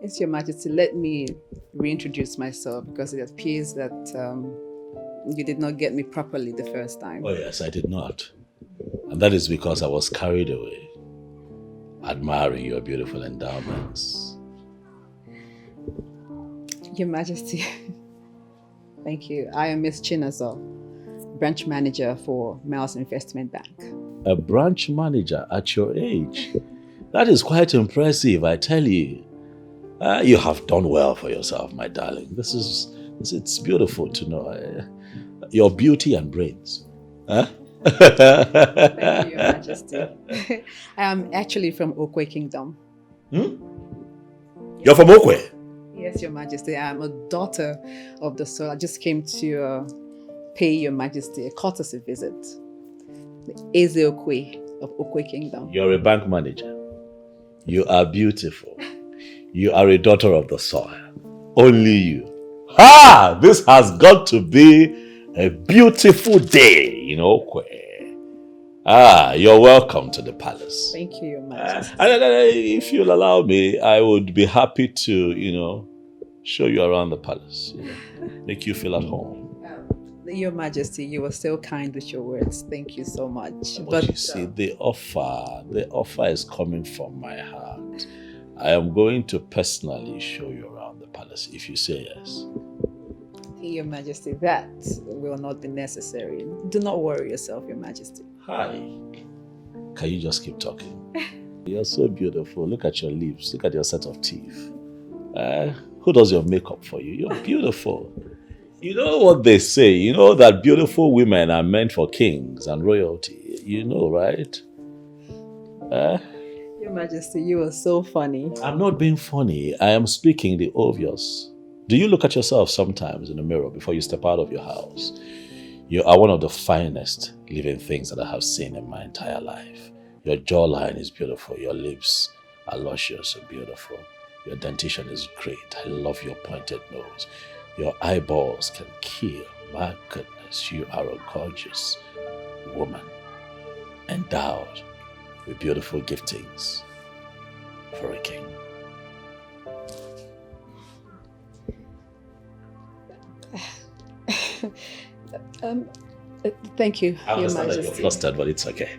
Yes, Your Majesty, let me reintroduce myself because it appears that you did not get me properly the first time. Oh yes, I did not. And that is because I was carried away, admiring your beautiful endowments. Your Majesty, thank you. I am Miss Chinazo, branch manager for Miles Investment Bank. A branch manager at your age? That is quite impressive, I tell you. You have done well for yourself, my darling. It's beautiful to know your beauty and brains. Huh? Thank you, Your Majesty. I am actually from Okwe Kingdom. You're from Okwe? Yes, Your Majesty. I am a daughter of the soil. I just came to pay Your Majesty a courtesy visit. The Eze Okwe of Okwe Kingdom. You're a bank manager. You are beautiful. You are a daughter of the soil. Only you. Ha! This has got to be a beautiful day in Okwe. You're welcome to the palace. Thank you, Your Majesty. If you'll allow me, I would be happy to, show you around the palace. Make you feel at home. Your Majesty, you were so kind with your words. Thank you so much. But you see, the offer is coming from my heart. I am going to personally show you around the palace if you say yes. Your Majesty, that will not be necessary. Do not worry yourself, Your Majesty. Hi. Can you just keep talking? You're so beautiful. Look at your lips. Look at your set of teeth. Who does your makeup for you? You're beautiful. You know what they say. You know that beautiful women are meant for kings and royalty. You know, right? Your Majesty, you are so funny. I'm not being funny. I am speaking the obvious. Do you look at yourself sometimes in the mirror before you step out of your house? You are one of the finest living things that I have seen in my entire life. Your jawline is beautiful. Your lips are luscious and beautiful. Your dentition is great. I love your pointed nose. Your eyeballs can kill. My goodness, you are a gorgeous woman, endowed with beautiful giftings for a king. Thank you, I Your understand that Majesty. you're flustered, but it's okay.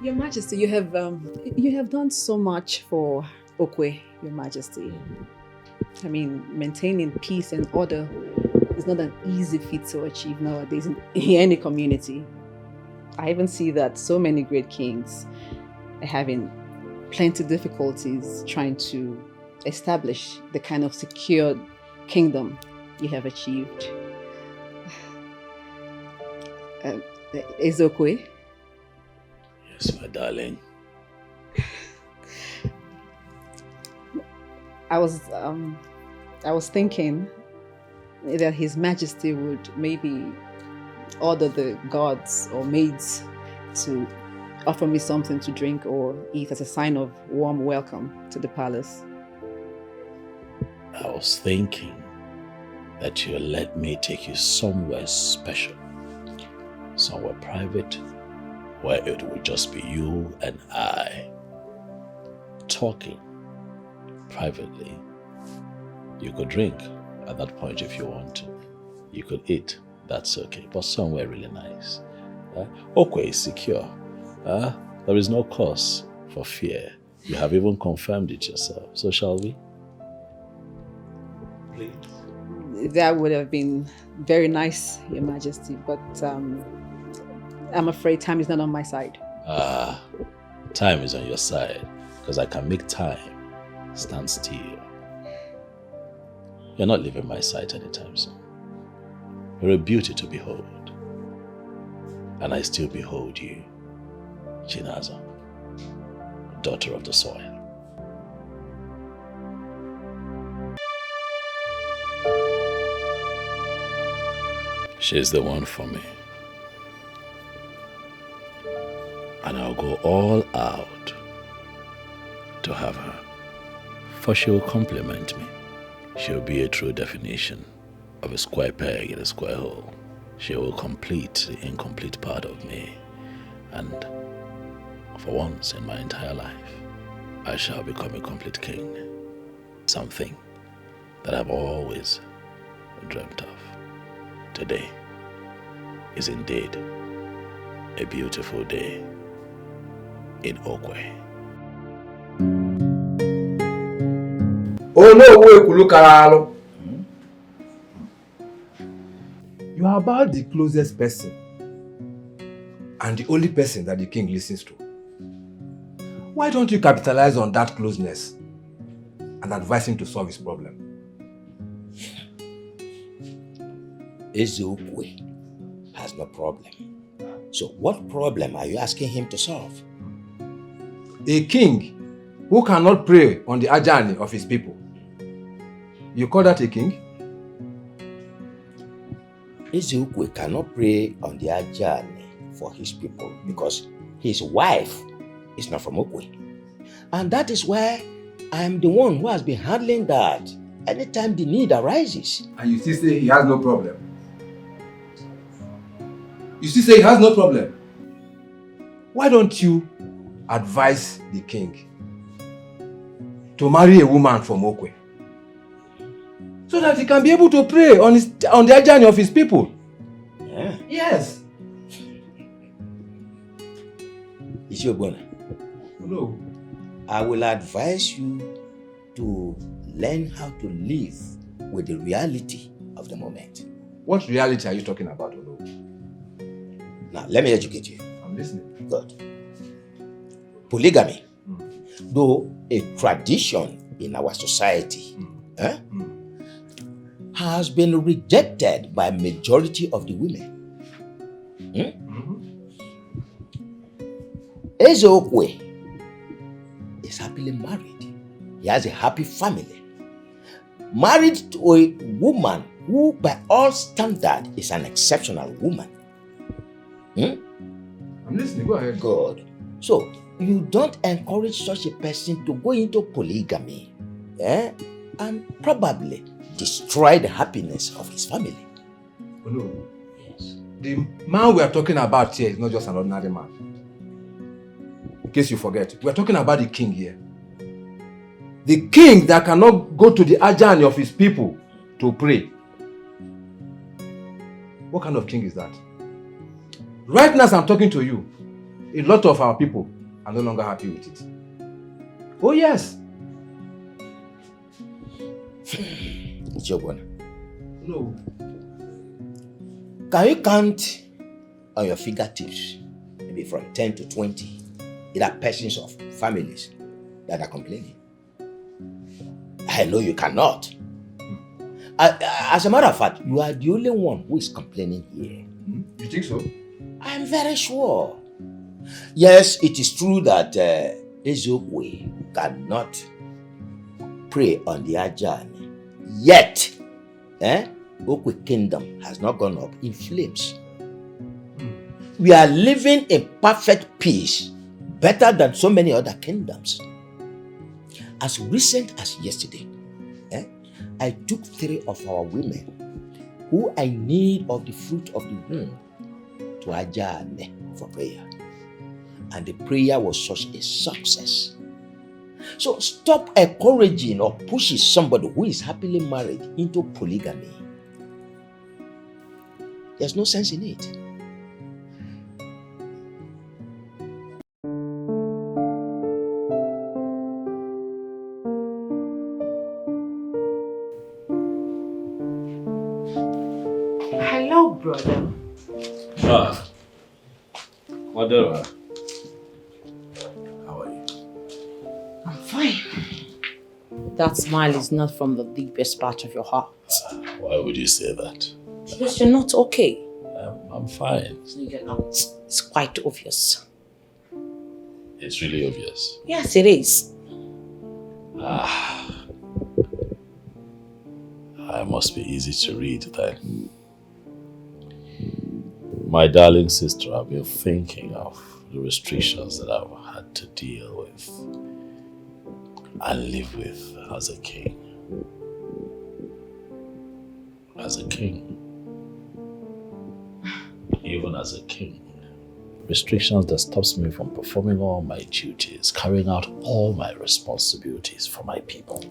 Your Majesty, you have done so much for Okwe, Your Majesty. I mean, maintaining peace and order is not an easy feat to achieve nowadays in any community. I even see that so many great kings are having plenty difficulties trying to establish the kind of secure kingdom you have achieved. Is Okwe? Yes, my darling. I was thinking that His Majesty would maybe order the guards or maids to offer me something to drink or eat as a sign of warm welcome to the palace. I was thinking that you'll let me take you somewhere special, somewhere private, where it will just be you and I talking privately. You could drink at that point if you want to. You could eat, that's okay, but somewhere really nice. Okwe is secure. There is no cause for fear. You have even confirmed it yourself. So shall we? Please. That would have been very nice, Your Majesty, but I'm afraid time is not on my side. Time is on your side, because I can make time stand still. You're not leaving my sight anytime soon. You're a beauty to behold, and I still behold you, Chinazo, daughter of the soil. She's the one for me. And I'll go all out to have her. For she will compliment me. She'll be a true definition of a square peg in a square hole. She will complete the incomplete part of me. And for once in my entire life, I shall become a complete king. Something that I've always dreamt of. Today is indeed a beautiful day in Okwe. Oh no, you are about the closest person and the only person that the king listens to. Why don't you capitalize on that closeness and advise him to solve his problem? Ezekwe has no problem. So what problem are you asking him to solve? A king who cannot pray on the ajani of his people. You call that a king? Ezekwe cannot pray on the ajani for his people because his wife is not from Okwe. And that is why I am the one who has been handling that anytime the need arises. And you still say he has no problem? You still say he has no problem? Why don't you advise the king to marry a woman from Okwe so that he can be able to pray on the ajani of his people? Yeah. Yes. Isiobona, No. I will advise you to learn how to live with the reality of the moment. What reality are you talking about, Olo? Now, let me educate you. I'm listening. Good. Polygamy, though a tradition in our society, has been rejected by majority of the women. Ezekwe is happily married. He has a happy family. Married to a woman who, by all standards, is an exceptional woman. I'm listening. Go ahead. Good. So, you don't encourage such a person to go into polygamy, and probably destroy the happiness of his family. Oh, no. Yes. The man we are talking about here is not just an ordinary man. In case you forget, we are talking about the king here. The king that cannot go to the ajani of his people to pray. What kind of king is that? Right now as I'm talking to you, a lot of our people are no longer happy with it. Oh yes. Isiobona, No. can you count on your fingertips, maybe from 10 to 20, either persons or families that are complaining? I know you cannot. As a matter of fact, you are the only one who is complaining here. You think so? I'm very sure. Yes, it is true that Ezekwe cannot pray on the ajani. Yet, Okwe kingdom has not gone up in flames. We are living in perfect peace, better than so many other kingdoms. As recent as yesterday, I took 3 of our women who are in need of the fruit of the womb to ajani for prayer. And the prayer was such a success. So stop encouraging or pushing somebody who is happily married into polygamy. There's no sense in it. Hello, brother. Whatever. How are you? I'm fine. That smile is not from the deepest part of your heart. Why would you say that? Because you're not okay. I'm fine. You're not. It's quite obvious. It's really obvious. Yes, it is. I must be easy to read then. My darling sister, I've been thinking of the restrictions that I've had to deal with and live with as a king. As a king. Even as a king. restrictions that stops me from performing all my duties, carrying out all my responsibilities for my people.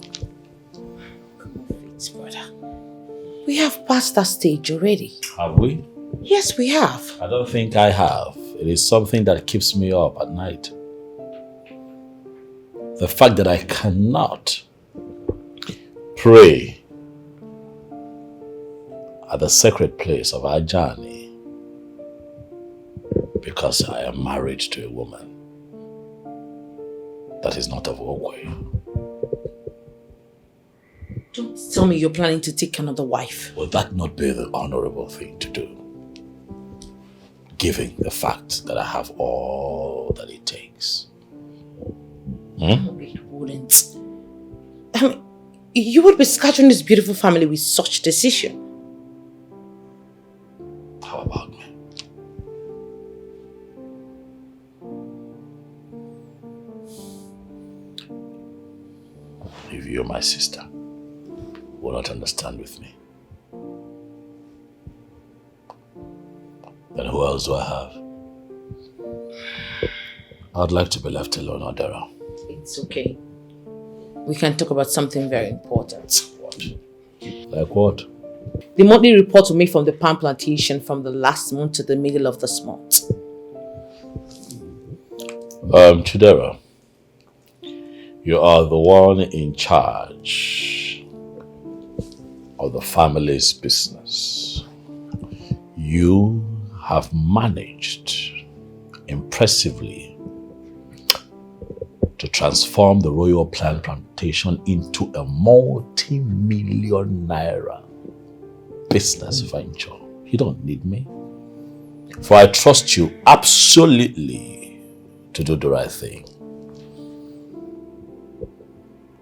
It's brother. We have passed that stage already. Have we? Yes, we have. I don't think I have. It is something that keeps me up at night. The fact that I cannot pray at the sacred place of our journey because I am married to a woman that is not of Ogwe. Don't tell me you're planning to take another wife. Would that not be the honorable thing to do? Given the fact that I have all that it takes. No, it wouldn't. I mean, you would be scattering this beautiful family with such decision. How about me? If you, my sister, will not understand with me, then who else do I have? I'd like to be left alone, Odera. It's okay. We can talk about something very important. What? Like what? The monthly report we made from the palm plantation from the last month to the middle of this month. Chidera, you are the one in charge of the family's business. You have managed impressively to transform the royal plant plantation into a multi-million naira business venture. You don't need me, for I trust you absolutely to do the right thing.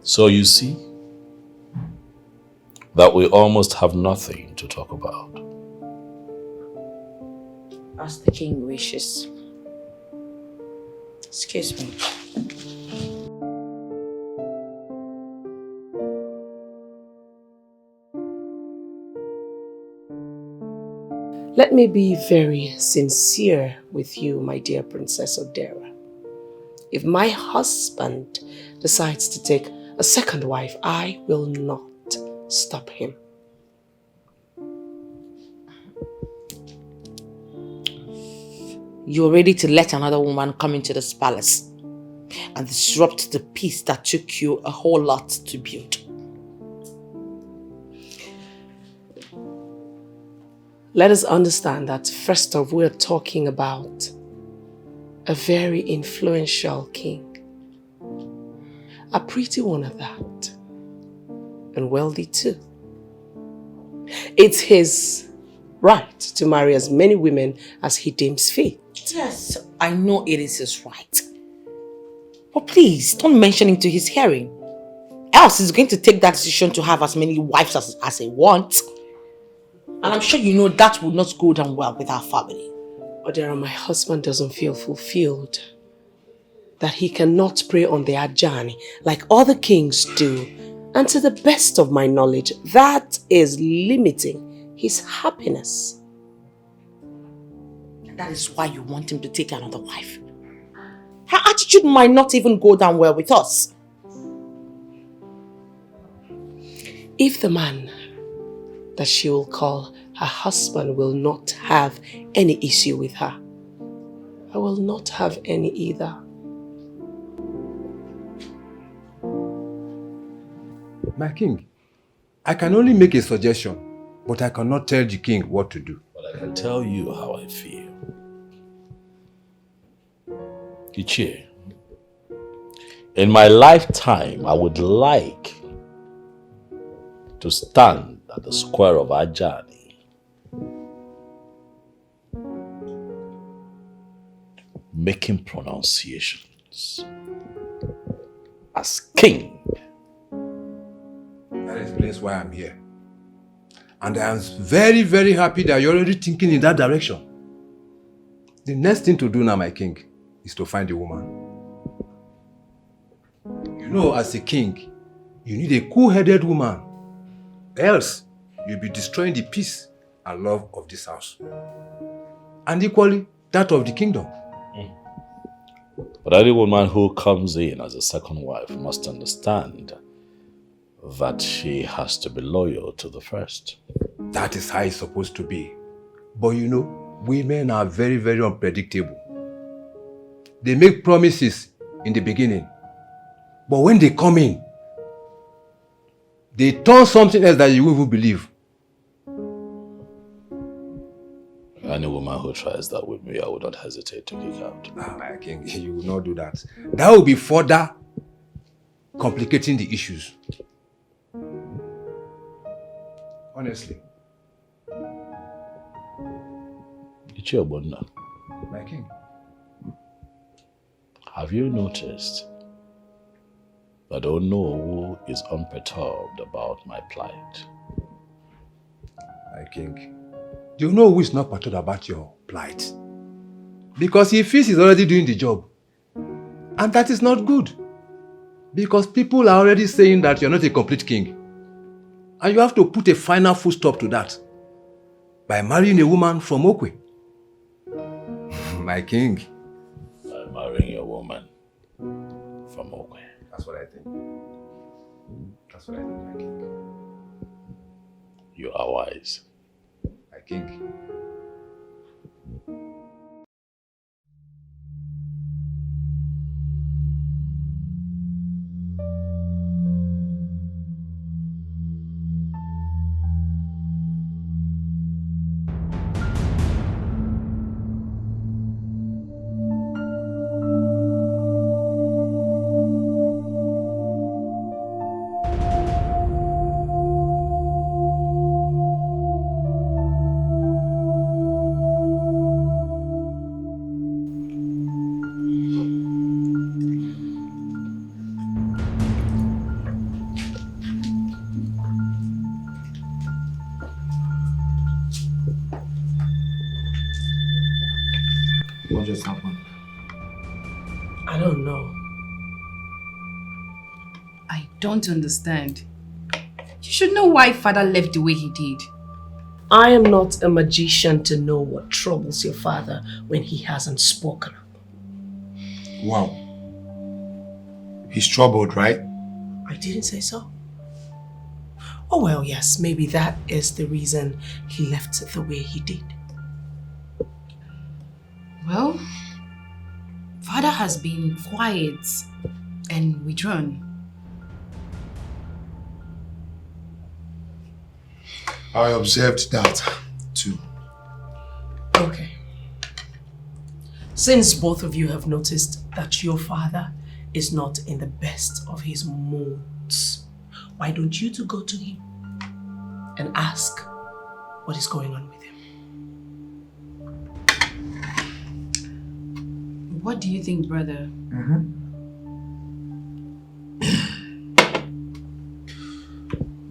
So you see that we almost have nothing to talk about. As the king wishes. Excuse me. Let me be very sincere with you, my dear Princess Odera. If my husband decides to take a second wife, I will not stop him. You're ready to let another woman come into this palace and disrupt the peace that took you a whole lot to build. Let us understand that first off, we're talking about a very influential king. A pretty one at that. And wealthy too. It's his right to marry as many women as he deems fit. Yes, I know it is his right. But please, don't mention him to his hearing. Else he's going to take that decision to have as many wives as he wants. And I'm sure you know that would not go down well with our family. Odera, my husband doesn't feel fulfilled. That he cannot pray on the Ajani like other kings do. And to the best of my knowledge, that is limiting his happiness. And that is why you want him to take another wife. Her attitude might not even go down well with us. If the man that she will call her husband will not have any issue with her, I will not have any either. My king, I can only make a suggestion, but I cannot tell the king what to do. But I can tell you how I feel. Ichie, in my lifetime, I would like to stand at the square of Ajani, making pronunciations as king. That explains why I'm here. And I am very, very happy that you're already thinking in that direction. The next thing to do now, my king, is to find a woman. You know, as a king, you need a cool-headed woman. Else, you'll be destroying the peace and love of this house. And equally, that of the kingdom. But any woman who comes in as a second wife must understand that she has to be loyal to the first. That is how it's supposed to be. But you know, women are very, very unpredictable. They make promises in the beginning, but when they come in, they turn something else that you won't even believe. Any woman who tries that with me, I would not hesitate to kick out. My king, you will not do that. That will be further complicating the issues. Honestly. Ichiobonna, My king. have you noticed that Onowu is unperturbed about my plight? My king. Do you know who is not perturbed about your plight? Because he feels he's already doing the job. And that is not good. Because people are already saying that you're not a complete king. And you have to put a final full stop to that by marrying a woman from Okwe. My king. By marrying a woman from Okwe. That's what I think. That's what I think, my king. You are wise. My king. What just happened? I don't know. I don't understand. You should know why father left the way he did. I am not a magician to know what troubles your father when he hasn't spoken up. Wow. He's troubled, right? I didn't say so. Oh well, yes, maybe that is the reason he left the way he did. Well, father has been quiet and withdrawn. I observed that too. Okay. Since both of you have noticed that your father is not in the best of his moods, why don't you two go to him and ask what is going on with him? What do you think, brother?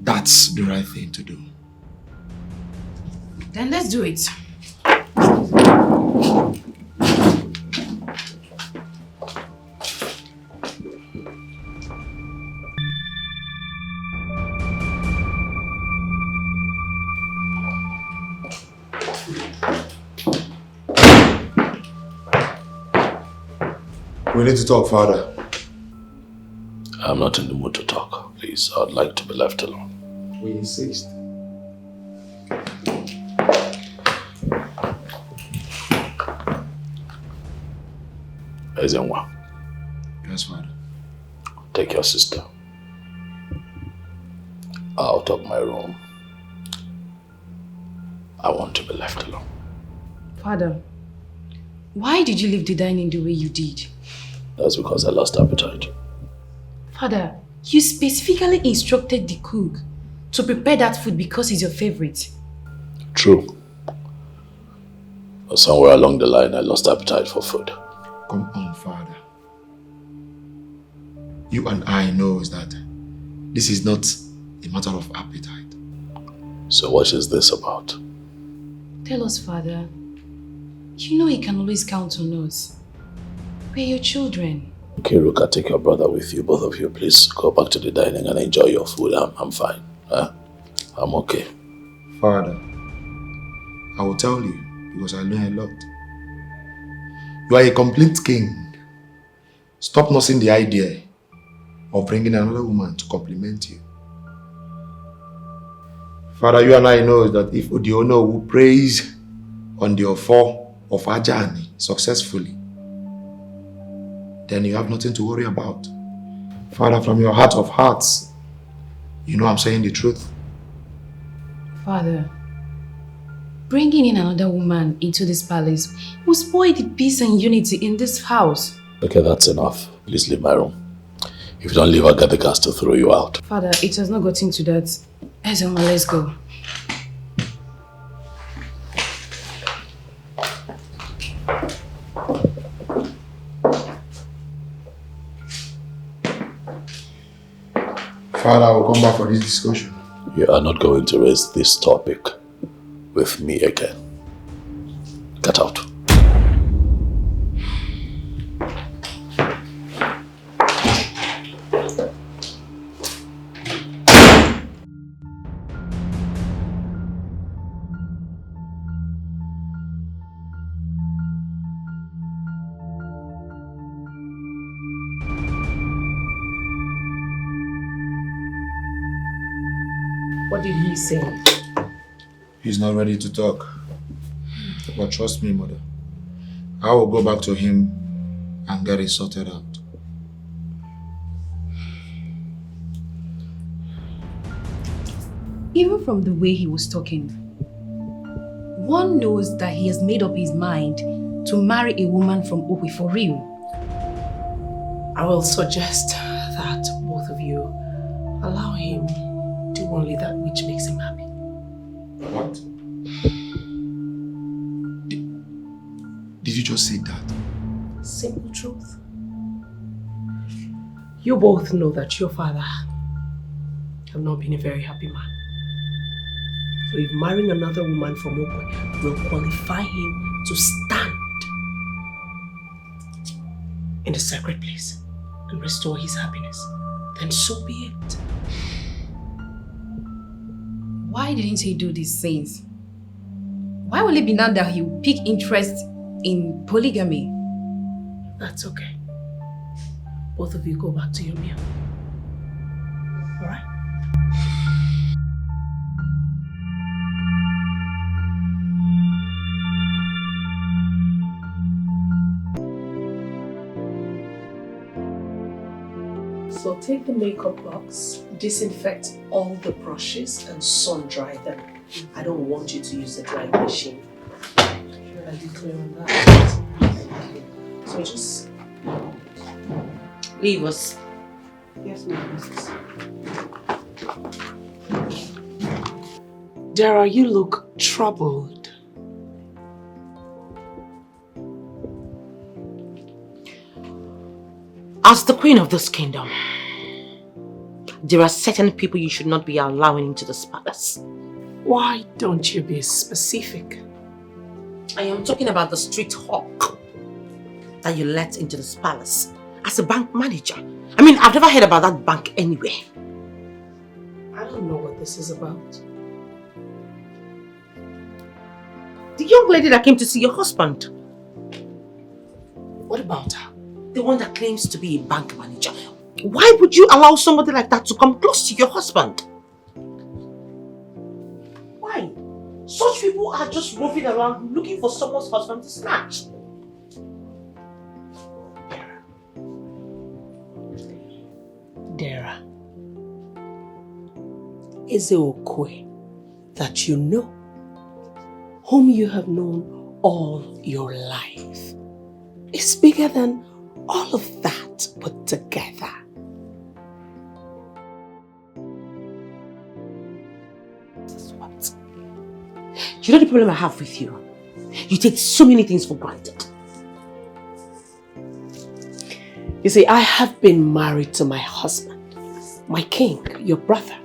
That's the right thing to do. Then let's do it. We need to talk, Father. I'm not in the mood to talk. Please, I'd like to be left alone. We insist. Ezenwa, Yes, Father. take your sister out of my room. I want to be left alone. Father, why did you leave the dining the way you did? That's because I lost appetite. Father, you specifically instructed the cook to prepare that food because it's your favorite. True. But somewhere along the line, I lost appetite for food. Come on, Father. You and I knows that this is not a matter of appetite. So what is this about? Tell us, Father. You know you can always count on us. We're your children. Okay, Ruka, take your brother with you. Both of you, please go back to the dining and enjoy your food. I'm fine. I'm okay. Father, I will tell you because I know a lot. You are a complete king Stop nursing the idea of bringing another woman to compliment you. Father, you and I know that if Odiono will praise on the offer of our journey successfully, then you have nothing to worry about. Father, from your heart of hearts, you know I'm saying the truth. Father, bringing in another woman into this palace will spoil the peace and unity in this house. Okay, that's enough. Please leave my room. If you don't leave, I'll get the gas to throw you out. Father, it has not gotten to that. Ezelma, let's go. Father, I will come back for this discussion. You are not going to raise this topic with me again. Get out. What did he say? He's not ready to talk. But trust me, Mother. I will go back to him and get it sorted out. Even from the way he was talking, one knows that he has made up his mind to marry a woman from Okwe for real. I will suggest that both of you allow him do only that which makes him happy. What? Did you just say that? Simple truth. You both know that your father have not been a very happy man. So if marrying another woman from Okwe will qualify him to stand in the sacred place and restore his happiness, then so be it. Why didn't he do these things? Why will it be now that he will pick interest in polygamy? That's okay. Both of you go back to your meal. All right? So take the makeup box, disinfect all the brushes and sun dry them. I don't want you to use the drying machine. Should I be clear on that? So just Leave us. yes, ma'am. Dara, you look troubled. As the queen of this kingdom, there are certain people you should not be allowing into this palace. Why don't you be specific? I am talking about the street hawk that you let into this palace as a bank manager. I mean, I've never heard about that bank anywhere. I don't know what this is about. The young lady that came to see your husband. What about her? The one that claims to be a bank manager. Why would you allow somebody like that to come close to your husband? Why? Such people are just roving around looking for someone's husband to snatch. Dara, is it Okwe that you know, whom you have known all your life, is bigger than all of that put together? What? You know the problem I have with you? You take so many things for granted. You see, I have been married to my husband, my king, your brother,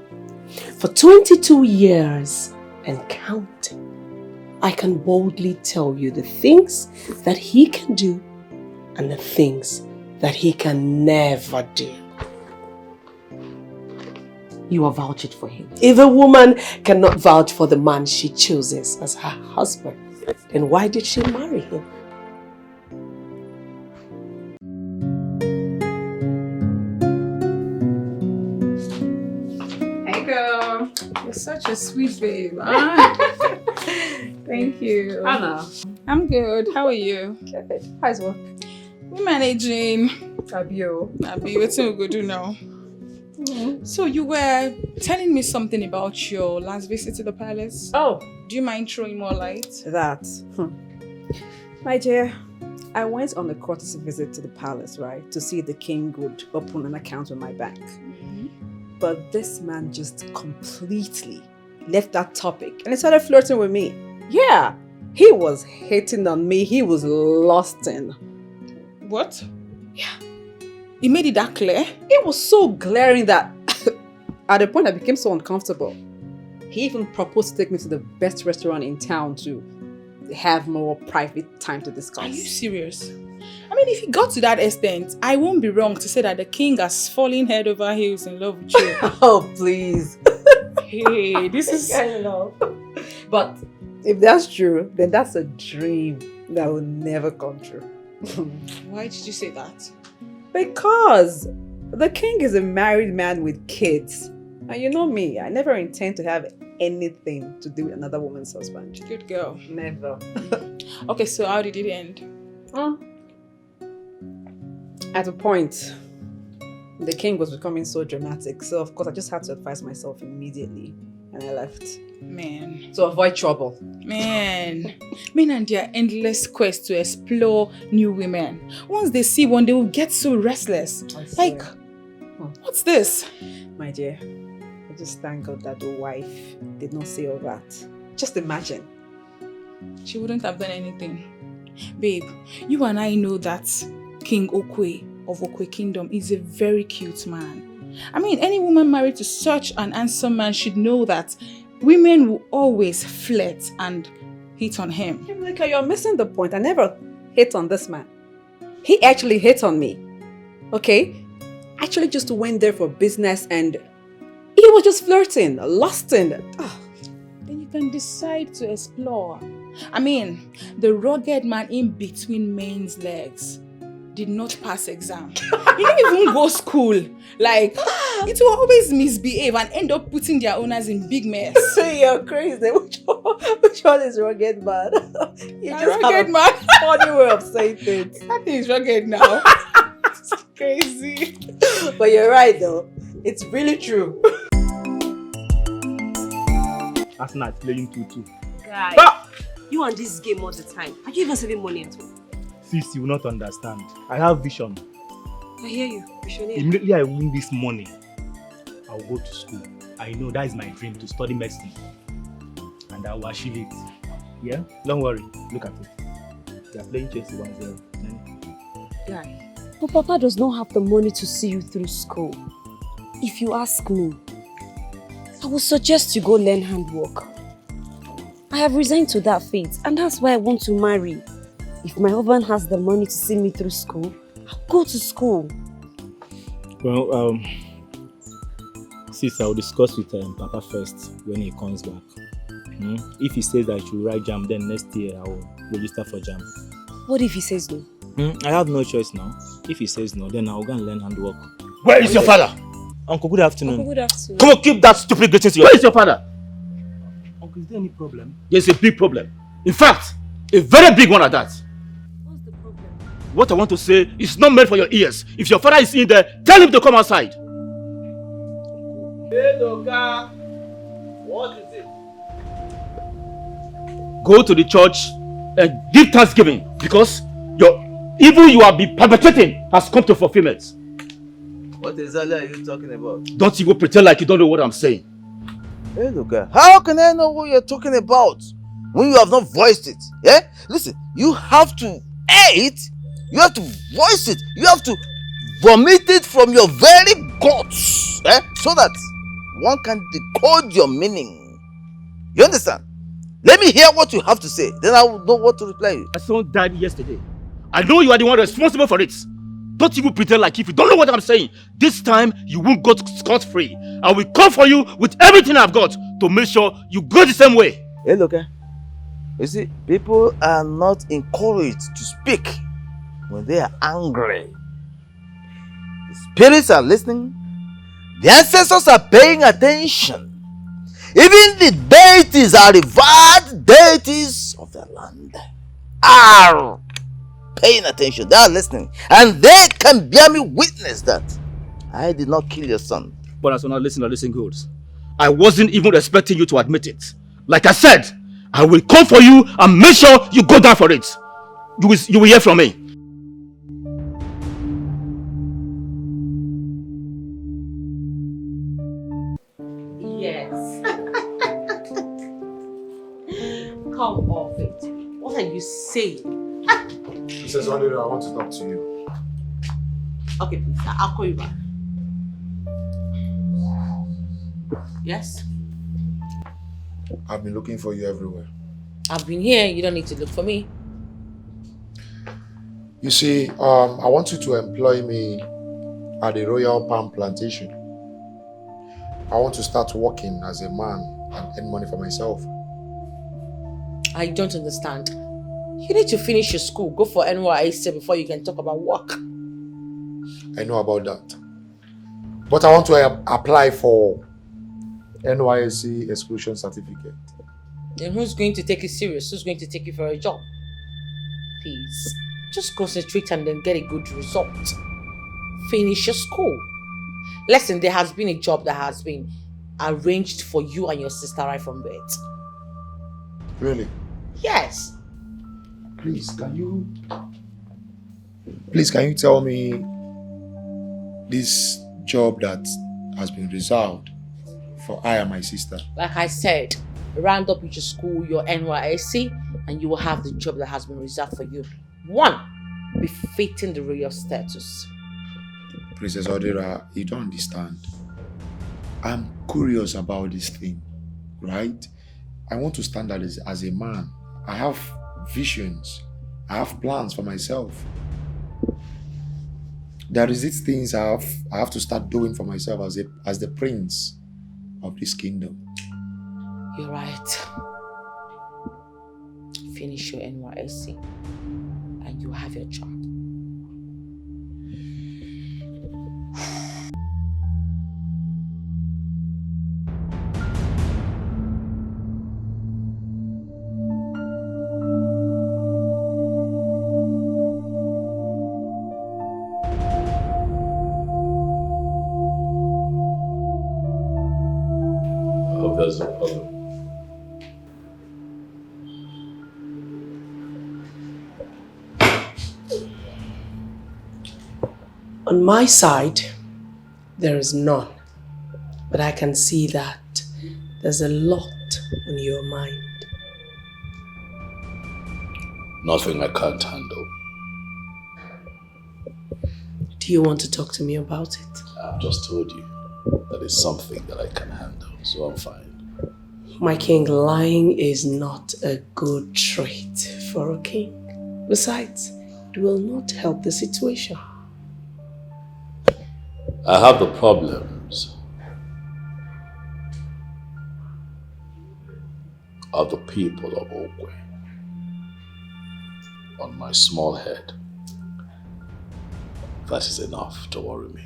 for 22 years and counting. I can boldly tell you the things that he can do and the things that he can never do. You are vouching for him. If a woman cannot vouch for the man she chooses as her husband, then why did she marry him? girl. You're such a sweet babe. Huh? Thank you. Anna. I'm good. How are you? Good. How's work? We're managing. Fabio. Abi, what's we go do now? So you were telling me something about your last visit to the palace. Oh, Do you mind throwing more light? that. My dear, I went on a courtesy visit to the palace, right? To see if the king would open an account with my bank. But this man just completely left that topic and he started flirting with me. Yeah, he was hating on me. He was lost in. What? He made it that clear? It was so glaring that at the point I became so uncomfortable. He even proposed to take me to the best restaurant in town to have more private time to discuss. Are you serious? I mean, if he got to that extent, I won't be wrong to say that the king has fallen head over heels in love with you. Oh, please. Hey, this is... I know. But if that's true, then that's a dream that will never come true. Why did you say that? Because the king is a married man with kids. And you know me, I never intend to have anything to do with another woman's husband. Good girl. Never. Okay, so how did it end? At a point, the king was becoming so dramatic. So of course I just had to advise myself immediately. And I left. Man. To avoid trouble. Man. Men and their endless quest to explore new women. Once they see one, they will get so restless. Like, what's this? My dear, I just thank God that the wife did not say all that. Just imagine. She wouldn't have done anything. Babe, you and I know that King Okwe of Okwe Kingdom is a very cute man. I mean, any woman married to such an handsome man should know that women will always flirt and hit on him. Monica, you're missing the point. I never hit on this man. He actually hit on me. Okay? Actually just went there for business and he was just flirting, lost in it. Oh. Then you can decide to explore. I mean, the rugged man in between men's legs did not pass exam. He didn't even go school. Like, it will always misbehave and end up putting their owners in big mess. You're crazy. Which one is rugged man? You just rugged have a man. funny way of saying things. That thing is rugged now. It's crazy. But you're right though. It's really true. Arsenal is playing 2-2. Guy, you on this game all the time. Are you even saving money at all? Sis, you will not understand. I have vision. I hear you. Visionaire. Immediately I win this money, I'll go to school. I know that is my dream, to study medicine. And I will achieve it. Yeah? Don't worry. Look at it. They are playing Chelsea 1-0. Guy, but Papa does not have the money to see you through school. If you ask me, I would suggest you go learn handwork. I have resigned to that fate, and that's why I want to marry. If my husband has the money to see me through school, I'll go to school. Well, sis, I'll discuss with Papa first when he comes back. If he says that I should write JAM, then next year I will register for JAM. What if he says no? I have no choice now. If he says no, then I'll go and learn handwork. Where is your father? Uncle, good afternoon. Uncle, good afternoon. Come on, keep that stupid greeting to your... Where is your father? Uncle, is there any problem? There's a big problem. In fact, a very big one at that. What's the problem? What I want to say is not meant for your ears. If your father is in there, tell him to come outside. Hey, Doka. What is it? Go to the church and give thanksgiving because your evil you have been perpetrating has come to fulfillment. What exactly are you talking about? Don't even pretend like you don't know what I'm saying. Hey, look, how can I know what you're talking about when you have not voiced it? Yeah? Listen, you have to it. You have to voice it. You have to vomit it from your very guts, so that one can decode your meaning. You understand? Let me hear what you have to say. Then I will know what to reply you. My son died yesterday. I know you are the one responsible for it. Don't even pretend like if you don't know what I'm saying. This time, you won't go scot-free. I will come for you with everything I've got to make sure you go the same way. Hey, look, you see, people are not encouraged to speak when they are angry. The spirits are listening. The ancestors are paying attention. Even the deities are revered deities of the land are paying attention. They are listening. And they can bear me witness that I did not kill your son. But as now listen good. I wasn't even expecting you to admit it. Like I said, I will come for you and make sure you go down for it. You will hear from me. Yes. Come off it. What are you saying? Mrs. Oliver, I want to talk to you. Okay, please. I'll call you back. Yes? I've been looking for you everywhere. I've been here. You don't need to look for me. You see, I want you to employ me at the Royal Palm Plantation. I want to start working as a man and earn money for myself. I don't understand. You need to finish your school, go for NYSC before you can talk about work. I know about that. But I want to apply for NYSC exclusion certificate. Then who's going to take you serious? Who's going to take you for a job? Please, just concentrate and then get a good result. Finish your school. Listen, there has been a job that has been arranged for you and your sister right from birth. Really? Yes. Please, can you tell me this job that has been reserved for I and my sister? Like I said, round up with your school, your NYSC, and you will have the job that has been reserved for you. One, befitting the royal status. Princess Odera, you don't understand. I'm curious about this thing, right? I want to stand out as a man. I have visions. I have plans for myself. There is these things I have to start doing for myself as the prince of this kingdom. You're right. Finish your NYSC and you have your job. There's no problem. On my side, there is none. But I can see that there's a lot on your mind. Nothing I can't handle. Do you want to talk to me about it? I've just told you that it's something that I can handle, so I'm fine. My king, lying is not a good trait for a king. Besides, it will not help the situation. I have the problems of the people of Okwe on my small head. That is enough to worry me.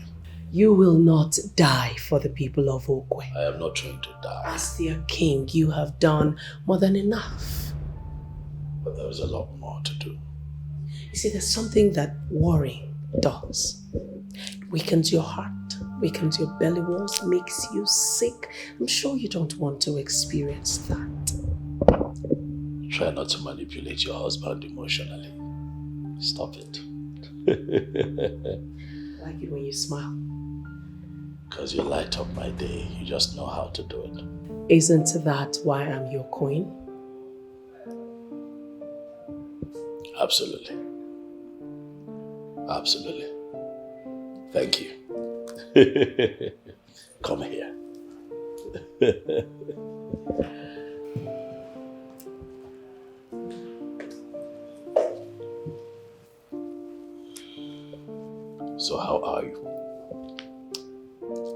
You will not die for the people of Okwe. I am not trying to die. As their king, you have done more than enough. But there is a lot more to do. You see, there's something that worrying does. It weakens your heart, weakens your belly walls, makes you sick. I'm sure you don't want to experience that. Try not to manipulate your husband emotionally. Stop it. I like it when you smile. Because you light up my day. You just know how to do it. Isn't that why I'm your queen? Absolutely. Absolutely. Thank you. Come here. So how are you?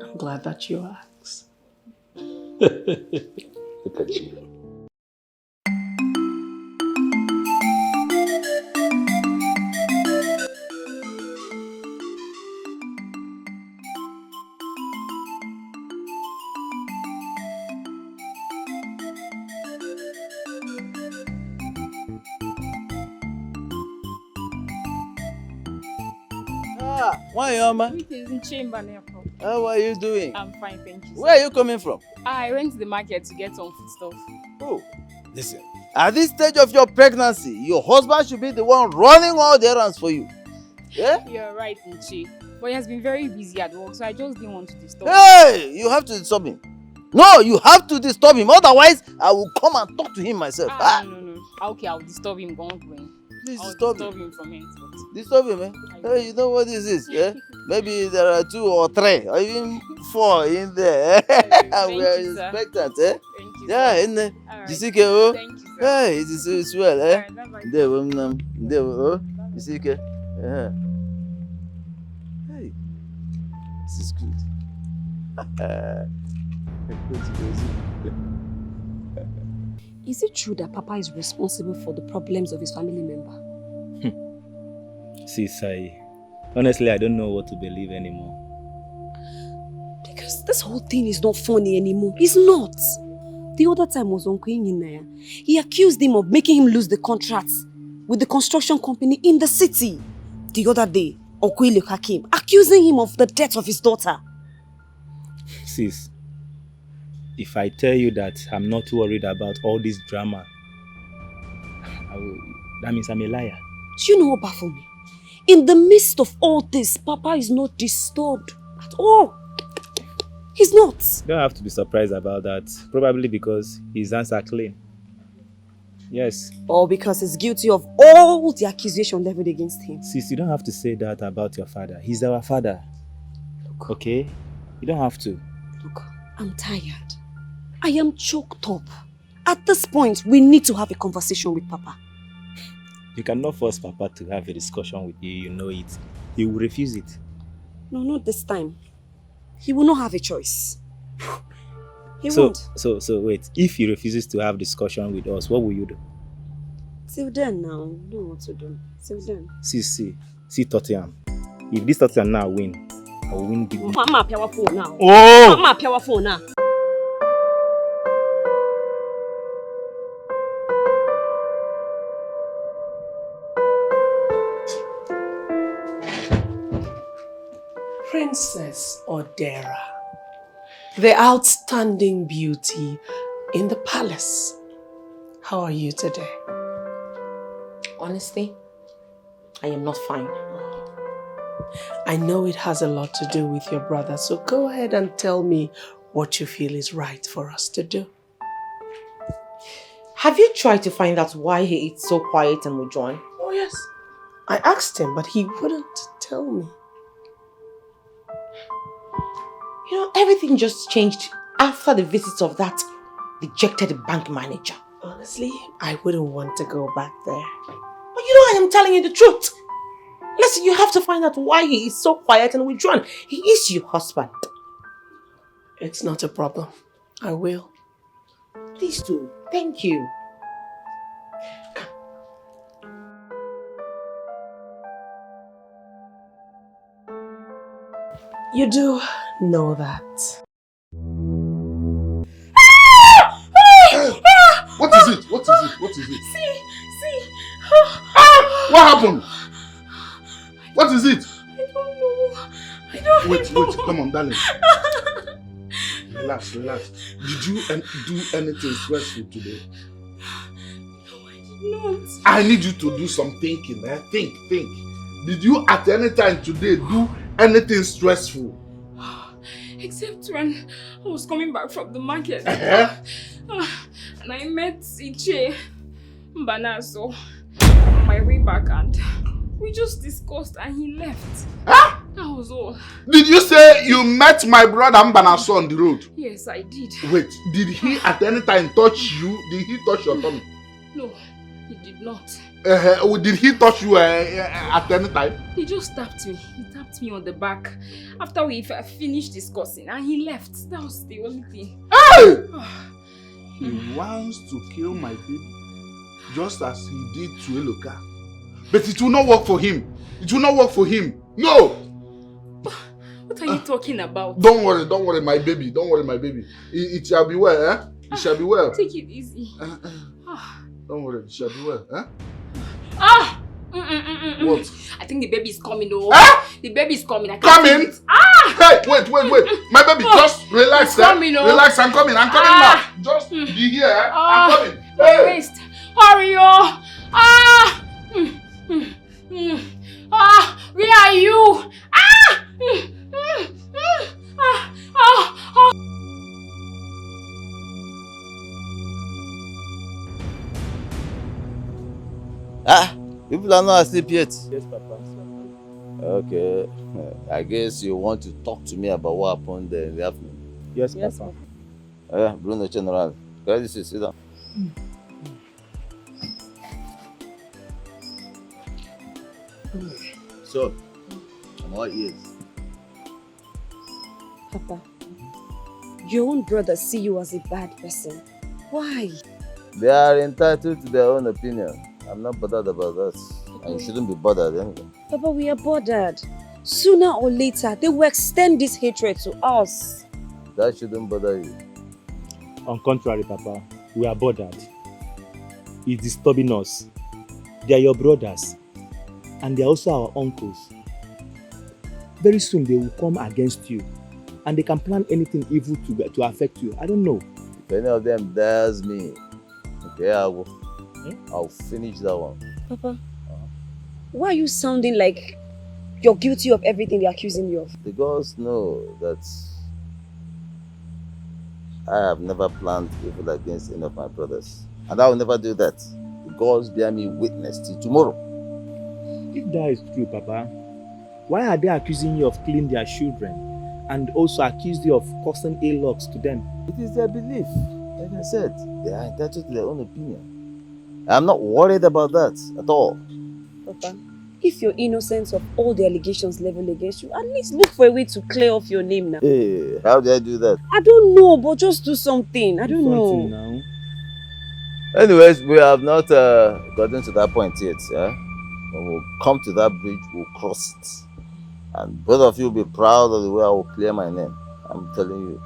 I'm glad that you asked. Look at you. Why, Yoma? It is in chamber now. How are you doing? I'm fine, thank you. Where are you coming from? I went to the market to get some food stuff. Oh, listen. At this stage of your pregnancy, your husband should be the one running all the errands for you. Yeah? You're right, Nchi. But he has been very busy at work, so I just didn't want to disturb him. Hey! You have to disturb him. No, you have to disturb him. Otherwise, I will come and talk to him myself. No. Okay, I'll disturb him. Go on. Please I'll disturb him from henceforth. Disturb him, eh? Hey, you know what this is? Yeah? Maybe there are 2 or 3 or even 4 in there. We are expectant, eh? Thank you, yeah, sir. in there. Alright. Jisike, oh. Thank you, sir. Hey, it is well, eh? Alright, bye-bye. There, oh. Jisike. Yeah. Hey, this is good. Is it true that Papa is responsible for the problems of his family member? Sis, honestly, I don't know what to believe anymore. Because this whole thing is not funny anymore. It's not. The other time was Uncle Inyinaya. He accused him of making him lose the contracts with the construction company in the city. The other day, Uncle Iloka came, accusing him of the death of his daughter. Sis, if I tell you that I'm not worried about all this drama, that means I'm a liar. Do you know what baffled me? In the midst of all this, Papa is not disturbed at all. He's not. You don't have to be surprised about that. Probably because his hands are clean. Yes. Or because he's guilty of all the accusations leveled against him. Sis, you don't have to say that about your father. He's our father. Look. Okay? You don't have to. Look, I'm tired. I am choked up. At this point, we need to have a conversation with Papa. You cannot force Papa to have a discussion with you. You know it. He will refuse it. No, not this time. He will not have a choice. He So won't. wait. If he refuses to have discussion with us, what will you do? Till then now, I don't know what to do. Till then. See Tottenham. If this Tottenham now win, I will win big. Mama, pay our phone now. Oh! Mama, pay our phone now. Princess Odera, the outstanding beauty in the palace. How are you today? Honestly, I am not fine. I know it has a lot to do with your brother, so go ahead and tell me what you feel is right for us to do. Have you tried to find out why he is so quiet and withdrawn? Oh yes. I asked him, but he wouldn't tell me. You know, everything just changed after the visits of that dejected bank manager. Honestly, I wouldn't want to go back there. But you know, I am telling you the truth. Listen, you have to find out why he is so quiet and withdrawn. He is your husband. It's not a problem. I will. Please do. Thank you. You do know that. What is it? What is it? What is it? See. What happened? What is it? I don't know. I don't know. Wait, come on, darling. Relax. Did you do anything stressful today? No, I did not. I need you to do some thinking, eh? Think. Did you at any time today do anything stressful? Except when I was coming back from the market. And I met Iche Mbanazo on my way back and we just discussed and he left. Huh? That was all. Did you say you met my brother Mbanazo on the road? Yes, I did. Wait, did he at any time touch you? Did he touch your tummy? No, he did not. Did he touch you at any time? He just tapped me. He tapped me on the back after we finished discussing and he left. That was the only thing. Hey! He wants to kill my baby just as he did to Eloka. But it will not work for him. It will not work for him. No! What are you talking about? Don't worry, my baby. Don't worry, my baby. It shall be well, eh? It shall be well. Take it easy. Don't worry, it shall be well, eh? What? I think the baby is coming, though. The baby is coming. I can't Coming? feel it. Ah! Hey, wait. My baby, just relax. It's coming, oh. Relax, I'm coming now. Just be here. I'm coming. Hey. Waste. Hurry, oh. Where are you? People are not asleep yet. Yes, Papa. Okay. I guess you want to talk to me about what happened in the afternoon. Yes, Papa. Bruno General. Can you sit down? So, I'm all ears. Papa, your own brothers see you as a bad person. Why? They are entitled to their own opinion. I'm not bothered about that. And you shouldn't be bothered anyway. Papa, we are bothered. Sooner or later, they will extend this hatred to us. That shouldn't bother you. On contrary, Papa, we are bothered. It's disturbing us. They are your brothers. And they are also our uncles. Very soon they will come against you. And they can plan anything evil to affect you. I don't know. If any of them dares me, okay, I'll finish that one. Papa, why are you sounding like you're guilty of everything they're accusing you of? The gods know that I have never planned evil against any of my brothers. And I will never do that. The gods bear me witness till tomorrow. If that is true, Papa, why are they accusing you of killing their children and also accused you of causing ill lucks to them? It is their belief. Like I said, they are entitled to their own opinion. I'm not worried about that at all. Papa, if you're innocent of all the allegations leveled against you, at least look for a way to clear off your name now. Hey, how do I do that? I don't know, but just do something. I don't know. Now. Anyways, we have not gotten to that point yet. When we'll come to that bridge, we'll cross it. And both of you will be proud of the way I will clear my name. I'm telling you.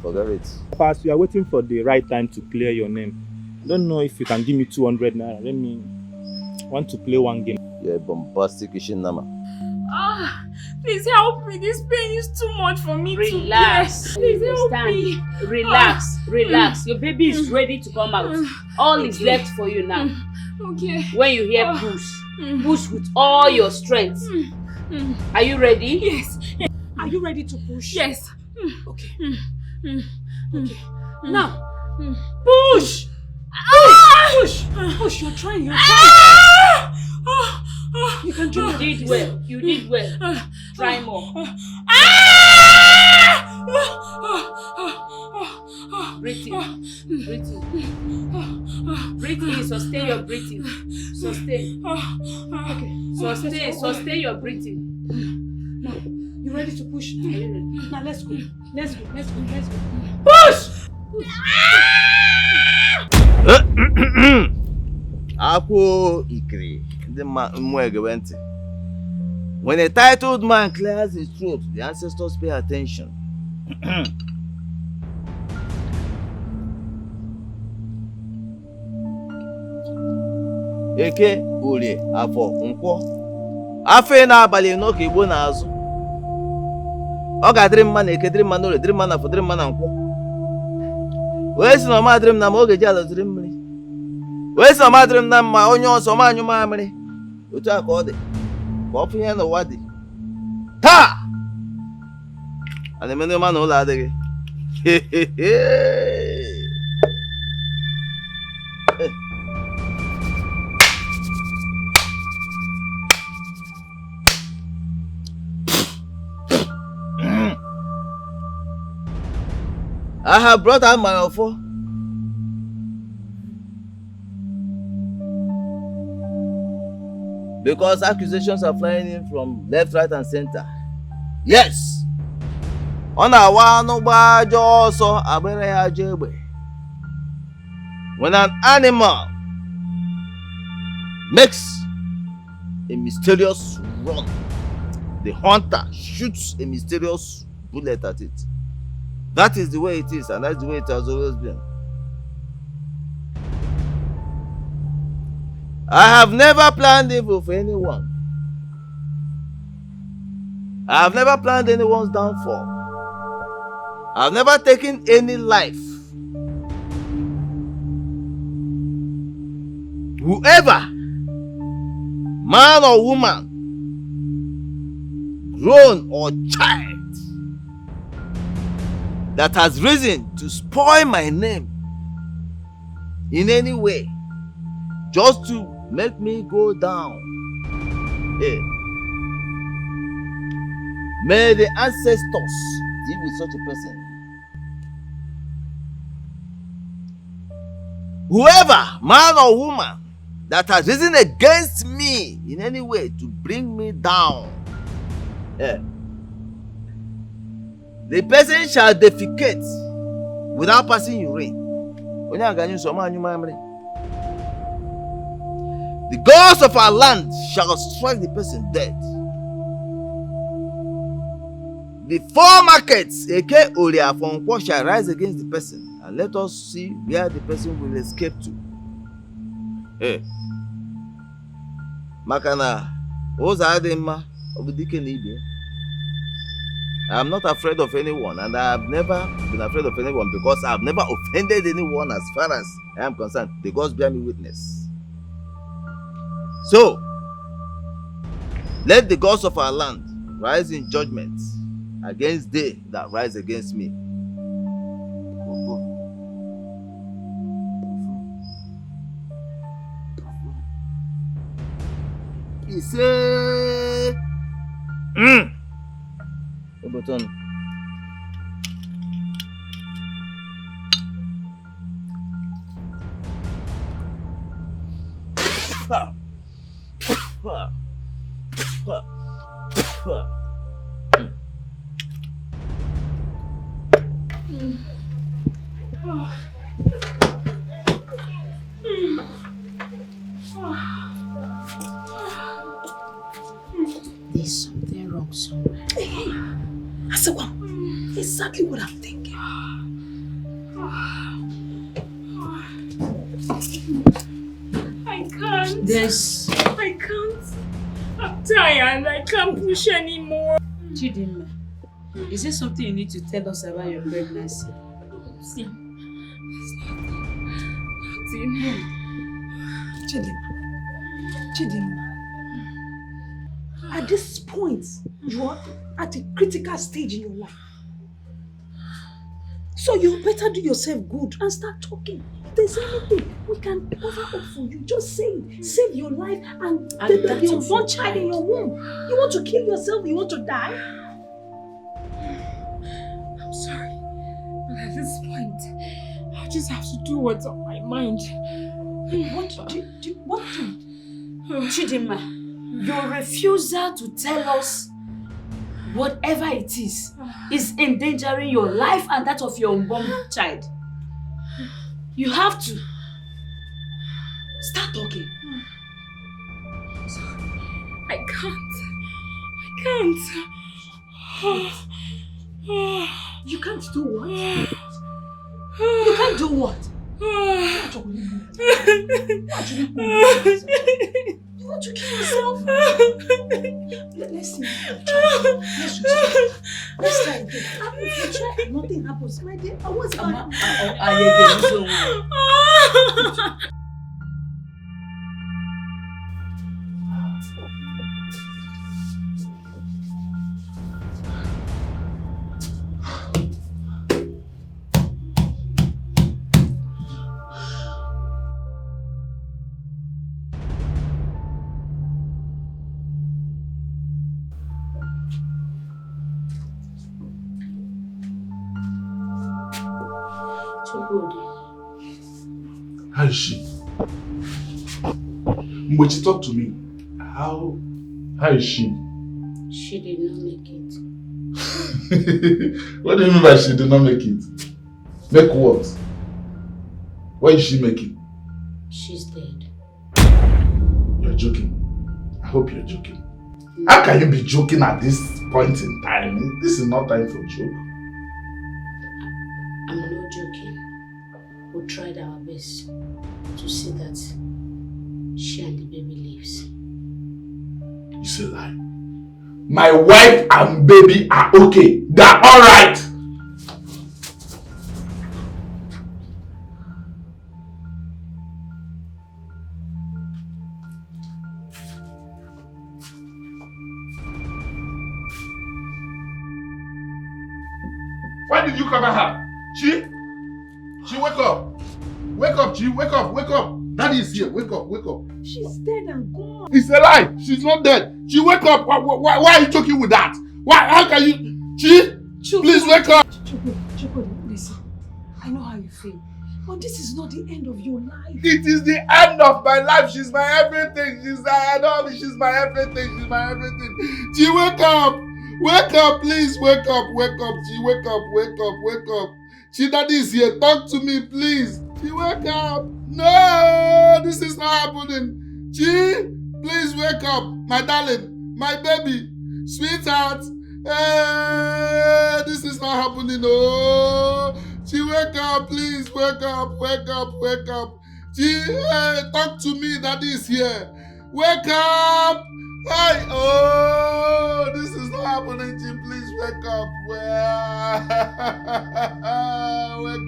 Forget it. As we are waiting for the right time to clear your name, I don't know if you can give me 200 naira. Let me want to play one game. You're a bombastic Ishinama. Please help me. This pain is too much for me to bear. Please help me. Relax. Your baby is ready to come out. All is left for you now. Okay. When you hear push with all your strength. Are you ready? Yes. Are you ready to push? Yes. Okay. Okay. Now, push! Push! You're trying. You can do it. You did well. Try more. Breathe in. Sustain your breathing. Sustain. Okay. Sustain your breathing. Now, you ready to push? Now let's go. Let's go. Push! Akwo ikiri. When a titled man clears his throat, the ancestors pay attention. Eke, Uri, Afọ, Nkwọ. Afọ na-abalị n'oge Igbo na-azụ. Ọ ga-adịrị mma na Eke, dịrị mma na Uri, dịrị mma na Afọ, dịrị mma na Nkwọ. Wee sị na ọma dịrị m na ma oge ji ala ziri mmiri. Wee sị na ọma dịrị m na mma onye ọsọ ma anyụ mamịrị. Otu a ka ọ dị. Ka ọ fụnye n'ụwa dị. Taa! A na-eme ndị mma na ụlọ adịghị. I have brought out my offer. Because accusations are flying in from left, right, and center. Yes! On our no also when an animal makes a mysterious run, the hunter shoots a mysterious bullet at it. That is the way it is, and that's the way it has always been. I have never planned evil for anyone. I have never planned anyone's downfall. I have never taken any life. Whoever, man or woman, grown or child, that has risen to spoil my name in any way, just to make me go down, may the ancestors deal with such a person. Whoever, man or woman, that has risen against me in any way to bring me down, the person shall defecate without passing urine. The gods of our land shall strike the person dead. The four markets, Eke Oria Fonko, shall rise against the person, and let us see where the person will escape to. Makana, I am not afraid of anyone, and I have never been afraid of anyone because I have never offended anyone as far as I am concerned. The gods bear me witness. So, let the gods of our land rise in judgment against they that rise against me. He say, button. There's something wrong somewhere. Hey, Asawa, exactly what I'm thinking. I can't. Yes. I can't. I'm tired. I can't push anymore. Chidinma, is there something you need to tell us about your pregnancy? See, there's nothing. Chidinma, at this point, you are at a critical stage in your life. So you better do yourself good and start talking. If there's anything we can cover up for you, just say it. Save your life and the your one child in your womb. You want to kill yourself? You want to die? I'm sorry, but at this point, I just have to do what's on my mind. What? Chidinma, your refusal to tell us whatever it is endangering your life and that of your unborn child. You have to start talking. I can't. You can't do what? You can't do what? You want to kill yourself? Let's see. Let's try again. If you try, nothing happens. My dear, what's going on? How is she? When she talk to me, how is she? She did not make it. What do you mean by she did not make it? Make what? Why is she making? She's dead. You're joking. I hope you're joking. How can you be joking at this point in time? This is not time for joke. I'm not joking. We tried our best to see that she and the baby lives. You say lie. My wife and baby are okay. They are alright. Why did you cover her? She, wake up. Wake up, Chi, wake up, wake up. Daddy is here, wake up, wake up. She's dead and gone. It's a lie. She's not dead. Chi, wake up. Why are you joking with that? Why? How can you? Chi, please wake up. Choko, listen. I know how you feel. But this is not the end of your life. It is the end of my life. She's my everything. She's my everything. She's my everything. Chi, wake up. Wake up, please. Wake up. Wake up. Chi, wake up. Wake up. Wake up. Chi, daddy is here. Talk to me, please. Chi, wake up. No, this is not happening. Chi, please wake up. My darling, my baby, sweetheart. Hey, this is not happening. Oh, Chi, wake up, please. Wake up. Wake up. Wake up. Chi, hey, talk to me. Daddy is here. Wake up. Hey, oh, this is not happening. Chi, please wake up. Wake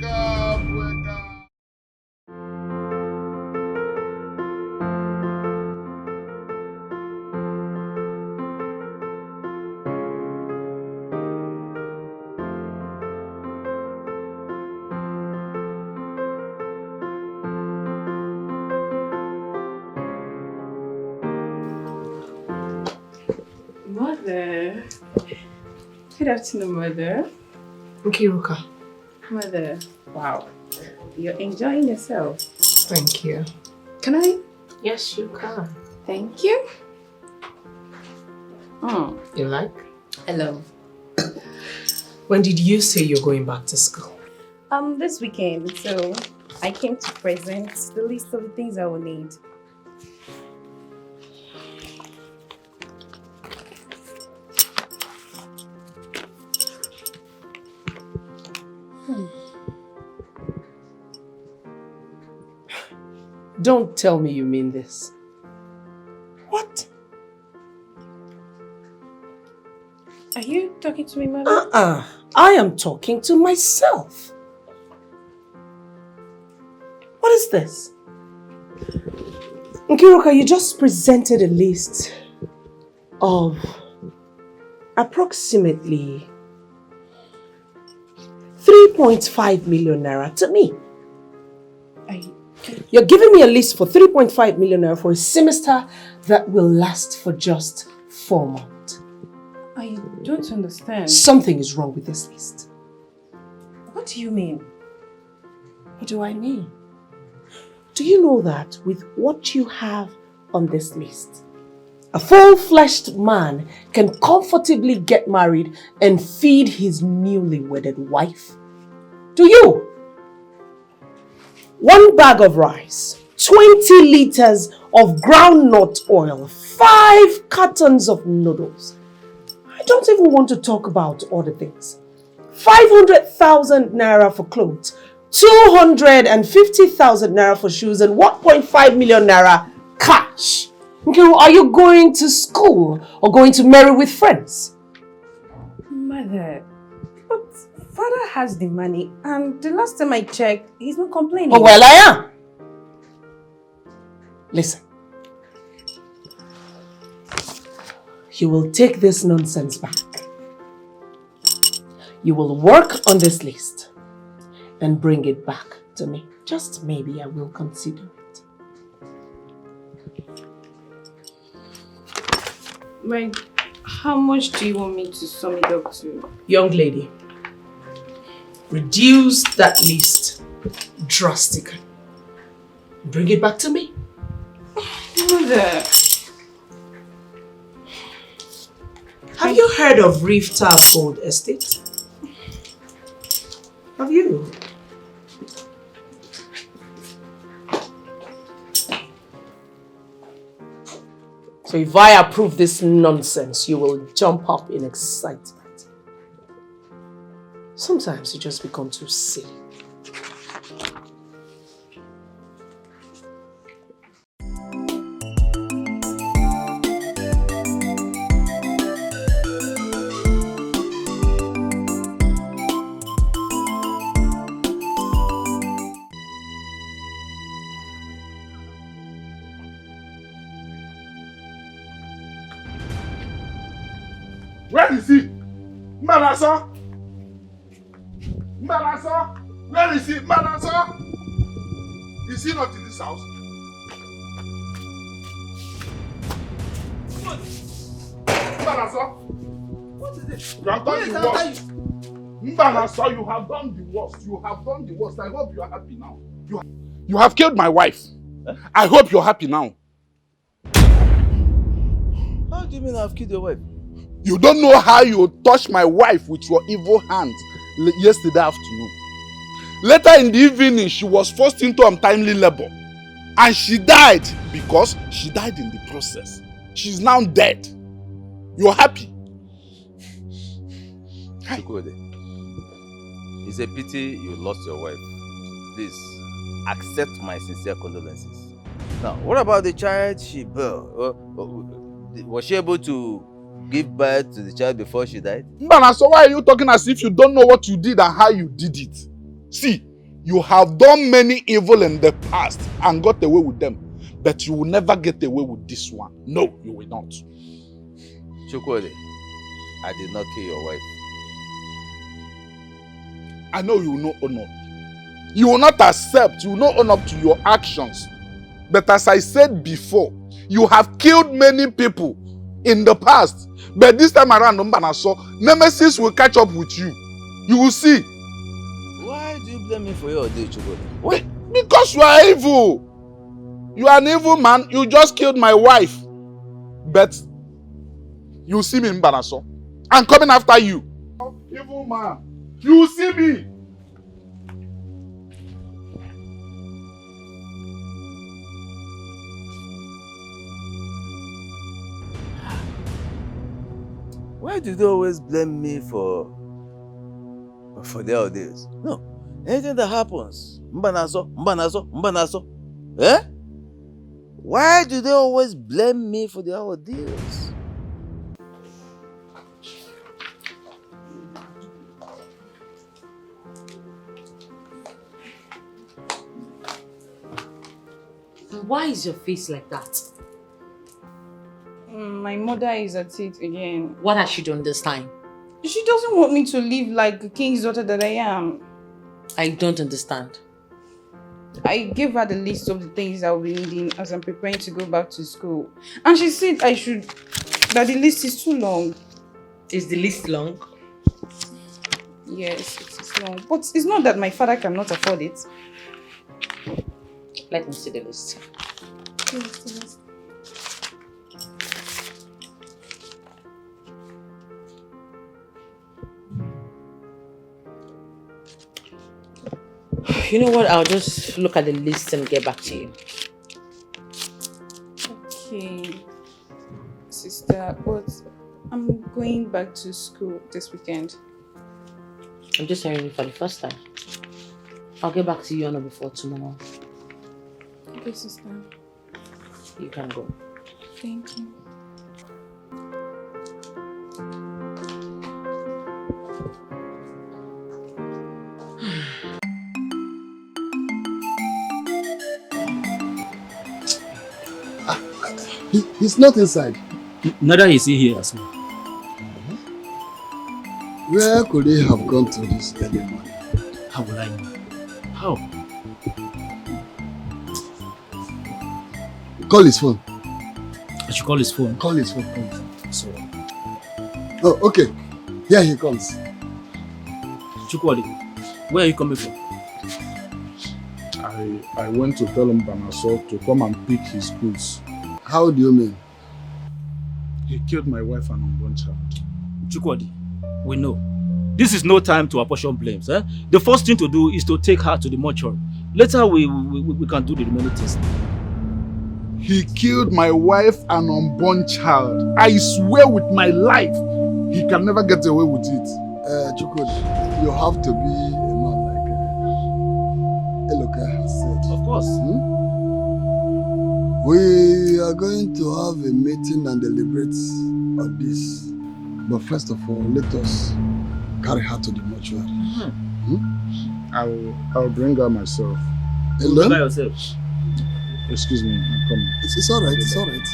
up. Wake up. Mother. Good afternoon, Mother. Nkiruka. Mother, wow. You're enjoying yourself. Thank you. Can I? Yes, you can. Thank you. You like? Hello. When did you say you're going back to school? This weekend, so I came to present the list of the things I will need. Don't tell me you mean this. What? Are you talking to me, Mother? I am talking to myself. What is this? Nkiruka, you just presented a list of approximately 3.5 million naira to me. You're giving me a list for 3.5 million naira for a semester that will last for just 4 months. I don't understand. Something is wrong with this list. What do you mean? What do I mean? Do you know that with what you have on this list, a full-fleshed man can comfortably get married and feed his newly wedded wife? Do you? 1 bag of rice, 20 liters of groundnut oil, 5 cartons of noodles. I don't even want to talk about other things. 500,000 naira for clothes, 250,000 naira for shoes, and 1.5 million naira cash. Okay, are you going to school or going to marry with friends? Mother, but Father has the money, and the last time I checked, he's not complaining. Oh, well, I am. Listen. You will take this nonsense back. You will work on this list and bring it back to me. Just maybe I will consider it. Like, how much do you want me to sum it up to? Young lady, reduce that list drastically. Bring it back to me. Mother. Have you heard of Reef Tab Gold Estate? Have you? So if I approve this nonsense, you will jump up in excitement. Sometimes you just become too silly. Mbanaso! Mbanaso! Where is he? Mbanaso! Is he not in this house? Mbanaso! What is it? You have done the worst. Mbanaso, you have done the worst. You have done the worst. I hope you are happy now. You have killed my wife. I hope you're happy now. How do you mean I've killed your wife? You don't know how you touched my wife with your evil hand yesterday afternoon. Later in the evening, she was forced into untimely labor. And she died because she died in the process. She's now dead. You're happy? Chukwudi, it's a pity you lost your wife. Please, accept my sincere condolences. Now, what about the child she bore? Was she able to give birth to the child before she died? Mbana, so why are you talking as if you don't know what you did and how you did it? See, you have done many evil in the past and got away with them. But you will never get away with this one. No, you will not. Chukwudi, I did not kill your wife. I know you will not own up. You will not accept, you will not own up to your actions. But as I said before, you have killed many people in the past. But this time around, Mbanaso, Nemesis will catch up with you. You will see. Why do you blame me for your deed, Chukwudi? Wait, because you are evil. You are an evil man. You just killed my wife. But you see me, Mbanaso. I'm coming after you. Evil man. You see me. Why do they always blame me for their ordeals? No. Anything that happens, Mbanaso. Eh? Why do they always blame me for their ordeals? Why is your face like that? My mother is at it again. What has she done this time? She doesn't want me to live like the king's daughter that I am. I don't understand. I gave her the list of the things I'll be needing as I'm preparing to go back to school. And she said that the list is too long. Is the list long? Yes, it is long. But it's not that my father cannot afford it. Let me see the list. You know what? I'll just look at the list and get back to you. Okay, sister, but I'm going back to school this weekend. I'm just hearing you for the first time. I'll get back to you on or before tomorrow. Okay, sister. You can go. Thank you. He's not inside. Neither is he here as well. Where could he have gone to this early morning? How will I know? How? Call his phone. I should call his phone. Call his phone. Come. So, Oh, okay. Here he comes. Chukwudi, where are you coming from? I went to tell Mbanaso to come and pick his goods. How do you mean? He killed my wife and unborn child. Chukwudi, we know. This is no time to apportion blames. Eh? The first thing to do is to take her to the mortuary. Later we can do the remaining things. He killed my wife and unborn child. I swear with my life, he can never get away with it. Chukwudi, you have to be a man like Eloka has said. Of course. We are going to have a meeting and deliberate on this. But first of all, let us carry her to the mortuary. I'll bring her myself. Hello? By yourself. Excuse me, I'm coming. It's all right, it's all right.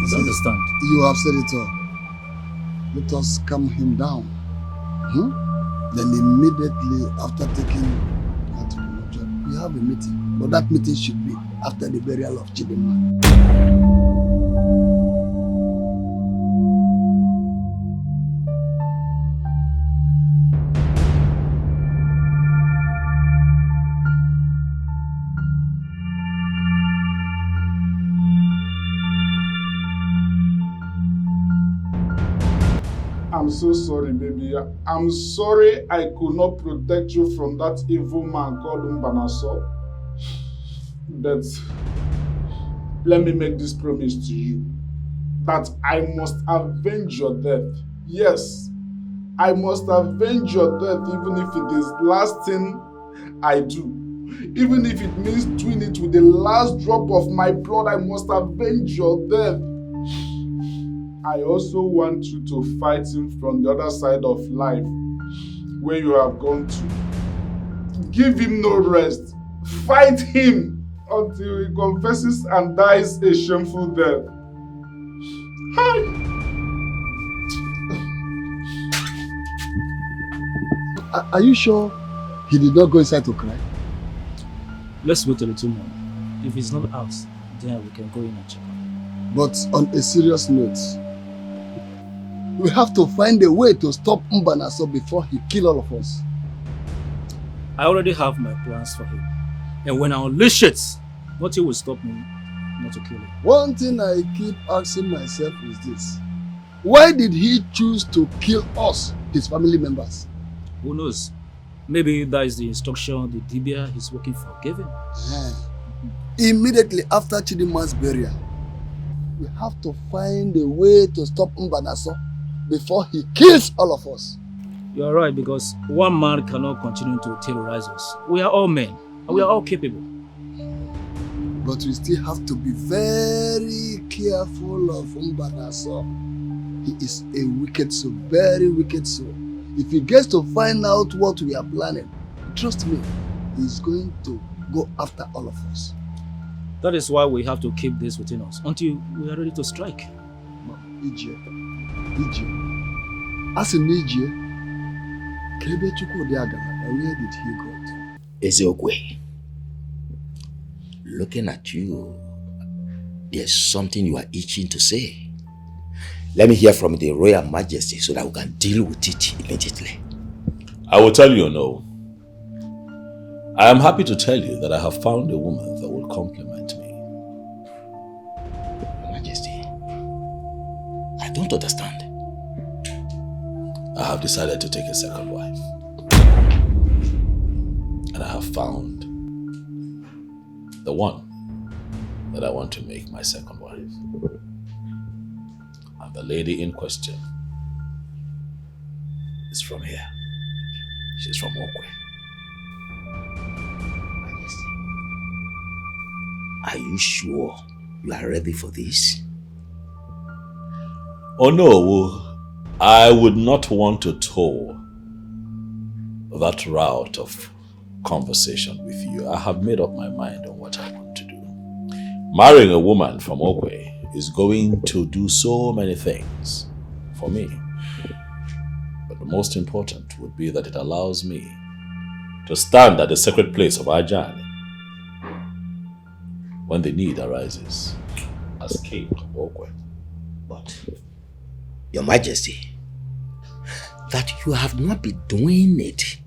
I understand. You have said it all. let us calm him down. Then immediately after taking her to the mortuary, we have a meeting. But that meeting should be after the burial of Chidinma. I'm so sorry, baby. I'm sorry I could not protect you from that evil man called Mbanaso. But let me make this promise to you, that I must avenge your death. Yes, I must avenge your death, even if it is the last thing I do. Even if it means doing it with the last drop of my blood, I must avenge your death. I also want you to fight him from the other side of life, where you have gone to. Give him no rest. Fight him until he confesses and dies a shameful death. Are you sure he did not go inside to cry? Let's wait a little more. If he's not out, then we can go in and check on. But on a serious note, we have to find a way to stop Mbanaso before he kills all of us. I already have my plans for him. And when I unleash it, nothing will stop me not to kill him. One thing I keep asking myself is this. Why did he choose to kill us, his family members? Who knows? Maybe that is the instruction the Dibia he's working for gave him. Immediately after Chidinma's burial, we have to find a way to stop Mbanaso before he kills all of us. You are right, because one man cannot continue to terrorize us. We are all men, and we are all capable. But we still have to be very careful of Mbanaso. He is a wicked soul, very wicked soul. If he gets to find out what we are planning, trust me, he's going to go after all of us. That is why we have to keep this within us until we are ready to strike. Ije. As in Ije, Kebe Chukwudi Agala, where did he go to? Ezeokwe, looking at you, there's something you are itching to say. Let me hear from the Royal Majesty so that we can deal with it immediately. I will tell you no. I am happy to tell you that I have found a woman that will complement me. Your Majesty, I don't understand. I have decided to take a second wife. And I have found the one that I want to make my second wife. And the lady in question is from here. She's from Okwe. Majesty, are you sure you are ready for this? Oh no, I would not want to tour that route of conversation with you. I have made up my mind on what I want to do. Marrying a woman from Okwe is going to do so many things for me. But the most important would be that it allows me to stand at the sacred place of our journey when the need arises as king of Okwe. But, Your Majesty, that you have not been doing it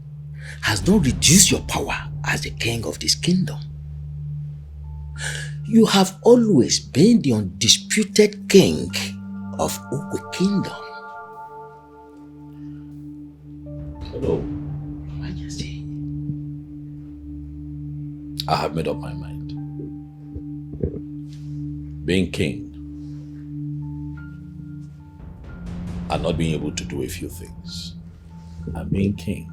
has not reduced your power as the king of this kingdom. You have always been the undisputed king of Okwe Kingdom. Hello. Your Majesty. I have made up my mind. Being king and not being able to do a few things, and being king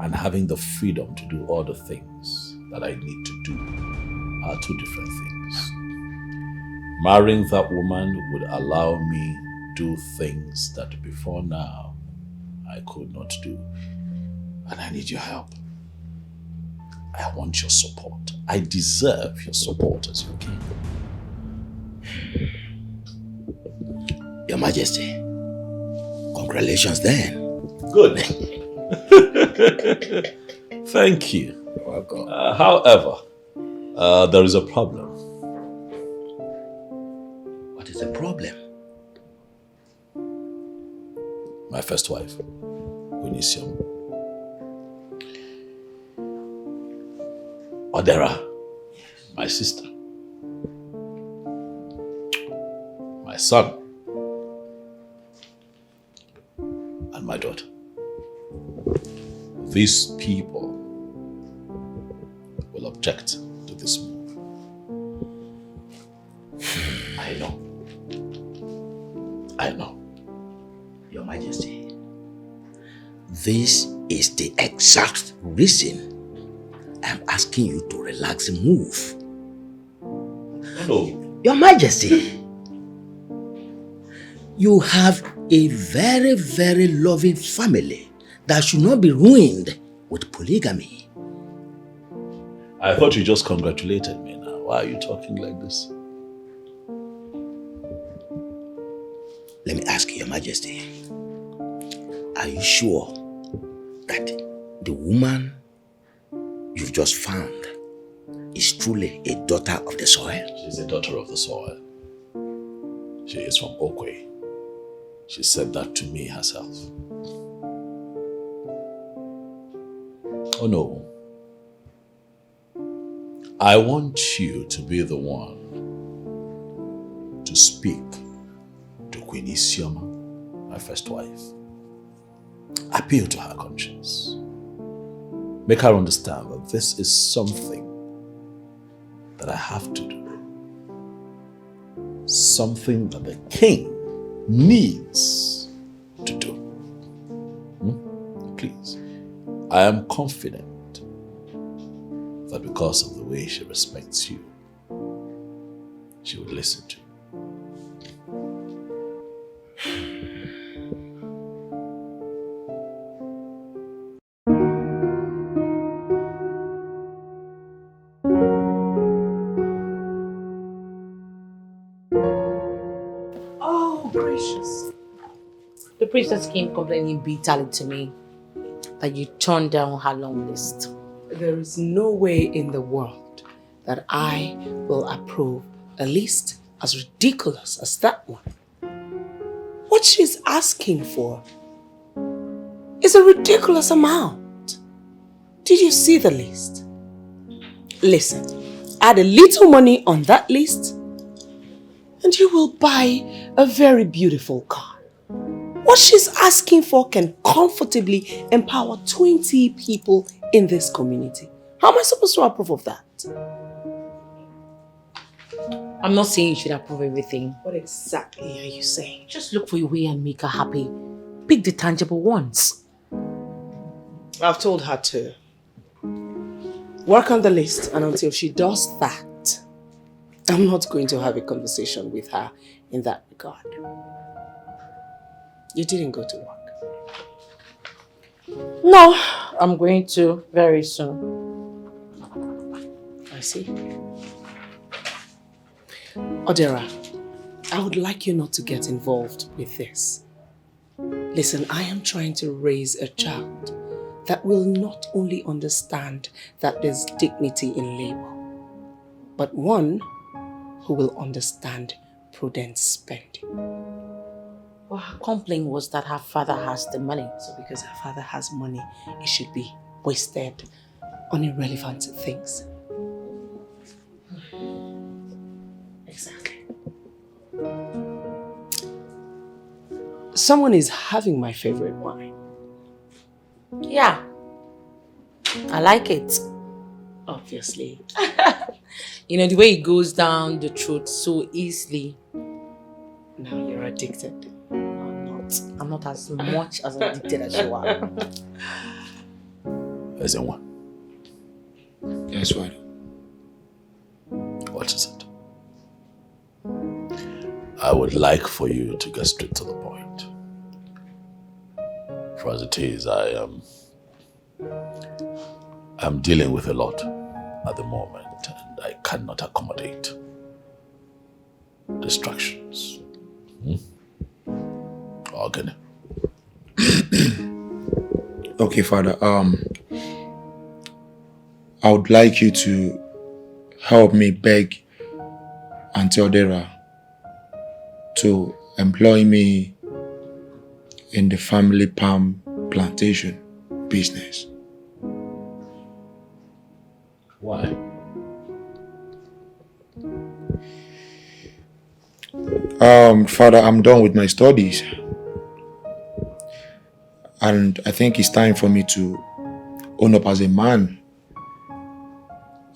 and having the freedom to do all the things that I need to do are two different things. Marrying that woman would allow me do things that before now I could not do. And I need your help. I want your support. I deserve your support as your king. Your Majesty, congratulations then. Good. Thank you. You're welcome. However, there is a problem. What is the problem? My first wife, Winisium. Odera, my sister. My son. And my daughter. These people will object to this move. I know. I know. Your Majesty, this is the exact reason I'm asking you to relax and move. No. Your Majesty, you have a very, very loving family that should not be ruined with polygamy. I thought you just congratulated me now. Why are you talking like this? Let me ask you, Your Majesty, are you sure that the woman you've just found is truly a daughter of the soil? She's a daughter of the soil. She is from Okwe. She said that to me herself. Oh no. I want you to be the one to speak to Queen Isioma, my first wife. Appeal to her conscience. Make her understand that this is something that I have to do. Something that the king needs to do. Please. I am confident that because of the way she respects you, she would listen to you. Oh, gracious. The princess came complaining bitterly to me that you turned down her long list. There is no way in the world that I will approve a list as ridiculous as that one. What she's asking for is a ridiculous amount. Did you see the list? Listen, add a little money on that list and you will buy a very beautiful car. What she's asking for can comfortably empower 20 people in this community. How am I supposed to approve of that? I'm not saying you should approve everything. What exactly are you saying? Just look for a way and make her happy. Pick the tangible ones. I've told her to work on the list, and until she does that, I'm not going to have a conversation with her in that regard. You didn't go to work. No, I'm going to very soon. I see. Odera, I would like you not to get involved with this. Listen, I am trying to raise a child that will not only understand that there's dignity in labor, but one who will understand prudent spending. Well, her complaint was that her father has the money. So because her father has money, it should be wasted on irrelevant things. Exactly. Someone is having my favorite wine. Yeah. I like it. Obviously. You know, the way it goes down the throat so easily. Now you're addicted. I'm not as much as addicted as you are. As in what? Yes, what? What is it? I would like for you to get straight to the point. For as it is, I'm dealing with a lot at the moment, and I cannot accommodate distractions. Okay. Okay, Father. I would like you to help me beg Auntie Odera to employ me in the family palm plantation business. Why? Father, I'm done with my studies. And I think it's time for me to own up as a man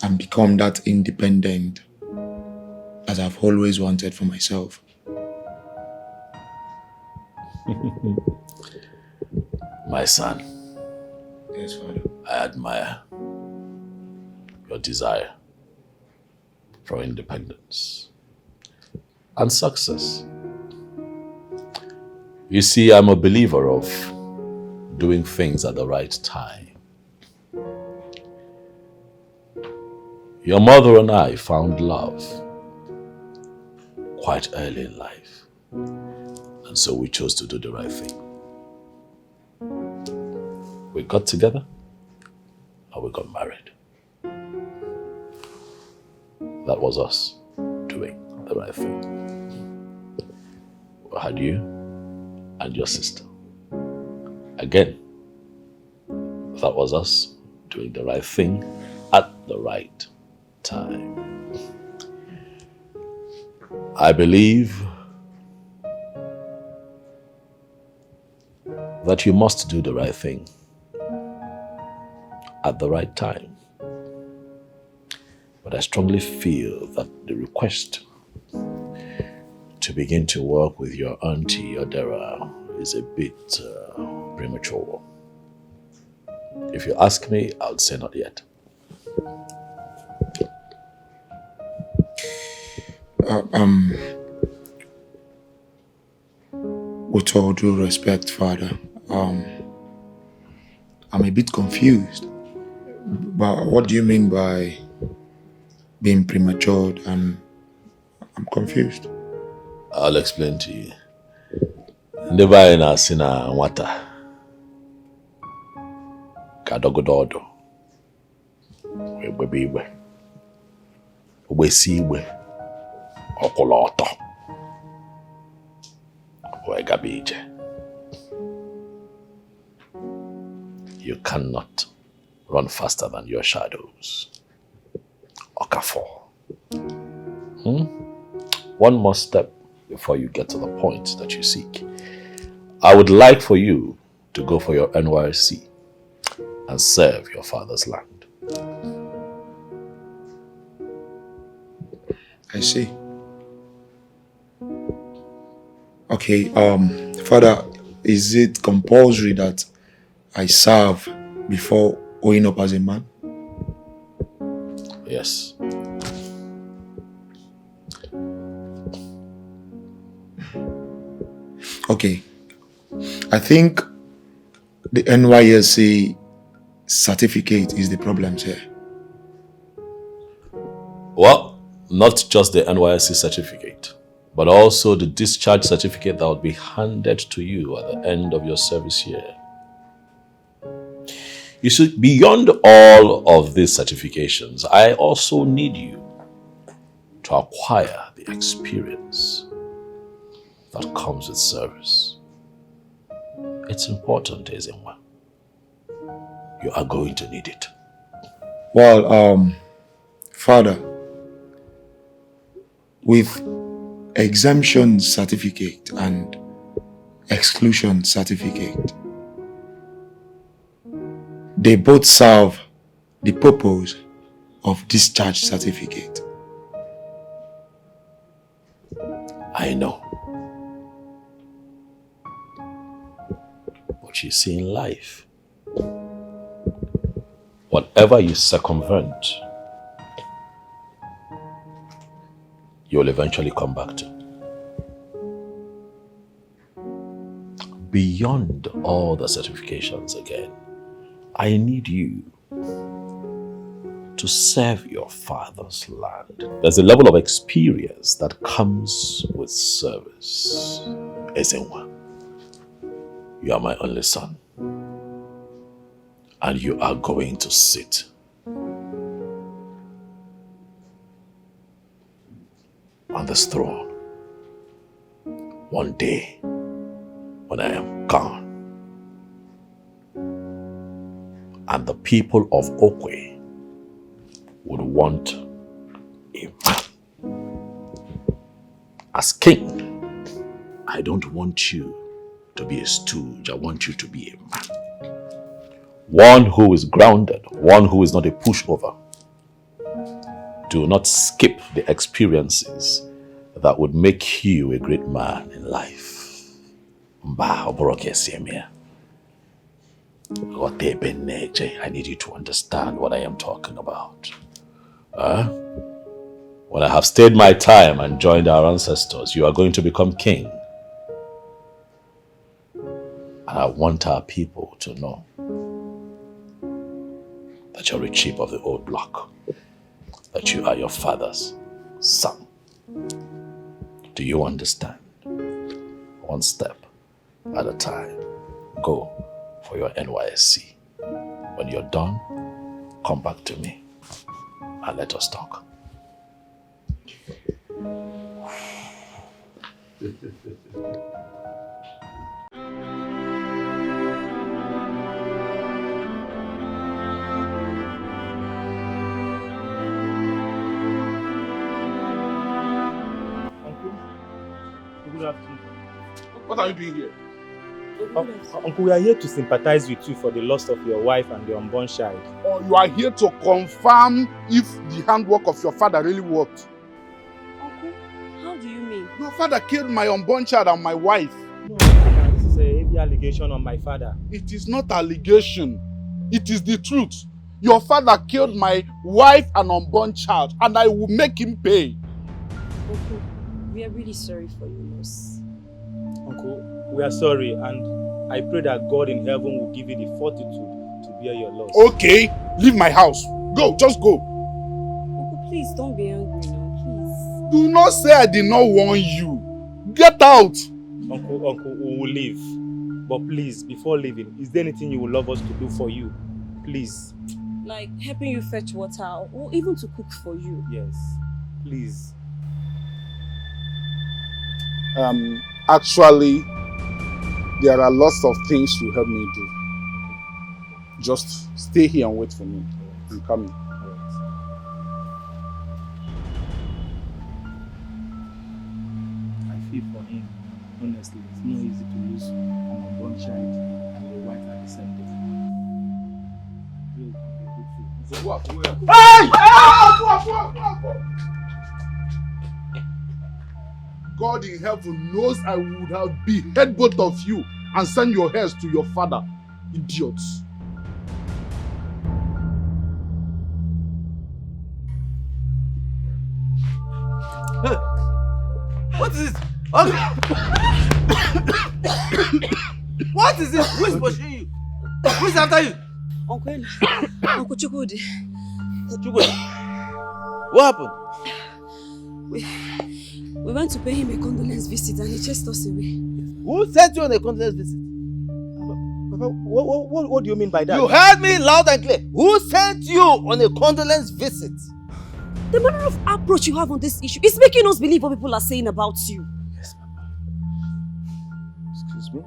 and become that independent as I've always wanted for myself. My son. Yes, Father. I admire your desire for independence and success. You see, I'm a believer of doing things at the right time. Your mother and I found love quite early in life, and so we chose to do the right thing. We got together and we got married. That was us doing the right thing. We had you and your sister. Again, that was us doing the right thing at the right time. I believe that you must do the right thing at the right time. But I strongly feel that the request to begin to work with your auntie Odera is a bit premature. If you ask me, I would say not yet. With all due respect, Father, I'm a bit confused. But what do you mean by being premature? And I'm confused. I'll explain to you. Never in a sinner water. Kadogododo. Webiwe. Wesiwe. Okoloto. Wegabije. You cannot run faster than your shadows. Okafor. One more step before you get to the point that you seek. I would like for you to go for your NYC and serve your father's land. I see. Okay, Father, is it compulsory that I serve before owing up as a man? Yes. Okay. I think the NYSC certificate is the problem here. Well, not just the NYSC certificate, but also the discharge certificate that will be handed to you at the end of your service year. You see, beyond all of these certifications, I also need you to acquire the experience that comes with service. It's important, Ezenwa. You are going to need it. Well, Father, with exemption certificate and exclusion certificate, they both serve the purpose of discharge certificate. I know. But you see, in life, whatever you circumvent, you'll eventually come back to. Beyond all the certifications again, I need you to serve your father's land. There's a level of experience that comes with service. Ezenwa. You are my only son. And you are going to sit on this throne one day when I am gone. And the people of Okwe would want a man as king. I don't want you to be a stooge. I want you to be a man. One who is grounded, one who is not a pushover. Do not skip the experiences that would make you a great man in life. I need you to understand what I am talking about. When I have stayed my time and joined our ancestors, you are going to become king. And I want our people to know that you're a chief of the old block, that you are your father's son. Do you understand? One step at a time. Go for your NYSC. When you're done, come back to me and let us talk. Good afternoon. What are you doing here? Uncle, we are here to sympathize with you for the loss of your wife and your unborn child. Or you are here to confirm if the handwork of your father really worked? Uncle, how do you mean? Your father killed my unborn child and my wife. No, this is a heavy allegation on my father. It is not allegation. It is the truth. Your father killed my wife and unborn child, and I will make him pay. Uncle, we are really sorry for your loss. Uncle, we are sorry, and I pray that God in heaven will give you the fortitude to bear your loss. Okay, leave my house. Go, just go. Uncle, please don't be angry now, please. Do not say I did not warn you. Get out. Uncle, we will leave. But please, before leaving, is there anything you would love us to do for you? Please. Like helping you fetch water or even to cook for you. Yes, please. Actually, there are lots of things you help me do. Just stay here and wait for me. I'm coming. I feel for him. Honestly, it's not easy to lose an unborn child and your wife at the same day. Hey! God in heaven knows I would have beheaded both of you and send your heirs to your father. Idiots. What is this? What is this? Who is pushing you? Who is after you? Uncle Chukwudi. Chukwudi? What happened? We went to pay him a condolence visit and he chased us away. Who sent you on a condolence visit? Papa, what do you mean by that? You heard me loud and clear. Who sent you on a condolence visit? The manner of approach you have on this issue is making us believe what people are saying about you. Yes, Papa. Excuse me?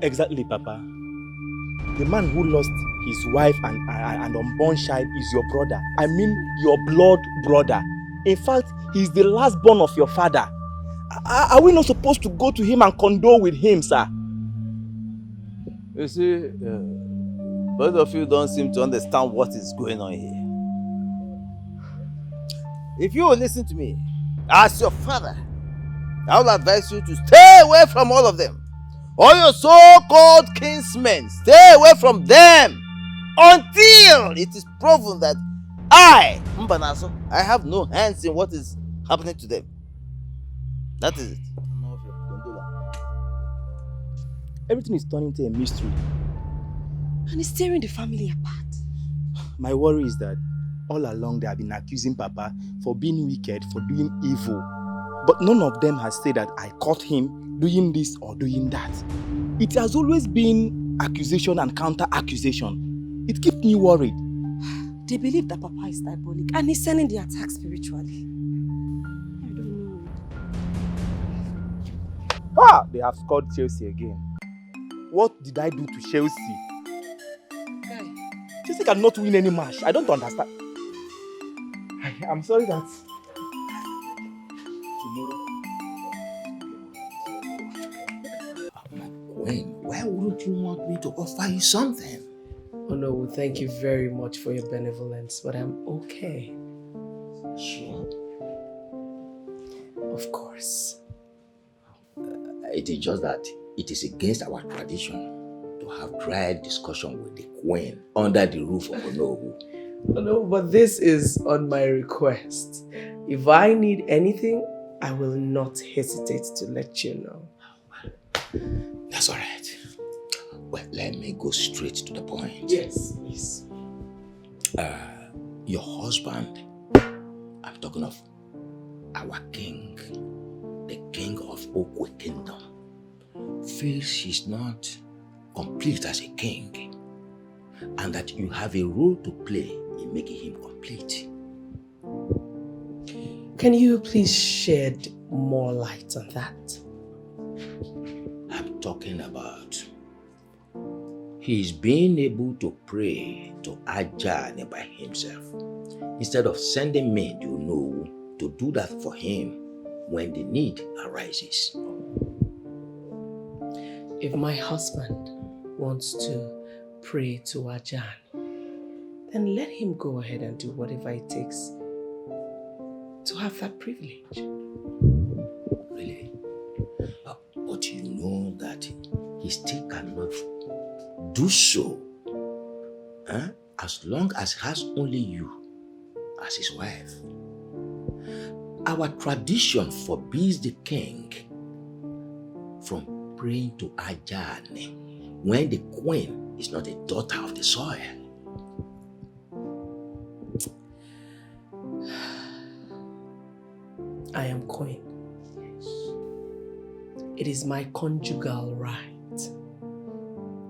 Exactly, Papa. The man who lost his wife and unborn child is your brother. I mean your blood brother. In fact, he's the last born of your father. Are we not supposed to go to him and condole with him, sir? You see, both of you don't seem to understand what is going on here. If you will listen to me, as your father, I will advise you to stay away from all of them. All your so-called kinsmen, stay away from them until it is proven that I, Mbanaso, I have no hands in what is happening to them. That is it. Everything is turning to a mystery. And it's tearing the family apart. My worry is that all along they have been accusing Papa for being wicked, for doing evil. But none of them has said that I caught him doing this or doing that. It has always been accusation and counter-accusation. It keeps me worried. They believe that Papa is diabolic and he's sending the attack spiritually. They have scored Chelsea again. What did I do to Chelsea? Chelsea cannot win any match. I don't understand. I'm sorry that Queen, why wouldn't you want me to offer you something? Oh no, thank you very much for your benevolence, but I'm okay. Sure. Of course. It is just that it is against our tradition to have dry discussion with the Queen under the roof of Onowu. Oh no, but this is on my request. If I need anything, I will not hesitate to let you know. That's all right. Well, let me go straight to the point. Yes, please. Your husband, I'm talking of our king, the king of Okwe Kingdom, feels he's not complete as a king, and that you have a role to play in making him complete. Can you please shed more light on that? I'm talking about he's being able to pray to Ajahn by himself instead of sending me, to do that for him when the need arises. If my husband wants to pray to Ajahn, then let him go ahead and do whatever it takes to have that privilege. Really? But you know that he still cannot do so as long as he has only you as his wife. Our tradition forbids the king from praying to Ajahn when the queen is not a daughter of the soil. I am queen. It is my conjugal right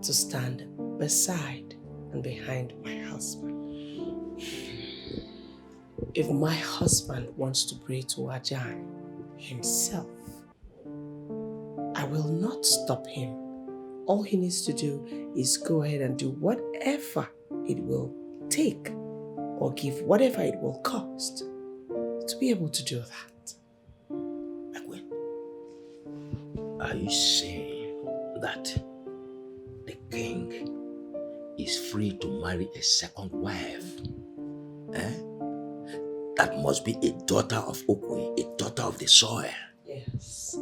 to stand beside and behind my husband. If my husband wants to pray to Ajahn himself, I will not stop him. All he needs to do is go ahead and do whatever it will take or give whatever it will cost to be able to do that. Are you saying that the king is free to marry a second wife? That must be a daughter of Okwe, a daughter of the soil. Yes.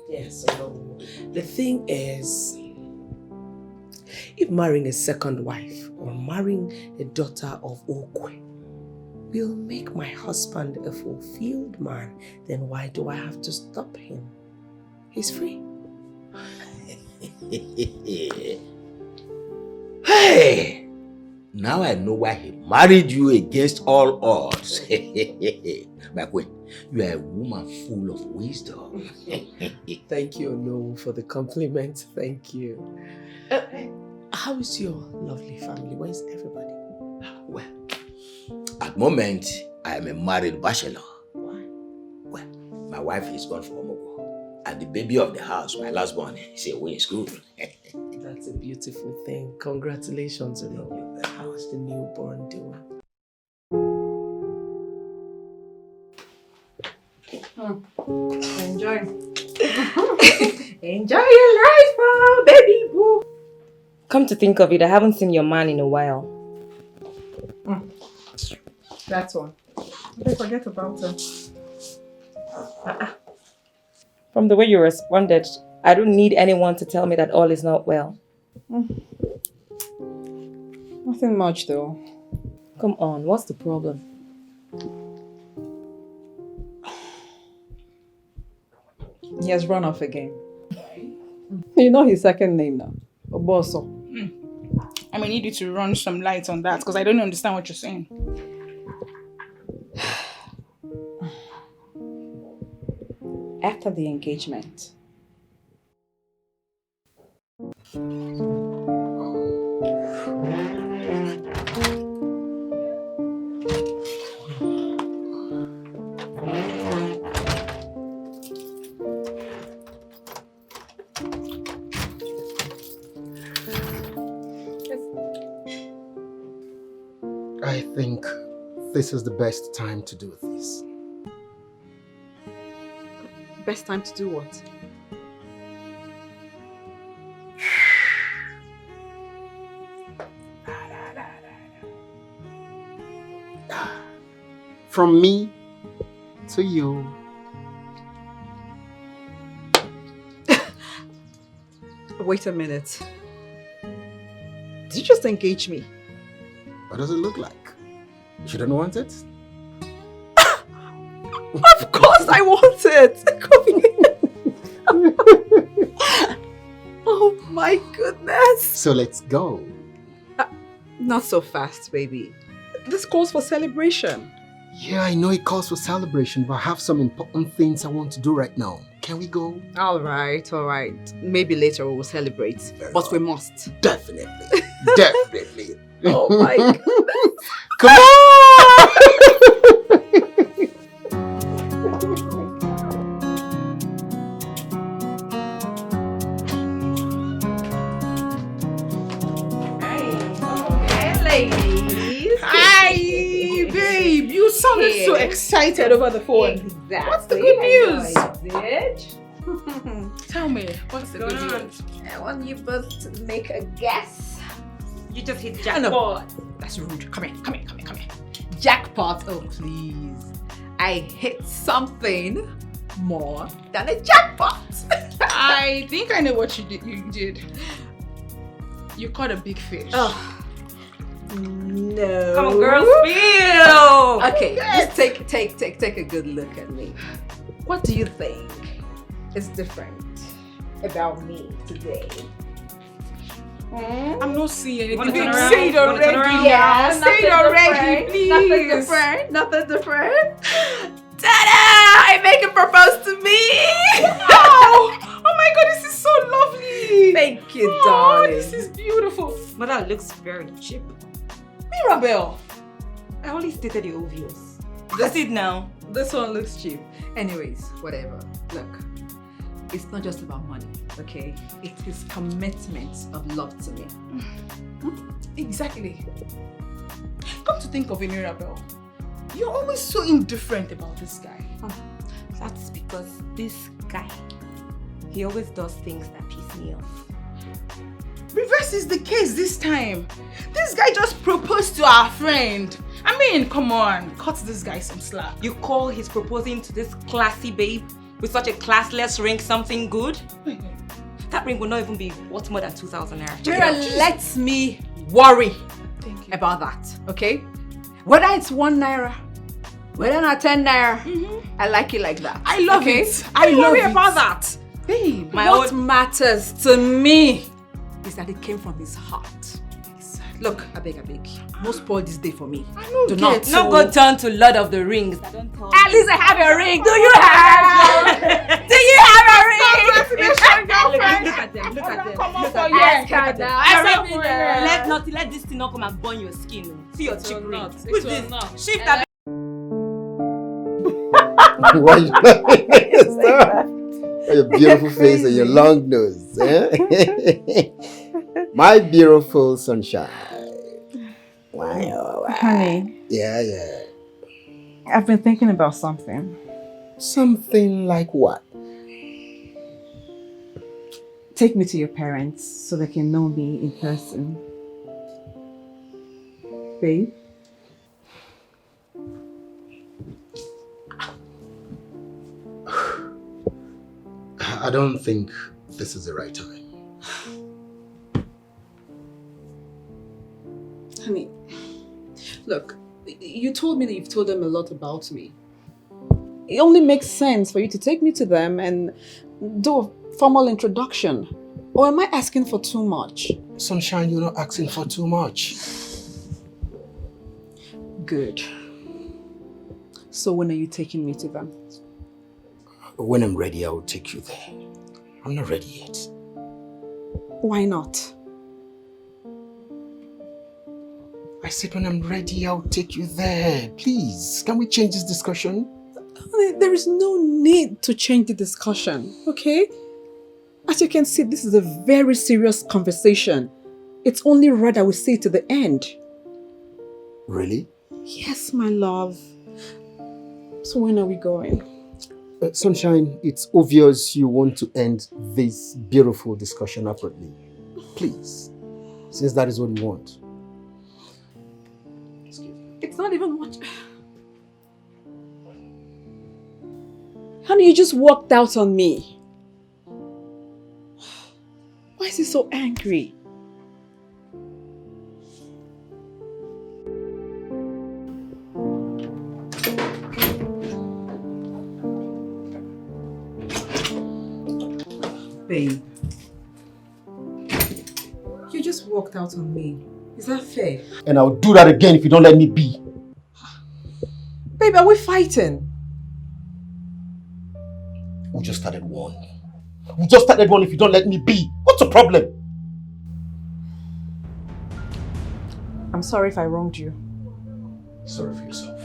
Yes, no. The thing is, if marrying a second wife or marrying a daughter of Okwe will make my husband a fulfilled man, then why do I have to stop him? He's free. Hey! Now I know why he married you against all odds. My queen, you are a woman full of wisdom. Thank you, Ono, for the compliment. Thank you. How is your lovely family? Where is everybody? Well, at the moment, I am a married bachelor. Why? Well, my wife is gone for Omogo. And the baby of the house, my last born, is away in school. That's a beautiful thing. Congratulations, Ono. How's the newborn doing? Enjoy. Enjoy your life, oh, baby boo. Come to think of it, I haven't seen your man in a while. That one. Don't forget about him. From the way you responded, I don't need anyone to tell me that all is not well. Nothing much though. Come on, what's the problem? He has run off again. You know his second name now. Oboso. I may need you to run some light on that because I don't understand what you're saying. After the engagement, I think this is the best time to do this. Best time to do what? From me to you. Wait a minute. Did you just engage me? What does it look like? You don't want it? Of course I want it! Oh my goodness! So let's go. Not so fast, baby. This calls for celebration. Yeah, I know it calls for celebration, but I have some important things I want to do right now. Can we go? All right. Maybe later we will celebrate, but we must. Definitely. Definitely. Oh my goodness. Come on! Hey, ladies. Hi, babe. You sounded so excited over the phone. Exactly. What's the good news? I did. Tell me, what's the good news? I want you both to make a guess. You just hit jackpot. That's rude. Come here. Jackpot. Oh, please. I hit something more than a jackpot. I think I know what you did. You caught a big fish. Oh. No. Come on, girls, spill. Okay, just take a good look at me. What do you think is different about me today? I'm not seeing anything. Babe, say it already. Yeah, say it already, please. Nothing different. Ta-da! I make it propose to me. Wow! Oh my God, this is so lovely. Thank you, Oh, darling. this is beautiful. But that looks very cheap. Mirabelle. I only stated the obvious. That's it now. This one looks cheap. Anyways, whatever. Look, it's not just about money, okay? It is commitment of love to me. Exactly. Come to think of it, Mirabelle, you're always so indifferent about this guy. That's because this guy, he always does things that piss me off. Reverse is the case this time. This guy just proposed to our friend. I mean, come on, cut this guy some slack. You call his proposing to this classy babe with such a classless ring something good? That ring will not even be worth more than 2,000 naira. Mira, let me worry about that, okay? Whether it's 1 naira, whether not 10 naira, I like it like that. I love okay? it. I love worry it. about that. Babe, What matters to me is that it came from his heart. Look, I beg. No spoil this day for me. I know. Do not. No go turn to Lord of the Rings. At least I have a ring. Do you have? Do you have a ring? Look at them. Come on Look for at you. them. Ask her now. Let this thing not come and burn your skin. See your cheap ring. It Who's will this? not. Shift that. Why your beautiful face and your long nose. Eh? My beautiful sunshine. Wow. Honey, Yeah. I've been thinking about something. Something like what? Take me to your parents so they can know me in person. Babe? I don't think this is the right time. Honey, look, you told me that you've told them a lot about me. It only makes sense for you to take me to them and do a formal introduction. Or am I asking for too much? Sunshine, you're not asking for too much. Good. So when are you taking me to them? When I'm ready, I will take you there. I'm not ready yet. Why not? I said when I'm ready, I'll take you there. Please, can we change this discussion? There is no need to change the discussion, okay? As you can see, this is a very serious conversation. It's only right that we see it to the end. Really? Yes, my love. So when are we going? Sunshine, it's obvious you want to end this beautiful discussion abruptly. Please, since that is what you want. It's not even much. Honey, you just walked out on me. Why is he so angry? Babe, you just walked out on me. Is that fair? And I'll do that again if you don't let me be. Babe, are we fighting? We just started one. We just started one if you don't let me be. What's the problem? I'm sorry if I wronged you. Sorry for yourself.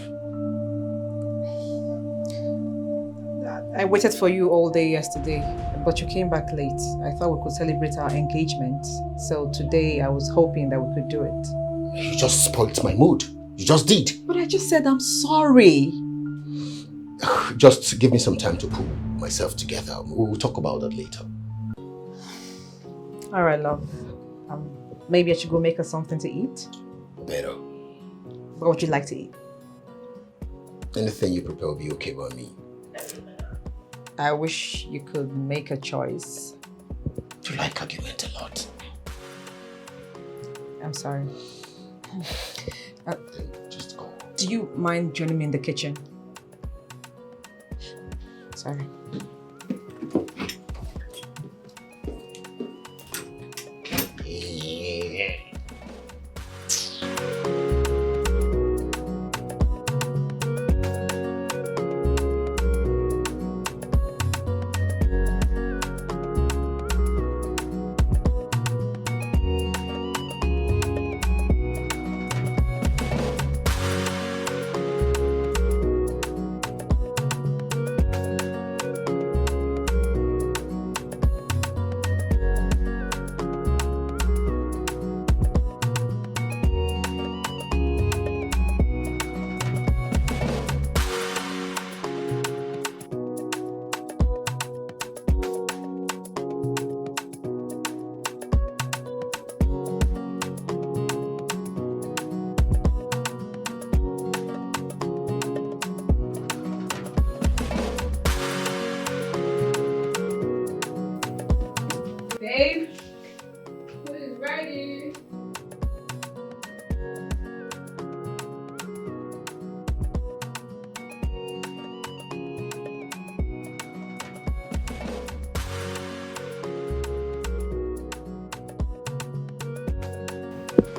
I waited for you all day yesterday, but you came back late. I thought we could celebrate our engagement. So today I was hoping that we could do it. You just spoiled my mood. You just did. But I just said I'm sorry. Just give me some time to pull myself together. We'll talk about that later. All right, love. Maybe I should go make us something to eat. Better. What would you like to eat? Anything you prepare will be okay by me. I wish you could make a choice. You like argument a lot. I'm sorry. Just go. Do you mind joining me in the kitchen? Sorry. Babe, food is ready.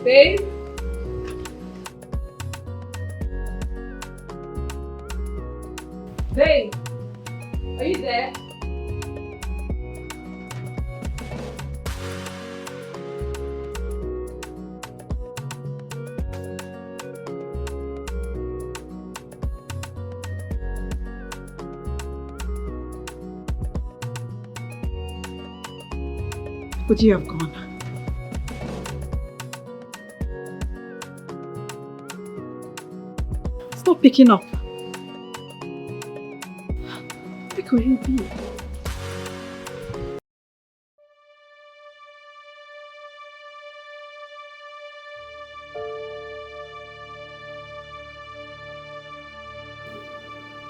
Babe? Babe, are you there? Would you have gone? Stop picking up. Where could he be?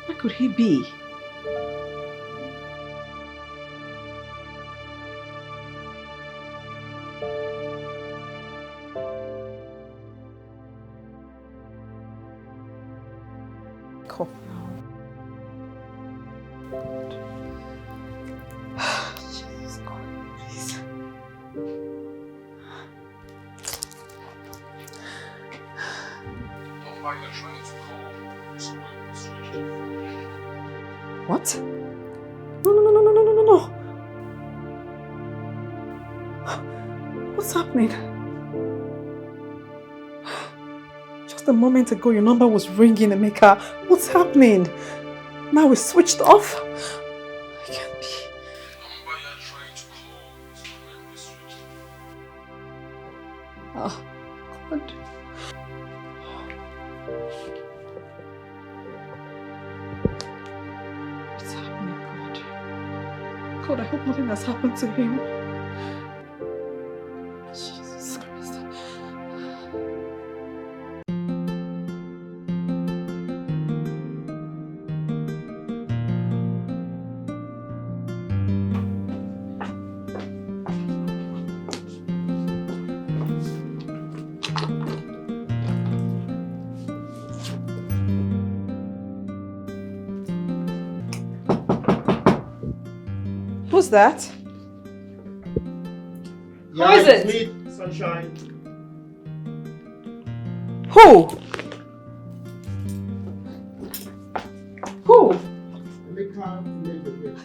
Where could he be? Cool. Jesus Christ. What? No. What's happening? Just a moment ago, your number was ringing, Emeka. What's happening? Now it's switched off? I can't be. Oh, God. What's happening, God? God, I hope nothing has happened to him. Jesus Christ. Who's that? Yeah, Who is it? Me, Sunshine. Who? Who? Let me come to make the break.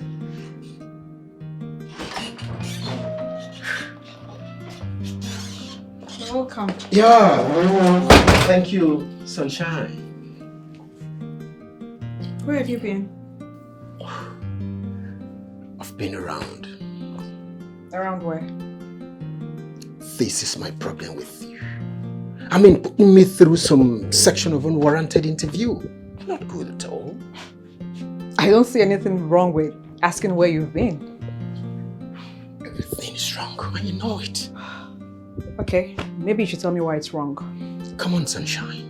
You're welcome. Yeah. Thank you, Sunshine. Where have you been? I've been around. Around where? This is my problem with you. I mean, putting me through some section of unwarranted interview. Not good at all. I don't see anything wrong with asking where you've been. Everything is wrong and you know it. Okay, maybe you should tell me why it's wrong. Come on, Sunshine.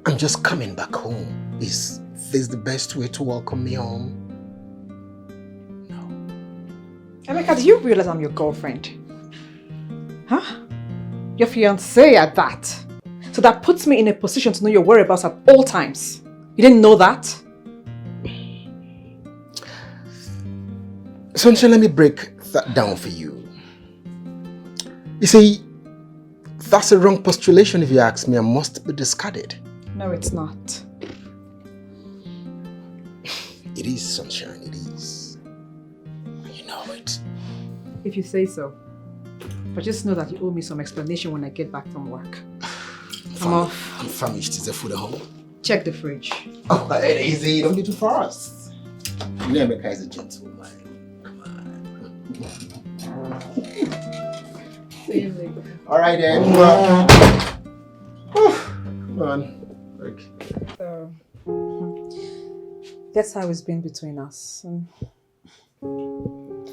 I'm just coming back home. Is this the best way to welcome me home? Emeka, do you realize I'm your girlfriend? Huh? Your fiancée at that. So that puts me in a position to know your whereabouts at all times. You didn't know that? Sunshine, let me break that down for you. You see, that's a wrong postulation if you ask me, and must be discarded. No, it's not. It is, Sunshine, it is. You know it. If you say so. But just know that you owe me some explanation when I get back from work. I'm off. I'm famished. Is there food at home? Check the fridge. Oh, easy. Don't be too fast. Emeka is a gentleman. Come on. See you later. All right then. Come on. Okay. So, that's how it's been between us.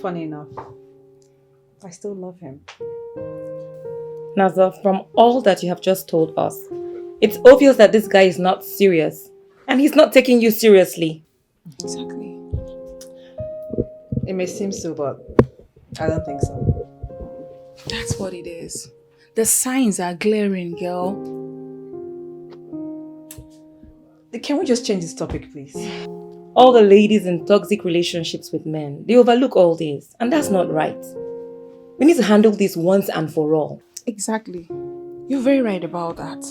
Funny enough, I still love him. Nazar, from all that you have just told us, it's obvious that this guy is not serious. And he's not taking you seriously. Exactly. It may seem so, but I don't think so. That's what it is. The signs are glaring, girl. Can we just change this topic, please? All the ladies in toxic relationships with men, they overlook all this. And that's not right. We need to handle this once and for all. Exactly. You're very right about that.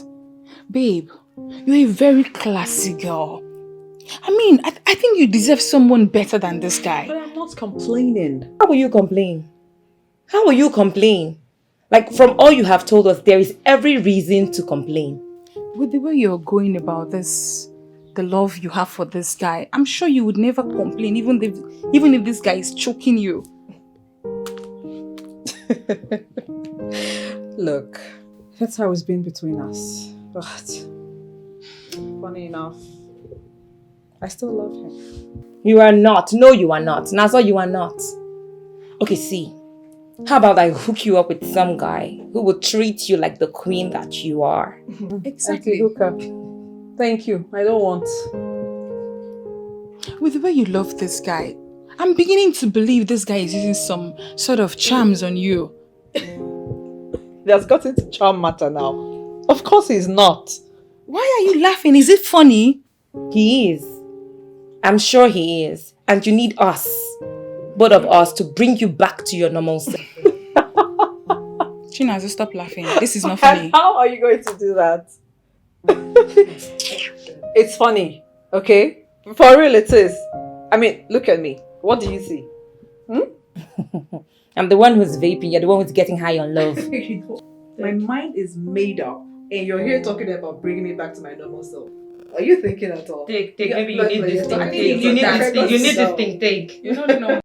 Babe, you're a very classy girl. I mean, I think you deserve someone better than this guy. But I'm not complaining. How will you complain? How will you complain? Like, from all you have told us, there is every reason to complain. With the way you're going about this, the love you have for this guy, I'm sure you would never complain, even if this guy is choking you. Look, that's how it's been between us. But funny enough, I still love him. You are not. No, you are not. Nazo, you are not. Okay, see. How about I hook you up with some guy who will treat you like the queen that you are? Exactly. Hook up. Thank you. I don't want. With the way you love this guy, I'm beginning to believe this guy is using some sort of charms on you. He has got into charm matter now. Of course he's not. Why are you laughing? Is it funny? He is. I'm sure he is. And you need us, both of us, to bring you back to your normal self. Chinazo, stop laughing. This is not funny. How are you going to do that? It's funny, okay? For real it is. I mean, look at me. What do you see? I'm the one who's vaping, you're the one who's getting high on love. My mind is made up, and you're here talking about bringing me back to my normal self. Are you thinking at all? Take, Yeah, maybe you but- need but this you're thing, talking take. to You need that. this thing, you need this thing, take. You don't know.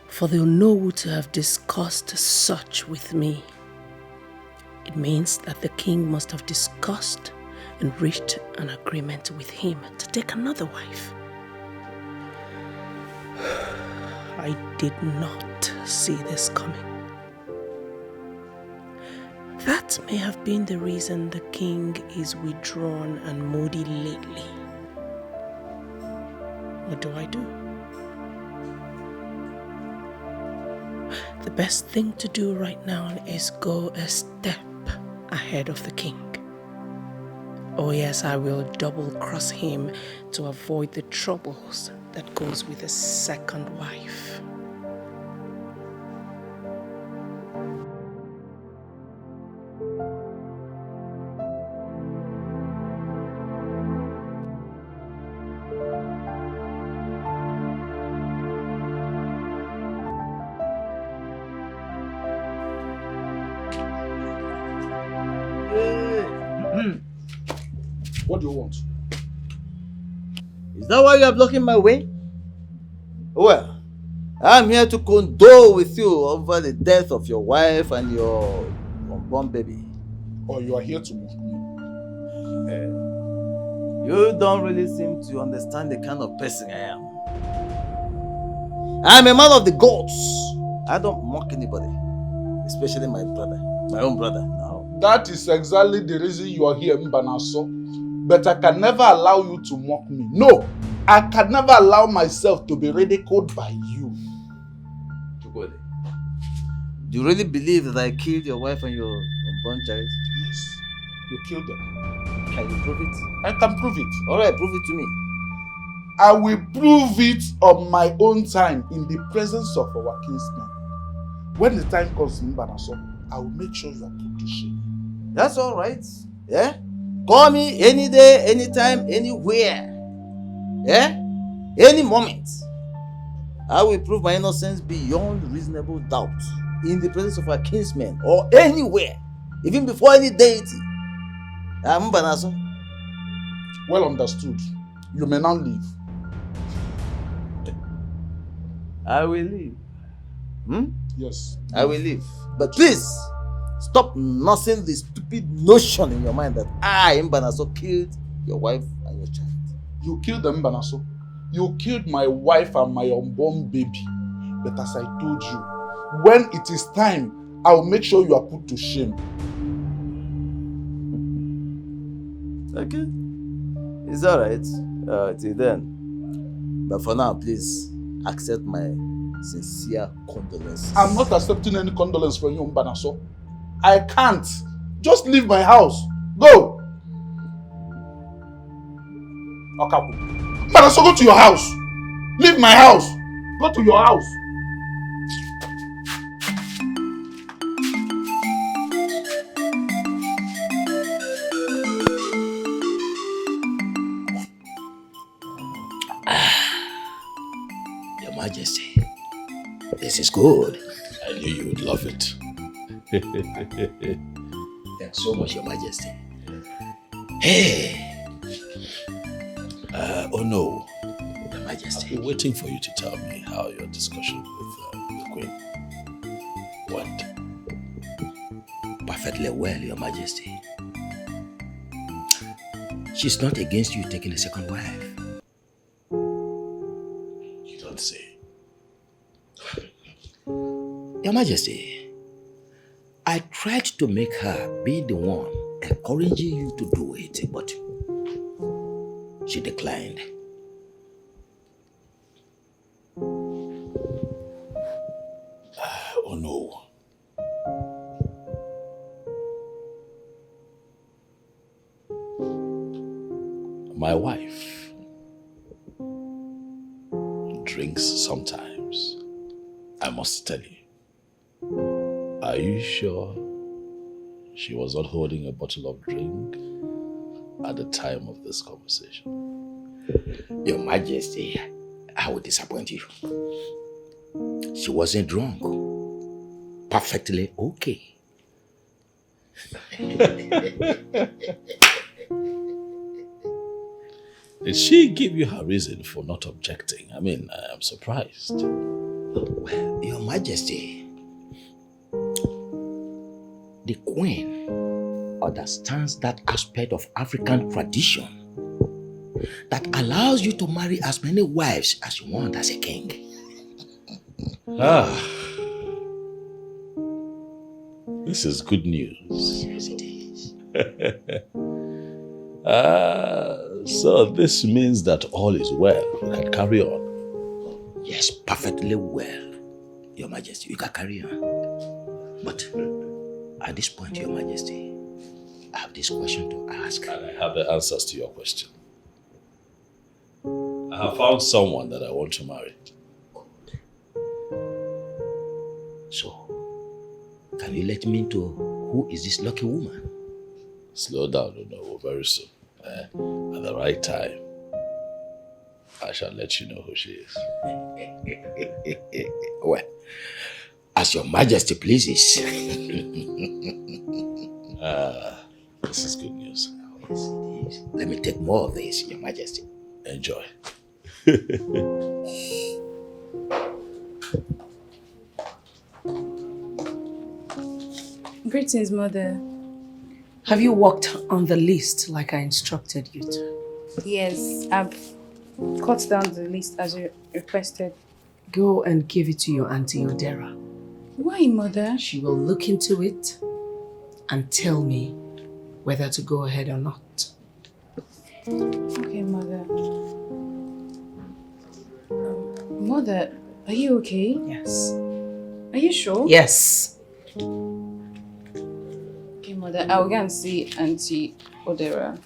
For the Onowu to have discussed such with me, it means that the king must have discussed and reached an agreement with him to take another wife. I did not see this coming. That may have been the reason the king is withdrawn and moody lately. What do I do? The best thing to do right now is go a step ahead of the king. Oh yes, I will double-cross him to avoid the troubles that goes with a second wife. What do you want? Is that why you are blocking my way? Well, I'm here to condole with you over the death of your wife and your unborn baby. Or you are here to mock me? You don't really seem to understand the kind of person I am. I'm a man of the gods. I don't mock anybody, especially my brother, my own brother. No. That is exactly the reason you are here, Mbanaso. But I can never allow you to mock me. No, I can never allow myself to be ridiculed by you. Do you really believe that I killed your wife and your unborn child? Yes, you killed them. Can you prove it? I can prove it. Alright, prove it to me. I will prove it on my own time in the presence of our kinsmen. When the time comes, Mbanaso, I will make sure you are put to shame. That's alright. Yeah? Call me any day, anytime, anywhere. Yeah? Any moment. I will prove my innocence beyond reasonable doubt in the presence of our kinsmen or anywhere, even before any deity. Mbanaso. Well understood. You may now leave. I will leave. Yes. I will leave. But please, stop nursing the stupid notion in your mind that I, Mbanaso, killed your wife and your child. You killed them, Mbanaso. You killed my wife and my unborn baby. But as I told you, when it is time, I will make sure you are put to shame. Okay. It's alright. Till then. But for now, please accept my sincere condolences. I'm not accepting any condolence from you, Mbanaso. I can't. Just leave my house. Go. Okapu. Mbanaso, go to your house. Leave my house. Go to your house. Your Majesty, this is good. I knew you would love it. Thanks so much, Your Majesty. Hey! Oh no, Your Majesty. I've been waiting for you to tell me how your discussion with the Queen. perfectly well, Your Majesty. She's not against you taking a second wife. You don't say. Your Majesty, I tried to make her be the one encouraging you to do it, but she declined. Oh no. My wife drinks sometimes. I must tell you. Are you sure she was not holding a bottle of drink at the time of this conversation? Your Majesty, I will disappoint you. She wasn't drunk. Perfectly okay. Did she give you her reason for not objecting? I mean, I am surprised. Well, Your Majesty, the Queen understands that aspect of African tradition that allows you to marry as many wives as you want as a king. This is good news. Yes, it is. So this means that all is well. You can carry on. Yes, perfectly well, Your Majesty. You can carry on. But at this point, Your Majesty, I have this question to ask. And I have the answers to your question. I have found someone that I want to marry. So, can you let me know who is this lucky woman? Slow down, you know, very soon. At the right time, I shall let you know who she is. Well, as Your Majesty pleases. This is good news. Yes, it is. Let me take more of this, Your Majesty. Enjoy. Greetings, Mother. Have you worked on the list like I instructed you to? Yes, I've cut down the list as you requested. Go and give it to your Auntie Odera. Why, Mother? She will look into it and tell me whether to go ahead or not. Okay, Mother. Mother, are you okay? Yes. Are you sure? Yes. Okay, Mother, I'll go and see Auntie Odera.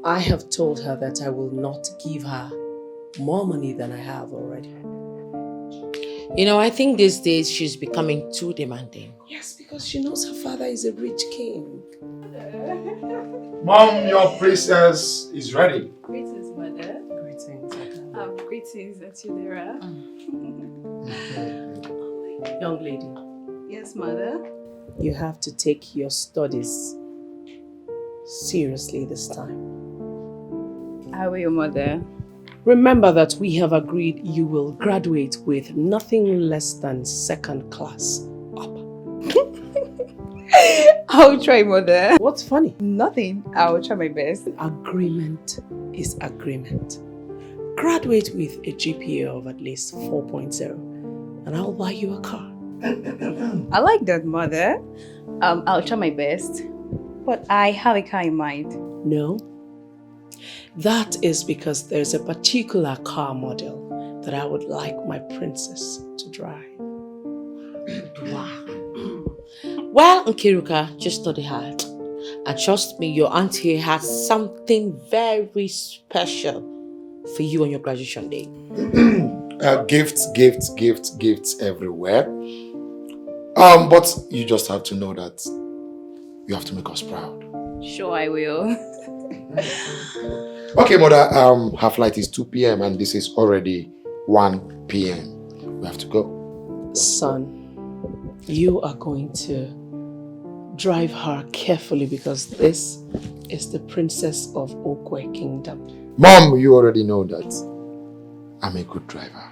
I have told her that I will not give her more money than I have already. You know, I think these days she's becoming too demanding. Yes, because she knows her father is a rich king. Mom, your princess is ready. Greetings, Mother. Greetings. Greetings, Auntie Odera. Young lady. Yes, Mother. You have to take your studies seriously this time. I will, Mother. Remember that we have agreed you will graduate with nothing less than second class up. I'll try, Mother. What's funny? Nothing. I'll try my best. Agreement is agreement. Graduate with a GPA of at least 4.0 and I'll buy you a car. I like that, Mother. I'll try my best. But I have a car in mind. No. That is because there's a particular car model that I would like my princess to drive. Wow. Well, Nkiruka, just study hard. And trust me, your auntie has something very special for you on your graduation day. Gifts everywhere. But you just have to know that you have to make us proud. Sure, I will. Okay, Mother, her flight is 2 p.m. and this is already 1 p.m. We have to go. Son, you are going to drive her carefully because this is the princess of Okwe Kingdom. Mom, you already know that I'm a good driver.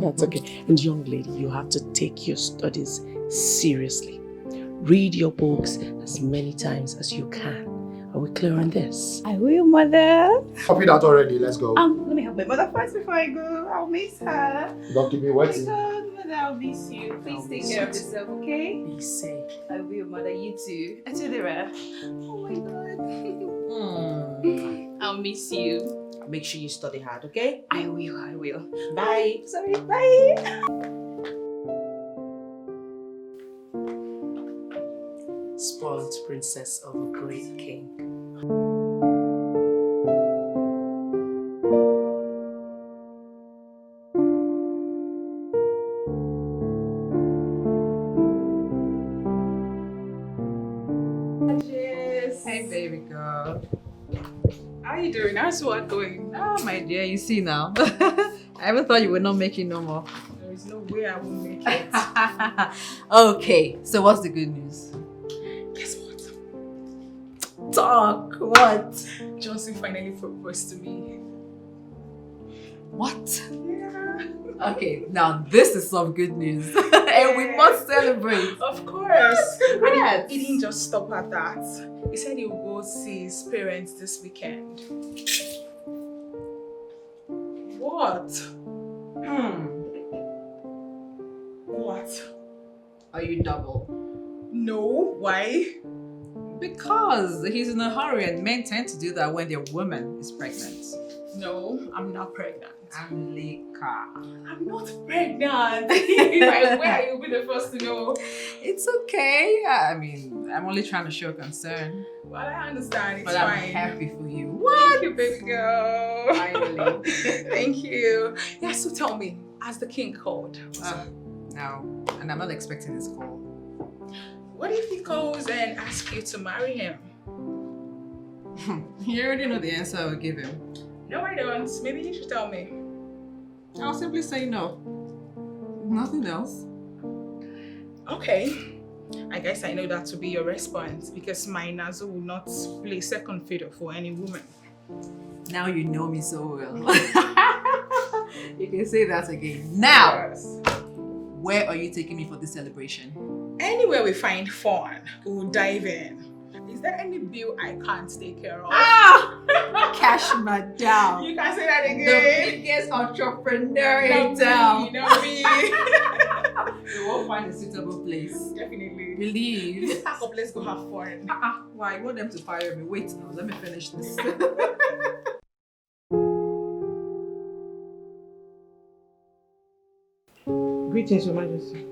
That's okay. And young lady, you have to take your studies seriously. Read your books as many times as you can. Are we clear on this? I will, mother. Copy that already. Let's go. Let me help my mother first before I go. I'll miss her. Don't keep me waiting. Oh my God, mother, I'll miss you. Please take care of yourself, okay? Be safe. I will, mother. You too. Atudera. Oh my God. I'll miss you. Make sure you study hard, okay? I will. Bye. Sorry, bye. Spoiled princess of a great king. Hey, baby girl. How are you doing? How's work going? Oh, my dear, you see now. I ever thought you would not make it no more. There is no way I will make it. Okay, so what's the good news? Guess what? Talk. What? Johnson finally proposed to me. What? Yeah. Okay, now this is some good news. And we must celebrate. Of course. Congrats. He didn't just stop at that. He said he will go see his parents this weekend. What? What? Are you double? No. Why? Because he's in a hurry and men tend to do that when their woman is pregnant. No, I'm not pregnant. I'm Lika. I'm not pregnant. If I were, you'll be the first to know. It's okay. I mean, I'm only trying to show concern. Well, I understand. It's but fine. I'm happy for you. Thank you, baby girl. Finally. Thank you. Yeah, so tell me, has the king called? No, and I'm not expecting his call. What if he calls and asks you to marry him? You already know the answer I will give him. No, I don't. Maybe you should tell me. I'll simply say no. Nothing else. Okay. I guess I know that to be your response because my Nazo will not play second fiddle for any woman. Now you know me so well. You can say that again. Now, yes. Where are you taking me for this celebration? Anywhere we find fun, we'll dive in. Is there any bill I can't take care of? Cash madam. You can say that again. The biggest entrepreneur in town. Not me. We won't find a suitable place. Definitely. Believe. Just pack up, let's go have fun. Why? I want them to fire me. Wait now, let me finish this. Greetings, Your Majesty.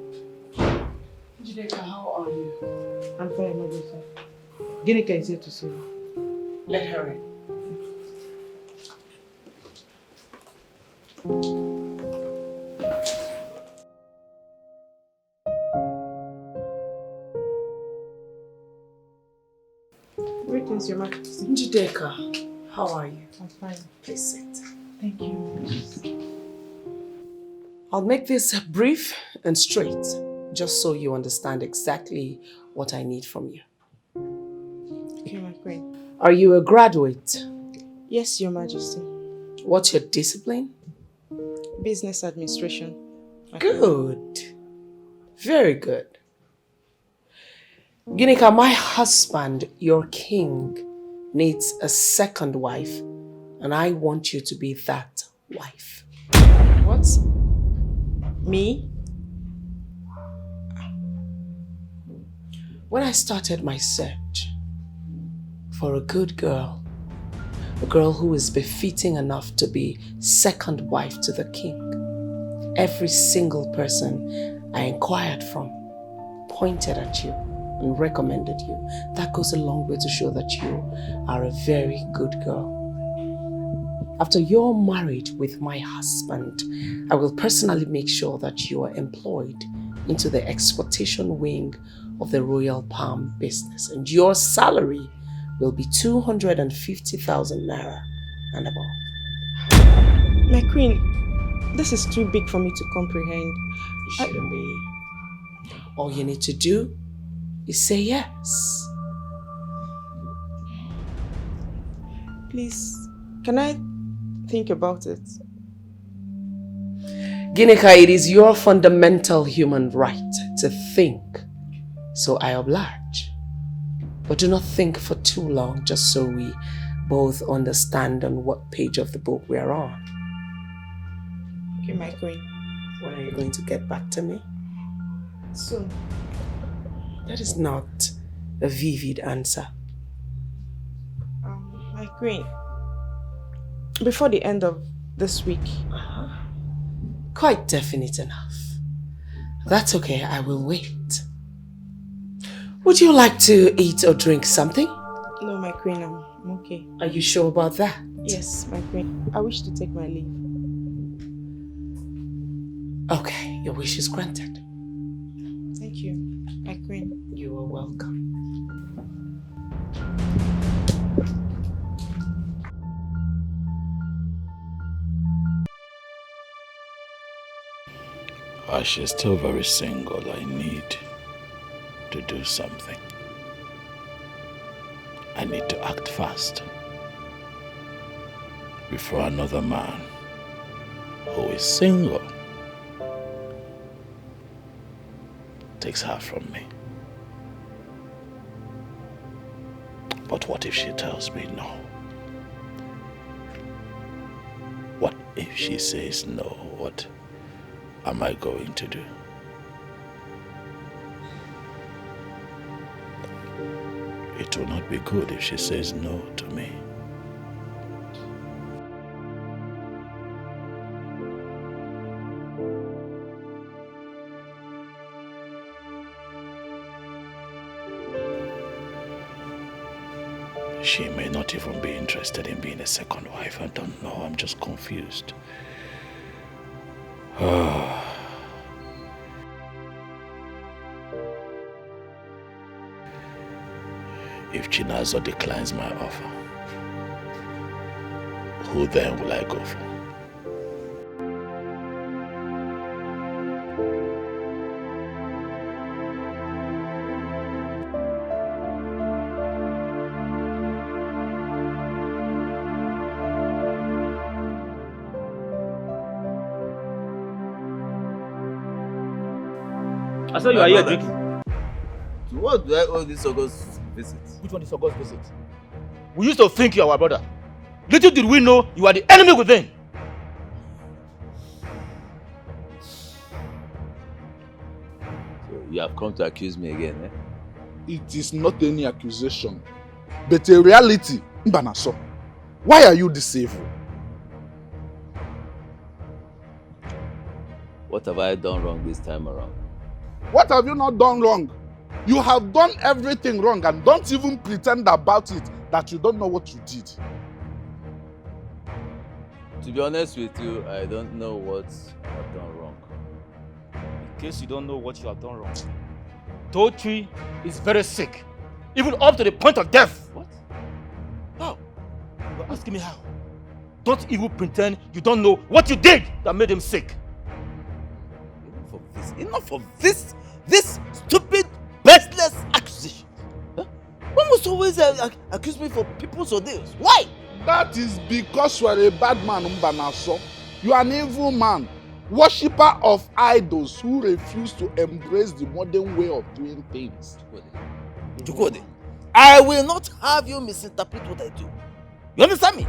Jideka, how are you? I'm fine, Majesty. Ginika is here to see you. Let her in. Greetings, Your Majesty. Jideka, how are you? I'm fine. Please sit. Thank you. I'll make this brief and straight, just so you understand exactly what I need from you. Okay, my queen. Are you a graduate? Yes, Your Majesty. What's your discipline? Business administration. Good. Very good. Ginika, my husband, your king, needs a second wife, and I want you to be that wife. What? Me? When I started my search for a good girl, a girl who is befitting enough to be second wife to the king, every single person I inquired from pointed at you and recommended you. That goes a long way to show that you are a very good girl. After you're married with my husband, I will personally make sure that you are employed into the exportation wing of the royal palm business, and your salary will be 250,000 naira and above. My queen, this is too big for me to comprehend. You shouldn't be. All you need to do is say yes. Please, Can I think about it? Ginika, it is your fundamental human right to think, so I oblige. But do not think for too long, just so we both understand on what page of the book we are on. Okay, my queen. When are you going to get back to me? Soon. That is not a vivid answer. My queen. Before the end of this week. Quite definite enough. That's okay, I will wait. Would you like to eat or drink something? No, my queen, I'm okay. Are you sure about that? Yes, my queen. I wish to take my leave. Okay, your wish is granted. Thank you, my queen. You are welcome. As she's still very single, I need to do something. I need to act fast before another man who is single takes her from me. But what if she tells me no? What if she says no? What am I going to do? It will not be good if she says no to me. She may not even be interested in being a second wife. I don't know. I'm just confused. If Chinazo declines my offer, who then will I go for? I saw you are here drinking. So what do I owe this August visit? Which one is August visit? We used to think you are our brother. Little did we know you are the enemy within. So you have come to accuse me again, eh? It is not any accusation, but a reality. Mbanaso, why are you this evil? What have I done wrong this time around? What have you not done wrong? You have done everything wrong, and don't even pretend about it that you don't know what you did. To be honest with you, I don't know what I've done wrong. In case you don't know what you have done wrong, Tochi is very sick, even up to the point of death. What? How? You are asking me how? Don't even pretend you don't know what you did that made him sick. Enough of this stupid, baseless accusation. Huh? One must always accuse me for people's ordeals. Why? That is because you are a bad man, Mbanaso. You are an evil man, worshipper of idols who refuse to embrace the modern way of doing things. Jukode, I will not have you misinterpret what I do. You understand me?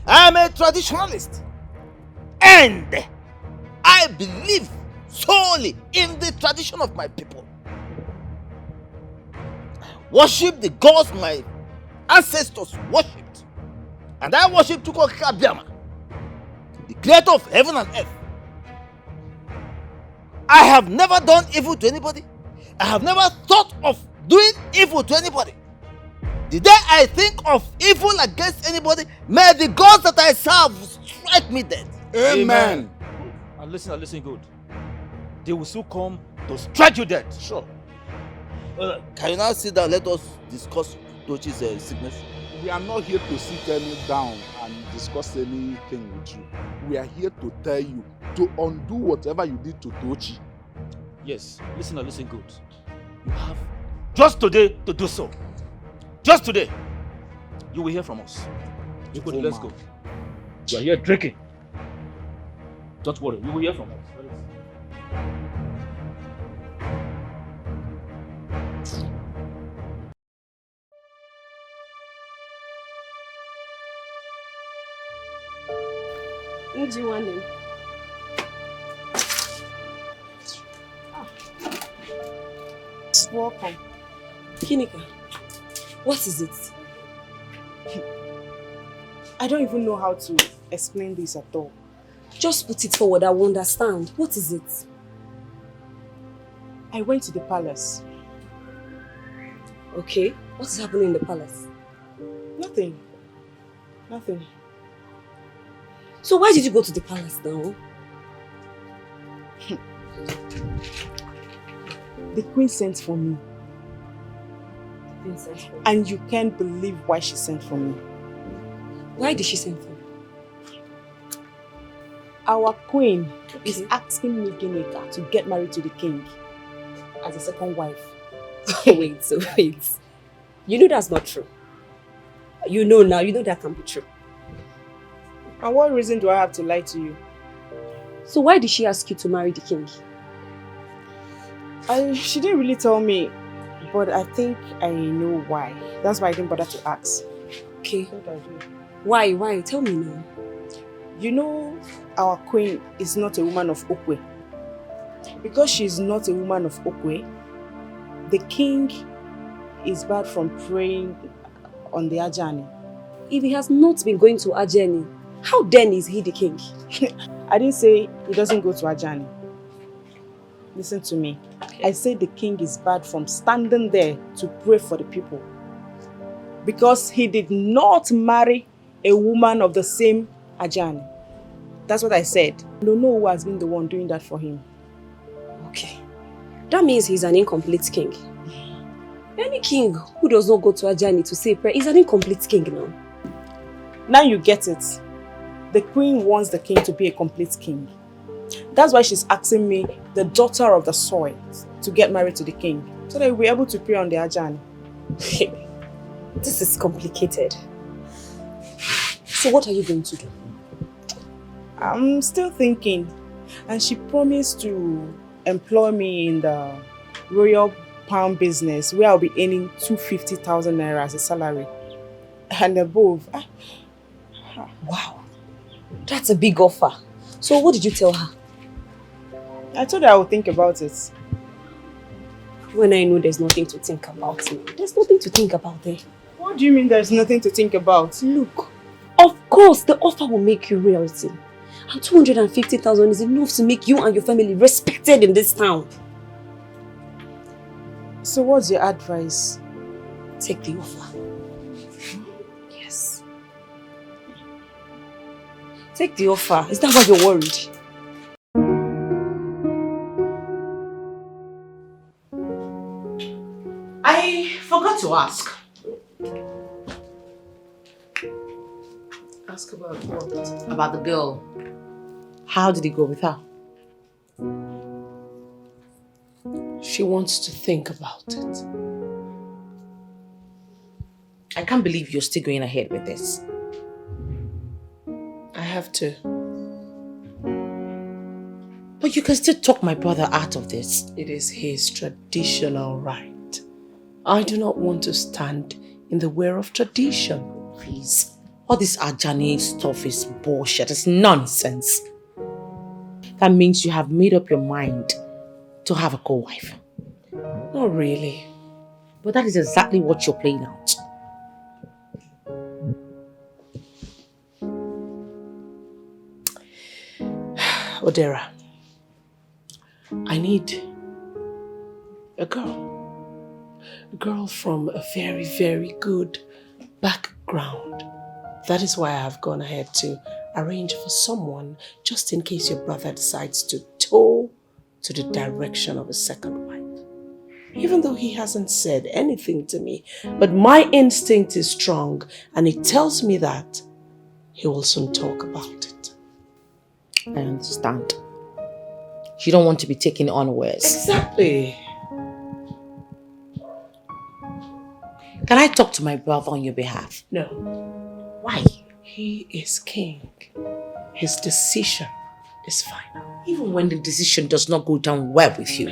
I am a traditionalist, and I believe solely in the tradition of my people. Worship the gods my ancestors worshipped, and I worship Chukwuka Abiyama, the creator of heaven and earth. I have never done evil to anybody. I have never thought of doing evil to anybody. The day I think of evil against anybody, may the gods that I serve strike me dead. Amen. And listen good. They will soon come to strike you dead. Sure. Can you now sit down? Let us discuss Tochi's sickness. We are not here to sit any down and discuss anything with you. We are here to tell you to undo whatever you did to Tochi. Yes, listen good. You have just today to do so. Just today, you will hear from us. Beautiful, let's go. You are here drinking. Don't worry, you will hear from us. Who do you want him? Welcome. Kinika, what is it? I don't even know how to explain this at all. Just put it forward, I will understand. What is it? I went to the palace. Okay, what is happening in the palace? Nothing. Nothing. So why did you go to the palace now? The queen sent for me. The queen sent for you? And you can't believe why she sent for me. Why did she send for you? Our queen is asking me, Ginika, to get married to the king as a second wife. Wait. You know that's not true. You know now, you know that can't be true. And what reason do I have to lie to you? So why did she ask you to marry the king? She didn't really tell me, but I think I know why. That's why I didn't bother to ask. Okay. Why? Tell me now. You know, our queen is not a woman of Okwe. Because she's not a woman of Okwe, the king is barred from praying on the Ajani. If he has not been going to Ajani, how then is he the king? I didn't say he doesn't go to Ajani. Listen to me. I said the king is barred from standing there to pray for the people. Because he did not marry a woman of the same Ajani. That's what I said. I don't know who has been the one doing that for him. Okay. That means he's an incomplete king. Any king who does not go to Ajani to say prayer is an incomplete king now. Now you get it. The queen wants the king to be a complete king. That's why she's asking me, the daughter of the soil, to get married to the king. So that we'll be able to pray on the Ajani. This is complicated. So what are you going to do? I'm still thinking. And she promised to employ me in the royal palm business where I'll be earning 250,000 naira as a salary. And above. Wow. That's a big offer. So what did you tell her? I told her I would think about it. When I know there's nothing to think about, there's nothing to think about there. What do you mean there's nothing to think about? Look, of course the offer will make you royalty. And 250,000 is enough to make you and your family respected in this town. So what's your advice? Take the offer. Yes. Take the offer. Is that why you're worried? I forgot to ask. Ask about what? About the girl. How did it go with her? She wants to think about it. I can't believe you're still going ahead with this. I have to. But you can still talk my brother out of this. It is his traditional right. I do not want to stand in the way of tradition. Please. All this Ajani stuff is bullshit. It's nonsense. That means you have made up your mind to have a co-wife. Not really. But that is exactly what you're playing out. Odera, I need a girl. A girl from a very, very good background. That is why I have gone ahead to arrange for someone just in case your brother decides to toe to the direction of a second wife. Even though he hasn't said anything to me, but my instinct is strong and it tells me that he will soon talk about it. I understand. You don't want to be taken unawares. Exactly. Can I talk to my brother on your behalf? No. Why? He is king. His decision is final. Even when the decision does not go down well with you.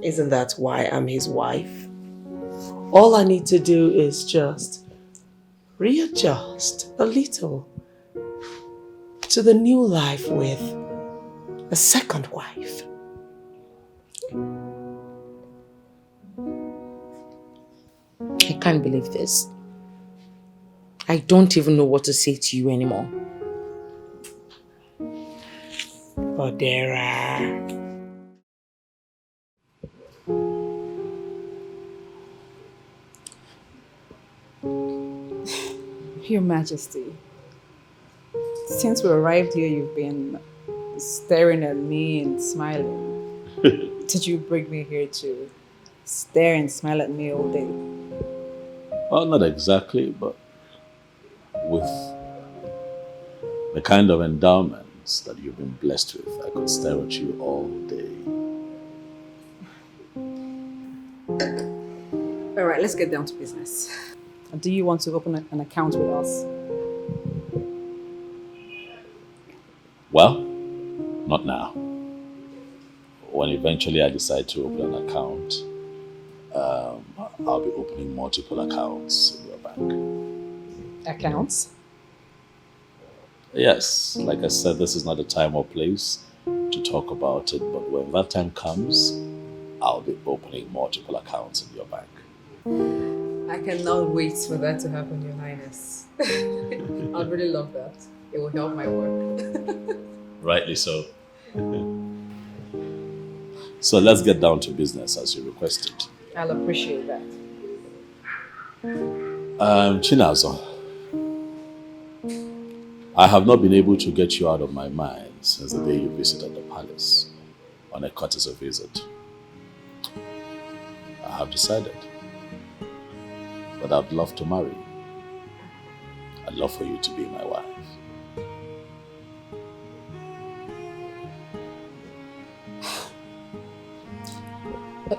Isn't that why I'm his wife? All I need to do is just readjust a little to the new life with a second wife. I can't believe this. I don't even know what to say to you anymore. Odera. Your Majesty, since we arrived here, you've been staring at me and smiling. Did you bring me here to stare and smile at me all day? Well, not exactly, but with the kind of endowments that you've been blessed with, I could stare at you all day. All right, let's get down to business. Do you want to open an account with us? Well, not now. When eventually I decide to open an account, I'll be opening multiple accounts in your bank. Accounts? Yes, like I said, this is not the time or place to talk about it, but when that time comes, I'll be opening multiple accounts in your bank. I cannot wait for that to happen, Your Highness. I'd really love that. It will help my work. Rightly so. So let's get down to business as you requested. I'll appreciate that. Chinazo, I have not been able to get you out of my mind since the day you visited the palace on a courtesy visit. I have decided that I'd love to marry you. I'd love for you to be my wife.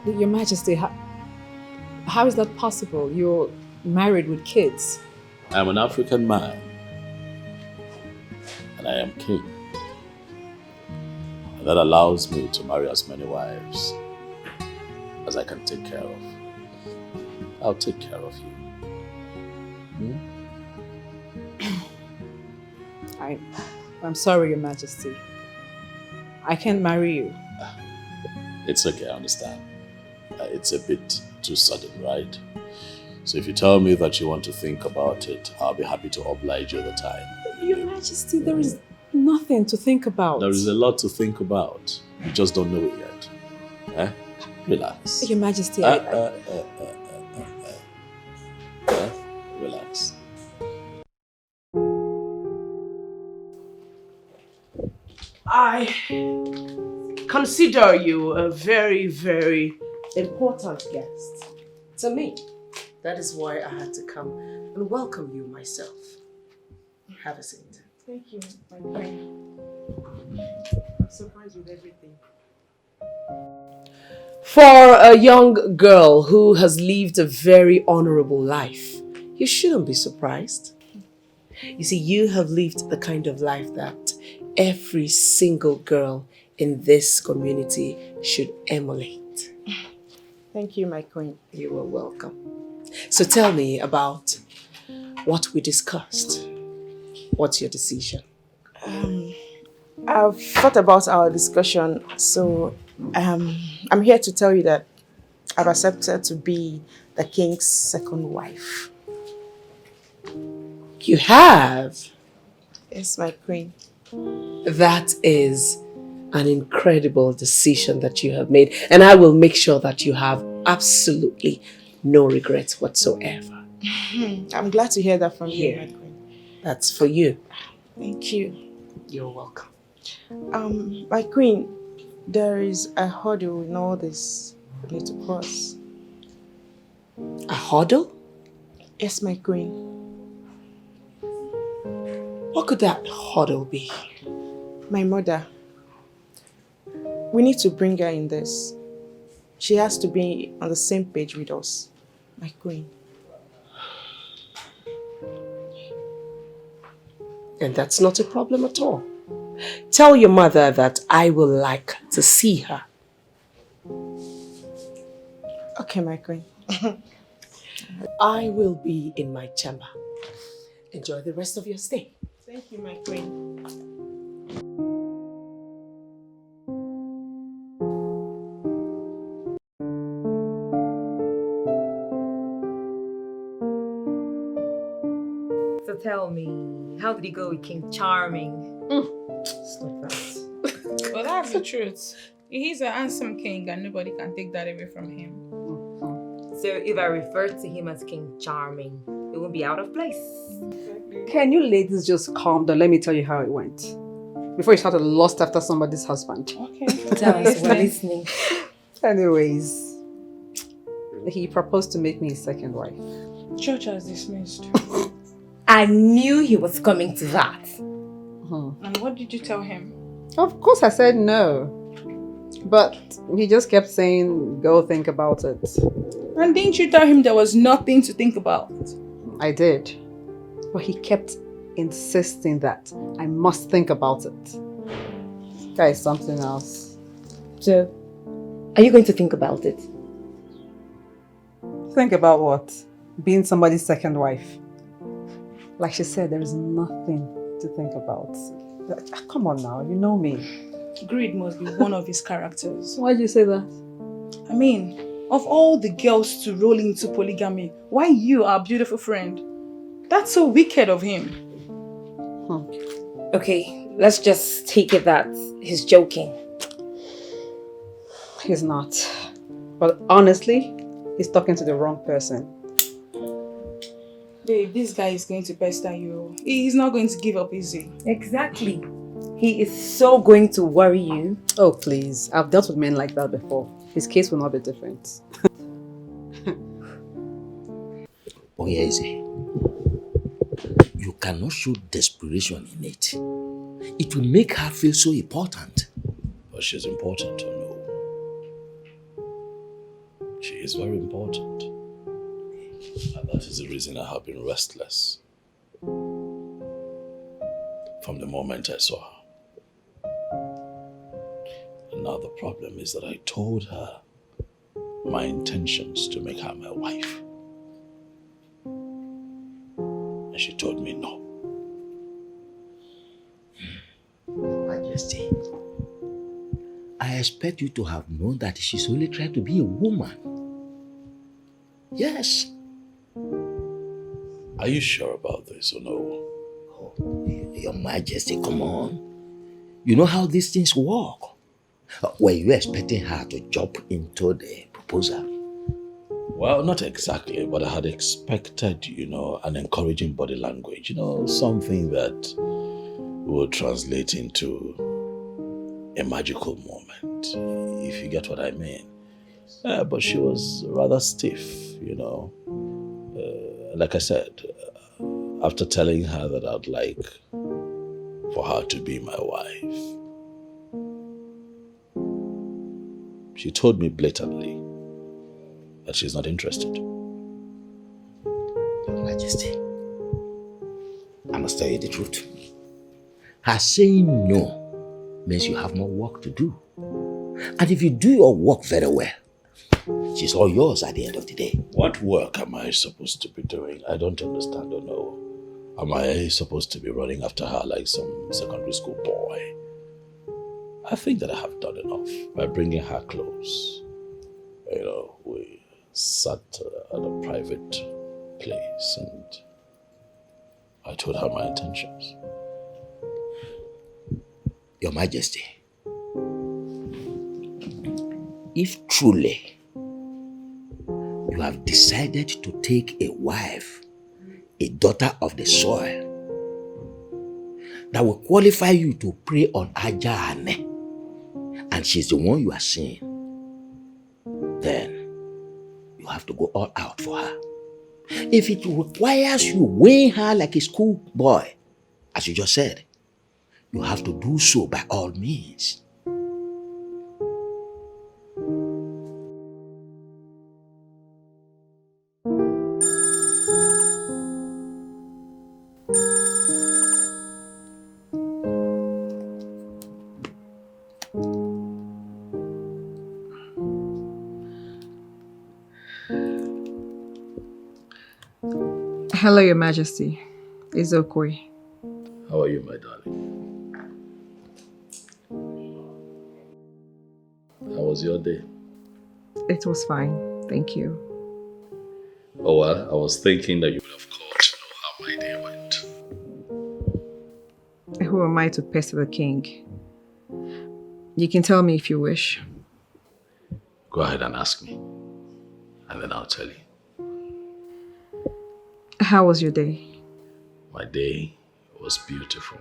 Your Majesty, how is that possible? You're married with kids. I'm an African man, and I am king. And that allows me to marry as many wives as I can take care of. I'll take care of you. I'm sorry, Your Majesty. I can't marry you. It's okay, I understand. It's a bit too sudden, right? So if you tell me that you want to think about it, I'll be happy to oblige you the time. Your Majesty, there is nothing to think about. There is a lot to think about. You just don't know it yet. Eh? Relax. Your Majesty, Relax. I consider you a very, very important guest to me. That is why I had to come and welcome you myself. Have a seat. Thank you, my friend. I'm surprised with everything. For a young girl who has lived a very honorable life, you shouldn't be surprised. You see, you have lived the kind of life that every single girl in this community should emulate. Thank you, my queen. You are welcome. So tell me about what we discussed. What's your decision? I've thought about our discussion, so I'm here to tell you that I've accepted to be the king's second wife. You have? Yes, my queen. That is an incredible decision that you have made, and I will make sure that you have absolutely no regrets whatsoever. I'm glad to hear that from you, my queen. That's for you. Thank you. You're welcome. My queen, there is a hurdle in all this we need to cross. A hurdle? Yes, my queen. What could that hurdle be? My mother. We need to bring her in this. She has to be on the same page with us, my queen. And that's not a problem at all. Tell your mother that I will like to see her. Okay, my queen. I will be in my chamber. Enjoy the rest of your stay. Thank you, my queen. So tell me, how did it go with King Charming? Stop that. Well, that's the truth. He's an handsome king and nobody can take that away from him. So if I refer to him as King Charming, it won't be out of place. Can you ladies just calm down? Let me tell you how it went. Before you started lust after somebody's husband. Okay. Tell us, we're listening. Anyways, he proposed to make me his second wife. Church has dismissed. I knew he was coming to that. And what did you tell him? Of course I said no. But he just kept saying, go think about it. And didn't you tell him there was nothing to think about? I did. But he kept insisting that I must think about it. That is something else. So, are you going to think about it? Think about what? Being somebody's second wife. Like she said, there is nothing to think about. Come on now, you know me. Greed must be one of his characters. Why did you say that? I mean, of all the girls to roll into polygamy, why you, our beautiful friend? That's so wicked of him. Okay, let's just take it that he's joking. He's not. But honestly, he's talking to the wrong person. Babe, this guy is going to pester you. He's not going to give up easy. Exactly. He is so going to worry you. Oh, please. I've dealt with men like that before. His case will not be different. Oh, yes. You cannot show desperation in it. It will make her feel so important. But she's important to know. She is very important. And that is the reason I have been restless. From the moment I saw her. And now the problem is that I told her my intentions to make her my wife. And she told me no. Majesty, I expect you to have known that she's only trying to be a woman. Yes. Are you sure about this or no? Oh, Your Majesty, come on. You know how these things work. Were you expecting her to jump into the proposal? Well, not exactly, but I had expected, an encouraging body language, something that would translate into a magical moment, if you get what I mean. But she was rather stiff, Like I said, after telling her that I'd like for her to be my wife, she told me blatantly that she's not interested. Your Majesty, I must tell you the truth. Her saying no means you have more work to do. And if you do your work very well, she's all yours at the end of the day. What work am I supposed to be doing? I don't understand or know. Am I supposed to be running after her like some secondary school boy? I think that I have done enough by bringing her close. We sat at a private place and I told her my intentions. Your Majesty, if truly you have decided to take a wife, a daughter of the soil, that will qualify you to pray on Ajahane, and she's the one you are seeing, then you have to go all out for her. If it requires you weighing her like a schoolboy, as you just said, you have to do so by all means. Hello, Your Majesty. It's Okwe. How are you, my darling? How was your day? It was fine, thank you. Oh, well, I was thinking that you would have called to know how my day went. Who am I to pester the king? You can tell me if you wish. Go ahead and ask me, and then I'll tell you. How was your day? My day was beautiful.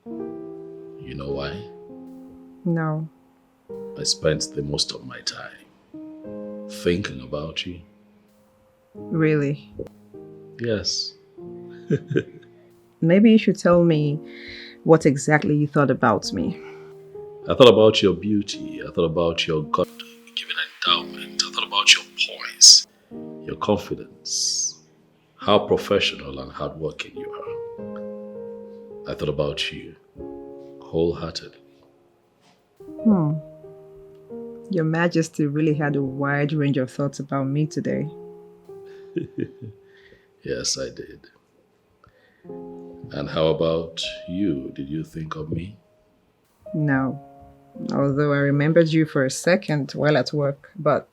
You know why? No. I spent the most of my time thinking about you. Really? Yes. Maybe you should tell me what exactly you thought about me. I thought about your beauty. I thought about your God-given endowment. I thought about your poise, your confidence, how professional and hardworking you are. I thought about you wholeheartedly. Your Majesty really had a wide range of thoughts about me today. Yes, I did. And how about you? Did you think of me? No. Although I remembered you for a second while at work, but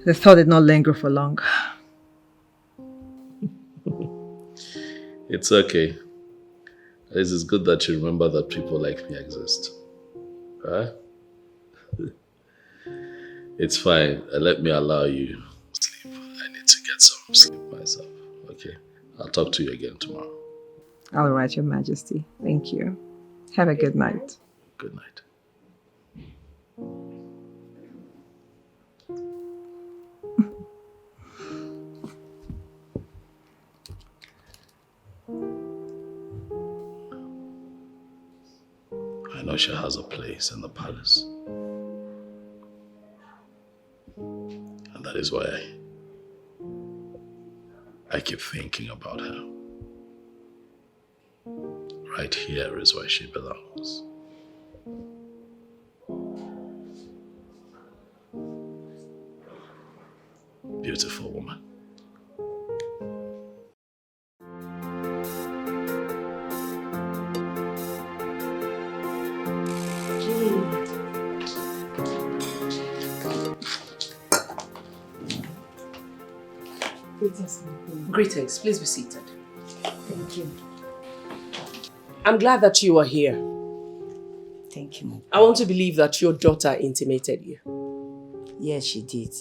the thought did not linger for long. It's okay. It is good that you remember that people like me exist. Right? It's fine. Let me allow you sleep. I need to get some sleep myself. Okay? I'll talk to you again tomorrow. All right, Your Majesty. Thank you. Have a good night. Good night. I know she has a place in the palace. And that is why I keep thinking about her. Right here is where she belongs. Beautiful woman. Greetings. Please be seated. Thank you. I'm glad that you are here. Thank you, Mom. I want to believe that your daughter intimated you. Yes, she did.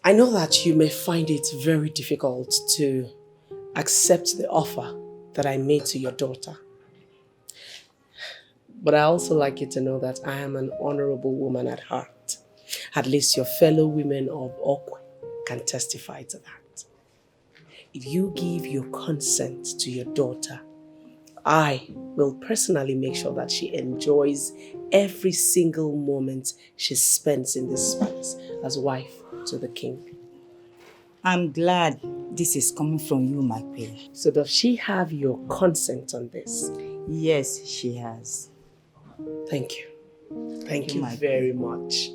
I know that you may find it very difficult to accept the offer that I made to your daughter. But I also like you to know that I am an honorable woman at heart. At least your fellow women of Okwe can testify to that. If you give your consent to your daughter, I will personally make sure that she enjoys every single moment she spends in this palace as wife to the king. I'm glad this is coming from you, my queen. So does she have your consent on this? Yes, she has. Thank you. Thank you my very much.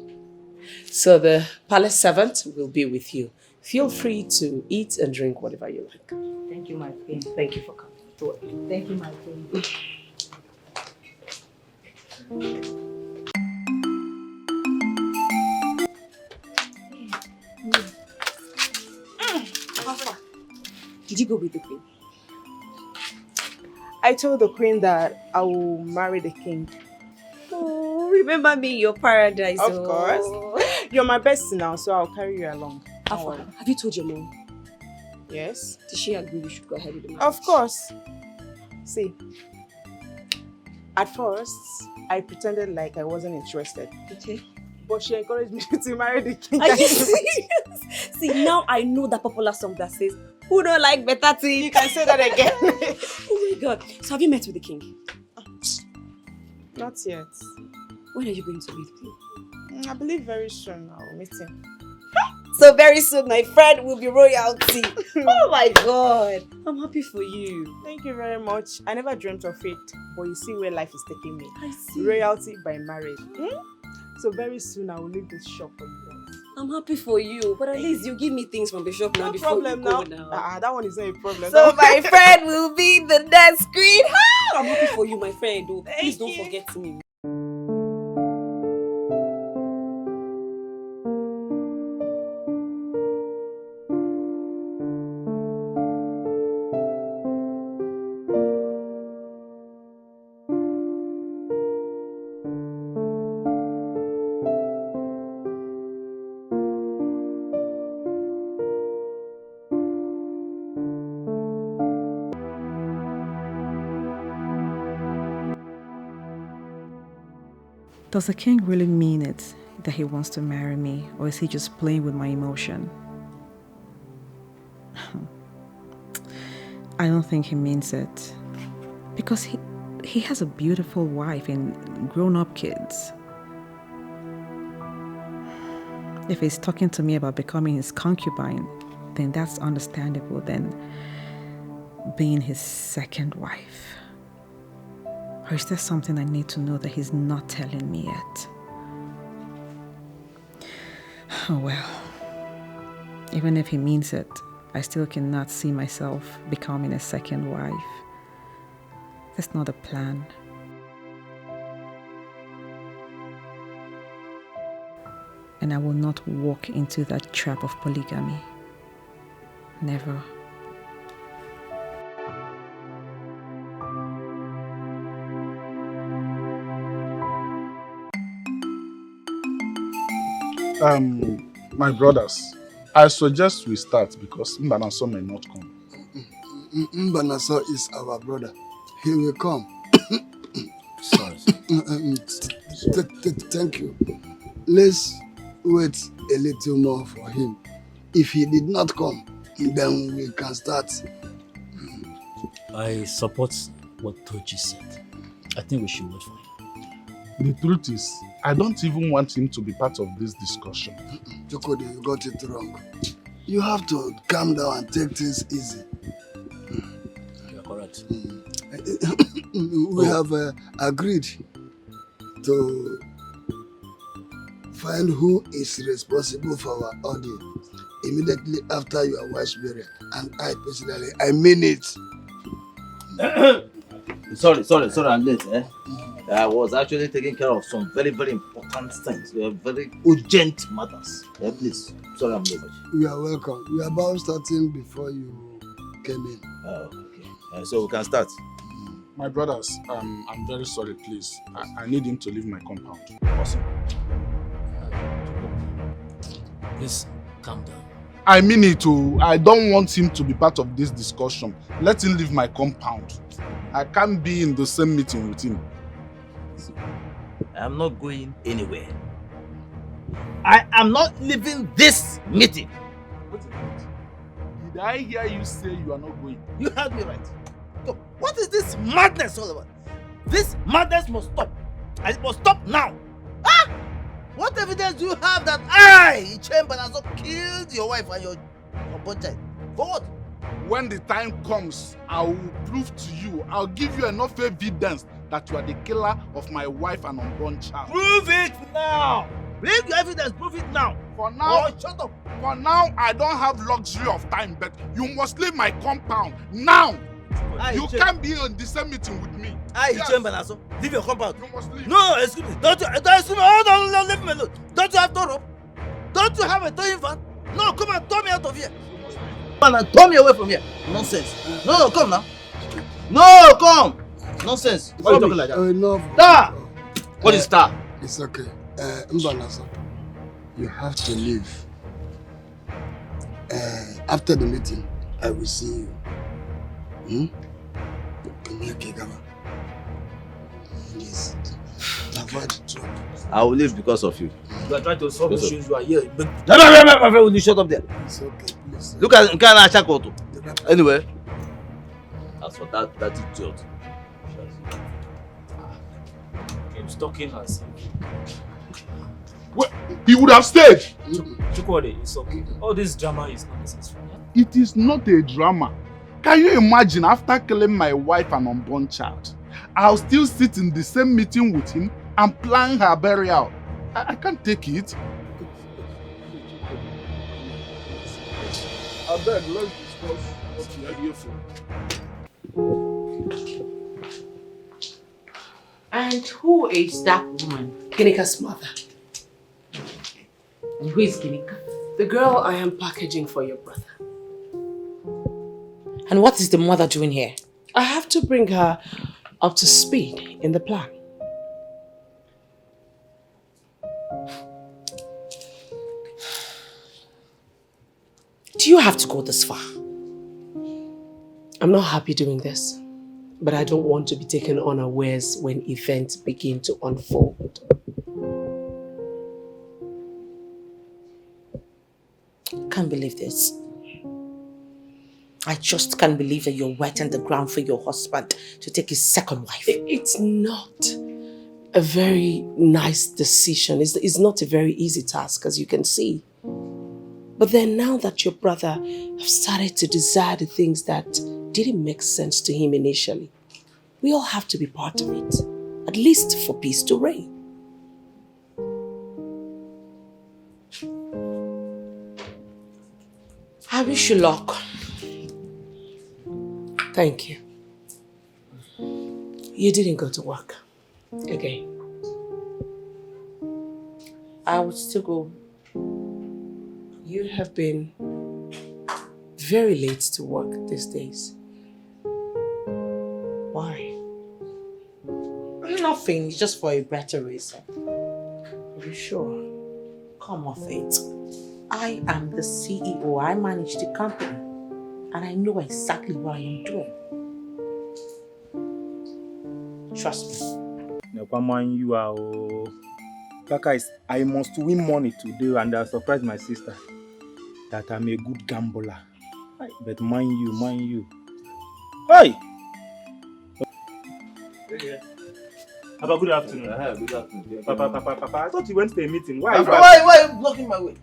So the palace servant will be with you. Feel free to eat and drink whatever you like. Thank you, my queen. Thank you for coming. Thank you, my queen. Did you go with the queen? I told the queen that I will marry the king. Oh, remember me in your paradise. Of course. You're my bestie now, so I'll carry you along. Have you told your mom? Yes. Did she agree we should go ahead with the marriage? Of course. See, at first, I pretended like I wasn't interested. Okay. But she encouraged me to marry the king. Are you serious? See, now I know that popular song that says, "Who don't like better thing?" You can say that again. Oh my God. So have you met with the king? Not yet. When are you going to meet him? I believe very soon I'll meet him. So very soon my friend will be royalty. Oh my God. I'm happy for you. Thank you very much. I never dreamt of it, but you see where life is taking me. I see. Royalty by marriage. So very soon I will leave this shop for you guys. I'm happy for you, but at least you give me things from the shop now before problem you go now. That one is not a problem. So my friend will be the next queen. I'm happy for you, my friend. Oh, please don't forget me. Does the king really mean it that he wants to marry me, or is he just playing with my emotion? I don't think he means it, because he has a beautiful wife and grown-up kids. If he's talking to me about becoming his concubine, then that's understandable than being his second wife. Or is there something I need to know that he's not telling me yet? Oh well. Even if he means it, I still cannot see myself becoming a second wife. That's not a plan. And I will not walk into that trap of polygamy. Never. My brothers, I suggest we start because Mbanaso may not come. Mbanaso is our brother. He will come. Sorry. Thank you. Let's wait a little more for him. If he did not come, then we can start. I support what Tochi said. I think we should wait for him. The truth is, I don't even want him to be part of this discussion. Chokode, you got it wrong. You have to calm down and take things easy. You're correct. We have agreed to find who is responsible for our audience immediately after your wife's burial. And I personally, I mean it. Sorry, I'm late. I was actually taking care of some very, very important things. Very urgent matters. Please, sorry I'm late. You are welcome. We are about starting before you came in. Oh, okay. So we can start. My brothers, I'm very sorry, please. I need him to leave my compound. Awesome. Please, calm down. I mean it too. I don't want him to be part of this discussion. Let him leave my compound. I can't be in the same meeting with him. I'm not going anywhere. I am not leaving this meeting. Wait a minute. Did I hear you say you are not going? You heard me right. So, what is this madness all about? This madness must stop. And it must stop now. Ah! What evidence do you have that I, Chamberlain, killed your wife and your unborn child? For what? When the time comes, I will prove to you, I'll give you enough evidence that you are the killer of my wife and unborn child. Prove it now! Bring your evidence, prove it now! For now, shut up! For now, I don't have luxury of time, but you must leave my compound now! You can't be in the same meeting with me. Chamberlain, leave your compound. You must leave. No, excuse me. Don't excuse me. Hold on, leave me alone. Don't you have tow rope? Don't you have a towing van? No, come and tow me out of here. Come and tow me away from here. Nonsense. No, come now. No, come. Nonsense. Why are you talking like that? Enough. Star! What is star? It's okay. Mbanaso, you have to leave. After the meeting, I will see you. Please, avoid trouble. I will leave because of you. You are trying to solve issues. You are here. My friend, will you shut up there? It's okay, please. Look at Nkana. Anyway, as for that idiot. He's talking as well, he would have stayed. Chukwode, it's okay. All this drama is not necessary. It is not a drama. Can you imagine after killing my wife and unborn child, I'll still sit in the same meeting with him and plan her burial? I can't take it. I beg, let's discuss what we are here for. And who is that woman? Ginika's mother. And who is Ginika? The girl I am packaging for your brother. And what is the mother doing here? I have to bring her up to speed in the plan. Do you have to go this far? I'm not happy doing this, but I don't want to be taken unawares when events begin to unfold. Can't believe this. I just can't believe that you're wetting the ground for your husband to take his second wife. It's not a very nice decision. It's not a very easy task, as you can see. But then now that your brother has started to desire the things that didn't make sense to him initially, we all have to be part of it, at least for peace to reign. I wish you luck. Thank you. You didn't go to work again. I would still go. You have been very late to work these days. Why? Nothing, it's just for a better reason. Are you sure? Come off it. I am the CEO, I manage the company, and I know exactly what I am doing. Trust me. You are. Kaka, I must win money today, and I surprised my sister that I'm a good gambler. But mind you. Hey! Papa, good afternoon. Good afternoon. Papa, I thought you went to a meeting. Why are you blocking my way?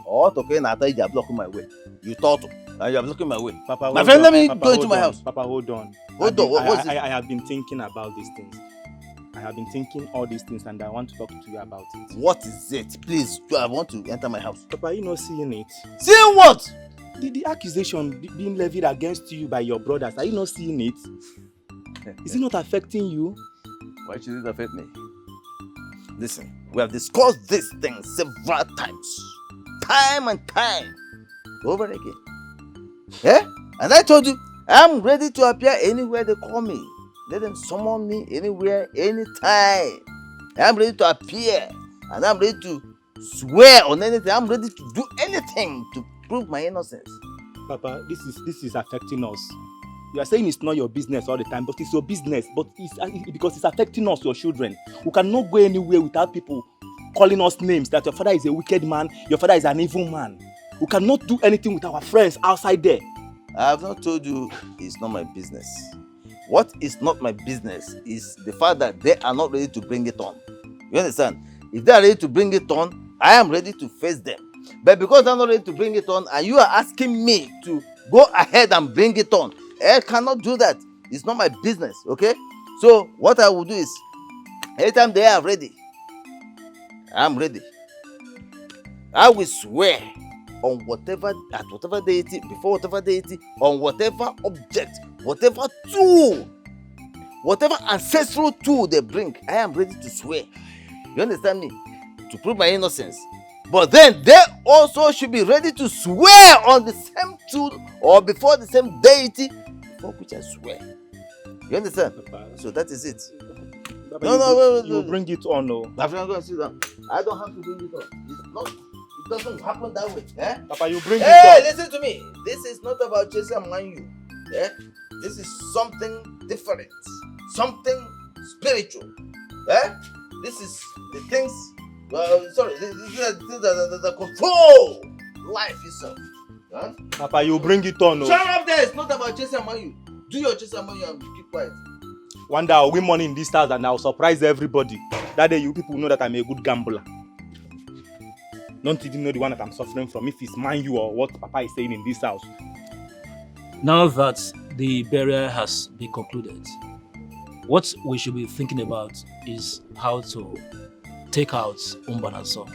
Oh, okay, now you are blocking my way. You thought you are blocking my way. Papa, my friend, let me go into my house. Papa, hold on. What's it? I have been thinking about these things. I have been thinking all these things and I want to talk to you about it. What is it? Please, I want to enter my house. Papa, you not seeing it? Seeing what? The accusation being levied against you by your brothers, are you not seeing it? Is it not affecting you? Why should it affect me? Listen, we have discussed this thing several times. Time and time. Over again. Yeah? And I told you, I'm ready to appear anywhere they call me. Let them summon me anywhere, anytime. I'm ready to appear. And I'm ready to swear on anything. I'm ready to do anything to prove my innocence. Papa, this is affecting us. You are saying it's not your business all the time, but it's your business. But it's because it's affecting us, your children. We cannot go anywhere without people calling us names that your father is a wicked man, your father is an evil man. We cannot do anything with our friends outside there. I have not told you it's not my business. What is not my business is the fact that they are not ready to bring it on. You understand? If they are ready to bring it on, I am ready to face them. But because they're not ready to bring it on, and you are asking me to go ahead and bring it on, I cannot do that. It's not my business, okay? So what I will do is, anytime they are ready, I'm ready. I will swear on whatever deity, before whatever deity, on whatever object, whatever tool, whatever ancestral tool they bring, I am ready to swear. You understand me? To prove my innocence. But then they also should be ready to swear on the same tool or before the same deity before which I swear. You understand? Papa. So that is it. Papa, you bring it on, no? My friend, go and sit down. I don't have to bring it on. It's not. It doesn't happen that way. Eh? Papa, you bring it on. Hey, listen to me. This is not about chasing Manu. Yeah? This is something different. Something spiritual. Yeah? This is the things. These are the things that control life itself. Huh? Papa, you bring it on. No? Shut up there. It's not about chasing Manu. Do your chasing Manu and keep quiet. One day I'll win money in this house and I'll surprise everybody. That day you people know that I'm a good gambler. Don't even know the one that I'm suffering from, if it's mind you or what Papa is saying in this house. Now that the burial has been concluded, what we should be thinking about is how to take out Umbanaso.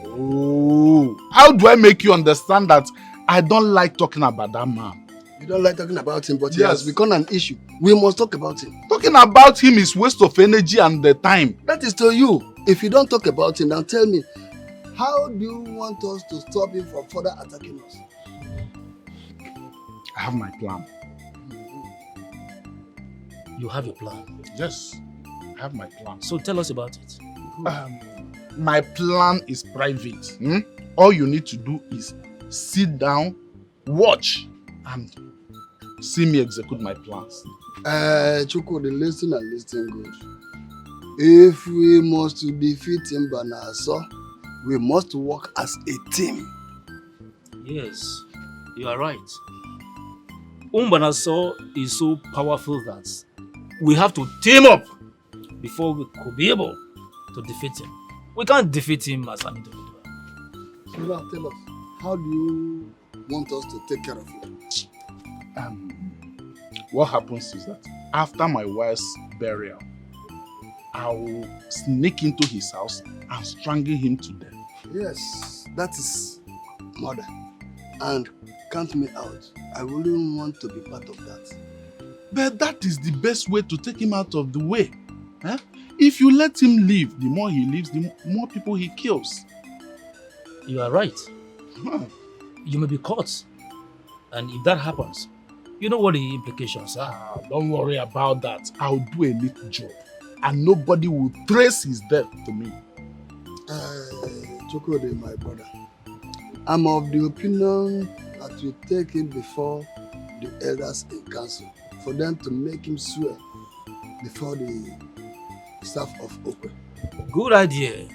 Oh, how do I make you understand that I don't like talking about that man. You don't like talking about him, but he has become an issue. We must talk about him. Talking about him is waste of energy and the time. That is to you. If you don't talk about him, now tell me, how do you want us to stop him from further attacking us? I have my plan. You have your plan? Yes, I have my plan. So tell us about it. My plan is private. All you need to do is sit down, watch, and see me execute my plans. Chukwu, listen and listen good. If we must defeat Mbanaso, we must work as a team. Yes, you are right. Mbanaso is so powerful that we have to team up before we could be able to defeat him. We can't defeat him as an individual. So now tell us, how do you want us to take care of him? What happens is that after my wife's burial, I will sneak into his house and strangle him to death. Yes, that is murder. And count me out. I wouldn't want to be part of that. But that is the best way to take him out of the way. If you let him live, the more he lives, the more people he kills. You are right. You may be caught. And if that happens, you know what the implications are. Don't worry about that. I'll do a little job. And nobody will trace his death to me. Chukwu, my brother, I'm of the opinion that you take him before the elders in council for them to make him swear before the staff of Okwe. Good idea.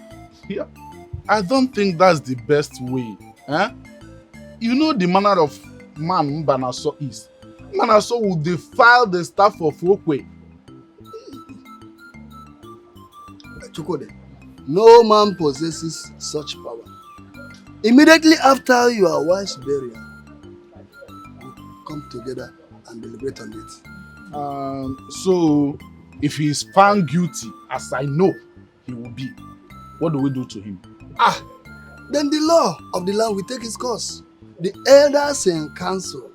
Yeah. I don't think that's the best way. You know the manner of man Mbanaso is. Mbanaso will defile the staff of Okwe. Chukwu, no man possesses such power. Immediately after your wife's burial, we come together and deliberate on it. So, if he is found guilty, as I know he will be, what do we do to him? Then the law of the land will take its course. The elders in council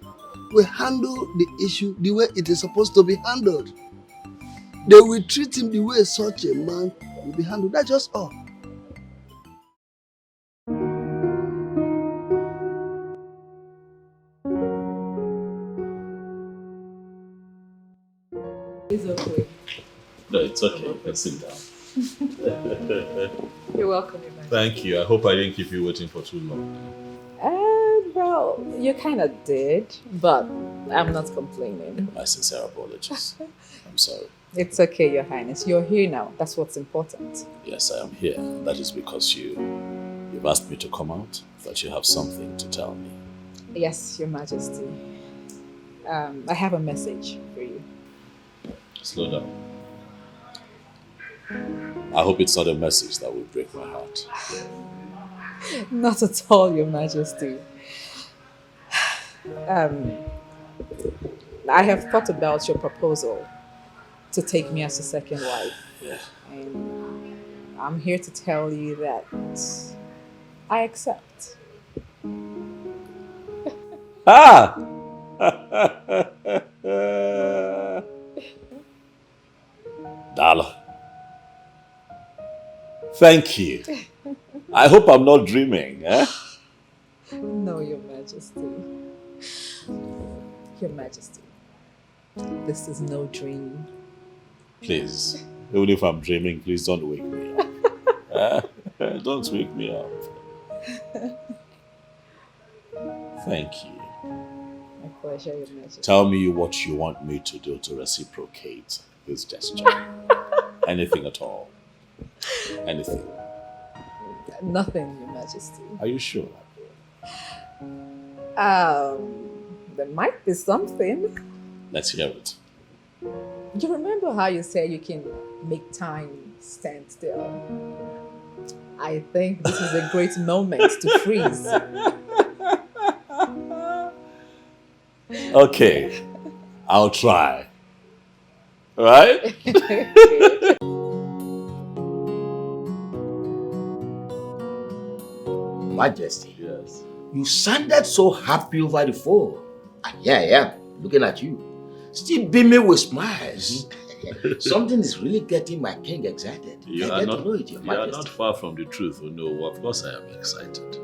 will handle the issue the way it is supposed to be handled. They will treat him the way such a man will be handled. That's just all. It's okay. No, it's okay. You can sit down. You're welcome, Emma. Thank you. I hope I didn't keep you waiting for too long. Well, you kind of did, but I'm not complaining. My sincere apologies. I'm sorry. It's okay, Your Highness. You're here now. That's what's important. Yes, I am here. That is because you've asked me to come out, that you have something to tell me. Yes, Your Majesty. I have a message for you. Slow down. I hope it's not a message that will break my heart. Not at all, Your Majesty. I have thought about your proposal to take me as a second wife. Yeah. And I'm here to tell you that I accept. Dala. Thank you. I hope I'm not dreaming, eh? No, Your Majesty. Your Majesty, this is no dream. Please, even if I'm dreaming, please don't wake me up. Don't wake me up. Thank you. My pleasure, Your Majesty. Tell me what you want me to do to reciprocate this gesture. Anything at all. Anything. Nothing, Your Majesty. Are you sure? There might be something. Let's hear it. You remember how you said you can make time stand still? I think this is a great moment to freeze. Okay, I'll try. All right? Majesty. Yes. You sounded so happy over the phone. And here I am, looking at you, still beaming with smiles. Something is really getting my king excited. You I are get to know it, Your you are Majesty. not far from the truth. Oh, no, of course I am excited.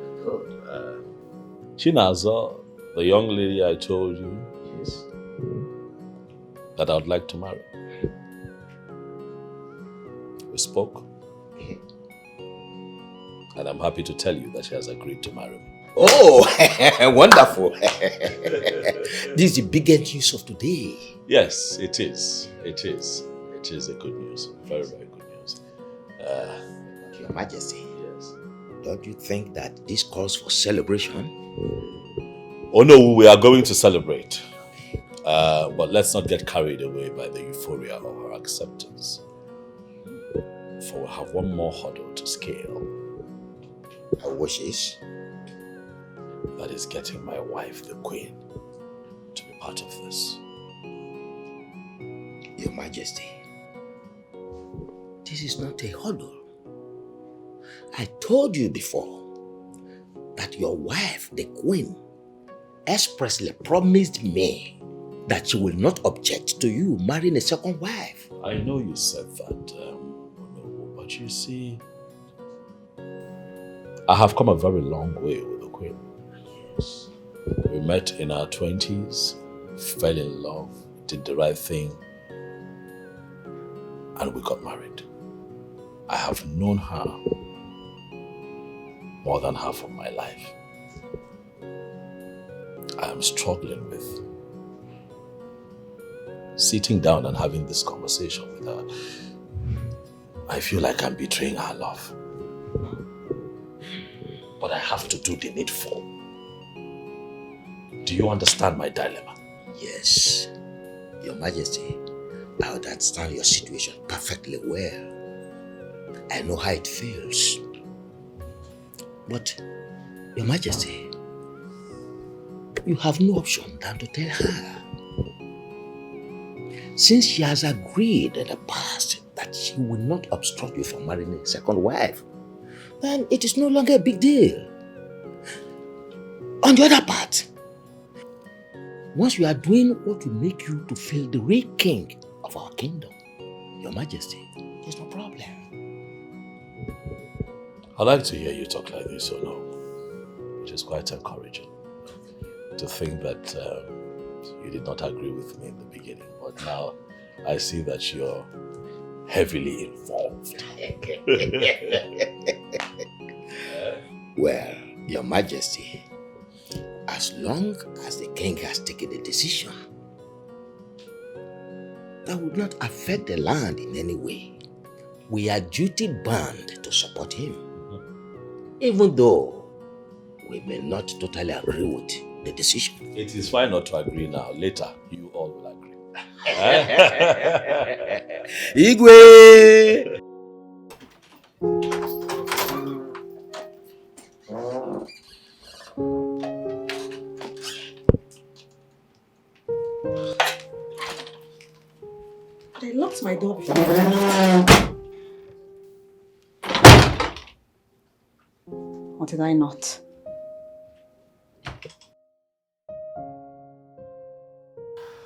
Chinaza, the young lady I told you, yes, that I would like to marry. We spoke. And I'm happy to tell you that she has agreed to marry me. Oh, wonderful. This is the biggest news of today. Yes, it is. It is. It is a good news. Very, very good news. Your Majesty, yes. Don't you think that this calls for celebration? Oh no, we are going to celebrate. But let's not get carried away by the euphoria of her acceptance. For we have one more hurdle to scale. Which is? That is getting my wife, the Queen, to be part of this. Your Majesty, this is not a hurdle. I told you before that your wife, the Queen, expressly promised me that she will not object to you marrying a second wife. I know you said that, but you see, I have come a very long way with the Queen. We met in our 20s, fell in love, did the right thing, and we got married. I have known her more than half of my life. I am struggling with sitting down and having this conversation with her. I feel like I'm betraying her love. But I have to do the needful. Do you understand my dilemma? Yes, Your Majesty, I understand your situation perfectly well. I know how it feels. But, Your Majesty, you have no option than to tell her. Since she has agreed in the past that she will not obstruct you from marrying a second wife, then it is no longer a big deal. On the other part, once you are doing what will make you to feel the real king of our kingdom, Your Majesty, there's no problem. I like to hear you talk like this, or no. It is quite encouraging to think that you did not agree with me in the beginning, but now I see that you're heavily involved. Well, Your Majesty, as long as the king has taken a decision that would not affect the land in any way, we are duty bound to support him. Even though we may not totally agree with the decision. It is fine not to agree now. Later, you all will agree. Igwe! They locked my door before. Or did I not?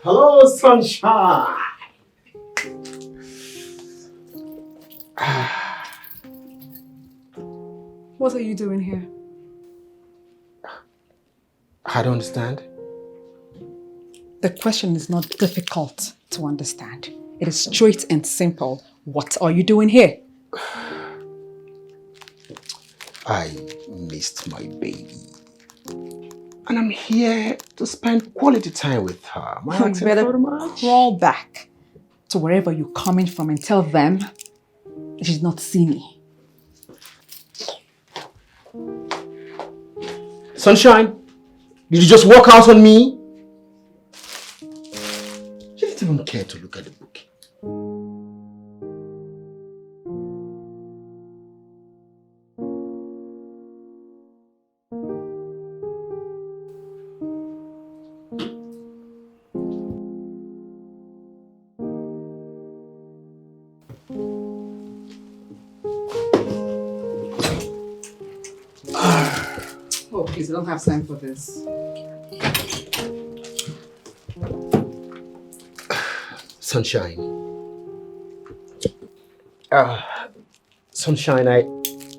Hello, sunshine. What are you doing here? I don't understand. The question is not difficult to understand. It is straight and simple. What are you doing here? I missed my baby. And I'm here to spend quality time with her. Am I You asking better for much? crawl back to wherever you're coming from and tell them you did not see me. Sunshine, did you just walk out on me? You didn't even care to look at the book. please, I don't have time for this. Sunshine. Sunshine, I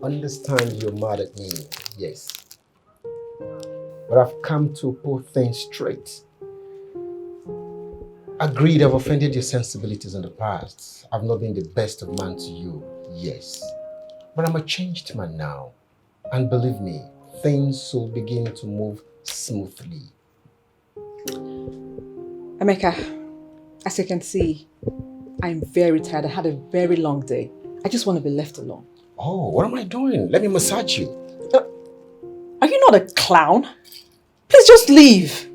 understand you're mad at me, yes. But I've come to put things straight. Agreed, I've offended your sensibilities in the past. I've not been the best of man to you, yes. But I'm a changed man now. And believe me, things will begin to move smoothly. Emeka, as you can see, I'm very tired. I had a very long day. I just want to be left alone. Oh, what am I doing? Let me massage you. Are you not a clown? Please just leave.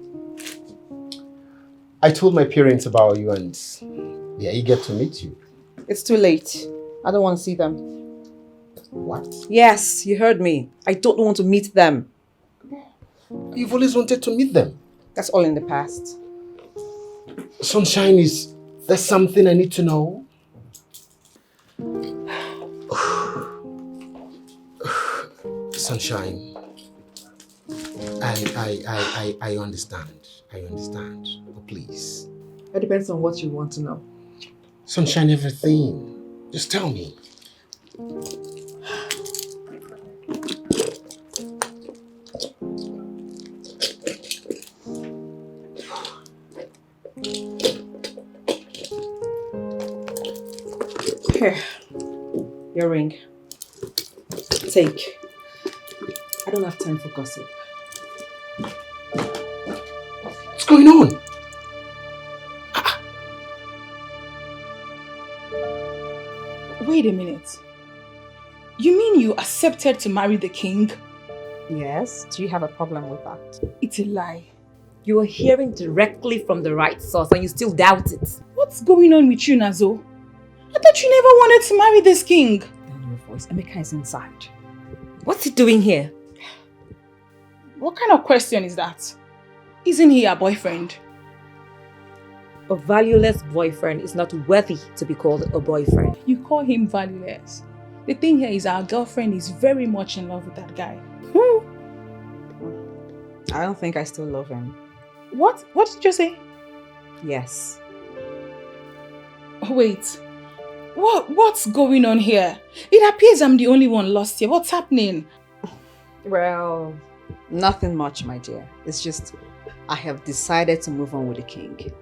I told my parents about you and they're eager to meet you. It's too late. I don't want to see them. What? Yes, you heard me. I don't want to meet them. You've always wanted to meet them. That's all in the past. Sunshine, is there something I need to know? Sunshine, I understand. I understand. But please. It depends on what you want to know. Sunshine, everything. Just tell me. Here, your ring. Take. I don't have time for gossip. What's going on? Wait a minute. You mean you accepted to marry the king? Yes. Do you have a problem with that? It's a lie. You are hearing directly from the right source and you still doubt it. What's going on with you, Nazo? I thought you never wanted to marry this king. Down your voice. Emeka is inside. What's he doing here? What kind of question is that? Isn't he a boyfriend? A valueless boyfriend is not worthy to be called a boyfriend. You call him valueless. The thing here is our girlfriend is very much in love with that guy. I don't think I still love him. What? What did you say? Yes. Wait. What's going on here? It appears I'm the only one lost here. What's happening? Well, nothing much, my dear. It's just I have decided to move on with the king.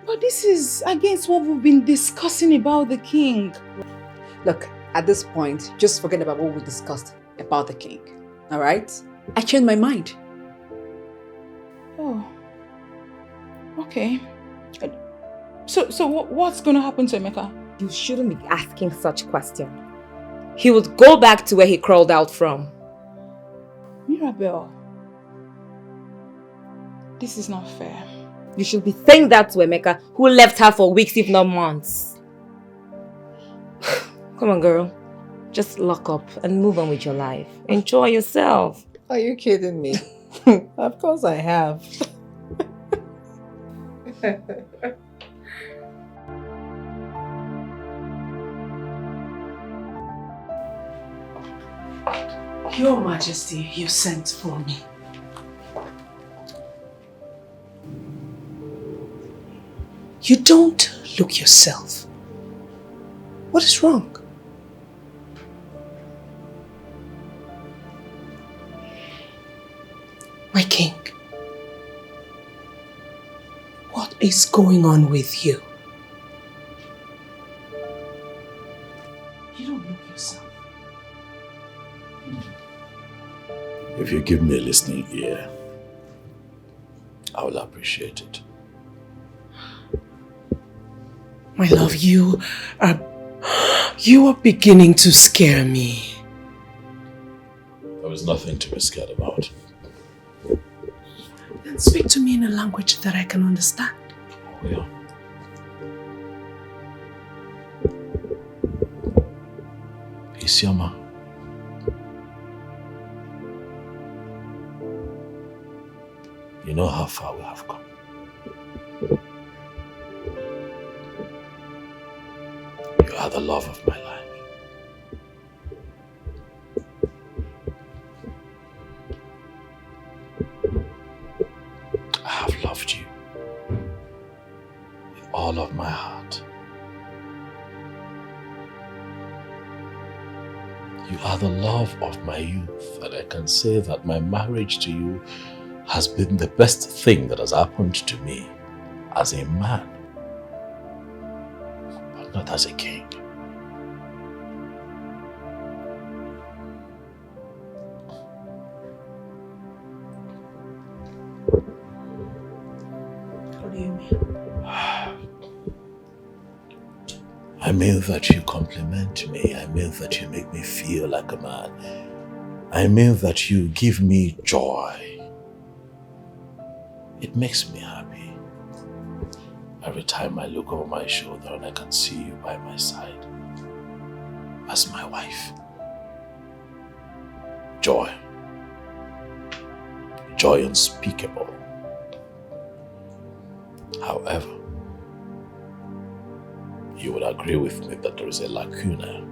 But this is against what we've been discussing about the king. Look, at this point, just forget about what we discussed about the king. All right? I changed my mind. Oh. Okay. So what's going to happen to Emeka? You shouldn't be asking such questions. He would go back to where he crawled out from. Mirabel, this is not fair. You should be saying that to Emeka, who left her for weeks if not months. Come on, girl. Just lock up and move on with your life. Enjoy yourself. Are you kidding me? Of course I have. Your Majesty, you sent for me. You don't look yourself. What is wrong? My king, what is going on with you? You don't look yourself. If you give me a listening ear, I will appreciate it. My love, you are beginning to scare me. There is nothing to be scared about. Then speak to me in a language that I can understand. Oh, yeah. Isioma. You know how far we have come. You are the love of my life. loved you with all of my heart. You are the love of my youth, and I can say that my marriage to you has been the best thing that has happened to me as a man, but not as a king. What do you mean? I mean that you compliment me. I mean that you make me feel like a man. I mean that you give me joy. It makes me happy. Every time I look over my shoulder and I can see you by my side as my wife. Joy. Joy unspeakable. However, you would agree with me that there is a lacuna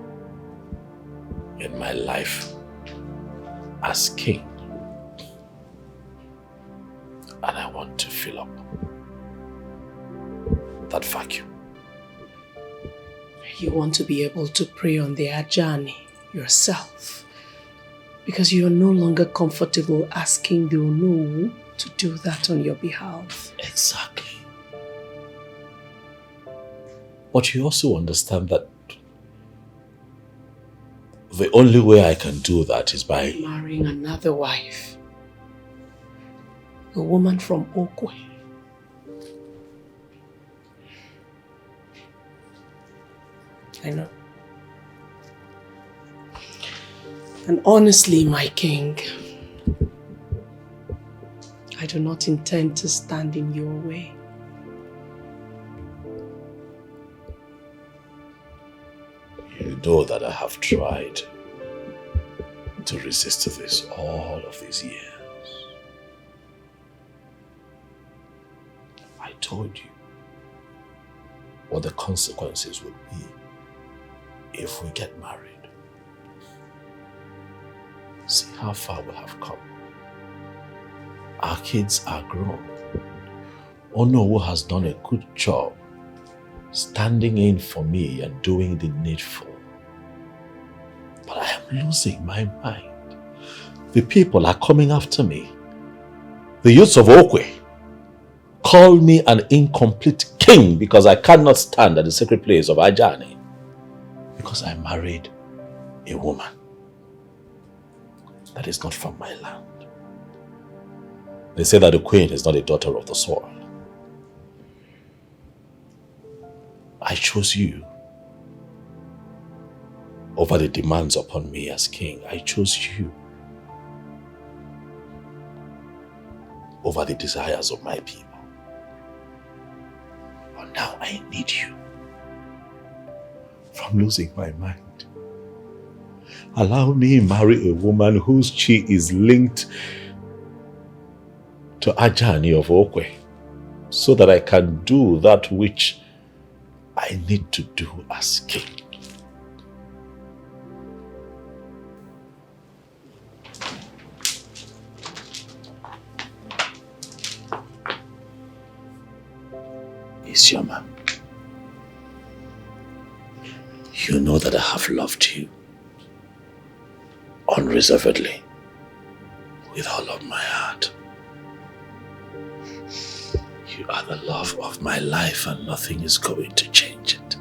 in my life as king, and I want to fill up that vacuum. You want to be able to pray on the Ajani yourself because you are no longer comfortable asking the Onowu to do that on your behalf. Exactly. But you also understand that the only way I can do that is by marrying another wife. A woman from Okwe. I know. And honestly, my king, I do not intend to stand in your way. You know that I have tried to resist this all of these years. I told you what the consequences would be if we get married. See how far we have come. Our kids are grown. Onowu has done a good job standing in for me and doing the needful. But I am losing my mind. The people are coming after me. The youths of Okwe call me an incomplete king because I cannot stand at the sacred place of Ajani because I married a woman that is not from my land. They say that the queen is not a daughter of the soil. I chose you over the demands upon me as king. I chose you over the desires of my people. But now I need you. From losing my mind. Allow me to marry a woman whose chi is linked to Ajani of Okwe, so that I can do that which I need to do as king. Isioma, you know that I have loved you unreservedly with all of my heart. You are the love of my life and nothing is going to change it.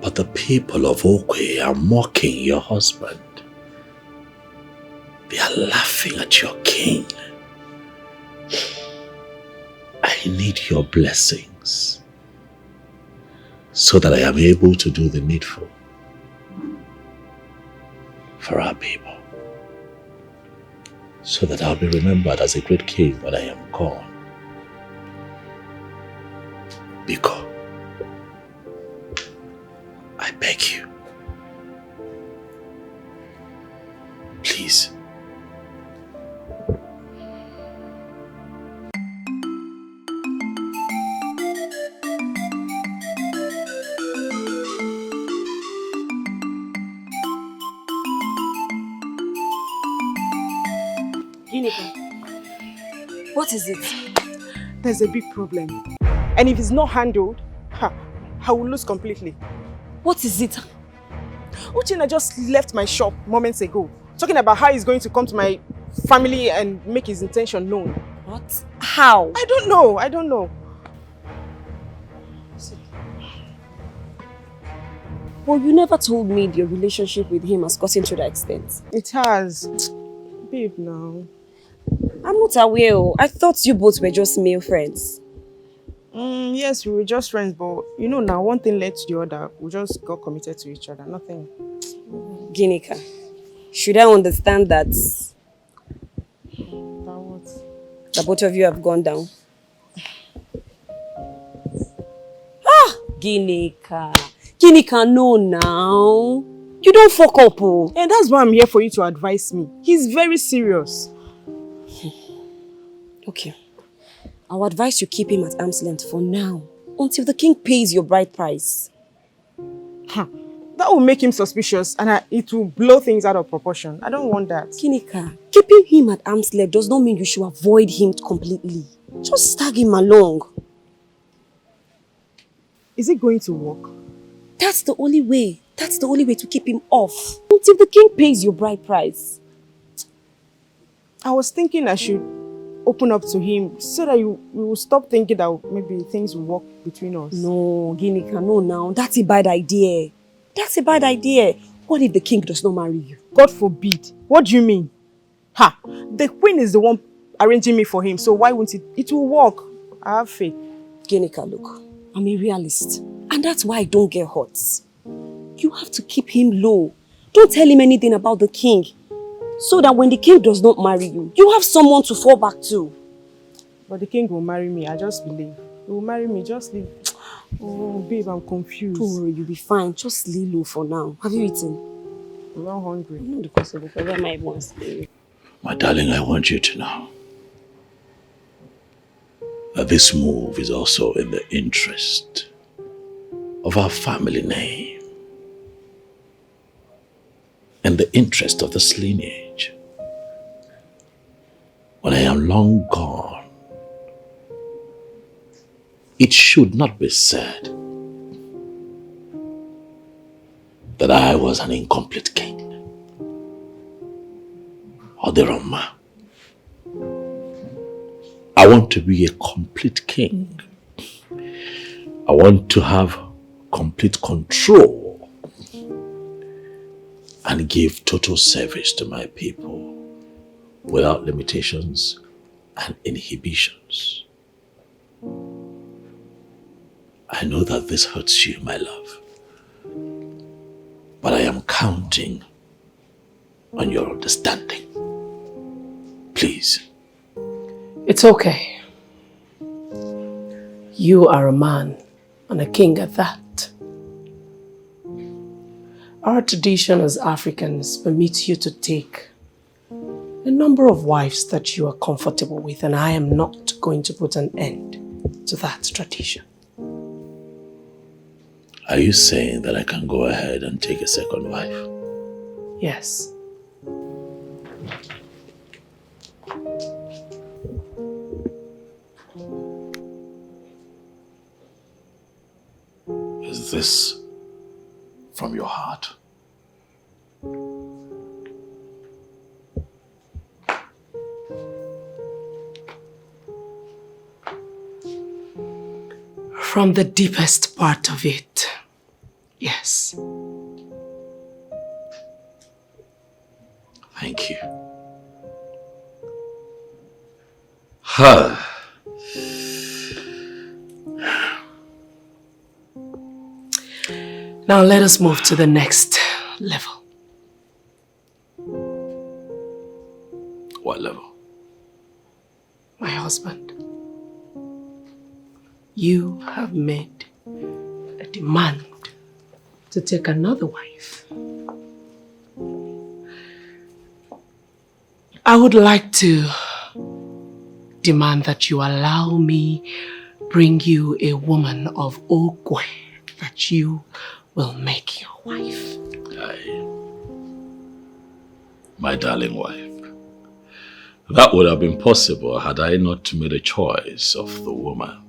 But the people of Okwe are mocking your husband. They are laughing at your king. I need your blessings so that I am able to do the needful for our people. So that I'll be remembered as a great king when I am gone. Biko, I beg you, please. What is it? There's a big problem. And if it's not handled, I will lose completely. What is it? Uchenna just left my shop moments ago, talking about how he's going to come to my family and make his intention known. What? How? I don't know. Well, you never told me your relationship with him has gotten to that extent. It has. Babe, now. I'm not aware. I thought you both were just male friends. Yes, we were just friends, but you know now, one thing led to the other. We just got committed to each other, nothing. Ginika, should I understand that? What? The both of you have gone down? Ginika, no now. You don't fuck up, oh. And that's why I'm here for you to advise me. He's very serious. Okay. I'll advise you keep him at arm's length for now, until the king pays your bride price. That will make him suspicious and it will blow things out of proportion. I don't want that. Ginika, keeping him at arm's length does not mean you should avoid him completely. Just tag him along. Is it going to work? That's the only way. That's the only way to keep him off, until the king pays your bride price. I was thinking I should open up to him so that we will stop thinking that maybe things will work between us. No, Ginika, no now. That's a bad idea. That's a bad idea. What if the king does not marry you? God forbid. What do you mean? The queen is the one arranging me for him, so why won't it? It will work. I have faith. Ginika, look, I'm a realist. And that's why I don't get hurt. You have to keep him low. Don't tell him anything about the king. So that when the king does not marry you, you have someone to fall back to. But the king will marry me, I just believe. He will marry me, just leave. Oh, babe, I'm confused. Don't worry, you'll be fine. Just lay low for now. Have you eaten? I'm not hungry. I'm not the cause of it. Where my wants to. My darling, I want you to know that this move is also in the interest of our family name and the interest of this lineage. When I am long gone, it should not be said that I was an incomplete king or the Roma. I want to be a complete king. I want to have complete control and give total service to my people without limitations and inhibitions. I know that this hurts you, my love, but I am counting on your understanding. Please. It's okay. You are a man, and a king at that. Our tradition as Africans permits you to take a number of wives that you are comfortable with, and I am not going to put an end to that tradition. Are you saying that I can go ahead and take a second wife? Yes. Is this from your heart? From the deepest part of it, yes. Thank you. Huh. Now let us move to the next level. What level? My husband, you have made a demand to take another wife. I would like to demand that you allow me bring you a woman of Okwe that you will make your wife. Aye. My darling wife, That would have been possible had I not made a choice of the woman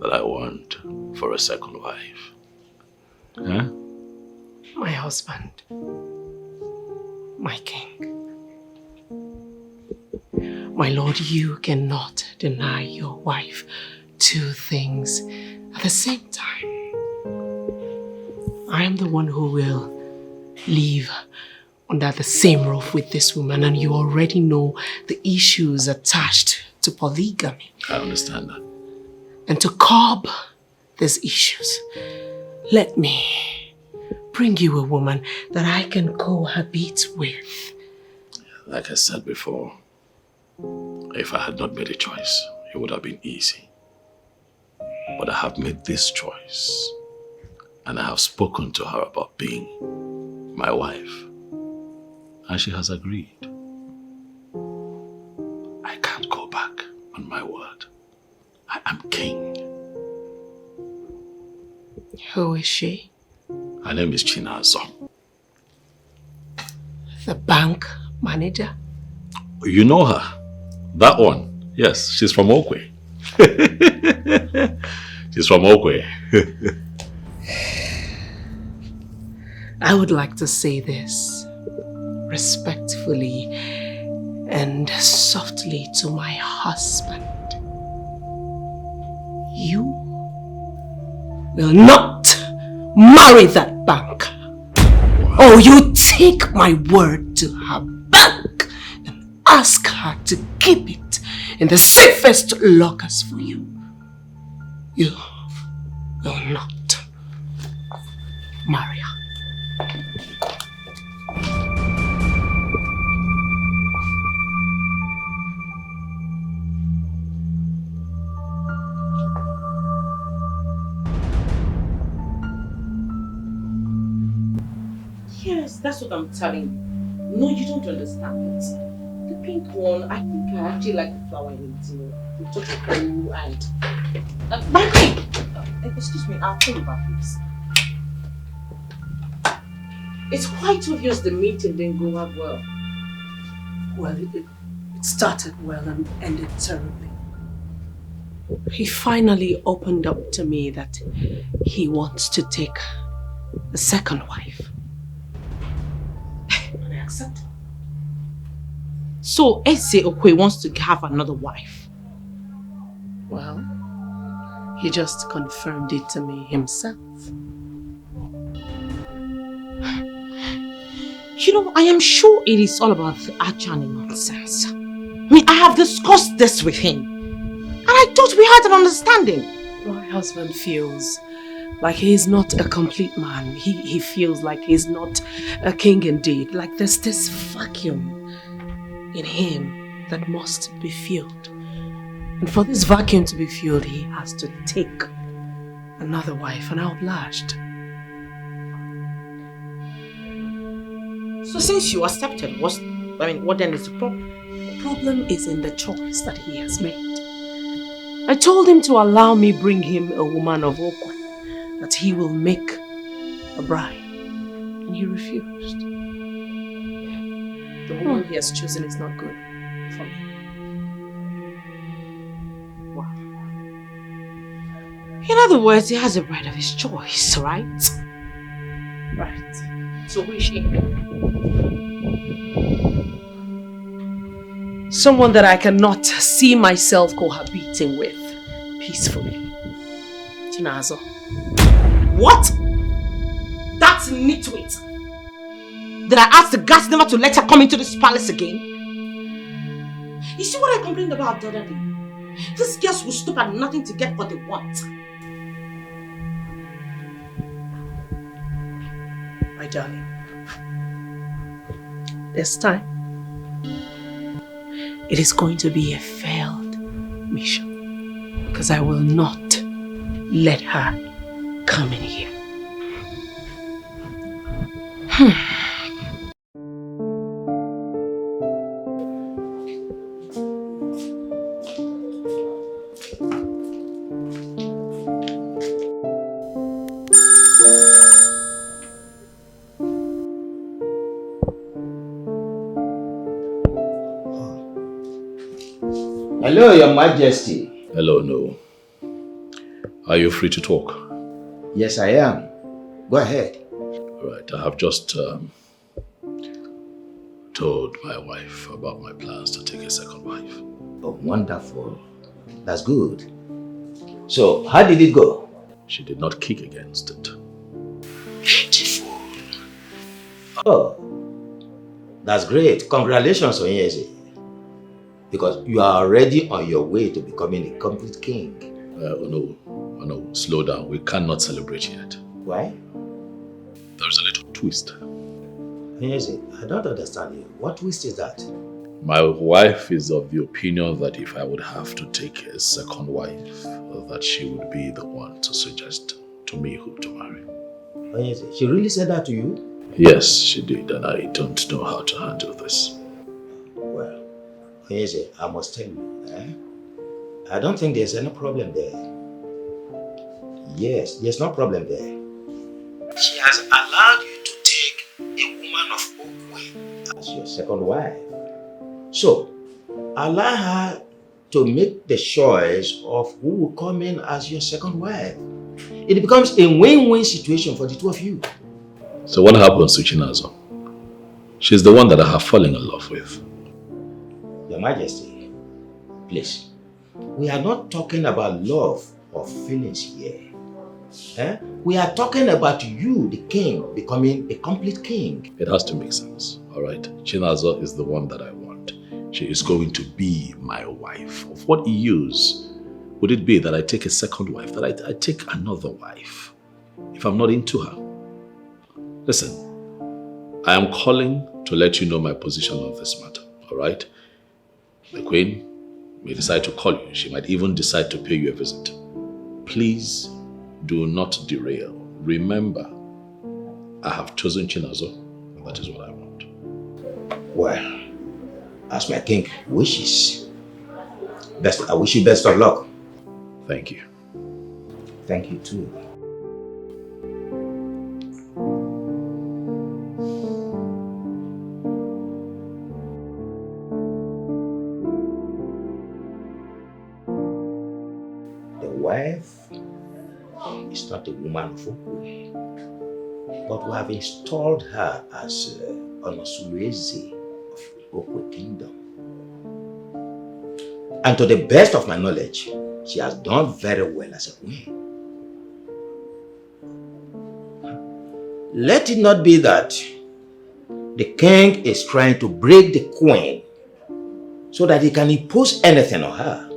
that I want for a second wife. Huh? My husband, my king. My lord, you cannot deny your wife two things at the same time. I am the one who will live under the same roof with this woman, and you already know the issues attached to polygamy. I understand that. And to curb these issues, let me bring you a woman that I can cohabit with. Like I said before, if I had not made a choice, it would have been easy. But I have made this choice, and I have spoken to her about being my wife, and she has agreed. I can't go back on my word. I am king. Who is she? Her name is Chinazo. The bank manager? You know her? That one? Yes, she's from Okwe. She's from Okwe. I would like to say this respectfully and softly to my husband. You will not marry that banker. Or you take my word to her bank and ask her to keep it in the safest lockers for you. You will not marry her. Yes, that's what I'm telling you. No, you don't understand it. The pink one, I think I actually like the flower in it, you know. The chocolate and... my way! Excuse me, I'll tell you about this. It's quite obvious the meeting didn't go out well. Well, it started well and ended terribly. He finally opened up to me that he wants to take a second wife. And I accept her. So Eze Okwe wants to have another wife. Well, he just confirmed it to me himself. You know, I am sure it is all about the Ajani nonsense. I mean, I have discussed this with him. And I thought we had an understanding. My husband feels like he's not a complete man. He feels like he's not a king indeed. Like there's this vacuum in him that must be filled. And for this vacuum to be filled, he has to take another wife, and I obliged. So since you accepted, what then is the problem? The problem is in the choice that he has made. I told him to allow me bring him a woman of Okwe, that he will make a bride. And he refused. The woman he has chosen is not good for me. Wow. In other words, he has a bride of his choice, right? Right. So who is she? Someone that I cannot see myself cohabiting with peacefully. Chinazo. What? That's nitwit. Did I ask the guards never to let her come into this palace again? You see what I complained about the other day? These girls will stop at nothing to get what they want. My darling, this time, it is going to be a failed mission, because I will not let her come in here. Hello, Your Majesty. Hello, no. Are you free to talk? Yes, I am. Go ahead. Right, I have just told my wife about my plans to take a second wife. Oh, wonderful. That's good. So, how did it go? She did not kick against it. Beautiful. Oh, that's great. Congratulations, Onyeze. Because you are already on your way to becoming a complete king. No, slow down. We cannot celebrate yet. Why? There's a little twist. Onyeze, I don't understand you. What twist is that? My wife is of the opinion that if I would have to take a second wife, that she would be the one to suggest to me who to marry. Onyeze, she really said that to you? Yes, she did, and I don't know how to handle this. Well, Onyeze, I must tell you, I don't think there's any problem there. Yes, there's no problem there. She has allowed you to take a woman of Okwe as your second wife. So, allow her to make the choice of who will come in as your second wife. It becomes a win-win situation for the two of you. So what happens to Chinazo? She's the one that I have fallen in love with. Your Majesty, please. We are not talking about love or feelings here. We are talking about you, the king, becoming a complete king. It has to make sense, all right? Chinazo is the one that I want. She is going to be my wife. Of what use would it be that I take a second wife, that I take another wife, if I'm not into her? Listen, I am calling to let you know my position on this matter, all right? The Queen may decide to call you. She might even decide to pay you a visit. Please do not derail. Remember, I have chosen Chinazo, and that is what I want. Well, as my king wishes, I wish you best of luck. Thank you. Thank you too. The wife is not a woman of Okwe, but we have installed her as Onosueze of Okwe Kingdom. And to the best of my knowledge, she has done very well as a queen. Let it not be that the king is trying to break the queen so that he can impose anything on her.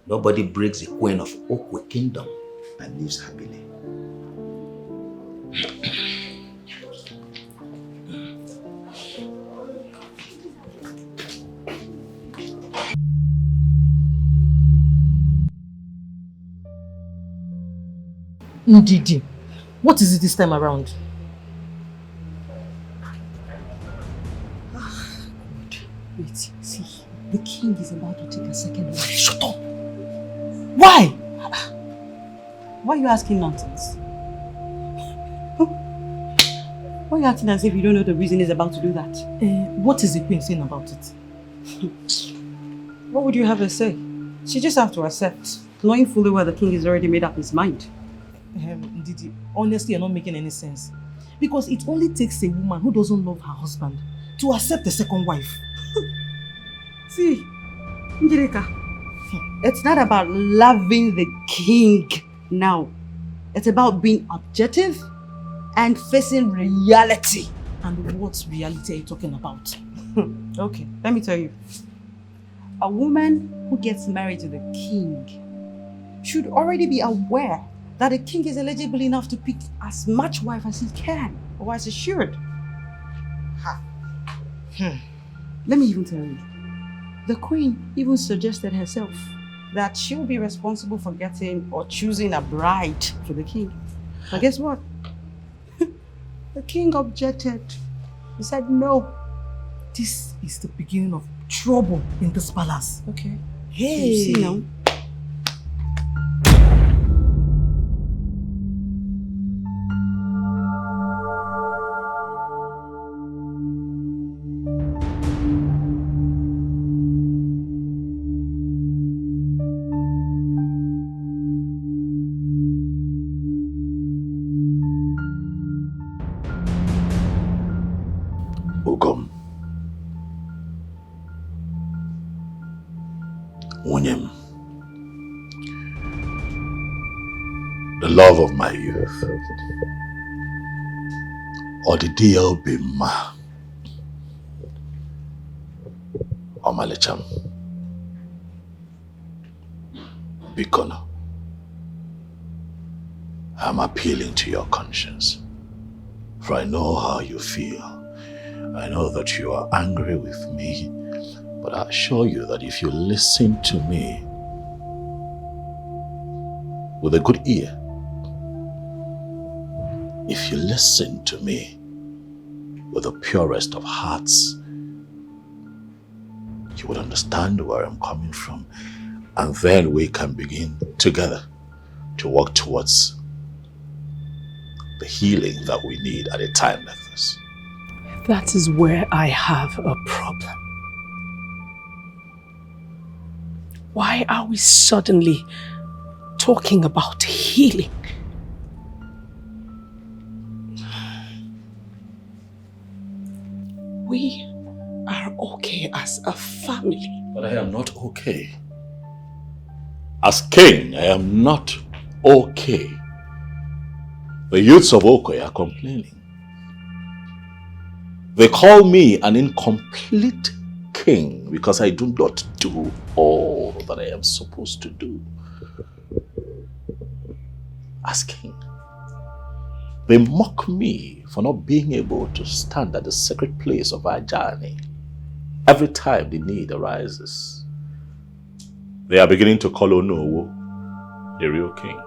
Nobody breaks the queen of Okwe Kingdom and lives happily. Ndidi, what is it this time around? Wait, see, the king is about to take a second wife. Shut up! Why? Why are you asking nonsense? Why are you acting as if you don't know the reason he's about to do that? What is the queen saying about it? What would you have her say? She just have to accept, knowing fully well the king has already made up his mind. Ndidi, honestly, you're not making any sense. Because it only takes a woman who doesn't love her husband to accept a second wife. See, Njirika, it's not about loving the king now. It's about being objective and facing reality. And what reality are you talking about? Okay, let me tell you. A woman who gets married to the king should already be aware that the king is eligible enough to pick as much wife as he can, or as he should. Let me even tell you, the queen even suggested herself that she will be responsible for getting or choosing a bride for the king. But guess what? The king objected. He said no. This is the beginning of trouble in this palace. Okay. Hey. So you see now. Ugom. Wunyem. The love of my youth. Or the DL Bima. Or Malecham. Bikono. I'm appealing to your conscience. For I know how you feel. I know that you are angry with me. But I assure you that if you listen to me with a good ear, if you listen to me with the purest of hearts, you would understand where I'm coming from. And then we can begin together to work towards the healing that we need at a time like this. That is where I have a problem. Why are we suddenly talking about healing? We are okay as a family. But I am not okay. As king, I am not okay. The youths of Okwe are complaining. They call me an incomplete king because I do not do all that I am supposed to do as king. They mock me for not being able to stand at the sacred place of our journey every time the need arises. They are beginning to call Onowo a real king.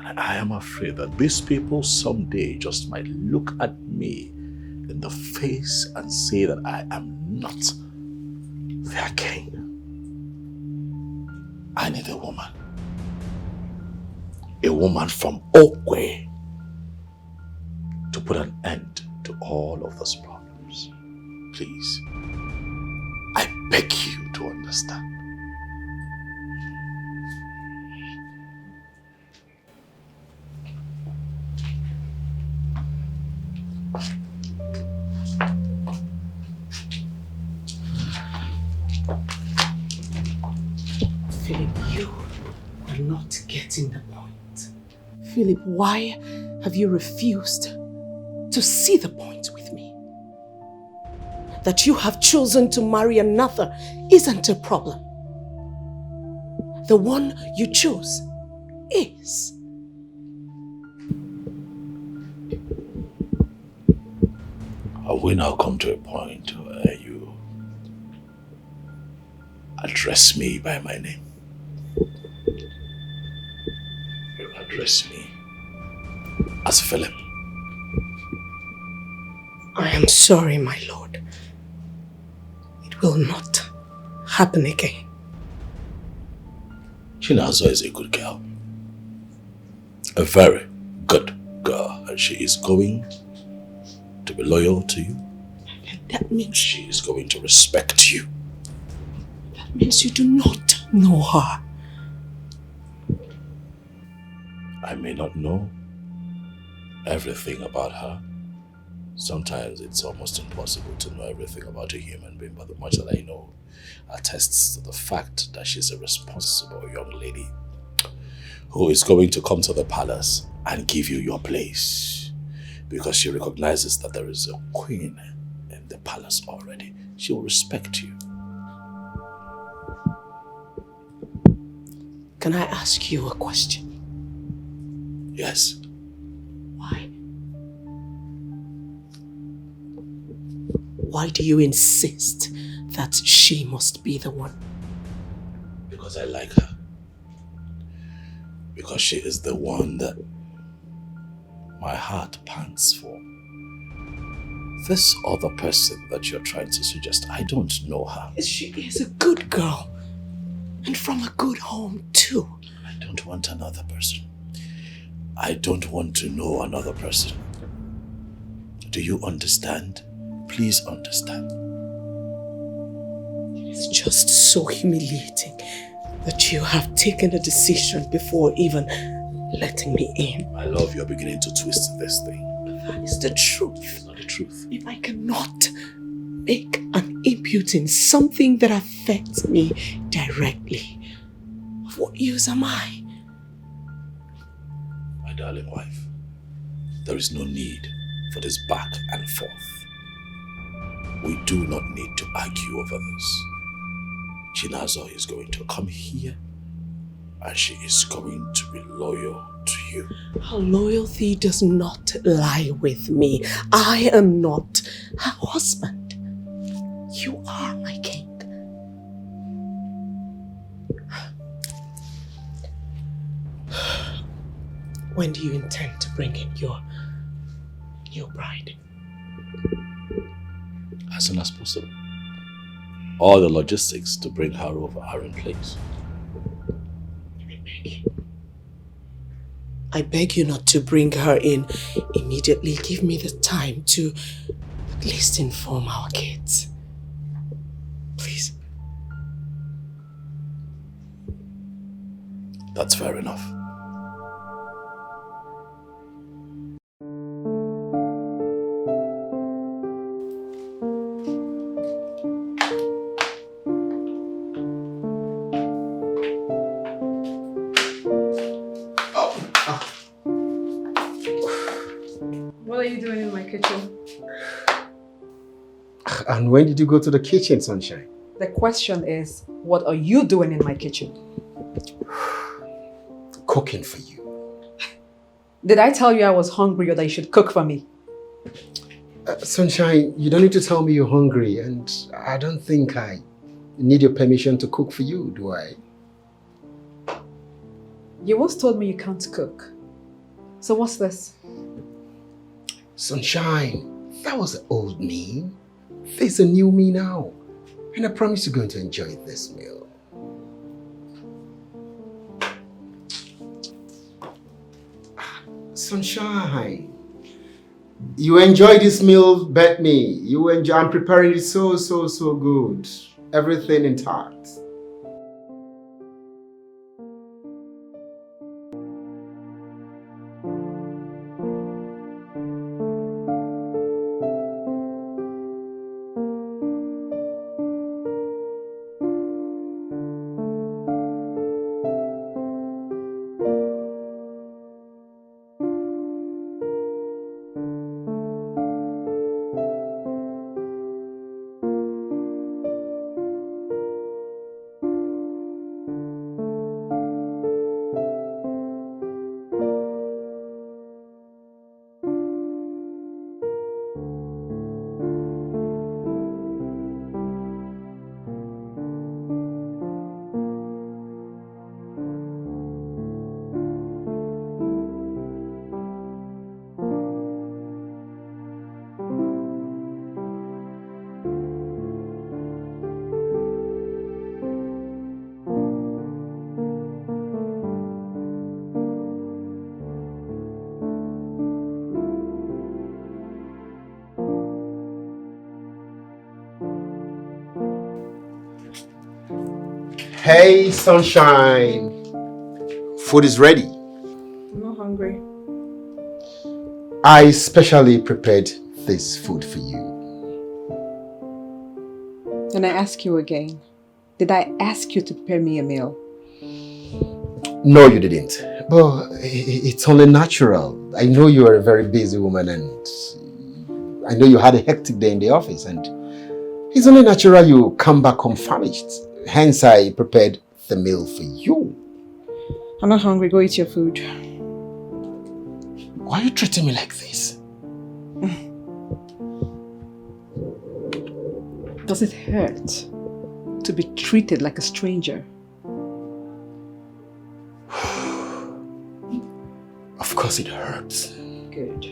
And I am afraid that these people someday just might look at me in the face and say that I am not their king. I need a woman. A woman from Okwe to put an end to all of those problems. Please, I beg you to understand. Philip, you are not getting the point. Philip, why have you refused to see the point with me? That you have chosen to marry another isn't a problem. The one you chose is. Have we now come to a point where you address me by my name? You address me as Philip. I am sorry, my lord. It will not happen again. Chinazo is a good girl. A very good girl. And she is going to be loyal to you. That means she is going to respect you. That means you do not know her. I may not know everything about her. Sometimes it's almost impossible to know everything about a human being, but the much that I know attests to the fact that she's a responsible young lady who is going to come to the palace and give you your place because she recognizes that there is a queen in the palace already. She will respect you. Can I ask you a question? Yes. Why? Why do you insist that she must be the one? Because I like her. Because she is the one that my heart pants for. This other person that you're trying to suggest, I don't know her. She is a good girl. And from a good home too. I don't want another person. I don't want to know another person. Do you understand? Please understand. It's just so humiliating that you have taken a decision before even letting me in. My love, you're beginning to twist this thing. That is the truth. It's not the truth. If I cannot make an input in something that affects me directly, of what use am I? My darling wife, there is no need for this back and forth. We do not need to argue over this. Chinazo is going to come here and she is going to be loyal to you. Her loyalty does not lie with me. I am not her husband. You are my king. When do you intend to bring in your new bride? As soon as possible. All the logistics to bring her over are in place. I beg you not to bring her in immediately. Give me the time to at least inform our kids. Please. That's fair enough. What are you doing in my kitchen? And when did you go to the kitchen, Sunshine? The question is, what are you doing in my kitchen? Cooking for you. Did I tell you I was hungry or that you should cook for me? Sunshine, you don't need to tell me you're hungry, and I don't think I need your permission to cook for you, do I? You once told me you can't cook. So what's this? Sunshine, that was the old me. There's a new me now. And I promise you're going to enjoy this meal. Sunshine, you enjoy this meal, bet me. You enjoy. I'm preparing it so good. Everything intact. Hey, Sunshine. Food is ready. I'm not hungry. I specially prepared this food for you. And I ask you again, did I ask you to prepare me a meal? No, you didn't. But it's only natural. I know you are a very busy woman and I know you had a hectic day in the office and it's only natural you come back home famished. Hence, I prepared the meal for you. I'm not hungry. Go eat your food. Why are you treating me like this? Does it hurt to be treated like a stranger? Of course it hurts. Good.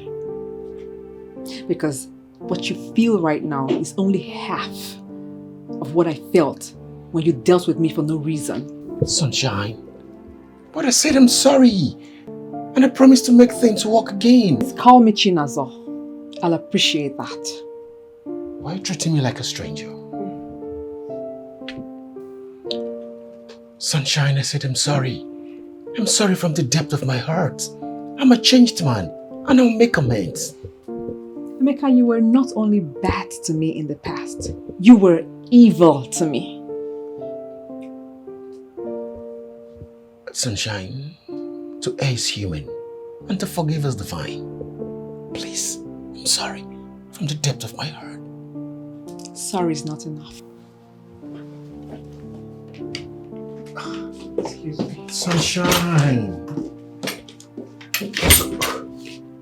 Because what you feel right now is only half of what I felt when you dealt with me for no reason. Sunshine, but I said I'm sorry. And I promised to make things work again. Call me Chinazo. I'll appreciate that. Why are you treating me like a stranger? Sunshine, I said I'm sorry. I'm sorry from the depth of my heart. I'm a changed man. and I'll make amends. Emeka, you were not only bad to me in the past, you were evil to me. Sunshine, to err is human, and to forgive is divine. Please, I'm sorry, from the depth of my heart. Sorry is not enough. Excuse me. Sunshine.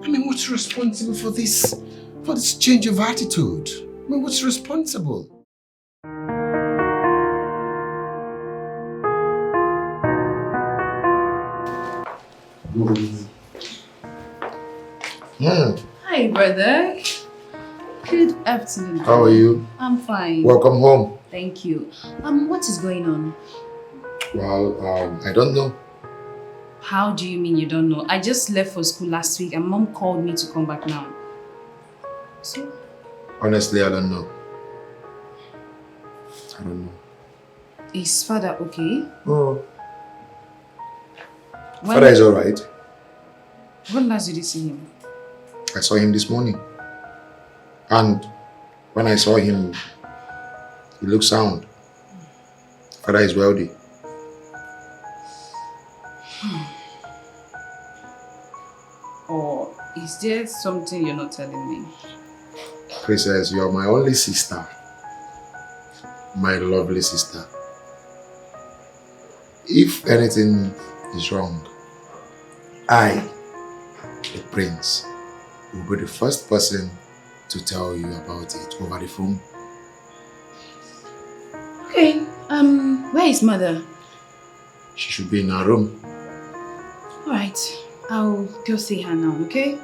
I mean, what's responsible for this change of attitude? I mean, what's responsible? Hi, brother. Good afternoon. How are you? I'm fine. Welcome home. Thank you. What is going on? Well, I don't know. How do you mean you don't know? I just left for school last week and mom called me to come back now. So? Honestly, I don't know. I don't know. Is father okay? Oh. Father is alright. When last did you see him? I saw him this morning. And when I saw him, he looked sound. Father is wealthy. Or is there something you're not telling me? Princess, you are my only sister. My lovely sister. If anything is wrong, I, the prince, will be the first person to tell you about it over the phone. Okay, where is mother? She should be in her room. Alright, I'll go see her now, okay?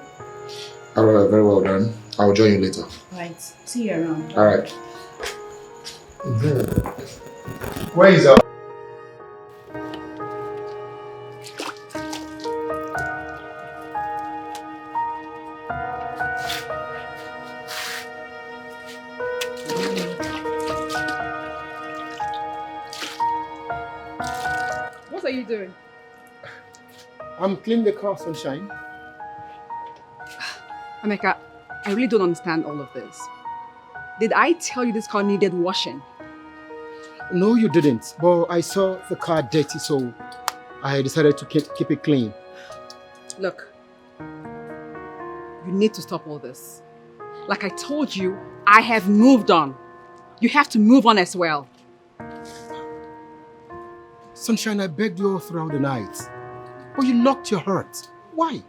Alright, very well done. I'll join you later. Alright, see you around. Alright. Where is her? What are you doing? I'm cleaning the car, Sunshine. Emeka, I really don't understand all of this. Did I tell you this car needed washing? No, you didn't. But I saw the car dirty, so I decided to keep it clean. Look, you need to stop all this. Like I told you, I have moved on. You have to move on as well. Sunshine, I begged you all throughout the night. But you locked your heart. Why?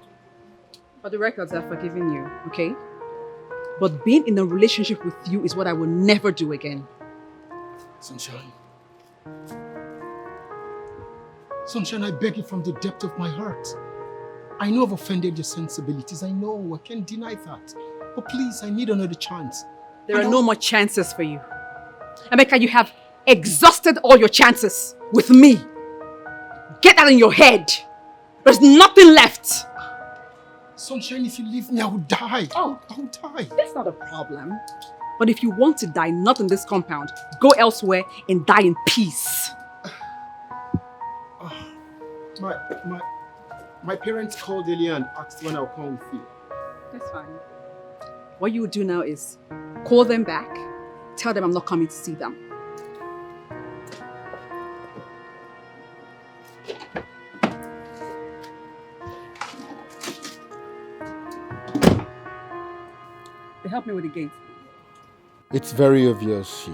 For the records, I've forgiven you, okay? But being in a relationship with you is what I will never do again. Sunshine. Sunshine, I beg you from the depth of my heart. I know I've offended your sensibilities. I know, I can't deny that. But please, I need another chance. There are no more chances for you. Emeka, you have exhausted all your chances with me. Get that in your head. There's nothing left. Sunshine, if you leave me, I will die. Oh, I will die. That's not a problem. But if you want to die not in this compound, go elsewhere and die in peace. My parents called earlier and asked when I'll come with you. That's fine. What you would do now is call them back, tell them I'm not coming to see them. Help me with the gate. It's very obvious she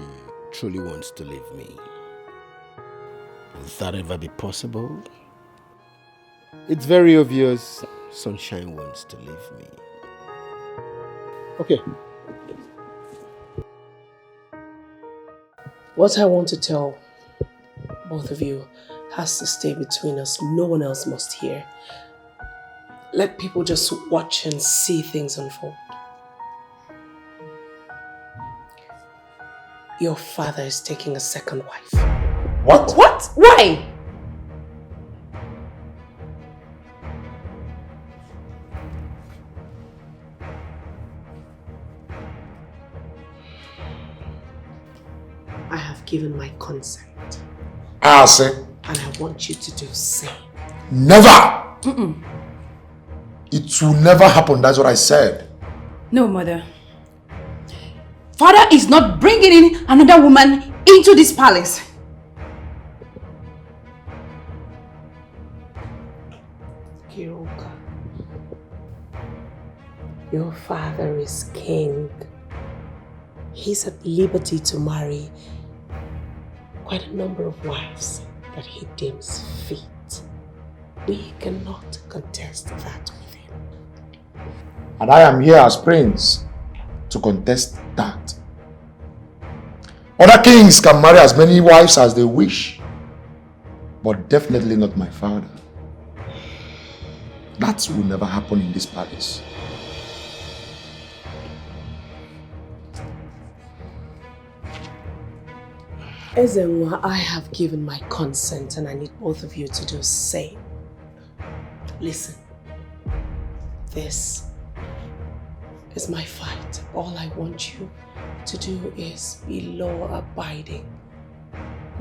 truly wants to leave me. Will that ever be possible? It's very obvious Sunshine wants to leave me. Okay. What I want to tell both of you has to stay between us. No one else must hear. Let people just watch and see things unfold. Your father is taking a second wife. What? What? Why? I have given my consent. I'll say. And I want you to do the same. Never! Mm-mm. It will never happen. That's what I said. No, mother. Father is not bringing in another woman into this palace. Kiruka, your father is king. He's at liberty to marry quite a number of wives that he deems fit. We cannot contest that with him. And I am here as prince to contest that. Other kings can marry as many wives as they wish, but definitely not my father. That will never happen in this palace. Ezenwa, I have given my consent and I need both of you to do the same. Listen, this is my fight. All I want you to do is be law-abiding.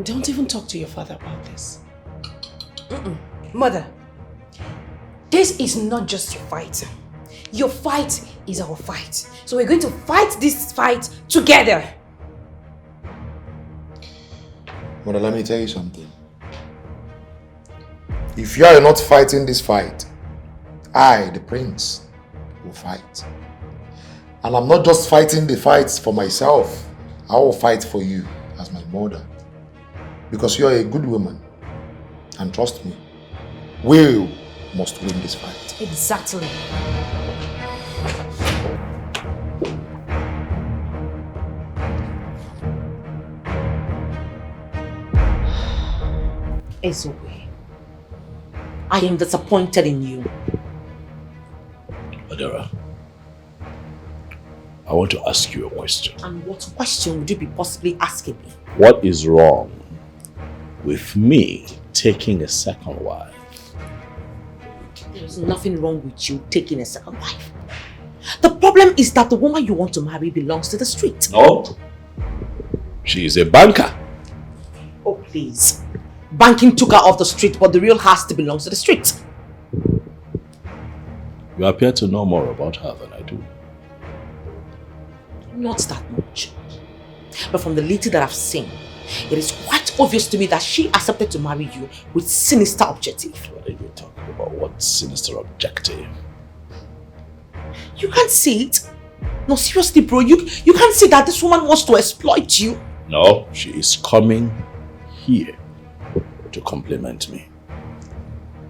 Don't even talk to your father about this. Mother, this is not just your fight. Your fight is our fight. So we're going to fight this fight together. Mother, let me tell you something. If you are not fighting this fight, I, the prince, will fight. And I'm not just fighting the fights for myself. I will fight for you as my mother. Because you are a good woman. And trust me, we must win this fight. Exactly. Ezue, I am disappointed in you. Adara, I want to ask you a question. And what question would you be possibly asking me? What is wrong with me taking a second wife? There's nothing wrong with you taking a second wife. The problem is that the woman you want to marry belongs to the street. No. She is a banker. Oh, please. Banking took her off the street, but the real her still belongs to the street. You appear to know more about her than I do. Not that much. But from the little that I've seen, it is quite obvious to me that she accepted to marry you with sinister objective. What are you talking about? What sinister objective? You can't see it. No, seriously, bro. You can't see that this woman wants to exploit you. No, she is coming here to compliment me.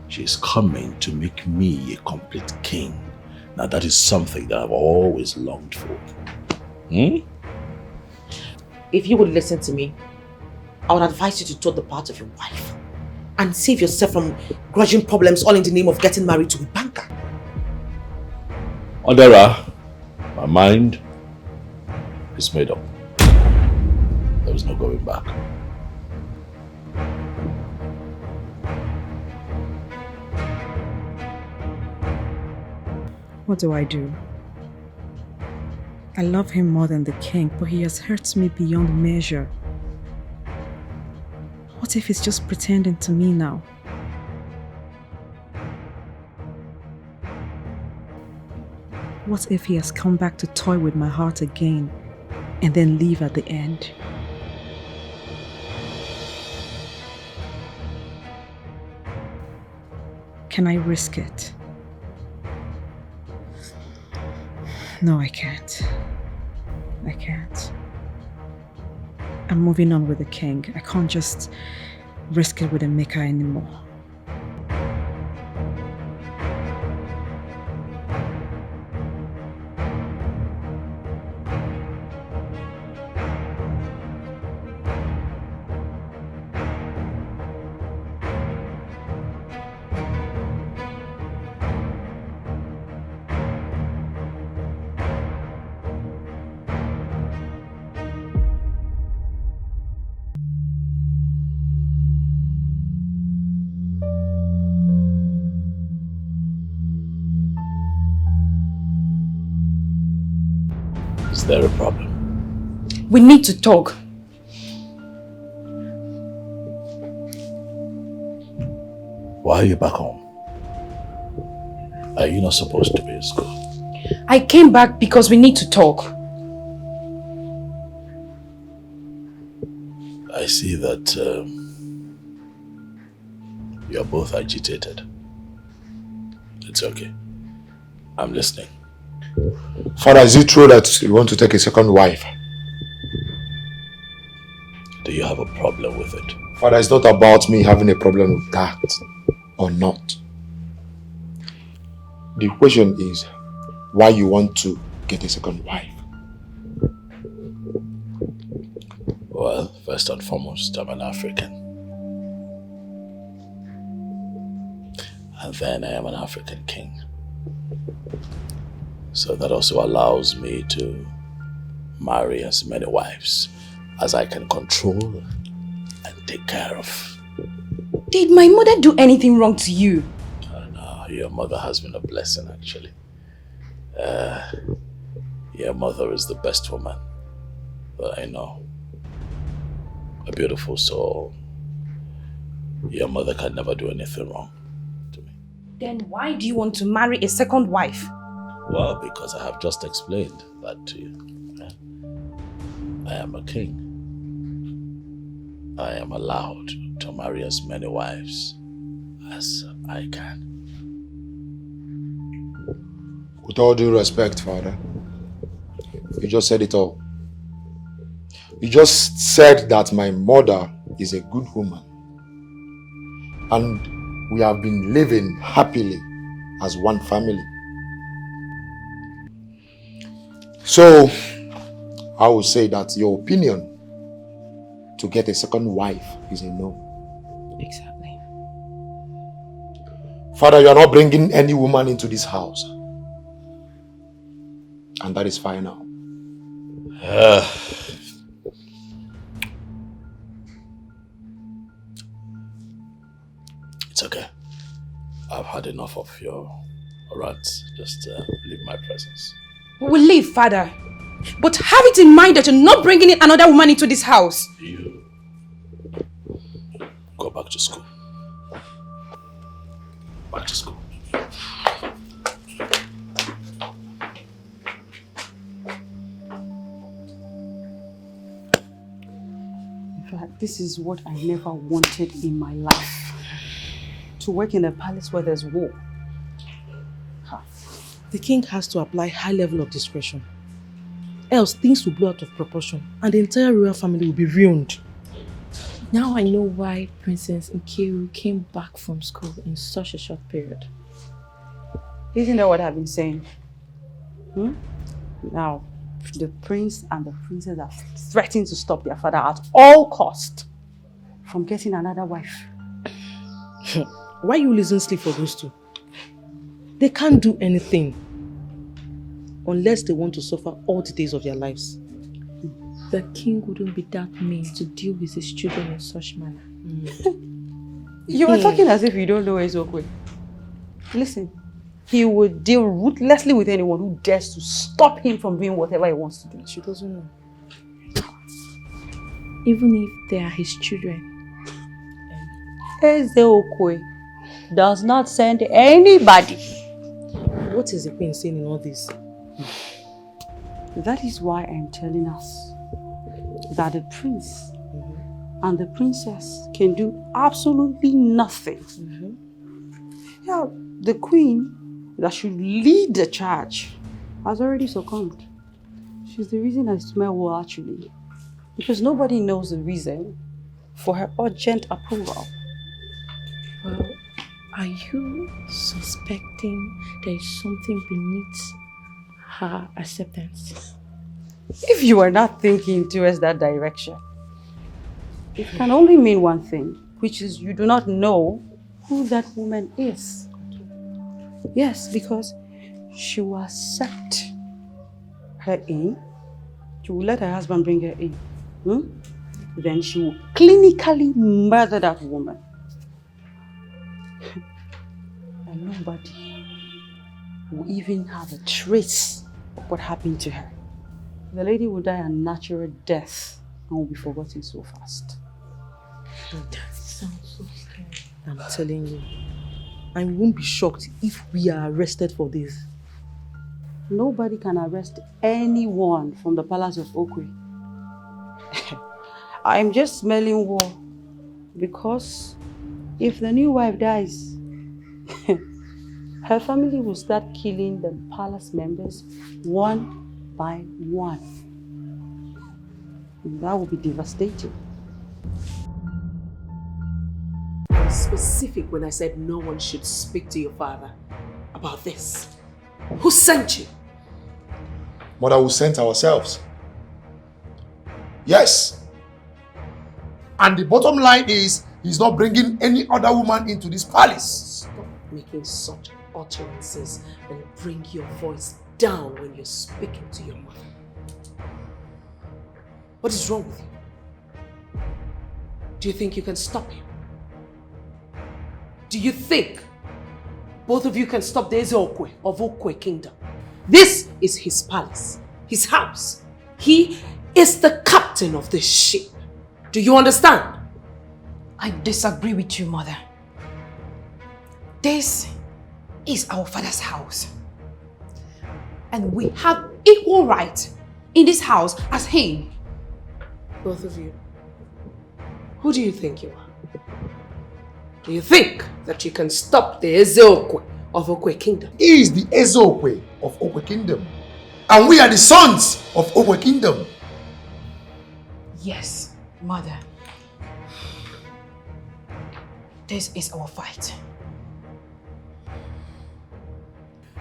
She is coming to make me a complete king. Now that is something that I've always longed for. If you would listen to me, I would advise you to tote the part of your wife and save yourself from grudging problems all in the name of getting married to a banker. Adara, my mind is made up. There is no going back. What do I do? I love him more than the king, but he has hurt me beyond measure. What if he's just pretending to me now? What if he has come back to toy with my heart again and then leave at the end? Can I risk it? No, I can't. I can't. I'm moving on with the king. I can't just risk it with a maker anymore. Is there a problem? We need to talk. Why are you back home? Are you not supposed to be in school? I came back because we need to talk. I see that you're both agitated. It's okay. I'm listening. Father, is it true that you want to take a second wife? Do you have a problem with it? Father, it's not about me having a problem with that or not. The question is why you want to get a second wife. Well, first and foremost, I'm an African. And then I am an African king. So that also allows me to marry as many wives as I can control and take care of. Did my mother do anything wrong to you? No, your mother has been a blessing, actually. Your mother is the best woman that I know. A beautiful soul. Your mother can never do anything wrong. Then why do you want to marry a second wife? Well, because I have just explained that to you. I am a king. I am allowed to marry as many wives as I can. With all due respect, Father, you just said it all. You just said that my mother is a good woman. And we have been living happily as one family. So, I would say that your opinion to get a second wife is a no. Exactly. Father, you are not bringing any woman into this house. And that is fine now. It's okay. I've had enough of your rants. Just leave my presence. We will leave, Father. But have it in mind that you're not bringing in another woman into this house. You go back to school. Back to school. In fact, this is what I never wanted in my life. To work in a palace where there's war. The king has to apply high level of discretion. Else things will blow out of proportion and the entire royal family will be ruined. Now I know why Princess Nkiru came back from school in such a short period. Isn't that what I've been saying? Now, the prince and the princess are threatening to stop their father at all cost from getting another wife. Why you losing sleep for those two? They can't do anything unless they want to suffer all the days of their lives. The king wouldn't be that mean to deal with his children in such manner. You are talking as if you don't know Ezokwe. Listen, he would deal ruthlessly with anyone who dares to stop him from doing whatever he wants to do. She doesn't know. Even if they are his children. Ezokwe does not send anybody. What is the queen saying in all this? That is why I'm telling us that the prince and the princess can do absolutely nothing. Yeah, the queen that should lead the charge has already succumbed. She's the reason I smell war actually. Because nobody knows the reason for her urgent approval. Well, are you suspecting there is something beneath her acceptance? If you are not thinking towards that direction, it can only mean one thing, which is you do not know who that woman is. Yes, because she will accept her in, she will let her husband bring her in. Then she will clinically murder that woman. And nobody will even have a trace of what happened to her. The lady will die a natural death and will be forgotten so fast. That sounds so scary. I'm telling you, I won't be shocked if we are arrested for this. Nobody can arrest anyone from the palace of Okwe. I'm just smelling war. Because if the new wife dies, her family will start killing the palace members one by one. And that will be devastating. I was specific when I said no one should speak to your father about this. Who sent you? Mother, we sent ourselves. Yes. And the bottom line is, he's not bringing any other woman into this palace. Stop making such utterances and bring your voice down when you're speaking to your mother. What is wrong with you? Do you think you can stop him? Do you think both of you can stop the Ezeokwe of Okwe Kingdom? This is his palace, his house. He is the captain of this ship. Do you understand? I disagree with you, Mother. This is our father's house. And we have equal right in this house as him. Both of you, who do you think you are? Do you think that you can stop the Ezeokwe of Okwe Kingdom? He is the Ezeokwe of Okwe Kingdom. And we are the sons of Okwe Kingdom. Yes, Mother. This is our fight.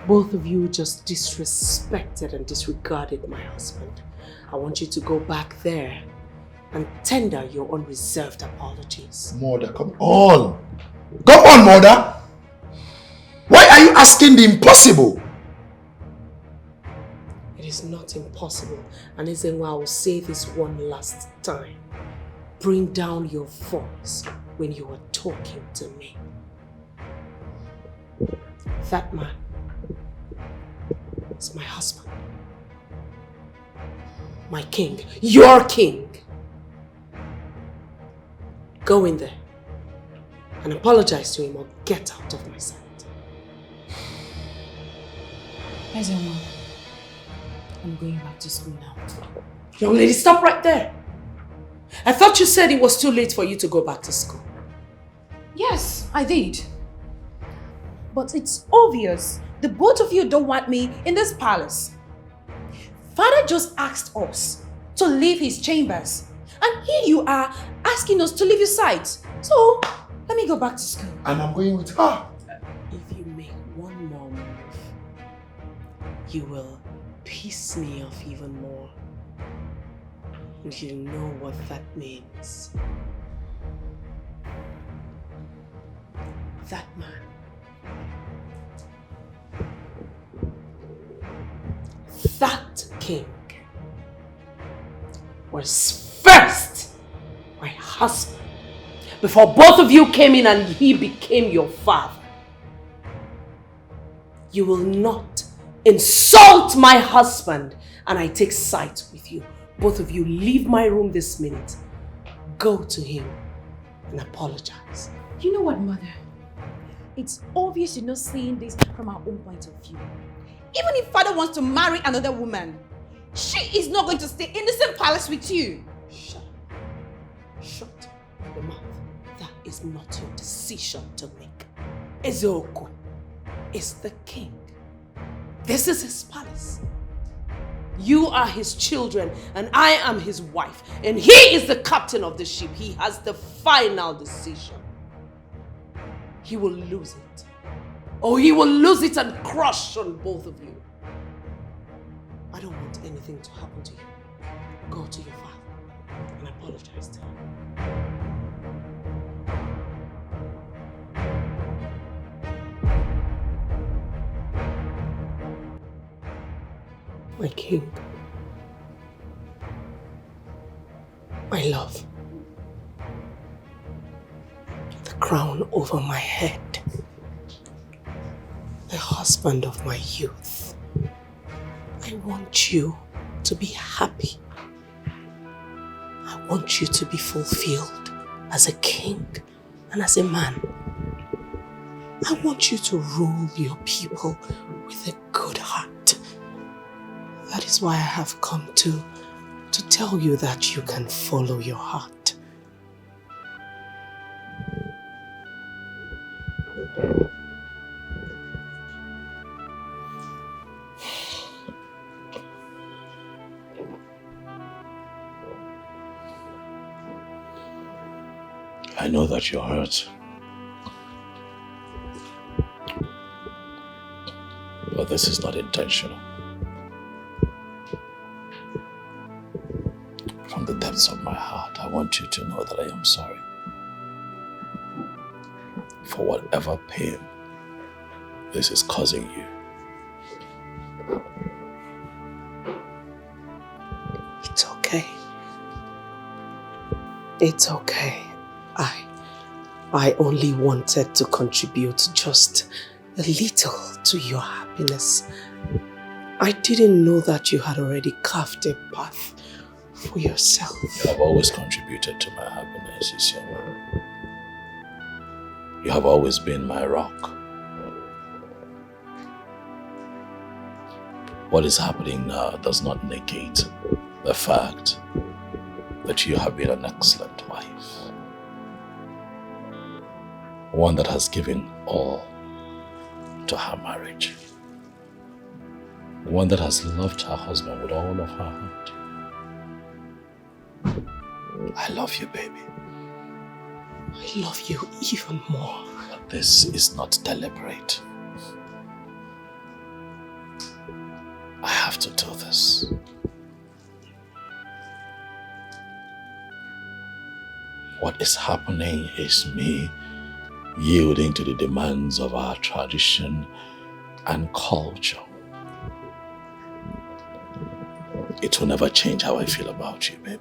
Both of you just disrespected and disregarded my husband. I want you to go back there and tender your unreserved apologies. Mother, come on. Come on, Mother. Why are you asking the impossible? It is not impossible. And Ezenwa, I will say this one last time. Bring down your voice when you are talking to me. That man is my husband. My king. Your king. Go in there and apologize to him or get out of my sight. Ezenwa, I'm going back to school now. Young lady, stop right there. I thought you said it was too late for you to go back to school. Yes, I did. But it's obvious the both of you don't want me in this palace. Father just asked us to leave his chambers. And here you are asking us to leave your sight. So, let me go back to school. And I'm going with her. If you make one more move, you will piss me off even more. And you know what that means. That man. That king was first my husband before both of you came in and he became your father. You will not insult my husband and I take sides with you. Both of you leave my room this minute. Go to him and apologize. You know what, Mother? It's obvious you're not seeing this from our own point of view. Even if Father wants to marry another woman, she is not going to stay in the same palace with you. Shut your mouth. That is not your decision to make. Ezeokwe is the king. This is his palace. You are his children and I am his wife. And he is the captain of the ship. He has the final decision. He will lose it. Or he will lose it and crush on both of you. I don't want anything to happen to you. Go to your father and apologize to him. My king, my love, the crown over my head, the husband of my youth. I want you to be happy. I want you to be fulfilled as a king and as a man. I want you to rule your people with a good heart. That is why I have come to tell you that you can follow your heart. I know that you're hurt. But this is not intentional. From the depths of my heart, I want you to know that I am sorry for whatever pain this is causing you. It's okay. It's okay. I only wanted to contribute just a little to your happiness. I didn't know that you had already carved a path for yourself. You have always contributed to my happiness, Isioma. You have always been my rock. What is happening now does not negate the fact that you have been an excellent wife. One that has given all to her marriage. One that has loved her husband with all of her heart. I love you, baby. I love you even more. But this is not deliberate. I have to do this. What is happening is me yielding to the demands of our tradition and culture. It will never change how I feel about you, baby.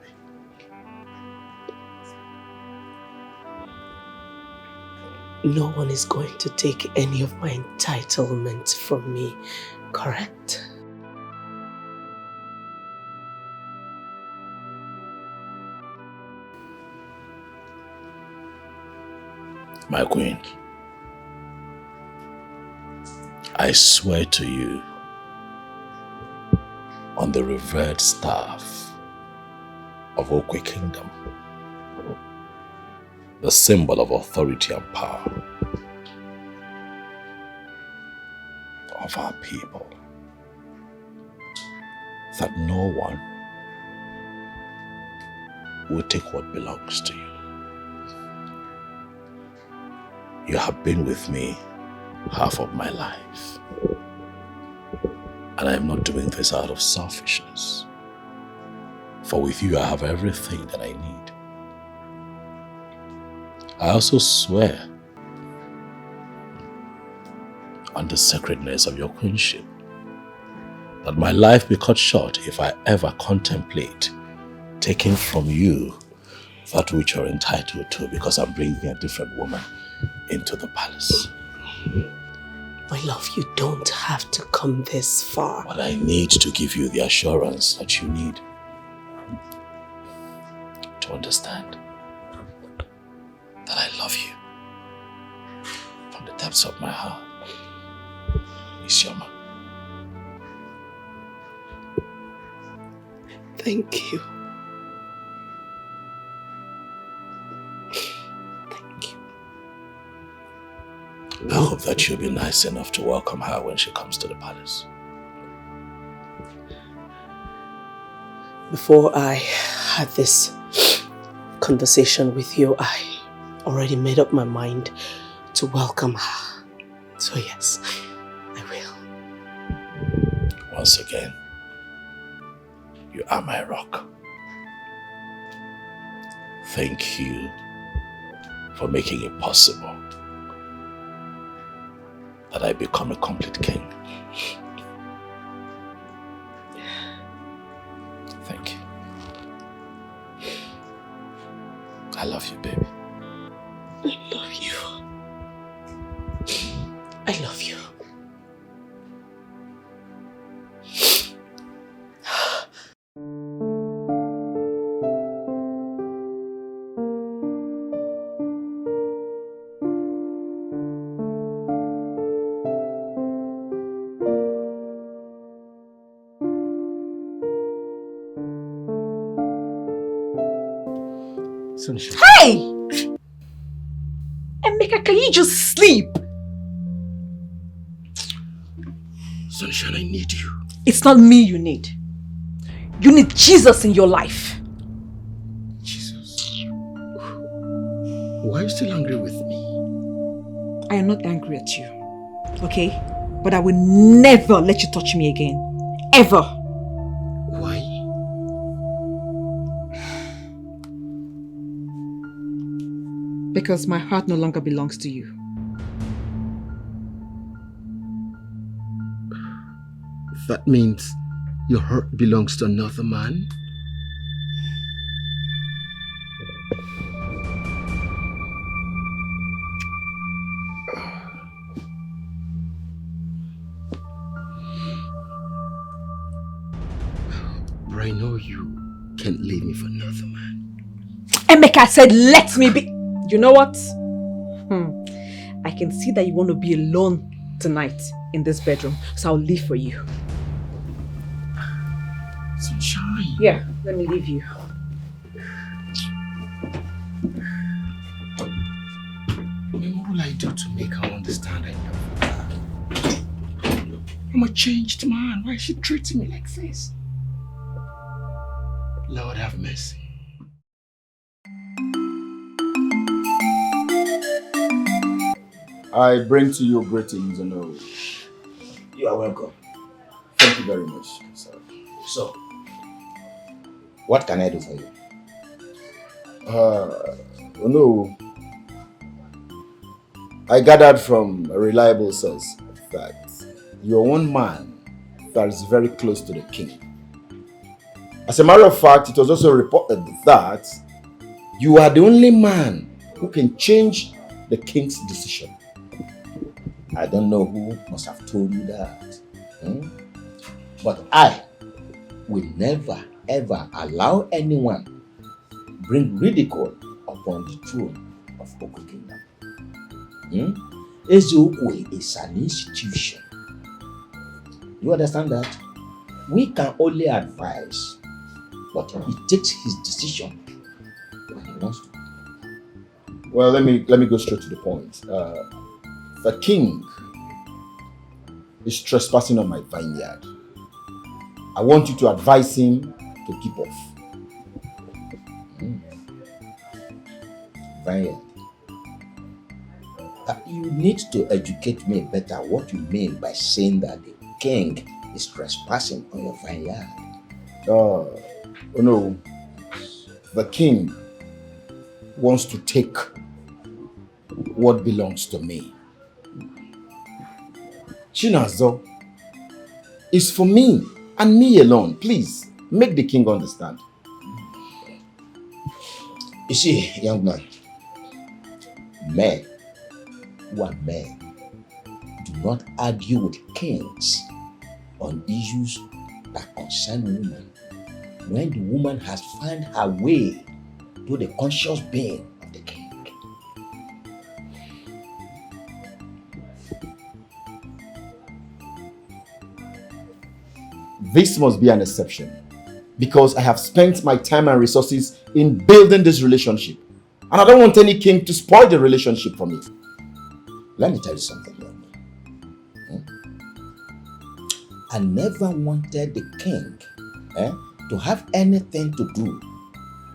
No one is going to take any of my entitlements from me, correct? My queen, I swear to you on the revered staff of Okwe Kingdom, the symbol of authority and power of our people, that no one will take what belongs to you. You have been with me half of my life. And I am not doing this out of selfishness. For with you I have everything that I need. I also swear on the sacredness of your queenship that my life be cut short if I ever contemplate taking from you that which you're entitled to, because I'm bringing a different woman into the palace. My love, you don't have to come this far. But I need to give you the assurance that you need to understand that I love you from the depths of my heart. Isioma. Thank you. I hope that you'll be nice enough to welcome her when she comes to the palace. Before I had this conversation with you, I already made up my mind to welcome her. So yes, I will. Once again, you are my rock. Thank you for making it possible that I become a complete king. Thank you. I love you, baby. I love you. I love you. Sunshine. Hey! Emeka, can you just sleep? Sunshine, I need you. It's not me you need. You need Jesus in your life. Jesus. Why are you still angry with me? I am not angry at you, okay? But I will never let you touch me again. Ever. Why? Because my heart no longer belongs to you. That means your heart belongs to another man? But I know you can't leave me for another man. Emeka said, let me be. You know what? I can see that you want to be alone tonight in this bedroom, so I'll leave for you. Sunshine. Yeah, let me leave you. What will I do to make her understand I love her? I'm a changed man. Why is she treating me like this? Lord have mercy. I bring to you greetings, Ono. You are welcome. Thank you very much, sir. So, what can I do for you? Ono, I gathered from a reliable source that you're one man that is very close to the king. As a matter of fact, it was also reported that you are the only man who can change the king's decision. I don't know who must have told you that. But I will never ever allow anyone bring ridicule upon the throne of Okwe Kingdom. Ezeokwe is an institution. You understand that? We can only advise, but he takes his decision when he wants to. Well, let me go straight to the point. The king is trespassing on my vineyard. I want you to advise him to keep off. Vineyard. You need to educate me better what you mean by saying that the king is trespassing on your vineyard. Oh no. The king wants to take what belongs to me. Chinazo is for me and me alone. Please, make the king understand. You see, young man, men who are men do not argue with kings on issues that concern women when the woman has found her way to the conscious being of the king. This must be an exception because I have spent my time and resources in building this relationship and I don't want any king to spoil the relationship for me. Let me tell you something, young man. I never wanted the king to have anything to do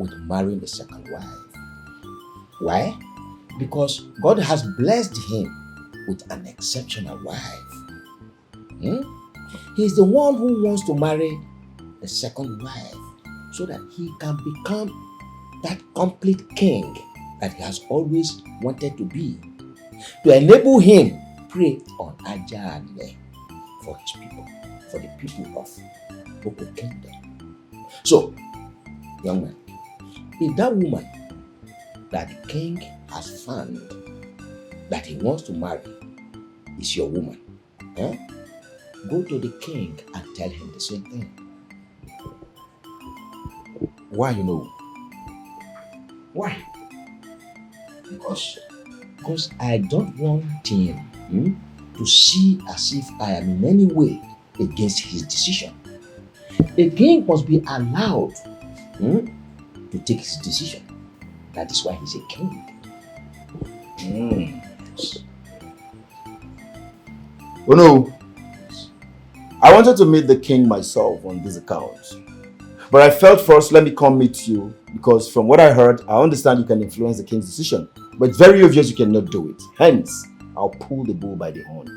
with marrying the second wife. Why? Because God has blessed him with an exceptional wife. He's the one who wants to marry the second wife so that he can become that complete king that he has always wanted to be. To enable him pray on Ajane for his people, for the people of Okwe Kingdom. So, young man, if that woman that the king has found that he wants to marry is your woman, go to the king and tell him the same thing. Why, you know? Why? Because I don't want him to see as if I am in any way against his decision. The king must be allowed to take his decision. That is why he's a king. Oh no. I wanted to meet the king myself on this account. But I felt first, let me come meet you, because from what I heard, I understand you can influence the king's decision. But it's very obvious you cannot do it. Hence, I'll pull the bull by the horn.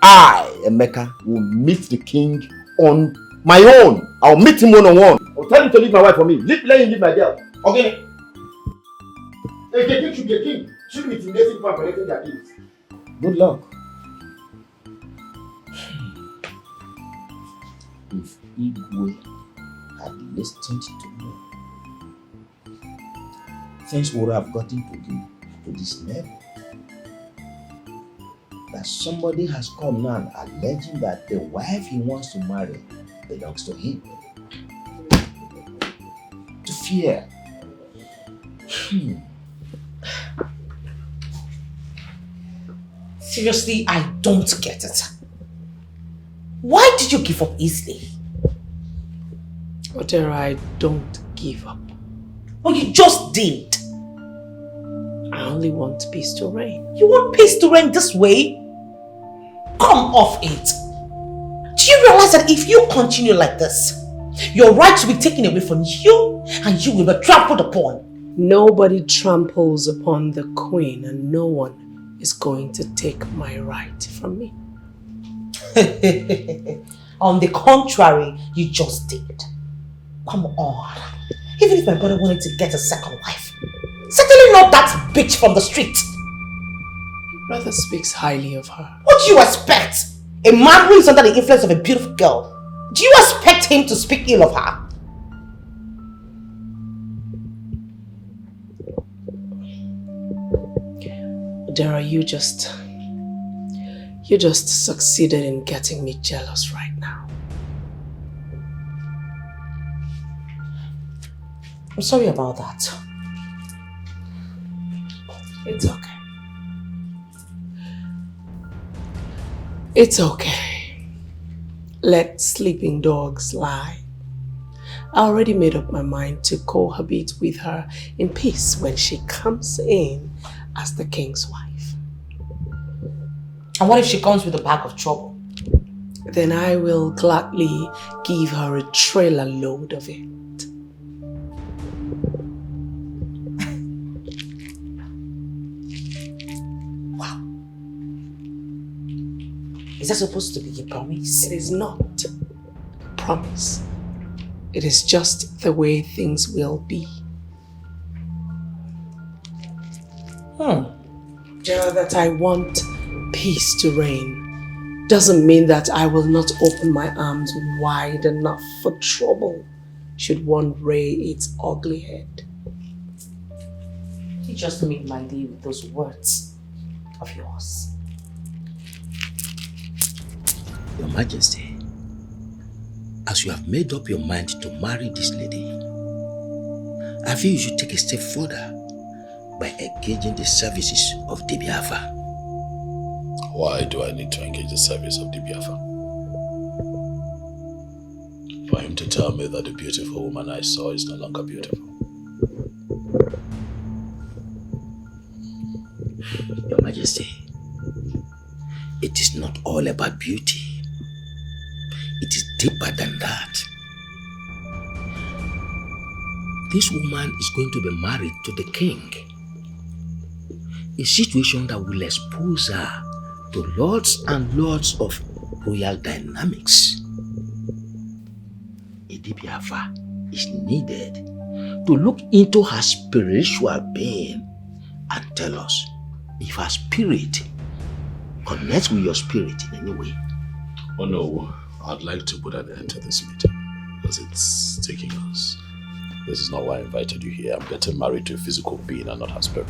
I, Emeka, will meet the king on my own. I'll meet him one-on-one. I'll tell him to leave my wife for me. Let him leave my girl. Okay? A king should be a king. Shouldn't be intimidating people and collecting their gifts. Good luck. If Igwe had listened to me, things would have gotten to this level. That somebody has come now alleging that the wife he wants to marry belongs to him. To fear. Seriously, I don't get it. Why did you give up easily? Odera, I don't give up. Well, you just did. I only want peace to reign. You want peace to reign this way? Come off it. Do you realize that if you continue like this, your rights will be taken away from you and you will be trampled upon? Nobody tramples upon the queen and no one is going to take my right from me. On the contrary, you just did. Come on. Even if my brother wanted to get a second wife, certainly not that bitch from the street. Your brother speaks highly of her. What do you expect? A man who is under the influence of a beautiful girl. Do you expect him to speak ill of her? Odera, you just succeeded in getting me jealous right now. I'm sorry about that. It's okay. It's okay. Let sleeping dogs lie. I already made up my mind to cohabit with her in peace when she comes in as the king's wife. And what if she comes with a bag of trouble? Then I will gladly give her a trailer load of it. Wow. Is that supposed to be a promise? It is not a promise. It is just the way things will be. Just that I want peace to reign doesn't mean that I will not open my arms wide enough for trouble should one rear its ugly head. You just made my day with those words of yours. Your Majesty, as you have made up your mind to marry this lady, I feel you should take a step further by engaging the services of Dibiafa. Why do I need to engage the service of Dibiafa? For him to tell me that the beautiful woman I saw is no longer beautiful. Your Majesty, it is not all about beauty. It is deeper than that. This woman is going to be married to the king. A situation that will expose her to lots and lots of royal dynamics. Dibiafa is needed to look into her spiritual being and tell us if her spirit connects with your spirit in any way. Oh no, I'd like to put an end to this meeting because it's taking us. This is not why I invited you here. I'm getting married to a physical being and not her spirit.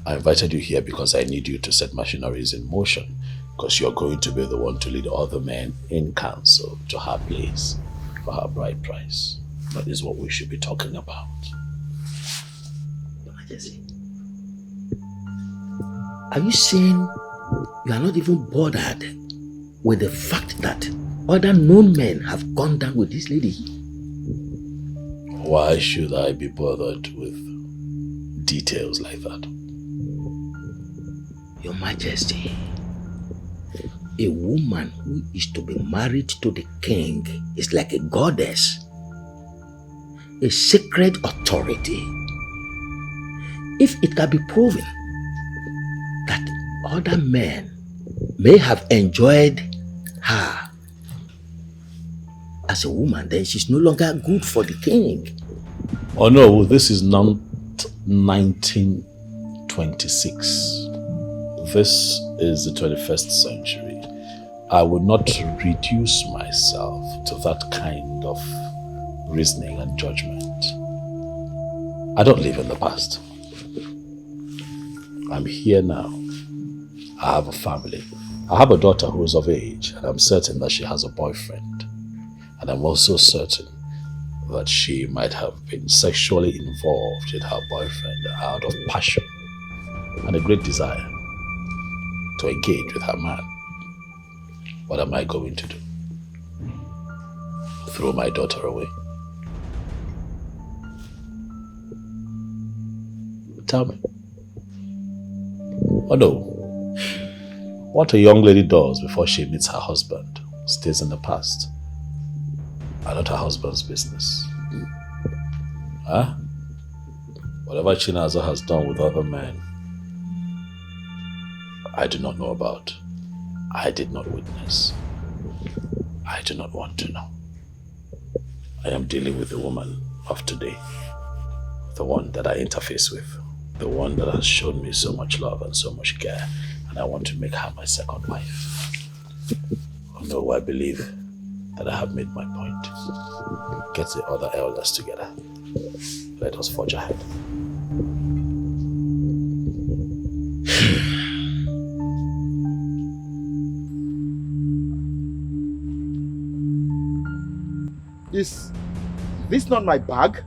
I invited you here because I need you to set machineries in motion, because you're going to be the one to lead other men in council to her place for her bride price. That is what we should be talking about. Your Majesty, are you saying you are not even bothered with the fact that other known men have gone down with this lady? Why should I be bothered with details like that? Your Majesty, a woman who is to be married to the king is like a goddess, a sacred authority. If it can be proven that other men may have enjoyed her as a woman, then she's no longer good for the king. Oh no, this is not 1926. This is the 21st century. I would not reduce myself to that kind of reasoning and judgment. I don't live in the past. I'm here now. I have a family. I have a daughter who is of age, and I'm certain that she has a boyfriend. And I'm also certain that she might have been sexually involved with her boyfriend out of passion and a great desire to engage with her man. What am I going to do? Throw my daughter away? Tell me. Oh no. What a young lady does before she meets her husband stays in the past and not her husband's business. Huh? Whatever Chinazo has done with other men, I do not know about. I did not witness. I do not want to know. I am dealing with the woman of today, the one that I interface with, the one that has shown me so much love and so much care, and I want to make her my second wife. Oh no, I believe that I have made my point. Get the other elders together. Let us forge ahead. Is this not my bag?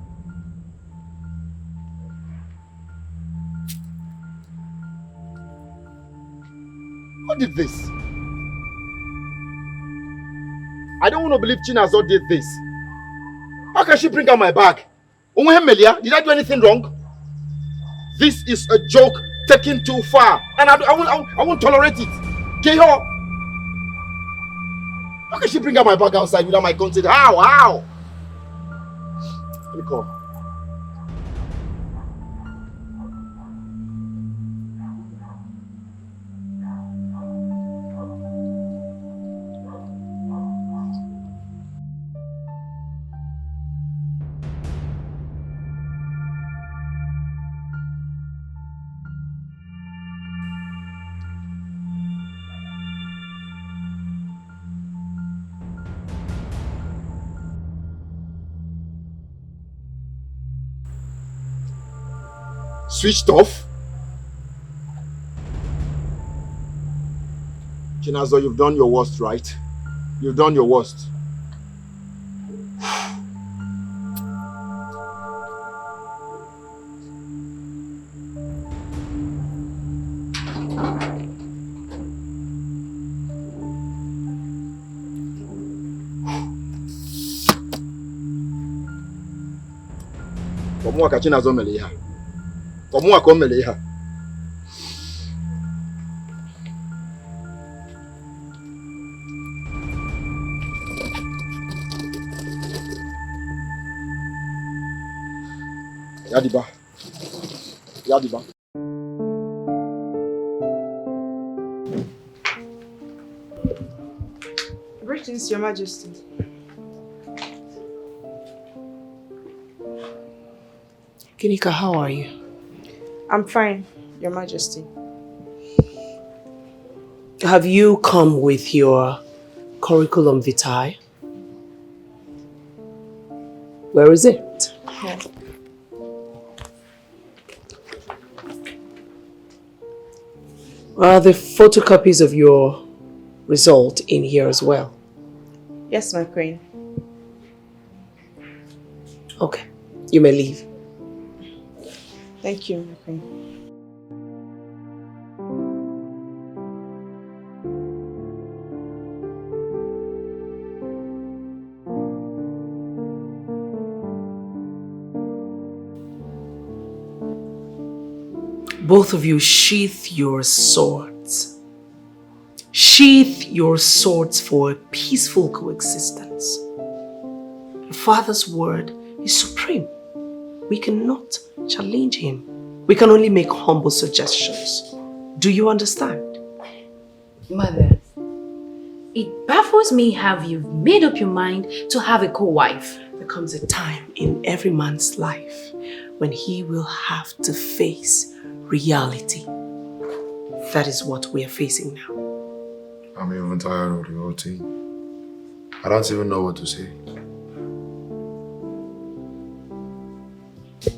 Who did this? I don't want to believe Chinazo did this. How can she bring out my bag? Melia, did I do anything wrong? This is a joke taken too far, and I won't tolerate it. Keho! How can she bring out my bag outside without my consent? How? Let me call. Switched off? Chinazo, you've done your worst, right? You've done your worst. Komua ka Chinazo mele ha. Komua ko mele ha. Yadiba. Greetings, Your Majesty. Ginika, how are you? I'm fine, Your Majesty. Have you come with your curriculum vitae? Where is it? Yeah. Are the photocopies of your result in here as well? Yes, my queen. Okay, you may leave. Thank you, my queen. Both of you sheath your swords. Sheath your swords for a peaceful coexistence. Your father's word is supreme. We cannot challenge him. We can only make humble suggestions. Do you understand? Mother, it baffles me how you've made up your mind to have a co-wife. There comes a time in every man's life when he will have to face reality. That is what we are facing now. I'm even tired of the whole thing. I don't even know what to say.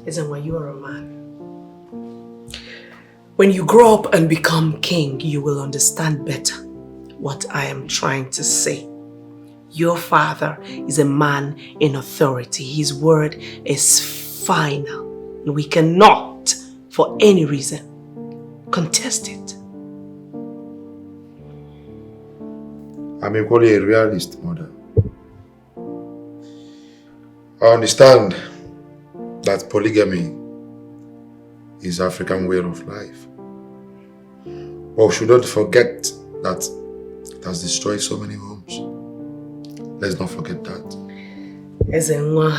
Ezenwa, you are a man. When you grow up and become king, you will understand better what I am trying to say. Your father is a man in authority. His word is final. We cannot, for any reason, contest it. I'm equally a realist, mother. I understand that polygamy is African way of life. But we should not forget that it has destroyed so many homes. Let's not forget that. Ezenwa,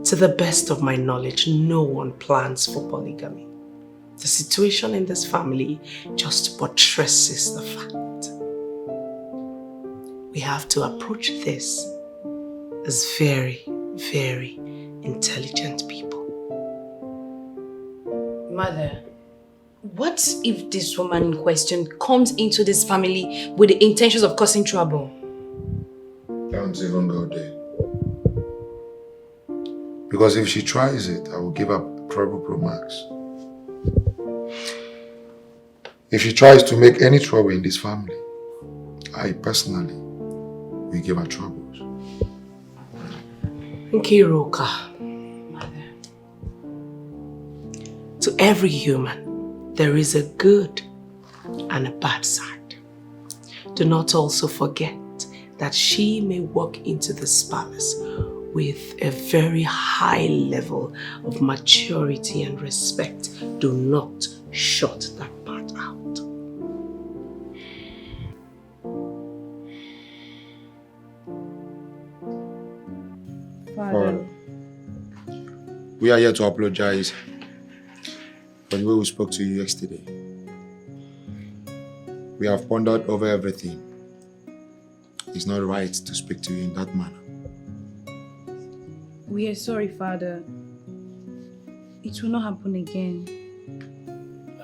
to the best of my knowledge, no one plans for polygamy. The situation in this family just buttresses the fact. We have to approach this as very, very intelligent people. Mother, what if this woman in question comes into this family with the intentions of causing trouble? Don't even go there. Because if she tries it, I will give her trouble pro max. If she tries to make any trouble in this family, I personally will give her troubles. Nkiruka, to every human, there is a good and a bad side. Do not also forget that she may walk into this palace with a very high level of maturity and respect. Do not shut that part out. Father, we are here to apologize for the way we spoke to you yesterday. We have pondered over everything. It's not right to speak to you in that manner. We are sorry, Father. It will not happen again.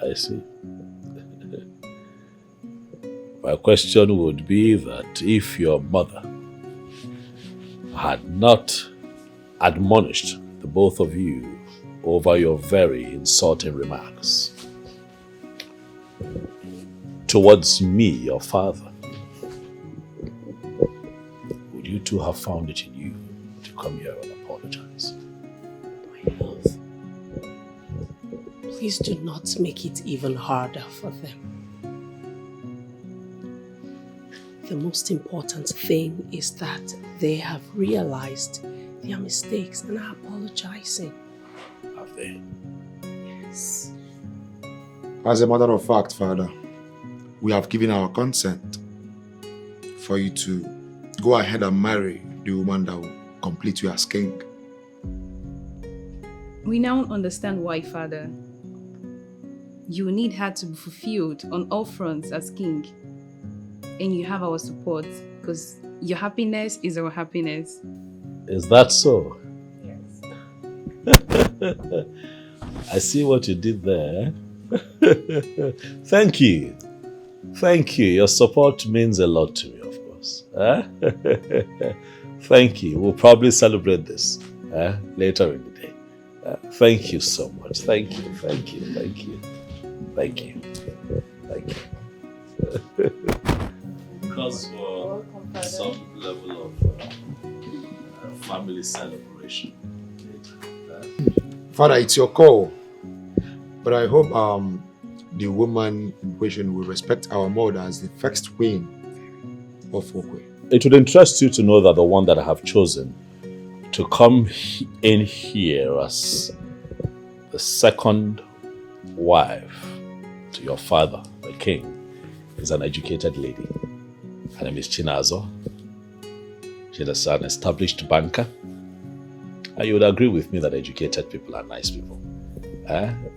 I see. My question would be that if your mother had not admonished the both of you over your very insulting remarks towards me, your father, would you two have found it in you to come here and apologize? My love, please do not make it even harder for them. The most important thing is that they have realized their mistakes and are apologizing. Have they? Yes. As a matter of fact, Father, we have given our consent for you to go ahead and marry the woman that will complete you as king. We now understand why, Father. You need her to be fulfilled on all fronts as king. And you have our support, because your happiness is our happiness. Is that so? Yes. I see what you did there. Thank you. Thank you. Your support means a lot to me, of course. Thank you. We'll probably celebrate this later in the day. Thank you so much. Thank you. Thank you. Thank you. Thank you. Thank you. Because for some level of family celebration. Father, it's your call. But I hope the woman in question will respect our mother as the first queen of Okwe. It would interest you to know that the one that I have chosen to come in here as the second wife to your father, the king, is an educated lady. Her name is Chinazo. She's an established banker. And you would agree with me that educated people are nice people.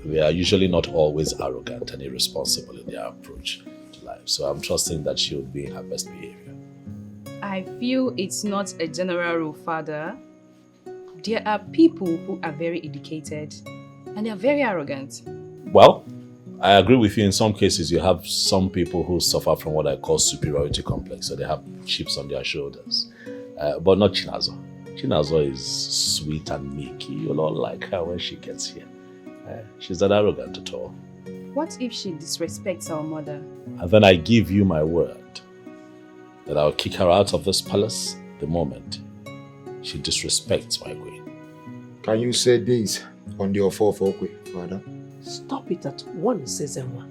They are usually not always arrogant and irresponsible in their approach to life. So I'm trusting that she will be in her best behavior. I feel it's not a general rule, Father. There are people who are very educated and they are very arrogant. Well, I agree with you. In some cases, you have some people who suffer from what I call superiority complex. So they have chips on their shoulders. But not Chinazo. Chinazo is sweet and meek. You'll all like her when she gets here. She's not arrogant at all. What if she disrespects our mother? And then I give you my word that I'll kick her out of this palace the moment she disrespects my queen. Can you say this on the offer of Okwe, Father? Stop it at once, Ezenwa.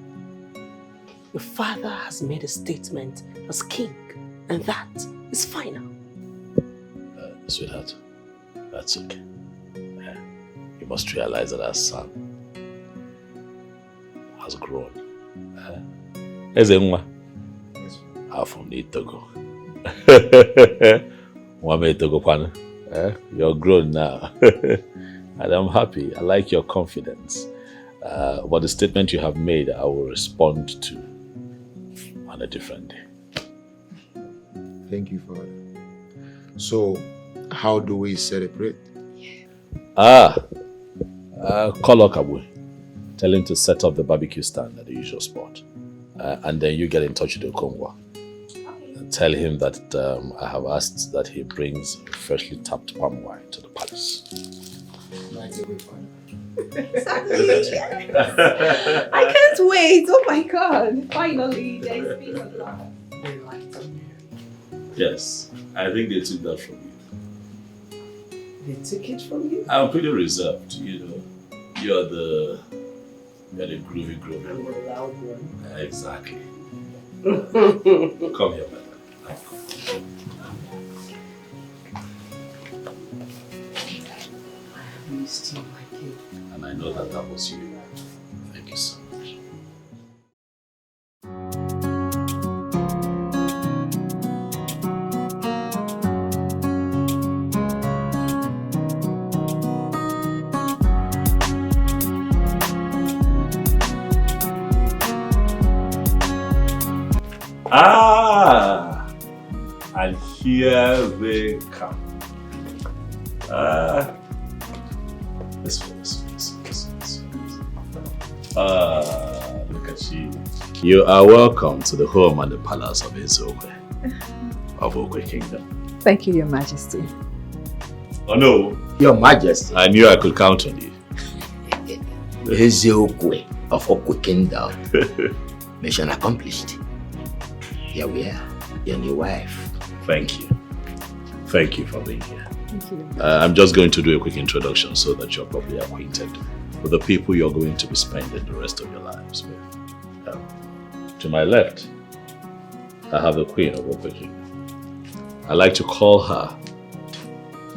Your father has made a statement as king, and that is final. Sweetheart, that's okay. You must realize that our son has grown. Ezenwa, half of need to go. You're grown now. And I'm happy. I like your confidence. But the statement you have made, I will respond to on a different day. Thank you, Father. So, how do we celebrate? Call Okabwe. Tell him to set up the barbecue stand at the usual spot. And then you get in touch with Okongwa. And tell him that I have asked that he brings freshly tapped palm wine to the palace. Exactly. I can't wait. Oh my God. Finally, there is peace and love. Yes, I think they took that from you. They took it from you? I'm pretty reserved, you know. You're the groovy one. I'm the loud one. Exactly. Come here, madam. I have missed you, my king. And I know that was you. Thank you so much. And here they come. This way. Look at you. You are welcome to the home and the palace of Ezokwe, of Okwe Kingdom. Thank you, Your Majesty. Oh no, Your Majesty. I knew I could count on you. Ezokwe of Okwe Kingdom. Mission accomplished. Here we are, your new wife. Thank you. Thank you for being here. Thank you. I'm just going to do a quick introduction so that you're properly acquainted with the people you're going to be spending the rest of your lives with. To my left, I have the Queen of Okwe Kingdom. I like to call her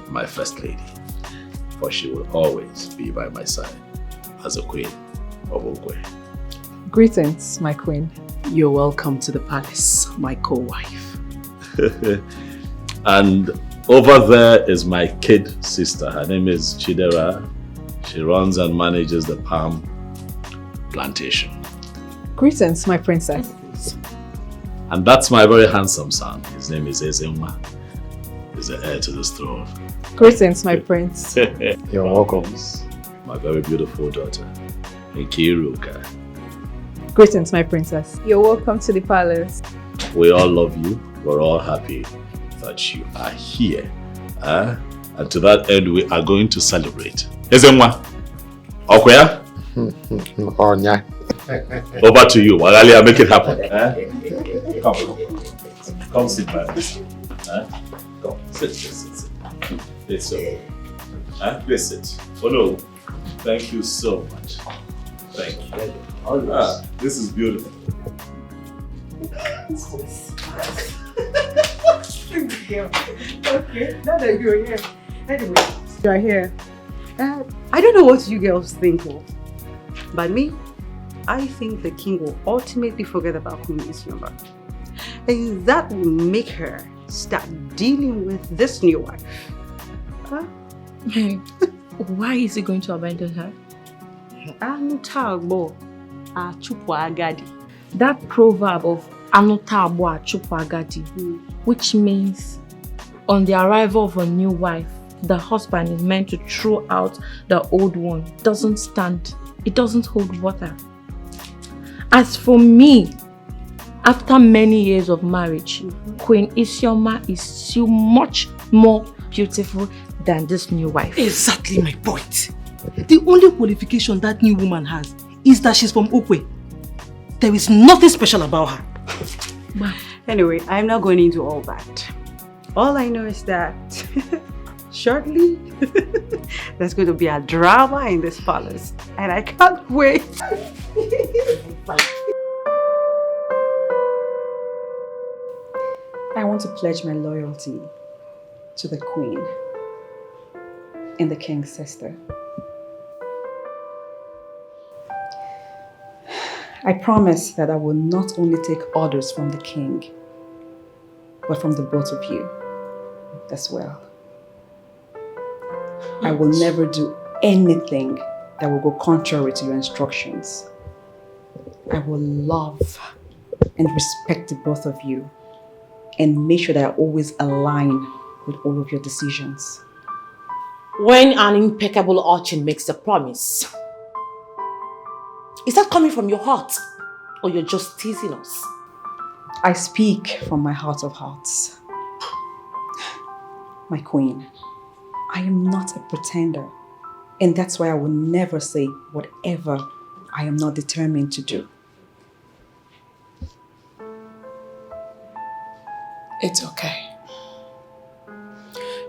my First Lady, for she will always be by my side as the Queen of Okwe. Greetings, my queen. You're welcome to the palace, my co-wife. And over there is my kid sister. Her name is Chidera. She runs and manages the palm plantation. Greetings, my princess. And that's my very handsome son. His name is Ezenwa. He's the heir to this throne. Greetings, my prince. You're welcome. My very beautiful daughter, Nkiruka. Greetings, my princess. You're welcome to the palace. We all love you. We're all happy that you are here. And to that end, we are going to celebrate. Ezenwa, Okwea? Over to you. Wagalia, make it happen. Come sit by us. Come, sit. Please sit. Oh no, thank you so much. Thank you. This is beautiful. Okay, now that you're here. Anyway, you're here. I don't know what you girls think of, but me, I think the king will ultimately forget about Queen Isioma. And that will make her start dealing with this new wife. Huh? Why is he going to abandon her? That proverb of Anutabo Achupu Agadi, which means on the arrival of a new wife, the husband is meant to throw out the old one, doesn't stand. It doesn't hold water. As for me, after many years of marriage, Queen Isioma is still much more beautiful than this new wife. Exactly my point. The only qualification that new woman has is that she's from Okwe. There is nothing special about her. Anyway, I'm not going into all that. All I know is that shortly, there's going to be a drama in this palace. And I can't wait. I want to pledge my loyalty to the Queen and the King's sister. I promise that I will not only take orders from the King, but from the both of you as well. I will never do anything that will go contrary to your instructions. I will love and respect the both of you and make sure that I always align with all of your decisions. When an impeccable urchin makes a promise, is that coming from your heart or you're just teasing us? I speak from my heart of hearts. My queen, I am not a pretender, and that's why I will never say whatever I am not determined to do. It's okay.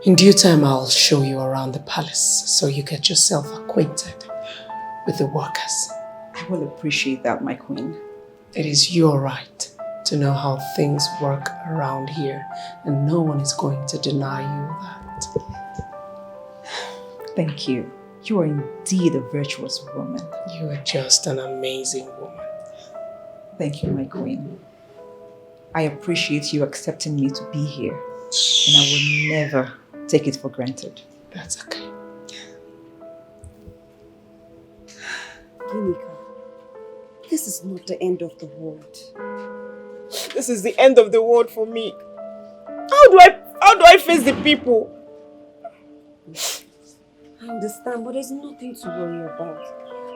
In due time, I'll show you around the palace so you get yourself acquainted with the workers. I will appreciate that, my queen. It is your right to know how things work around here, and no one is going to deny you that. Thank you. You are indeed a virtuous woman. You are just an amazing woman. Thank you, my queen. I appreciate you accepting me to be here, and I will never take it for granted. That's okay. Ginika, this is not the end of the world. This is the end of the world for me. How do I face the people? I understand, but there's nothing to worry about.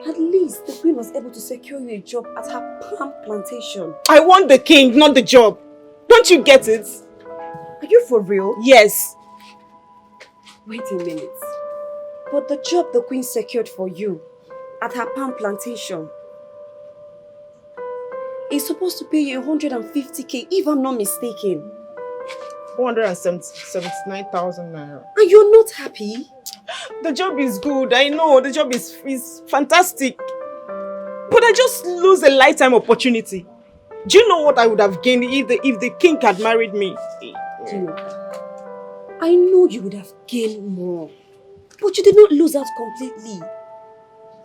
At least the queen was able to secure you a job at her palm plantation. I want the king, not the job. Don't you get it? Are you for real? Yes. Wait a minute. But the job the queen secured for you at her palm plantation is supposed to pay you 150k, if I'm not mistaken. 179,000 naira. And you're not happy? The job is good, I know. The job is fantastic. But I just lose a lifetime opportunity. Do you know what I would have gained if the king had married me? I know you would have gained more. But you did not lose out completely.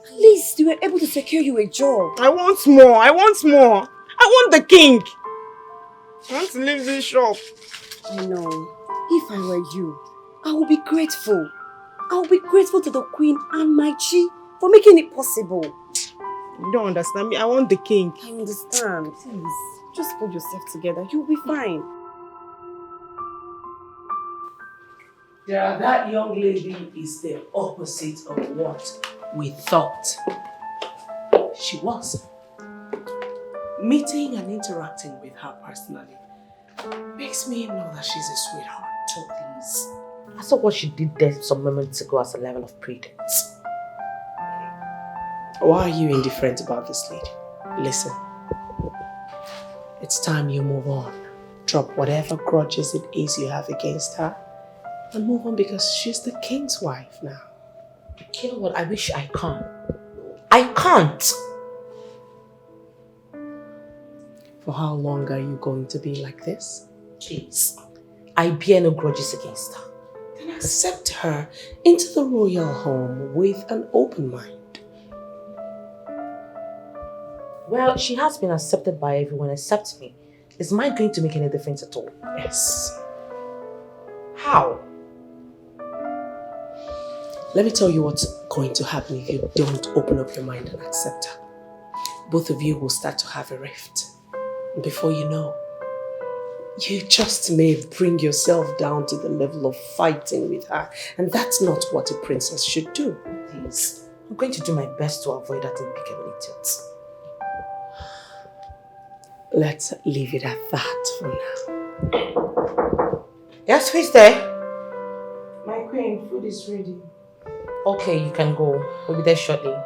At least you were able to secure you a job. I want more. I want more. I want the king. I want to leave this shop. I know. If I were you, I would be grateful. I would be grateful to the queen and my chi for making it possible. You don't understand me. I want the king. I understand. Please, just hold yourself together. You'll be fine. That young lady is the opposite of what we thought she was. Meeting and interacting with her personally makes me know that she's a sweetheart. Oh, please. I saw what she did there some moments ago as a level of pretense. Why are you indifferent about this lady? Listen, it's time you move on. Drop whatever grudges it is you have against her and move on because she's the king's wife now. You know what? I wish I can't. I can't. For how long are you going to be like this? Please. I bear no grudges against her. Then accept her into the royal home with an open mind. Well, she has been accepted by everyone except me. Is mine going to make any difference at all? Yes. How? Let me tell you what's going to happen if you don't open up your mind and accept her. Both of you will start to have a rift. Before you know, you just may bring yourself down to the level of fighting with her. And that's not what a princess should do. Please, I'm going to do my best to avoid that impeccable idiot. Let's leave it at that for now. Yes, who's there? My queen, food is ready. Okay, you can go. We'll be there shortly.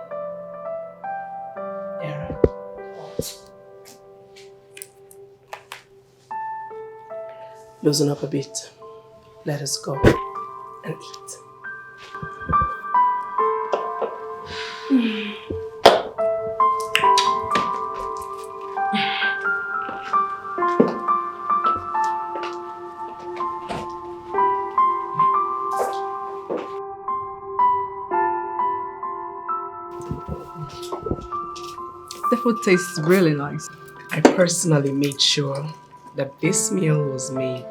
Loosen up a bit. Let us go and eat. The food tastes really nice. I personally made sure that this meal was made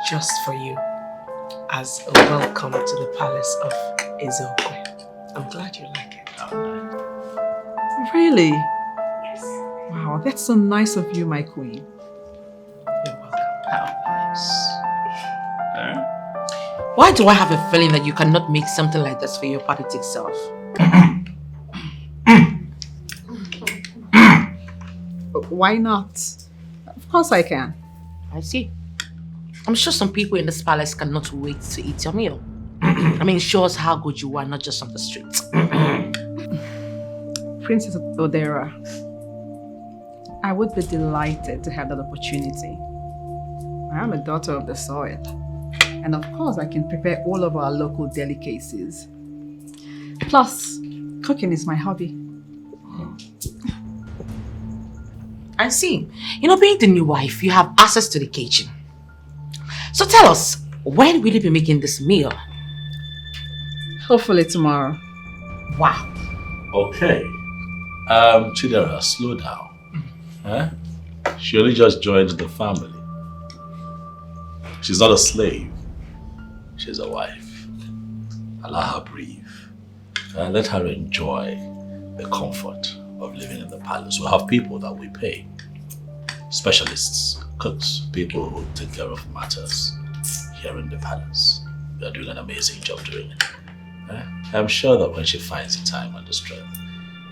just for you as a welcome to the palace of Ezeokwe. I'm glad you like it. Really? Yes. Wow, that's so nice of you, my queen. You're welcome. How nice. Why do I have a feeling that you cannot make something like this for your pathetic self? Why not? Of course I can. I see. I'm sure some people in this palace cannot wait to eat your meal. I mean, show us how good you are, not just on the streets. Princess Odera, I would be delighted to have that opportunity. I am a daughter of the soil. And of course, I can prepare all of our local delicacies. Plus, cooking is my hobby. I see. You know, being the new wife, you have access to the kitchen. So tell us, when will you be making this meal? Hopefully tomorrow. Wow. Okay. Chidera, slow down. Huh? She only just joined the family. She's not a slave. She's a wife. Allow her breathe. And let her enjoy the comfort of living in the palace. We'll have people that we pay. Specialists, cooks, people who take care of matters here in the palace. They're doing an amazing job doing it. I'm sure that when she finds the time and the strength,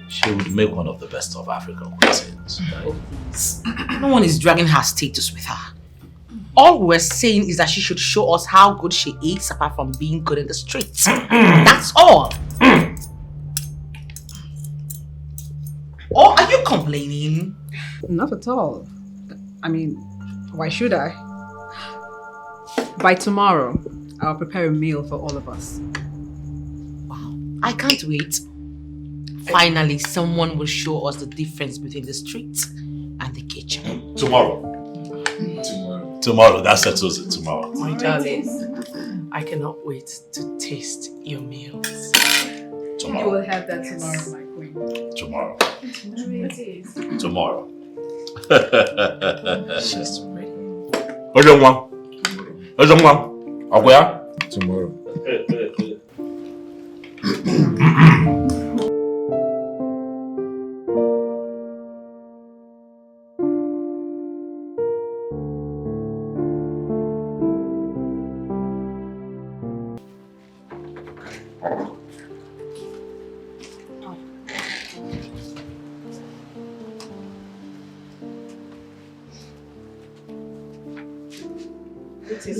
she would make one of the best of African cuisines. Right? No one is dragging her status with her. All we're saying is that she should show us how good she eats apart from being good in the streets. That's all. Or are you complaining? Not at all. I mean, why should I? By tomorrow, I'll prepare a meal for all of us. Wow, I can't wait. Finally, someone will show us the difference between the streets and the kitchen. Tomorrow. Tomorrow, that settles it tomorrow. My darling, I cannot wait to taste your meals. Tomorrow. You will have that tomorrow, my queen. Tomorrow. Tomorrow. Tomorrow. She's ready. Tomorrow.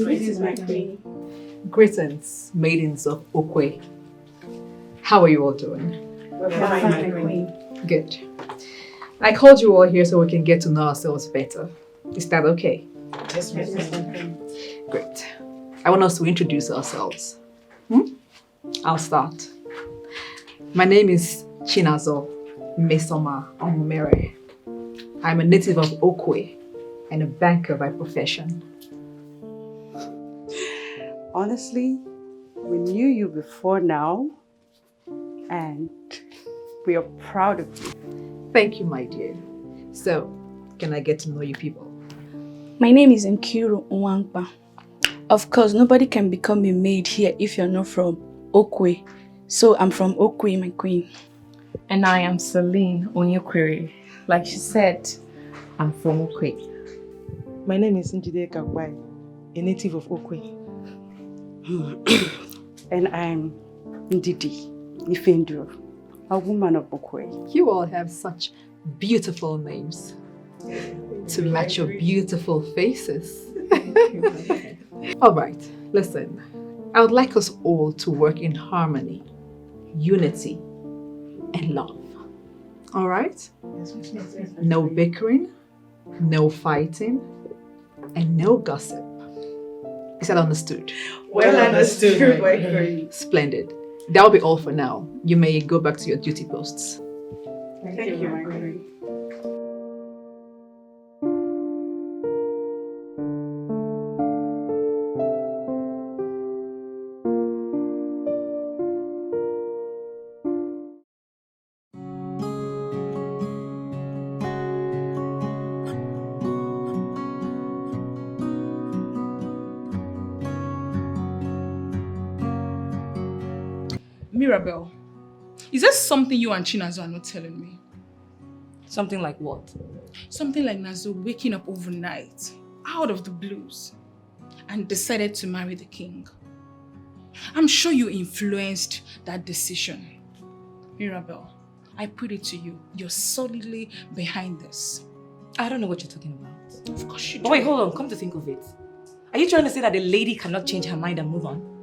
Greetings, my queen. Greetings, maidens of Okwe. How are you all doing? We're fine, my queen. Good. I called you all here so we can get to know ourselves better. Is that okay? Yes, my queen. Great. I want us to introduce ourselves. I'll start. My name is Chinazo Mesoma Omumere. I'm a native of Okwe and a banker by profession. Honestly, we knew you before now, and we are proud of you. Thank you, my dear. So, can I get to know you people? My name is Nkiru Nwangba. Of course, nobody can become a maid here if you're not from Okwe. So I'm from Okwe, my queen. And I am Celine Onyekwere. Like she said, I'm from Okwe. My name is Njide Kakwai, a native of Okwe. And I'm Ndidi Ifendu, a woman of Okwe. You all have such beautiful names to match your beautiful faces. All right, listen. I would like us all to work in harmony, unity, and love. All right? No bickering, no fighting, and no gossip. Is that understood? Well understood, my queen. Splendid. That'll be all for now. You may go back to your duty posts. Thank you, my queen. Mirabel, is there something you and Chinazo are not telling me? Something like what? Something like Nazo waking up overnight, out of the blues, and decided to marry the king. I'm sure you influenced that decision. Mirabel, I put it to you, you're solidly behind this. I don't know what you're talking about. Of course you do. But wait, hold on, come to think of it. Are you trying to say that a lady cannot change her mind and move on?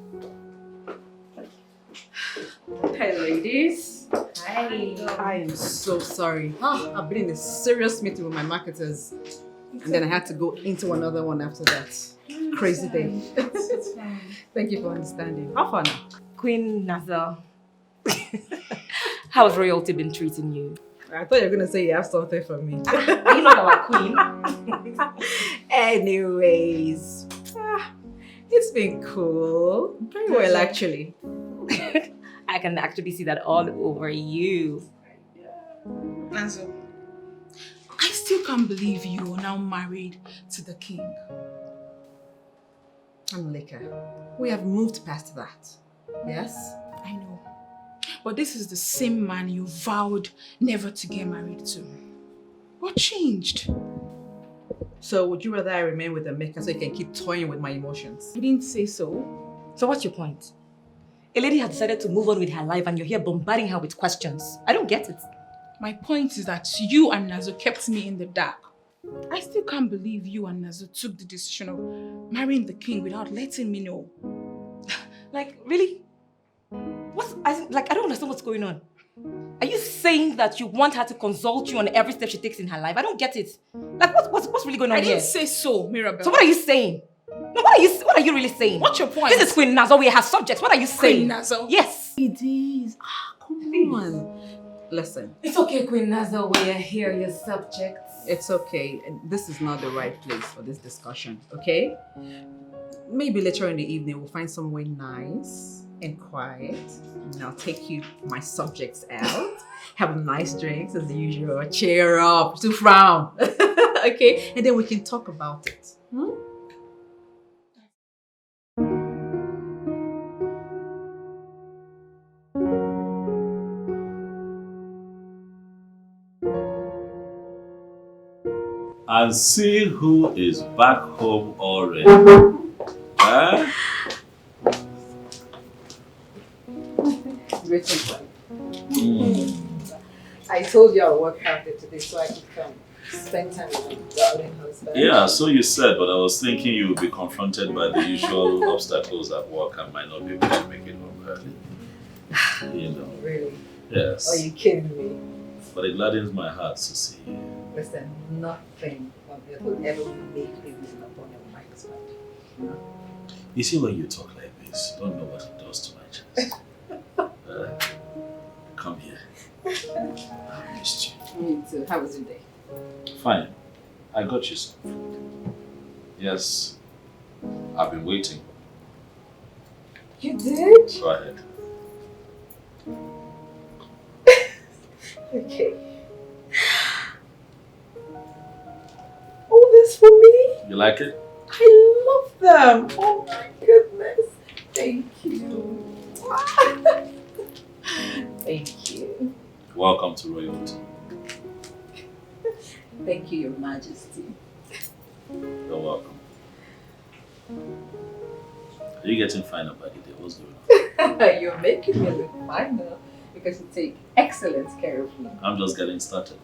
Hi, ladies. Hi. I am so sorry. I've been in a serious meeting with my marketers, and then I had to go into another one after that. Crazy day. Thank you for understanding. How far now? Queen Naza, how has royalty been treating you? I thought you were going to say you have something for me. Are you not our queen? Anyways, it's been cool. Very well, actually. I can actually see that all over you. Nazo, I still can't believe you are now married to the king. Anuleka, we have moved past that. Yes? I know. But this is the same man you vowed never to get married to. What changed? So would you rather I remain with Emeka so you can keep toying with my emotions? You didn't say so. So what's your point? A lady has decided to move on with her life and you're here bombarding her with questions. I don't get it. My point is that you and Nazo kept me in the dark. I still can't believe you and Nazo took the decision of marrying the king without letting me know. Like, really? I don't understand what's going on. Are you saying that you want her to consult you on every step she takes in her life? I don't get it. Like, what's really going on here? I didn't say so, Mirabel. So what are you saying? No, what are you really saying? What's your point? This is Queen Nazo. We have subjects. What are you saying? Queen Nazo? Yes. It is. Come on. Listen. It's okay, Queen Nazo. We are here, your subjects. It's okay. This is not the right place for this discussion, okay? Maybe later in the evening we'll find somewhere nice and quiet. And I'll take you, my subjects, out. Have nice drinks as usual. Cheer up. To frown. Okay? And then we can talk about it. And see who is back home already. Huh? I told you I would work hard today so I could come spend time with my darling husband. Yeah, so you said, but I was thinking you would be confronted by the usual obstacles at work and might not be able to make it home early. You know. Really? Yes. Are you kidding me? But it gladdens my heart to see you. Listen, nothing on earth will ever make me reason upon your my husband. You know? You see, when you talk like this, you don't know what it does to my chest. Come here. I missed you. Me too. How was your day? Fine. I got you some food. Yes. I've been waiting. You did? Go ahead. Okay. this for me? You like it? I love them. Oh my goodness. Thank you. Thank you. Welcome to royalty. Thank you, Your Majesty. You're welcome. Are you getting finer by the day? What's going on? You're making me look fine now because you take excellent care of me. I'm just getting started.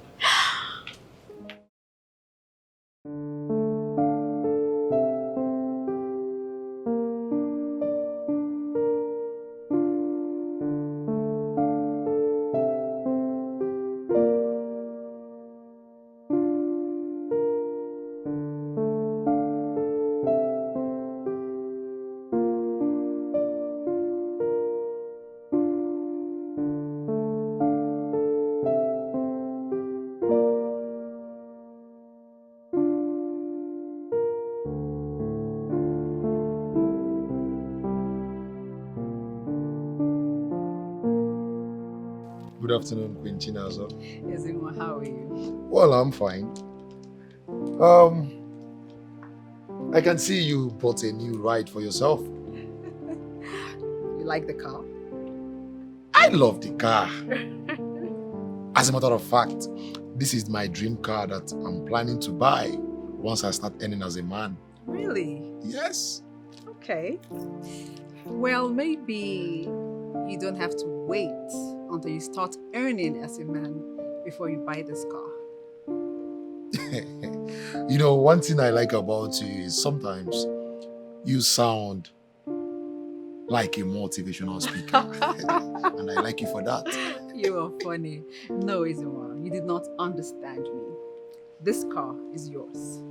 Good afternoon, Queen Chinazo. Ezimo, how are you? Well, I'm fine. I can see you bought a new ride for yourself. You like the car? I love the car. As a matter of fact, this is my dream car that I'm planning to buy once I start earning as a man. Really? Yes. Okay. Well, maybe you don't have to wait until you start earning as a man before you buy this car. You know, one thing I like about you is sometimes you sound like a motivational speaker. And I like you for that. You are funny. No, Ezimo, you did not understand me. This car is yours.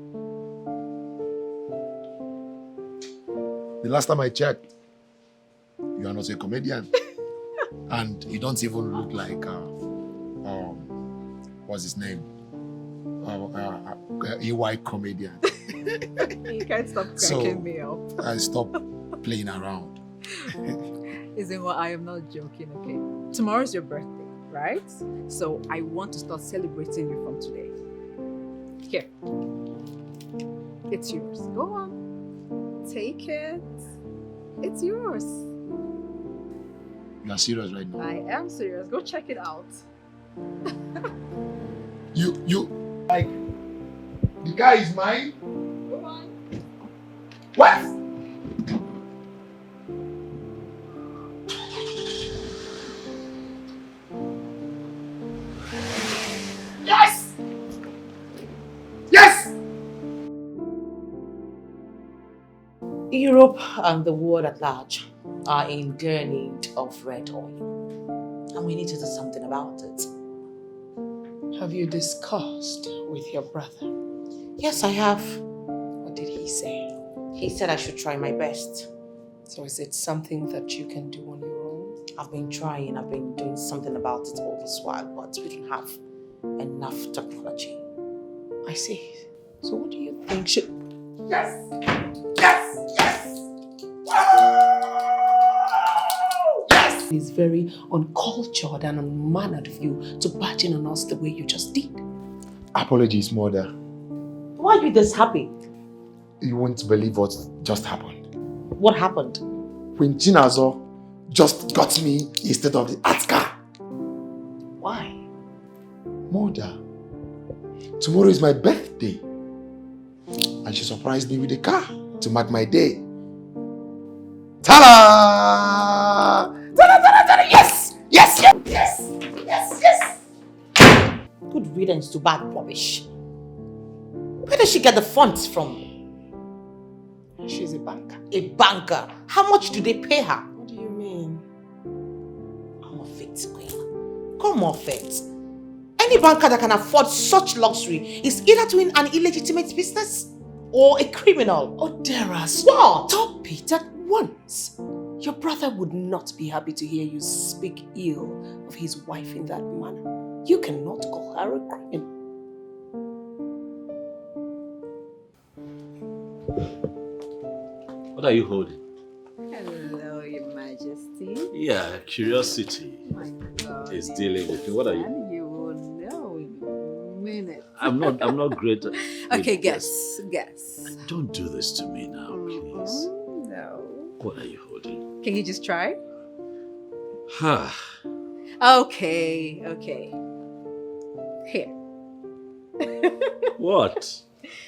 The last time I checked, you are not a comedian. And you don't even look like, what's his name? EY comedian. You can't stop cracking me up. I stop playing around. Ezimo, I am not joking, okay? Tomorrow's your birthday, right? So I want to start celebrating you from today. Here. It's yours. Go on. Take it. It's yours. You are serious right now? I am serious. Go check it out. You, like, the car is mine? Go on. What? Yes! Yes! Europe and the world at large are in dire need of red oil. And we need to do something about it. Have you discussed with your brother? Yes, I have. What did he say? He said I should try my best. So is it something that you can do on your own? I've been trying, I've been doing something about it all this while, but we don't have enough technology. I see. So what do you think should... Yes! Yes! Yes! It is very uncultured and unmannered of you to barge in on us the way you just did. Apologies, mother. Why are you this happy? You won't believe what just happened. What happened? When Chinazo just got me instead of the art car. Why? Mother, tomorrow is my birthday. And she surprised me with a car to mark my day. Ta-da! Ta-da, ta-da, ta-da! Yes! Yes! Yes! Yes! Yes! Yes! Good riddance to bad rubbish. Where does she get the funds from? She's a banker. A banker? How much do they pay her? What do you mean? Come off it, Queen. Come off it. Any banker that can afford such luxury is either doing an illegitimate business or a criminal. Oh, Dara, what? Stop it at once. Your brother would not be happy to hear you speak ill of his wife in that manner. You cannot call her a criminal. What are you holding? Hello, Your Majesty. Yeah, curiosity My God. is dealing with me. What are you? And you will know in a minute. I'm not great. Okay, guess. Don't do this to me now, please. No. What are you holding? Can you just try? Ha. Okay. Here. What?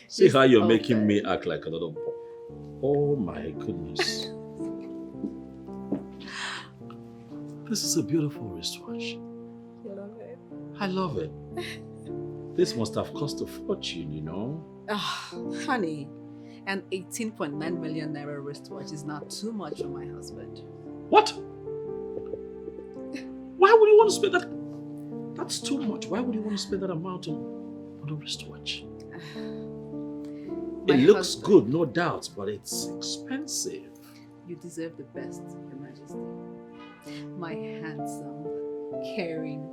See Just how you're open. making me act like another boy. Oh my goodness. This is a beautiful wristwatch. You love it? I love it. This must have cost a fortune, you know? Honey, an 18.9 million naira wristwatch is not too much for my husband. What? Why would you want to spend that? That's too much. Why would you want to spend that amount on a wristwatch? It looks good, no doubt, but it's expensive. You deserve the best, Your Majesty. My handsome, caring,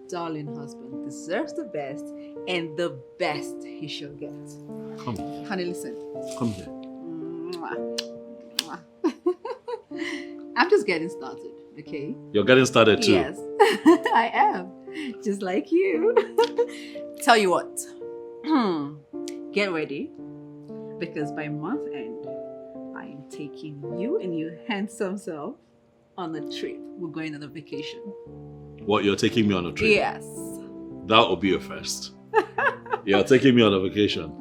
darling husband deserves the best, and the best he shall get. Come here. Honey, listen. Come here. Mwah. I'm just getting started, okay? You're getting started too. Yes, I am. Just like you. Tell you what. Get ready. Because by month end, I am taking you and your handsome self on a trip. We're going on a vacation. What, you're taking me on a trip? Yes. That will be a first. You're taking me on a vacation.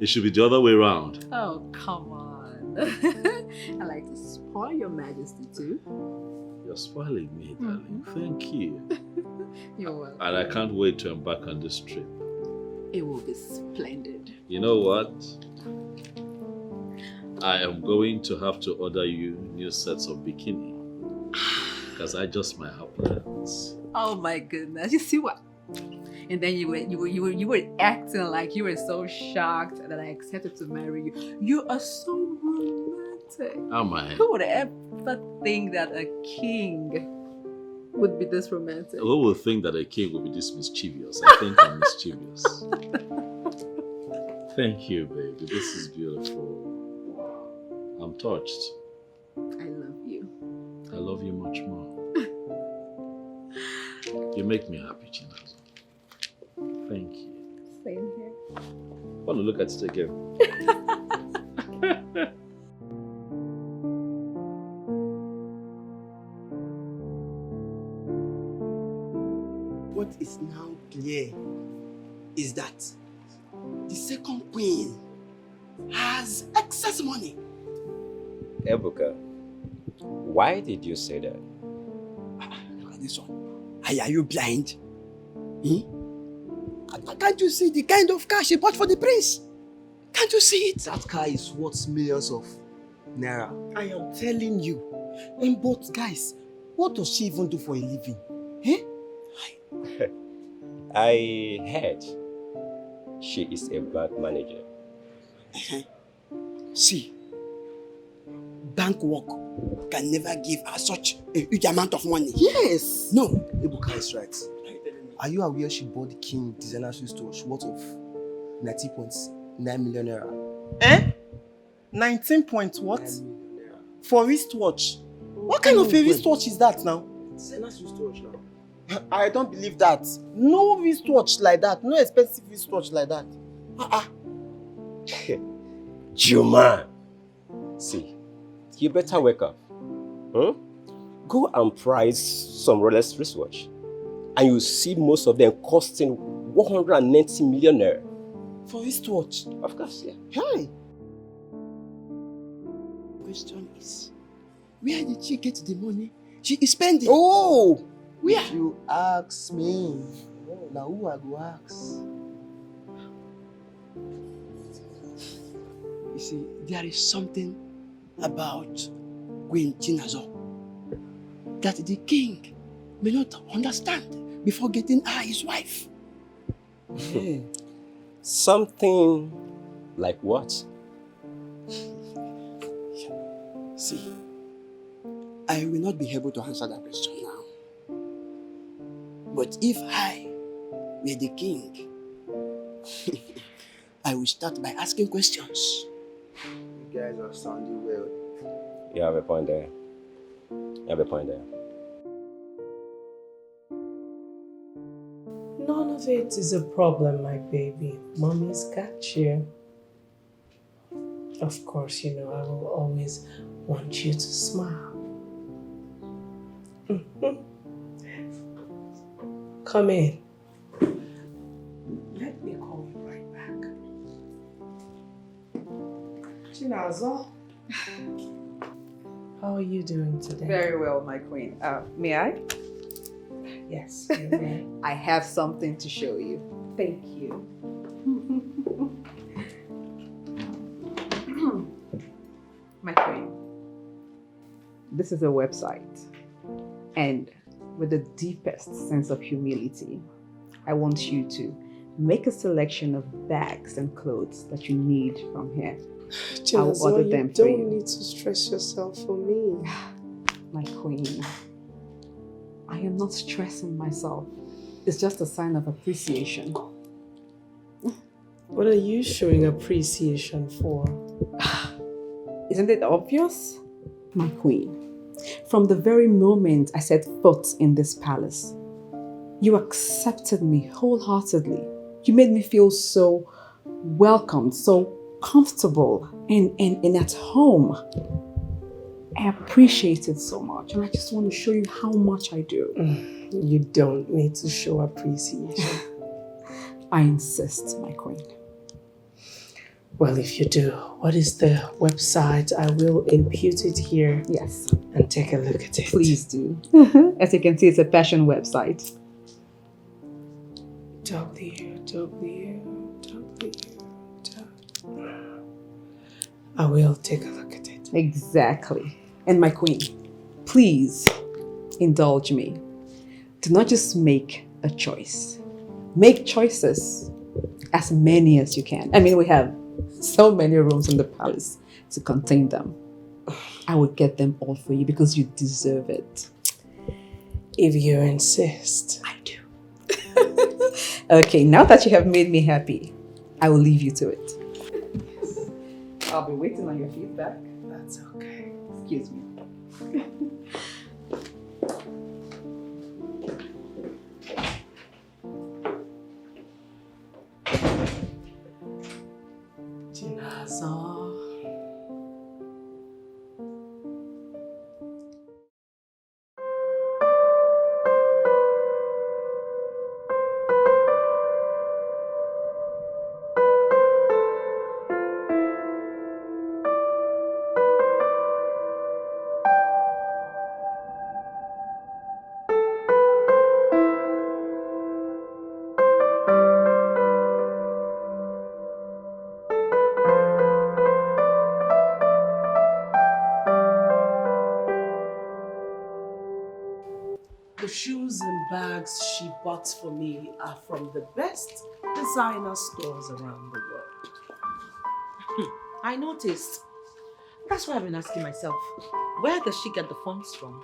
It should be the other way around. Oh, come on. I like to spoil Your Majesty too. You're spoiling me, darling. Thank you. You're welcome. And I can't wait to embark on this trip. It will be splendid. You know what? I am going to have to order you new sets of bikini. Because I just might have plans. Oh my goodness. You see what? And then you were acting like you were so shocked that I accepted to marry you. You are so romantic. Am I? Who would ever think that a king would be this romantic? Who would think that a king would be this mischievous? I think I'm mischievous. Thank you, baby. This is beautiful. I'm touched. I love you. I love you much more. You make me happy, Chinazo. Thank you. Same here. I want to look at it again. What is now clear is that the second queen has excess money. Ebuka, why did you say that? Look at this one. Are you blind? Can't you see the kind of car she bought for the prince? Can't you see it? That car is worth millions of naira. I am telling you. But guys, what does she even do for a living? I heard she is a bank manager. See, bank work can never give her such a huge amount of money. Yes. No. Ebuka is right. Are you aware she bought the king designer wristwatch worth of 90.9 million naira? 19 point what? For wristwatch. What kind of a wristwatch is that now? Designer wristwatch now. I don't believe that. No wristwatch like that. No expensive wristwatch like that. Juma, see, you better wake up. Go and price some Rolex wristwatch, and you see most of them costing 190 million naira. For wristwatch? Of course, yeah. Hi. Question is, where did she get the money she is spending? Oh! Where? If you ask me, now who I go ask? You see, there is something about Queen Chinazo that the king may not understand before getting her his wife. Something like what? See, I will not be able to answer that question now. But if I were the king, I will start by asking questions. You guys are sounding well. You have a point there. None of it is a problem, my baby. Mommy's got you. Of course, you know, I will always want you to smile. Come in. Let me call you right back. Chinazo, how are you doing today? Very well, my queen. May I? Yes, you may. I have something to show you. Thank you. My queen, this is a website, and with the deepest sense of humility, I want you to make a selection of bags and clothes that you need from here. I'll order them for you. You don't need to stress yourself for me. My queen, I am not stressing myself. It's just a sign of appreciation. What are you showing appreciation for? Isn't it obvious? My queen, from the very moment I set foot in this palace, you accepted me wholeheartedly. You made me feel so welcomed, so comfortable and at home. I appreciate it so much, and I just want to show you how much I do. You don't need to show appreciation. I insist, my queen. Well, if you do, what is the website? I will impute it here. Yes. And take a look at it. Please do. As you can see, it's a fashion website. I will take a look at it. Exactly. And my queen, please indulge me. Do not just make a choice. Make choices, as many as you can. I mean, we have so many rooms in the palace to contain them. I will get them all for you because you deserve it. If you insist. I do. Okay, now that you have made me happy, I will leave you to it. I'll be waiting on your feedback. That's okay. Excuse me. The shoes and bags she bought for me are from the best designer stores around the world. I noticed. That's why I've been asking myself, where does she get the funds from?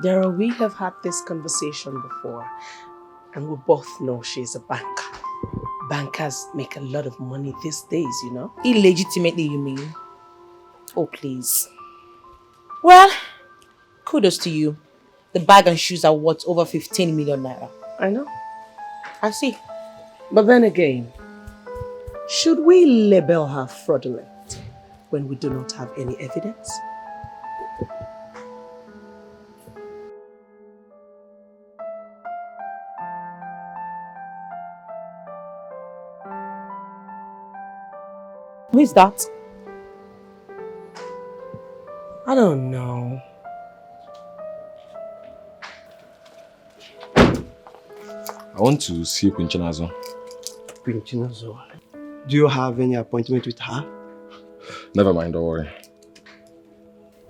Daryl, we have had this conversation before, and we both know she's a banker. Bankers make a lot of money these days, you know? Illegitimately, you mean? Oh, please. Well, kudos to you. The bag and shoes are worth over 15 million naira. I know. I see. But then again, should we label her fraudulent when we do not have any evidence? Who is that? I don't know. I want to see Queen Chinazo. Queen Chinazo? Do you have any appointment with her? Never mind, don't worry.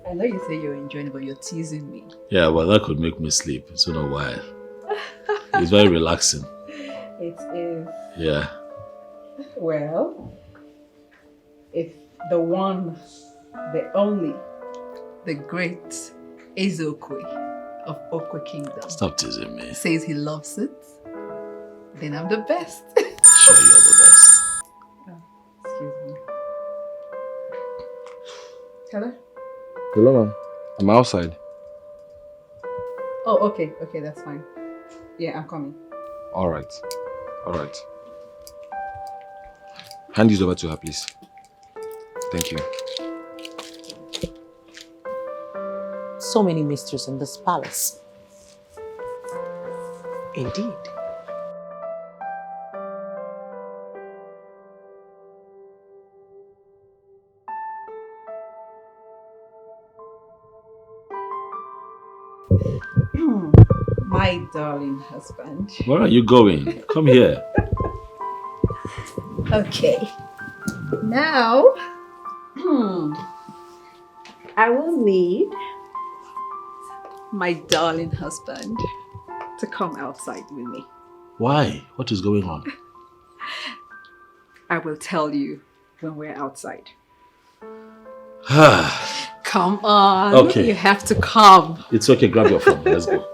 I know you say you're enjoying it, but you're teasing me. Yeah, well, that could make me sleep. It's been a while. It's very relaxing. It is. Yeah. Well, if the one, the only, the great Ezokwe of Okwe Kingdom Stop teasing me. says he loves it, then I'm the best. Sure, you're the best. Excuse me. Hello? Hello, ma'am. I'm outside. Oh, okay, that's fine. Yeah, I'm coming. All right. All right. Hand this over to her, please. Thank you. So many mysteries in this palace. Indeed. My darling husband. Where are you going? Come here. Okay. Now, I will need my darling husband to come outside with me. Why? What is going on? I will tell you when we're outside. Ah. Come on. Okay. You have to come. It's okay, grab your phone. Let's go.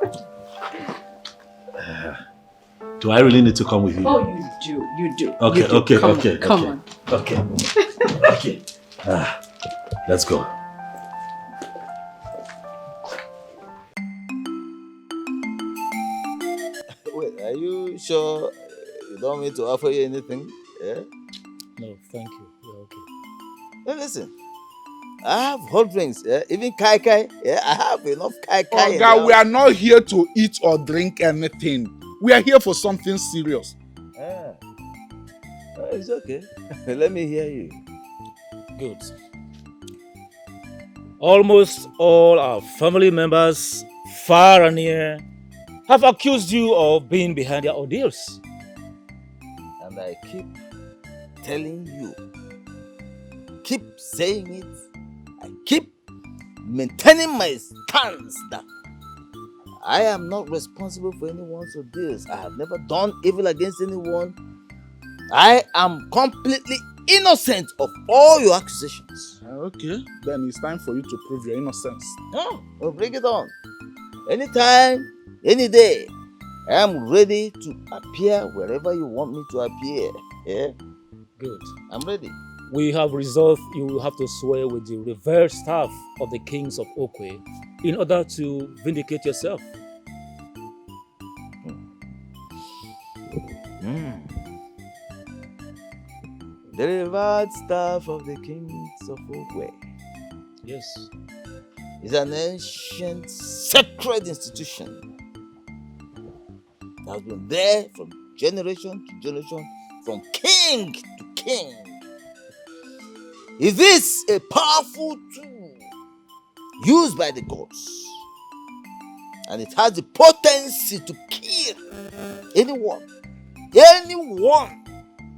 Do I really need to come with you? Oh, you do. You do. Okay, You do. okay, Come okay. on. Come okay. on. Okay. Okay. Let's go. Wait, are you sure you don't want me to offer you anything? Yeah? No, thank you. You're okay. Now listen, I have hot drinks, yeah? Even kai kai. Yeah, I have enough kai kai. Oh, God, we are not here to eat or drink anything. We are here for something serious. Ah. Oh, it's okay. Let me hear you. Good. Almost all our family members, far and near, have accused you of being behind their ordeals. And I keep telling you, keep saying it, I keep maintaining my stance that I am not responsible for anyone's ordeals. I have never done evil against anyone. I am completely innocent of all your accusations. Okay, then it's time for you to prove your innocence. Oh, well, bring it on. Anytime, any day, I am ready to appear wherever you want me to appear. Yeah? Good. I'm ready. We have resolved you will have to swear with the revered staff of the kings of Okwe in order to vindicate yourself. The revered staff of the kings of Okwe. Yes. Is an ancient sacred institution that has been there from generation to generation, from king to king. It is a powerful tool used by the gods, and it has the potency to kill anyone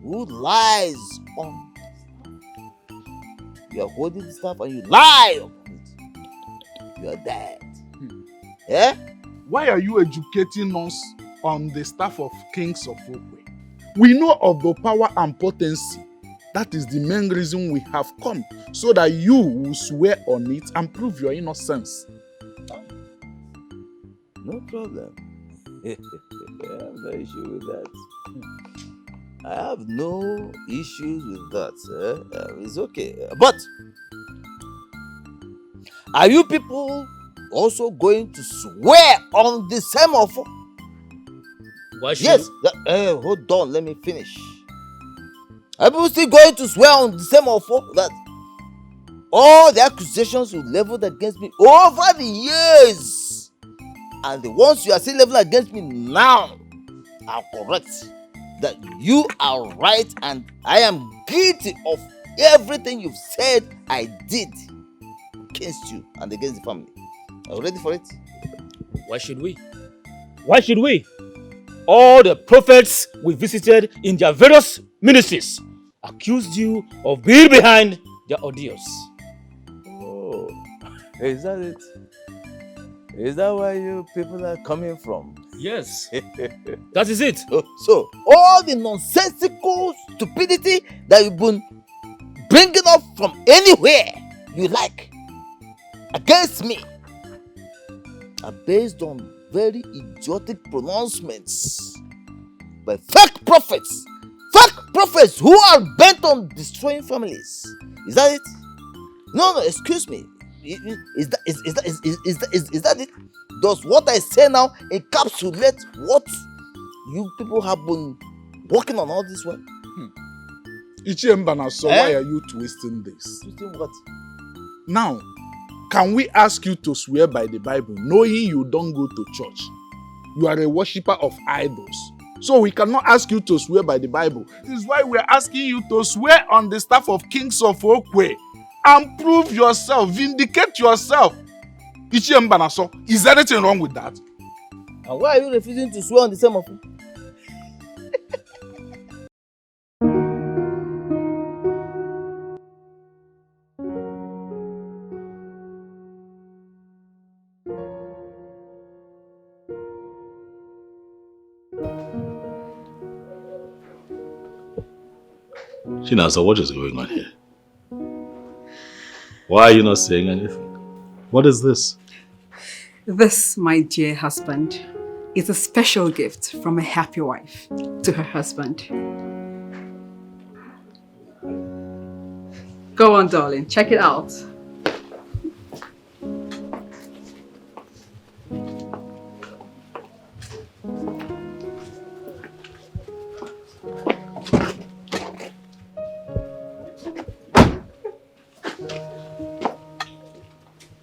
who lies on it. You are holding the staff and you lie upon it. You are dead. Yeah? Why are you educating us on the staff of kings of Okwe? We know of the power and potency. That is the main reason we have come, so that you will swear on it and prove your innocence. No problem. I have no issue with that. I have no issues with that. It's okay. But are you people also going to swear on the same offer? Why should Yes. Hold on, let me finish. Are people still going to swear on the same offer that all the accusations you leveled against me over the years and the ones you are still leveling against me now are correct? That you are right and I am guilty of everything you've said I did against you and against the family. Are you ready for it? Why should we? Why should we? All the prophets we visited in their various ministries accused you of being behind their ordeals. Oh, is that it? Is that where you people are coming from? Yes. That is it. So, all the nonsensical stupidity that you've been bringing up from anywhere you like against me are based on very idiotic pronouncements by fake prophets who are bent on destroying families. Is that it? No, excuse me. Is that it? Does what I say now encapsulate what You people have been working on all this work. Ichiembana, so why are you twisting this? Twisting what? Now, can we ask you to swear by the Bible, knowing you don't go to church? You are a worshipper of idols. So we cannot ask you to swear by the Bible. This is why we're asking you to swear on the staff of Kings of Okwe and prove yourself, vindicate yourself. Ichiembana, so is there anything wrong with that? And why are you refusing to swear on the same of you? Chinaza, what is going on here? Why are you not saying anything? What is this? This, my dear husband, is a special gift from a happy wife to her husband. Go on, darling. Check it out.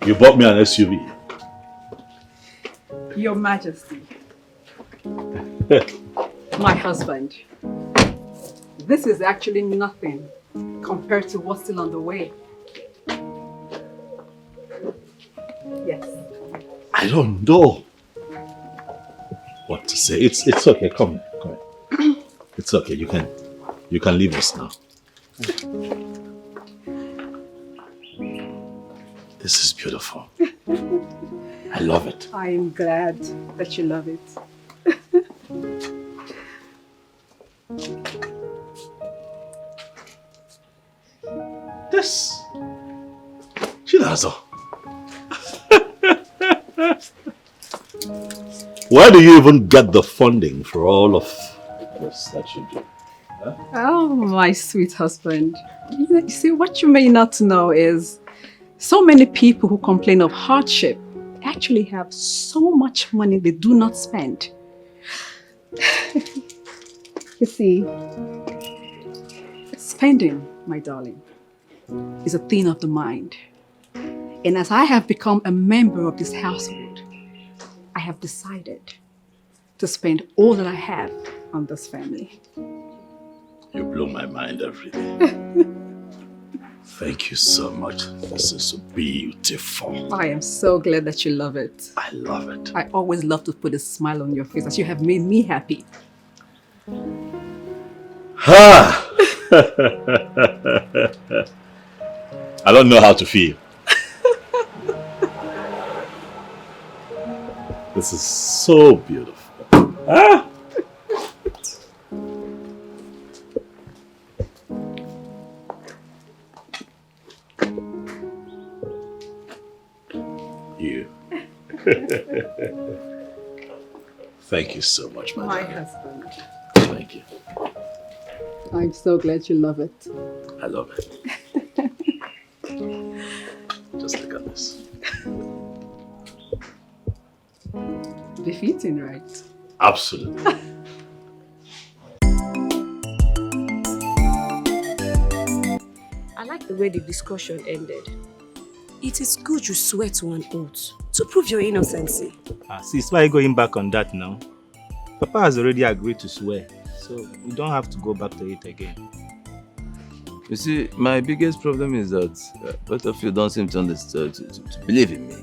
You bought me an SUV. Your Majesty. My husband. This is actually nothing compared to what's still on the way. Yes. I don't know what to say. It's okay. Come here. It's okay. You can leave us now. This is beautiful. I love it. I am glad that you love it. This. Chinazo. Where do you even get the funding for all of this that you do? Huh? Oh, my sweet husband. You see, what you may not know is so many people who complain of hardship actually have so much money they do not spend. You see, spending, my darling, is a thing of the mind. And as I have become a member of this household, I have decided to spend all that I have on this family. You blow my mind every day. Thank you so much. This is beautiful. I am so glad that you love it. I love it. I always love to put a smile on your face as you have made me happy. Ha! I don't know how to feel. This is so beautiful. Ah! You. Thank you so much, My husband. Thank you. I'm so glad you love it. I love it. Just look at this. Befitting, right? Absolutely. I like the way the discussion ended. It is good you swear to an oath to prove your innocency. Sis, why are you going back on that now? Papa has already agreed to swear, so we don't have to go back to it again. You see, my biggest problem is that both of you don't seem to understand, to believe in me.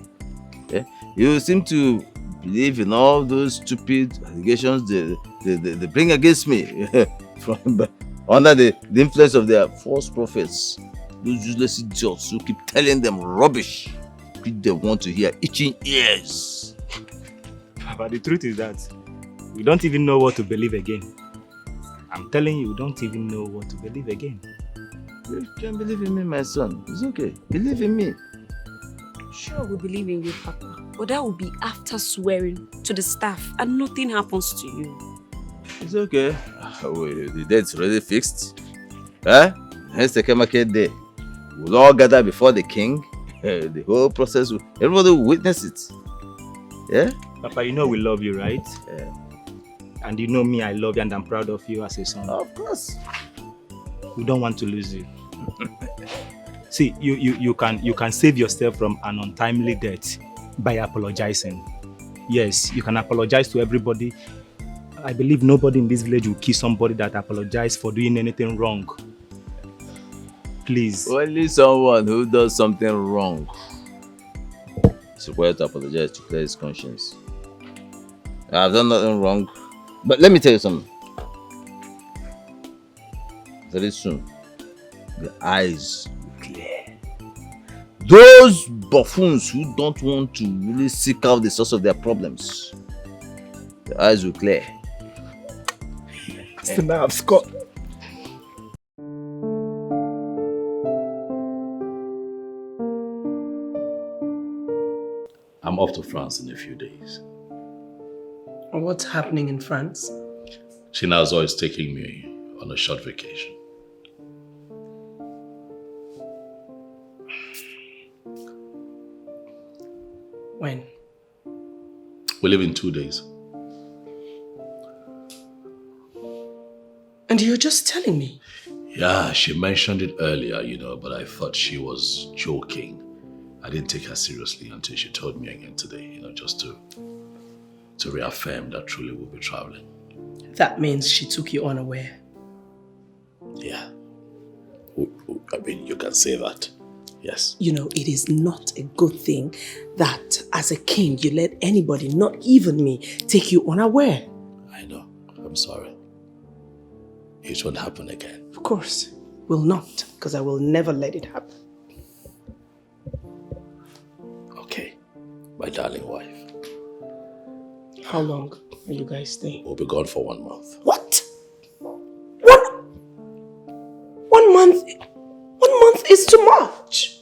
Yeah? You seem to believe in all those stupid allegations they bring against me from under the influence of their false prophets. Those useless idiots who keep telling them rubbish which they want to hear, itching ears. But the truth is that we don't even know what to believe again. I'm telling you, we don't even know what to believe again. You can believe in me, my son. It's okay. Believe in me. Sure, we believe in you, Papa. But that will be after swearing to the staff and nothing happens to you. It's okay. The date's already fixed. Huh? Next the market day. We'll all gather before the king. The whole process, everybody will witness it. Yeah? Papa, you know we love you, right? Yeah. And you know me, I love you and I'm proud of you as a son. Of course. We don't want to lose you. See, you can save yourself from an untimely death by apologizing. Yes, you can apologize to everybody. I believe nobody in this village will kill somebody that apologized for doing anything wrong. Please. Only someone who does something wrong is required to apologize to clear his conscience. I've done nothing wrong. But let me tell you something. Very soon, the eyes will clear. Those buffoons who don't want to really seek out the source of their problems, the eyes will clear. So now I've scored. I'm off to France in a few days. What's happening in France? Chinazo is taking me on a short vacation. When? We leave in 2 days. And you're just telling me? Yeah, she mentioned it earlier, but I thought she was joking. I didn't take her seriously until she told me again today, just to reaffirm that truly we'll be traveling. That means she took you unaware. Yeah. I mean, you can say that. Yes. It is not a good thing that as a king you let anybody, not even me, take you unaware. I know. I'm sorry. It won't happen again. Of course. Will not, because I will never let it happen. Okay. My darling wife. How long are you guys staying? We'll be gone for 1 month. What? 1 month? 1 month is too much.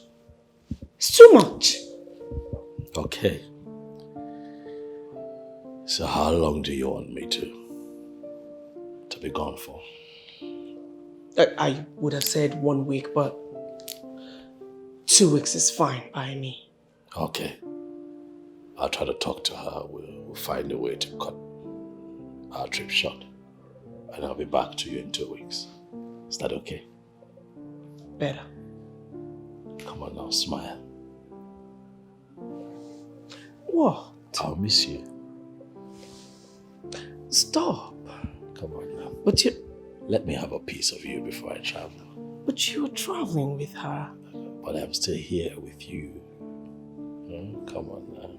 It's too much. Okay. So how long do you want me to be gone for? I would have said 1 week, but 2 weeks is fine by me. Okay. I'll try to talk to her. We'll find a way to cut our trip short. And I'll be back to you in 2 weeks. Is that okay? Better. Come on now, smile. What? I'll miss you. Stop. Come on now. But let me have a piece of you before I travel. But you're traveling with her. But I'm still here with you. Come on now.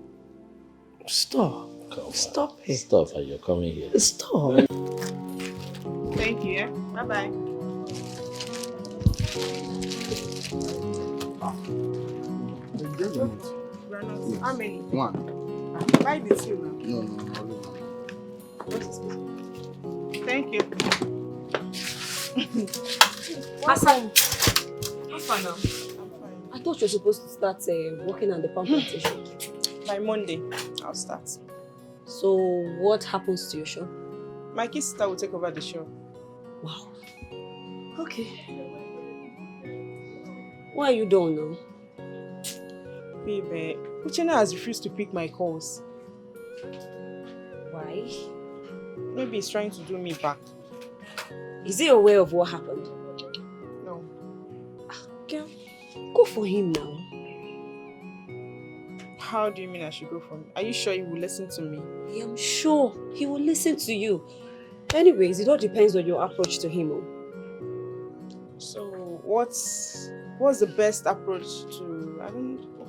Stop. Come Stop on. it. Stop, and you're coming here. Stop. Thank you. Yeah? Bye-bye. How many? 1. Buy the 2 now. No. Thank you. Hassan, how far now? I thought you were supposed to start working on the palm plantation. By Monday, I'll start. So, what happens to your show? My kid sister will take over the show. Wow. Okay. Why are you done now? Babe, Uchenna has refused to pick my calls. Why? Maybe he's trying to do me back. Is he aware of what happened? No. Girl, go for him now. How do you mean I should go for him? Are you sure he will listen to me? I am sure he will listen to you. Anyways, it all depends on your approach to him. So, what's the best approach to...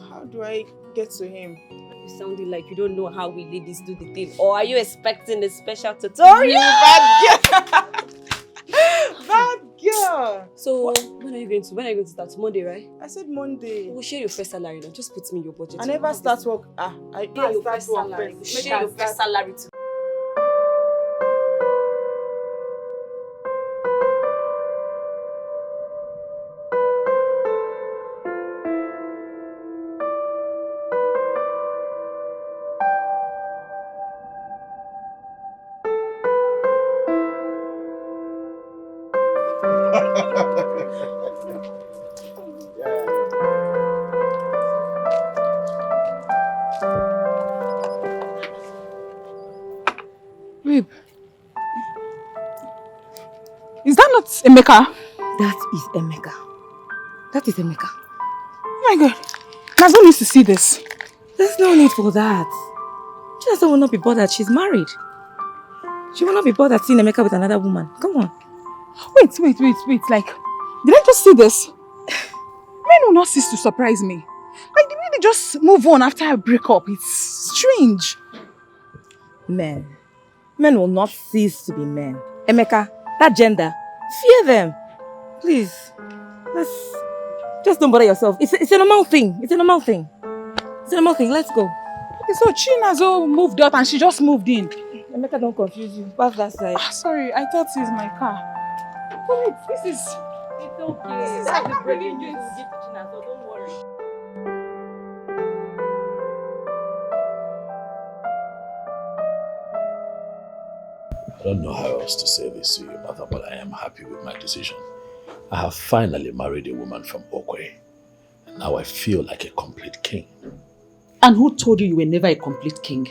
how do I get to him? You sounding like you don't know how we ladies do the thing. Or are you expecting a special tutorial? Bad girl! Bad girl! So, when are you going to start? Monday, right? I said Monday. We'll share your first salary now. Just put me in your budget. I never start work. I your first salary. We'll share your first salary too. It's Emeka. That is Emeka. That is Emeka. Oh my God. Nazo needs to see this. There's no need for that. Chinazo will not be bothered. She's married. She will not be bothered seeing Emeka with another woman. Come on. Wait. Like, did I just see this? Men will not cease to surprise me. Like, the way they just move on after I break up. It's strange. Men will not cease to be men. Emeka, that gender, fear them. Please, just don't bother yourself. It's a normal thing. It's a normal thing. Let's go. Okay, so Chinazo moved out and she just moved in. Emeka, don't confuse you. Pass that side. Sorry, I thought this is my car. Oh, wait, this is... It's okay. That's the breaking news to give to Chinazo. Don't worry. I don't know how else to say this to you, mother, but I am happy with my decision. I have finally married a woman from Okwe, and now I feel like a complete king. And who told you were never a complete king?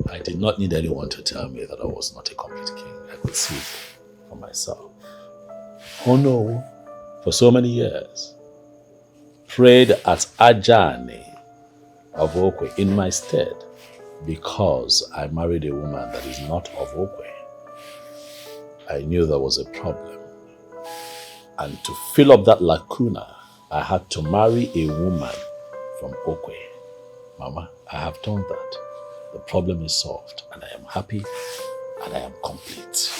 I did not need anyone to tell me that I was not a complete king. I could see it for myself. Oh no, for so many years, prayed at Ajani of Okwe in my stead because I married a woman that is not of Okwe. I knew there was a problem. And to fill up that lacuna, I had to marry a woman from Okwe. Mama, I have done that. The problem is solved, and I am happy, and I am complete.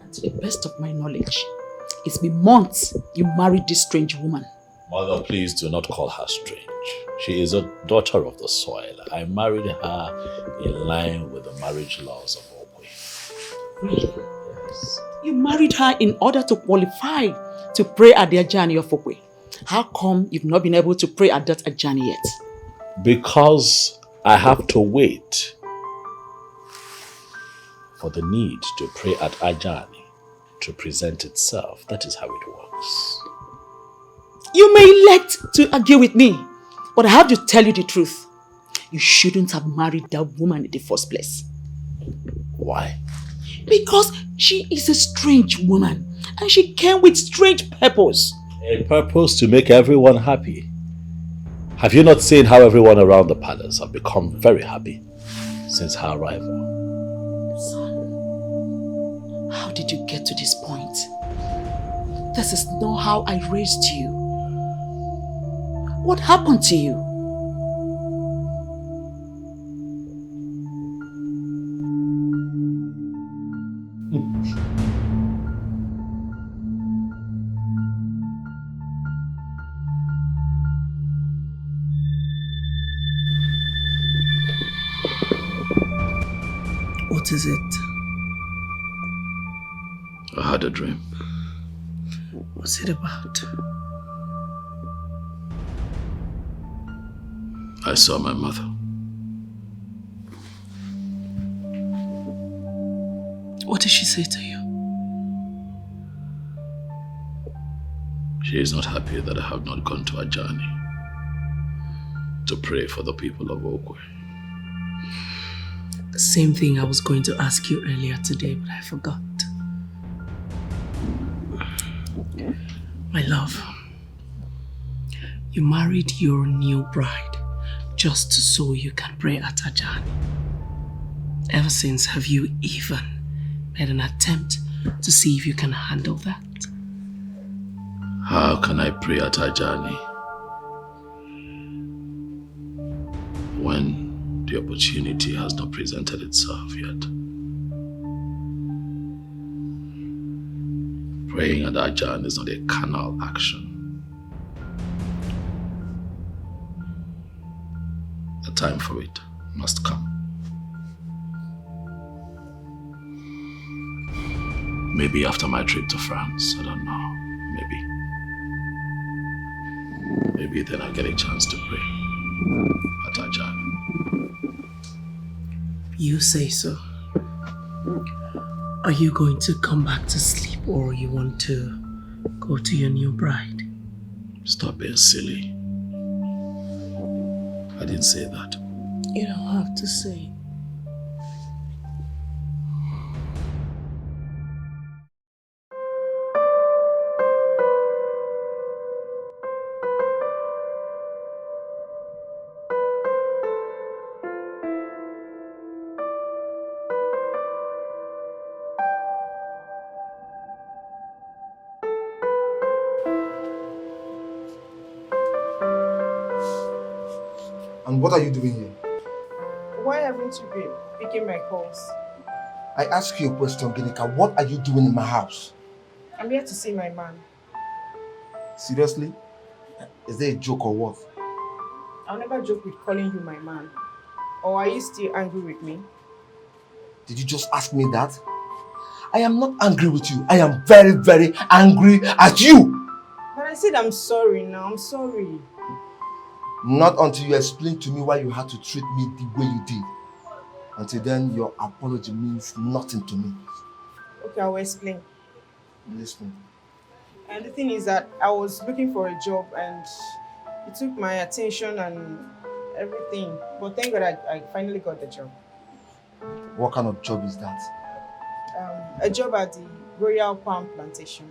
And to the best of my knowledge, it's been months you married this strange woman. Mother, please do not call her strange. She is a daughter of the soil. I married her in line with the marriage laws of Okwe. Really? Yes. You married her in order to qualify to pray at the Ajani of Okwe. How come you've not been able to pray at that Ajani yet? Because I have to wait for the need to pray at Ajani to present itself. That is how it works. You may elect to argue with me, but I have to tell you the truth. You shouldn't have married that woman in the first place. Why? Because she is a strange woman and she came with strange purpose. A purpose to make everyone happy. Have you not seen how everyone around the palace have become very happy since her arrival? Son, how did you get to this point? This is not how I raised you. What happened to you? What is it? I had a dream. What's it about? I saw my mother. What did she say to you? She is not happy that I have not gone to Ajani to pray for the people of Okwe. The same thing I was going to ask you earlier today, but I forgot. My love, you married your new bride just so you can pray at Ajani. Ever since, have you even made an attempt to see if you can handle that? How can I pray at Ajani when the opportunity has not presented itself yet? Praying at Ajani is not a carnal action. The time for it must come. Maybe after my trip to France, I don't know. Maybe then I'll get a chance to pray at Ajani. You say so. Are you going to come back to sleep or you want to go to your new bride? Stop being silly. I didn't say that. You don't have to say. what are you doing here? Why haven't you been picking my calls? I ask you a question, Ginika. What are you doing in my house? I'm here to see my man. Seriously? Is there a joke or what? I'll never joke with calling you my man. Or are you still angry with me? Did you just ask me that? I am not angry with you. I am very, very angry at you. But I said I'm sorry now. I'm sorry. Not until you explain to me why you had to treat me the way you did. Until then, your apology means nothing to me. Okay, I will explain. Listen. And the thing is that I was looking for a job and it took my attention and everything. But thank God I finally got the job. What kind of job is that? A job at the Royal Palm Plantation.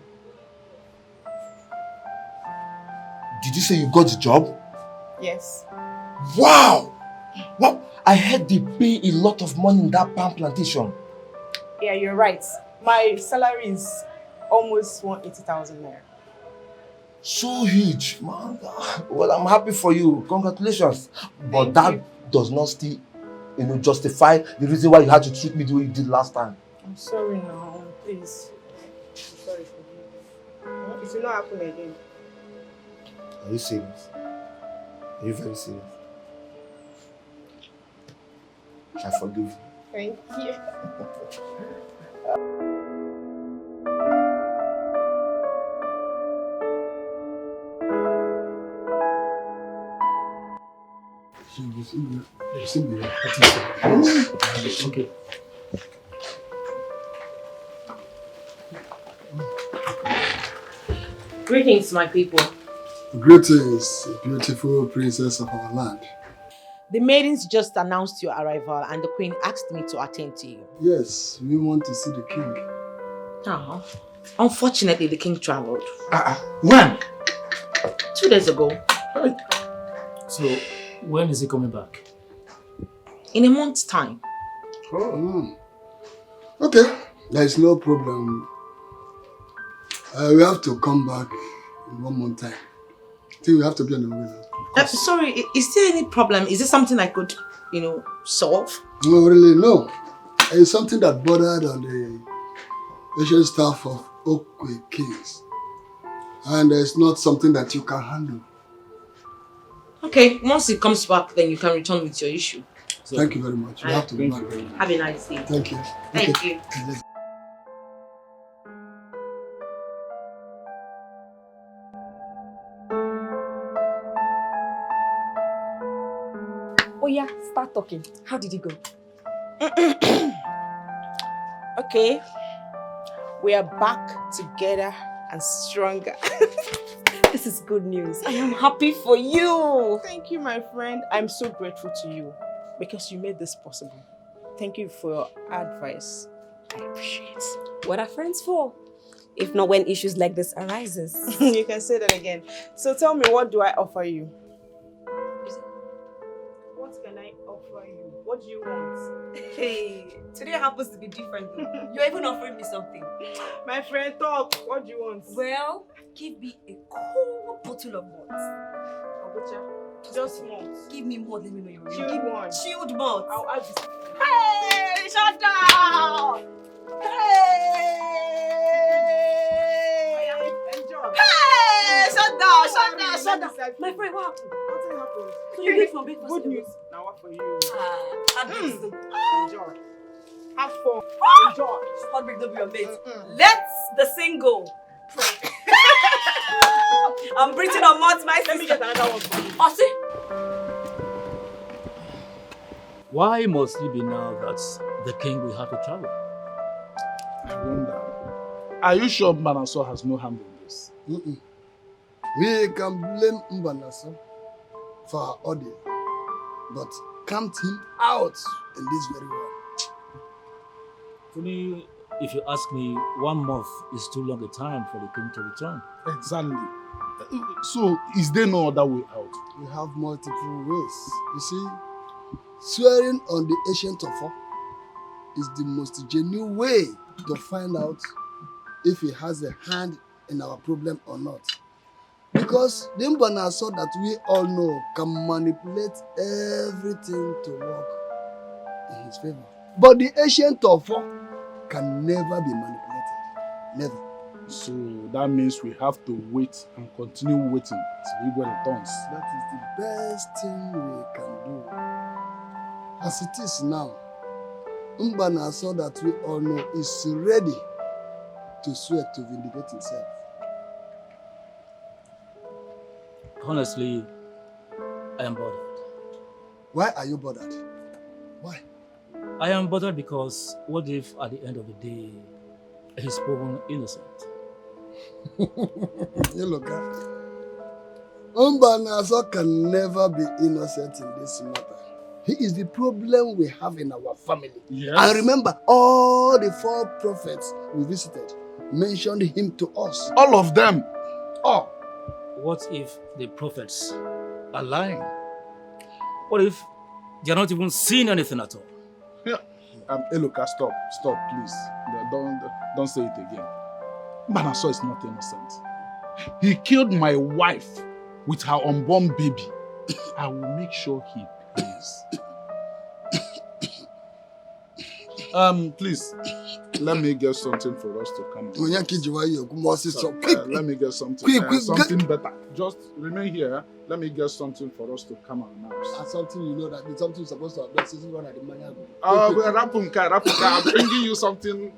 Did you say you got the job? Yes. Wow! Wow! I heard they pay a lot of money in that palm plantation. Yeah, you're right. My salary is almost 180,000 naira. So huge, man. Well, I'm happy for you. Congratulations. But that does not still, justify the reason why you had to treat me the way you did last time. I'm sorry now, please. I'm sorry for you. It will not happen again. Are you serious? Are you very serious? I forgive you. Thank you. Okay. Greetings, my people. Greetings, beautiful princess of our land. The maidens just announced your arrival and the queen asked me to attend to you. Yes, we want to see the king. Oh, unfortunately, the king traveled. When? 2 days ago. So, when is he coming back? In a month's time. Oh. Okay, there is no problem. We have to come back in 1 month time. I think we have to be on the way now. Sorry, is there any problem? Is this something I could, solve? No, really, no. It's something that bothered on the ancient staff of Okwe Kings. And it's not something that you can handle. Okay, once he comes back, then you can return with your issue. So, thank you very much. You have to be back. Have a nice day. Thank you. Thank you. Oh yeah, start talking. How did it go? Okay. We are back together and stronger. This is good news. I am happy for you. Thank you, my friend. I'm so grateful to you because you made this possible. Thank you for your advice. I appreciate it. What are friends for? If not when issues like this arises. You can say that again. So tell me, what do I offer you? What can I offer you? What do you want? Hey, today happens to be different. You're even offering me something. My friend, talk. What do you want? Well, give me a cool bottle of malt. Just malt. Give me malt, let me know you're ready. Chilled one. Chilled malt. I'll add this. Hey, shut down! Hey! Enjoy. Hey, shut down! My friend, what happened? Nothing happened. So you get from breakfast? Good news. Now what for you? Enjoy. Have fun. Enjoy. Heartbreak don't be your mate. Let's the single pray. I'm breathing on malt, my sister. Let me get another one for you. Oh, see? Why must it be now that the king will have to travel? I wonder. Are you sure Mbanaso has no hand in this? We can blame Mbanaso for our audio, but count him out in this very one. Only if you ask me, 1 month is too long a time for the king to return. Exactly. So, is there no other way out? We have multiple ways. You see, swearing on the ancient offer is the most genuine way to find out if he has a hand in our problem or not. Because Because the Mbana saw that we all know can manipulate everything to work in his favor. But the ancient of all can never be manipulated. Never. So that means we have to wait and continue waiting till Igwe returns. That is the best thing we can do. As it is now, Mbana saw that we all know is ready to swear to vindicate himself. Honestly, I am bothered. Why are you bothered? Why? I am bothered because what if at the end of the day, he's proven innocent? You look at Mbanazo can never be innocent in this matter. He is the problem we have in our family. Yes. And remember, all the 4 prophets we visited mentioned him to us. All of them. Oh. What if the prophets are lying? What if they're not even seeing anything at all? Yeah. Eloka, stop, please. Don't say it again. Mbanazo is not innocent. He killed my wife with her unborn baby. I will make sure he pays. Please, let me get something for us to come on. Let me get something. Something better. Just remain here. Let me get something for us to come and announce. Something you know that it's something supposed to have done since one at the mania. Rapunka, I'm bringing you something.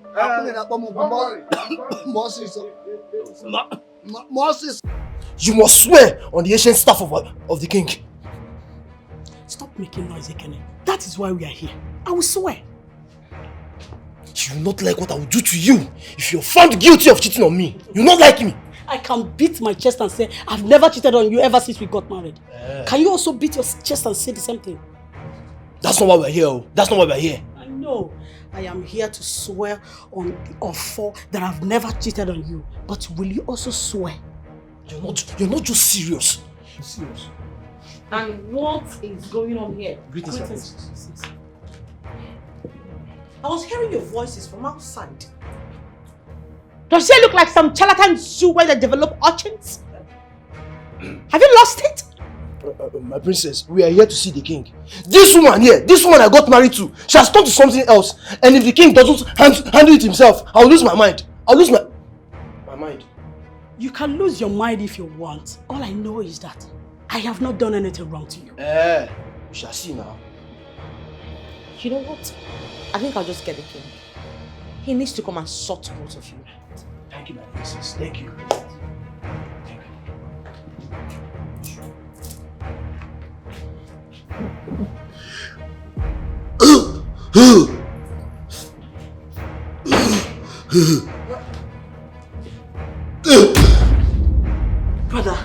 Moses. You must swear on the ancient staff of the king. Stop making noise, Ekene. That is why we are here. I will swear. You will not like what I will do to you if you're found guilty of cheating on me. You will not like me. I can beat my chest and say, I've never cheated on you ever since we got married. Can you also beat your chest and say the same thing? That's not why we're here. That's not why we're here. I know. I am here to swear on 4 that I've never cheated on you. But will you also swear? You're not just serious. You're serious. And what is going on here? Greetings. I was hearing your voices from outside. Does it look like some charlatan zoo where they develop urchins? Have you lost it? My princess, we are here to see the king. This woman here, this woman I got married to, she has turned to something else. And if the king doesn't handle it himself, I'll lose my mind. I'll lose my mind. You can lose your mind if you want. All I know is that I have not done anything wrong to you. We shall see now. You know what? I think I'll just get the king. He needs to come and sort both of you. Thank you, my princess. Thank you. Brother.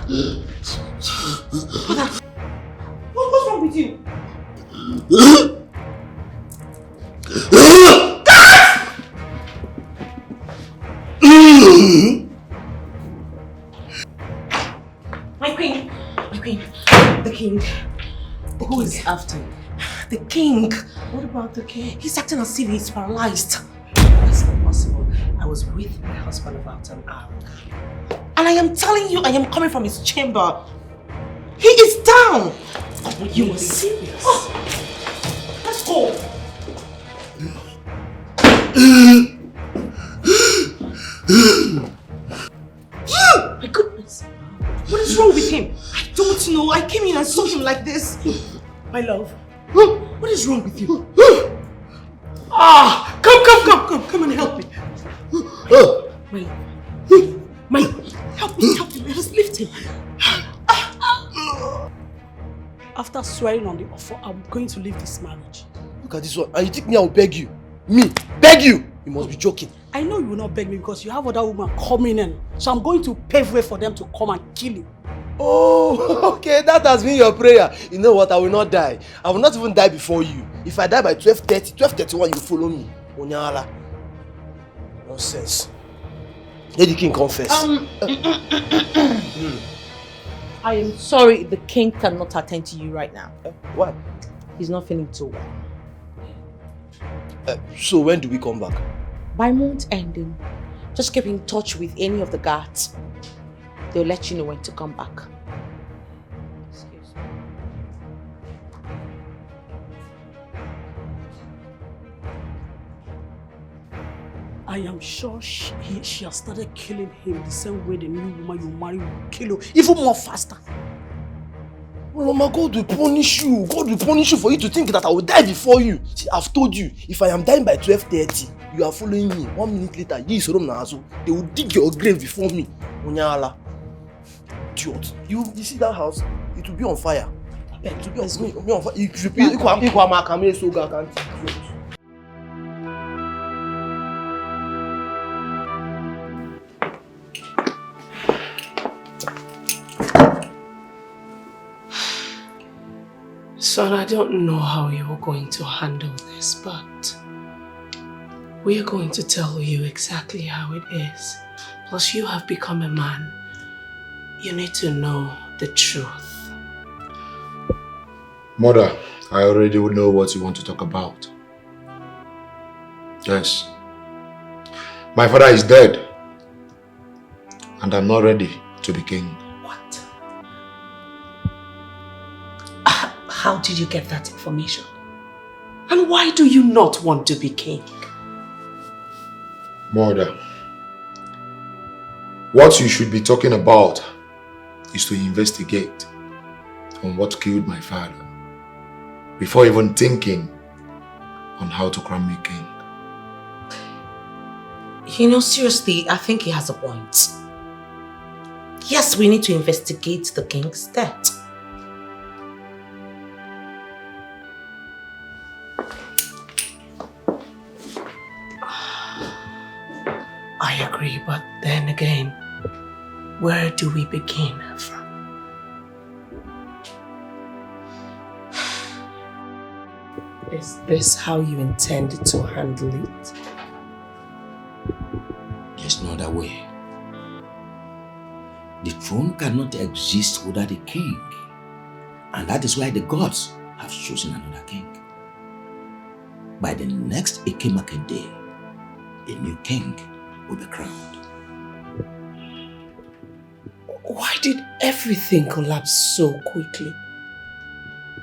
What's wrong with you? My queen, the king. Who is after you? The king. What about the king? He's acting as if he's paralyzed. That's not possible. I was with my husband about an hour. And I am telling you, I am coming from his chamber. He is down. You are serious? Oh. Let's go. My goodness. What is wrong with him? I don't know. I came in and saw him like this. My love. What is wrong with you? Come and help me. My love, help me, let us lift him. After swearing on the offer, I'm going to leave this marriage. Look at this one. And you think me I will beg you? Me? Beg you? You must be joking. I know you will not beg me because you have other women coming in. So I'm going to pave way for them to come and kill you. Oh, okay, that has been your prayer. You know what? I will not die. I will not even die before you. If I die by 12:30, 12:31, you will follow me. Onyala. Nonsense. Let the king confess. I am sorry the king cannot attend to you right now. Why? He's not feeling too well. So when do we come back? By month ending, just keep in touch with any of the guards. They'll let you know when to come back. Excuse me. I am sure she has started killing him the same way the new woman you marry will kill you, even more faster. Well, Mama, God will punish you. God will punish you for you to think that I will die before you. See, I've told you, if I am dying by 12:30, you are following me. 1 minute later, they will dig your grave before me. Onyala. Idiot. You see that house? It will be on fire. It will be on fire. It should be equal. Son, I don't know how you're going to handle this, but we're going to tell you exactly how it is. Plus, you have become a man. You need to know the truth. Mother, I already know what you want to talk about. Yes. My father is dead. And I'm not ready to be king. What? How did you get that information? And why do you not want to be king? Mother, what you should be talking about is to investigate on what killed my father before even thinking on how to crown me king. You know, seriously, I think he has a point. Yes, we need to investigate the king's death. I agree, but then again, where do we begin from? Is this how you intended to handle it? There's no other way. The throne cannot exist without a king. And that is why the gods have chosen another king. By the next Ekemake day, a new king will be crowned. Why did everything collapse so quickly?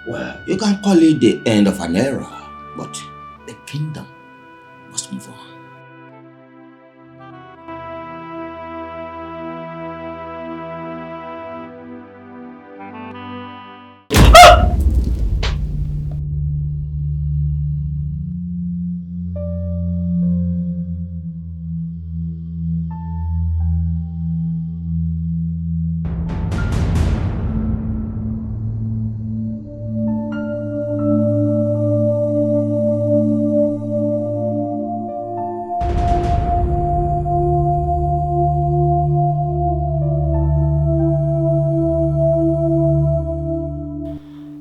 Well, you can call it the end of an era, but the kingdom must move on.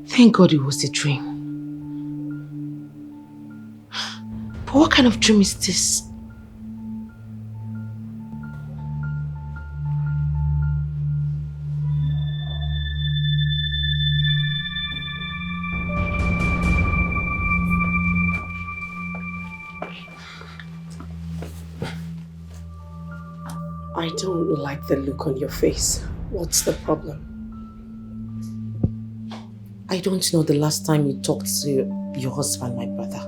Thank God it was a dream. But what kind of dream is this? I don't like the look on your face. What's the problem? I don't know the last time you talked to your husband, my brother.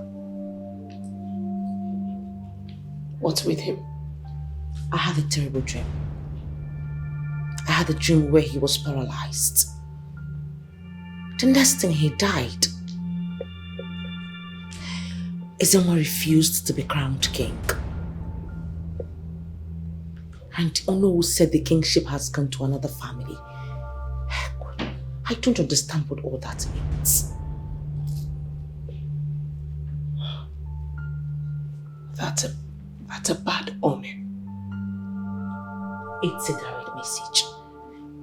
What's with him? I had a terrible dream. I had a dream where he was paralyzed. The next thing he died. Ezenwa refused to be crowned king. And Ono said the kingship has gone to another family. I don't understand what all that means. That's a bad omen. It's a direct message.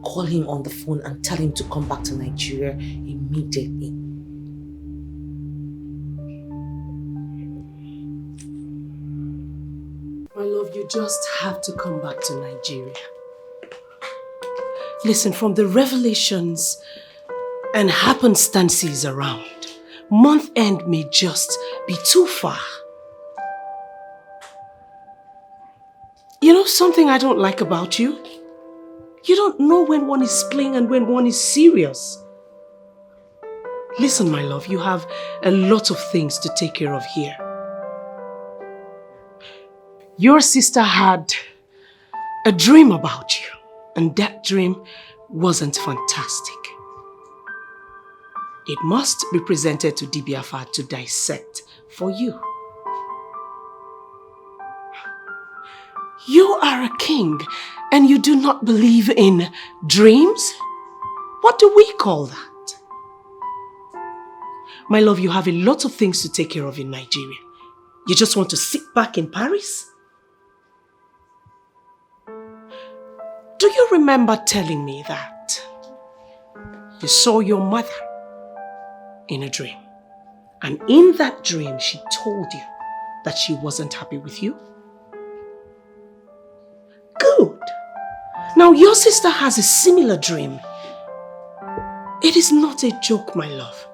Call him on the phone and tell him to come back to Nigeria immediately. My love, you just have to come back to Nigeria. Listen, from the revelations and happenstances around, month end may just be too far. You know something I don't like about you? You don't know when one is playing and when one is serious. Listen, my love, you have a lot of things to take care of here. Your sister had a dream about you, and that dream wasn't fantastic. It must be presented to Dibiafa to dissect for you. You are a king and you do not believe in dreams? What do we call that? My love, you have a lot of things to take care of in Nigeria. You just want to sit back in Paris? Do you remember telling me that you saw your mother in a dream? And in that dream, she told you that she wasn't happy with you? Good. Now your sister has a similar dream. It is not a joke, my love.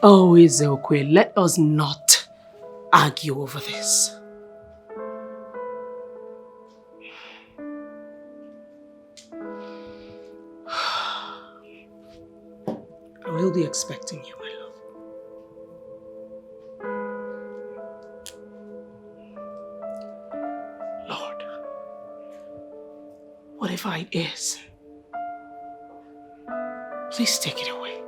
Oh, Ezeokwe, let us not argue over this. I will be expecting you, my love. Lord, whatever it is, please take it away.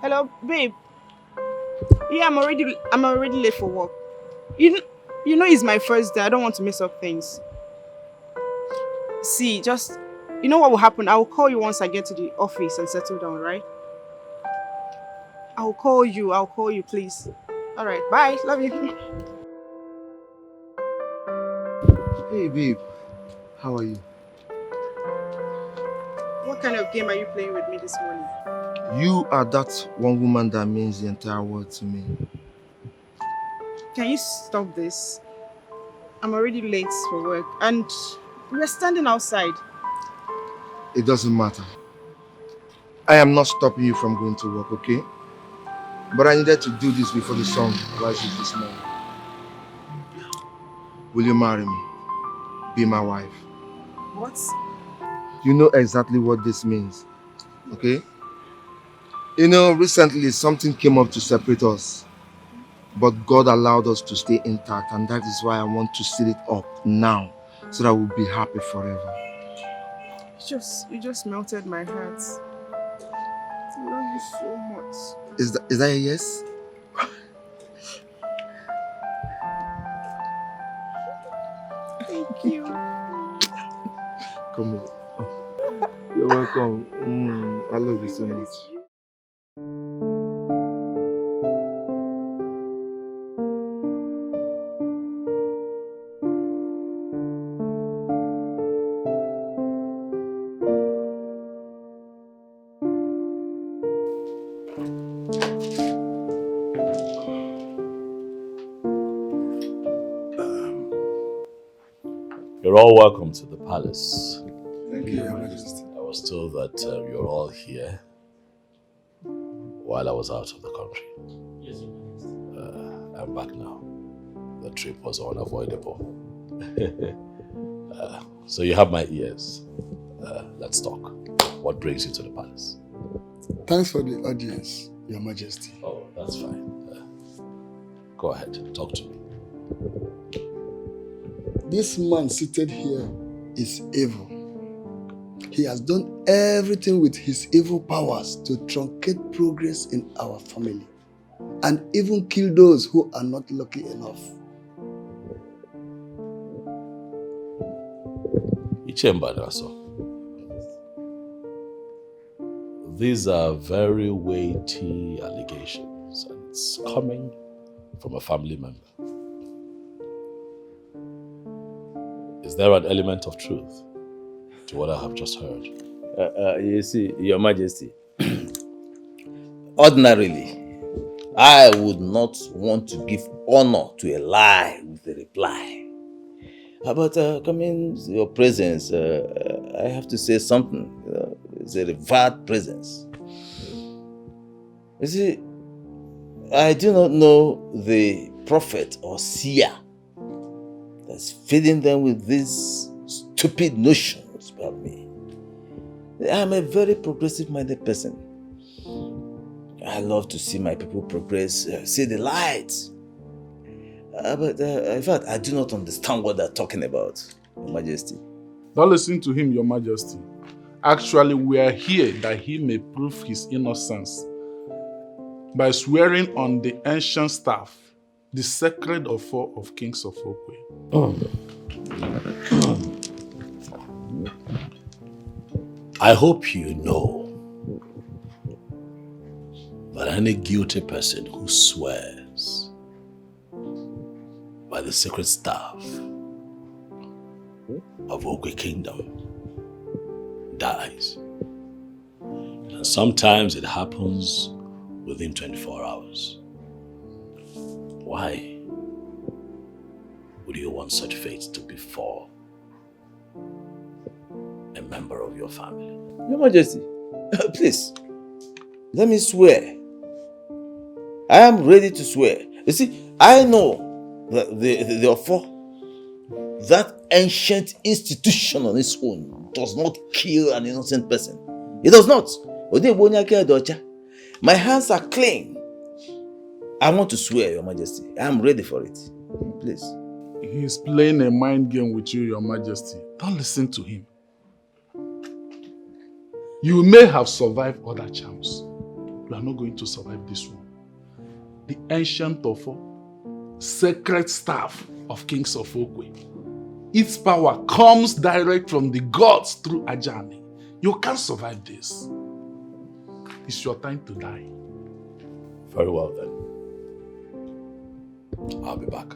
Hello, babe. Yeah, I'm already late for work. You know it's my first day. I don't want to mess up things. See, just, you know what will happen? I will call you once I get to the office and settle down, right? I'll call you, please. All right, bye. Love you. Hey, babe. How are you? What kind of game are you playing with me this morning? You are that one woman that means the entire world to me. Can you stop this? I'm already late for work and we're standing outside. It doesn't matter. I am not stopping you from going to work, okay? But I needed to do this before the sun rises this morning. Will you marry me? Be my wife. What? You know exactly what this means, okay? You know, recently something came up to separate us. But God allowed us to stay intact, and that is why I want to seal it up now, so that we'll be happy forever. You just melted my heart. I love you so much. Is that a yes? Thank you. Come on. You're welcome. I love you so much. You're all welcome to the palace. Thank you, Your Majesty. I was told that you're all here while I was out of the country. Yes, Your Majesty. I'm back now. The trip was unavoidable. So you have my ears. Let's talk. What brings you to the palace? Thanks for the audience, Your Majesty. Oh, that's fine. Go ahead, talk to me. This man seated here is evil. He has done everything with his evil powers to truncate progress in our family and even kill those who are not lucky enough. These are very weighty allegations, and it's coming from a family member. Is there an element of truth to what I have just heard? You see, Your Majesty, ordinarily, I would not want to give honor to a lie with a reply. But coming to your presence, I have to say something. It's a revered presence. You see, I do not know the prophet or seer that's feeding them with these stupid notions about me. I'm a very progressive-minded person. I love to see my people progress, see the light. But in fact, I do not understand what they're talking about, Your Majesty. Don't listen to him, Your Majesty. Actually, we are here that he may prove his innocence by swearing on the ancient staff, the sacred offer of kings of Okwe. I hope you know that any guilty person who swears by the sacred staff of Okwe Kingdom dies. And sometimes it happens within 24 hours. Why would you want such fate to befall a member of your family? Your Majesty, please, let me swear. I am ready to swear. You see, I know that the offer, that ancient institution on its own, does not kill an innocent person. It does not. My hands are clean. I want to swear, Your Majesty. I am ready for it. Please. He is playing a mind game with you, Your Majesty. Don't listen to him. You may have survived other charms. You are not going to survive this one. The ancient offer, sacred staff of kings of Okwe. Its power comes direct from the gods through Ajani. You can't survive this. It's your time to die. Very well then. I'll be back.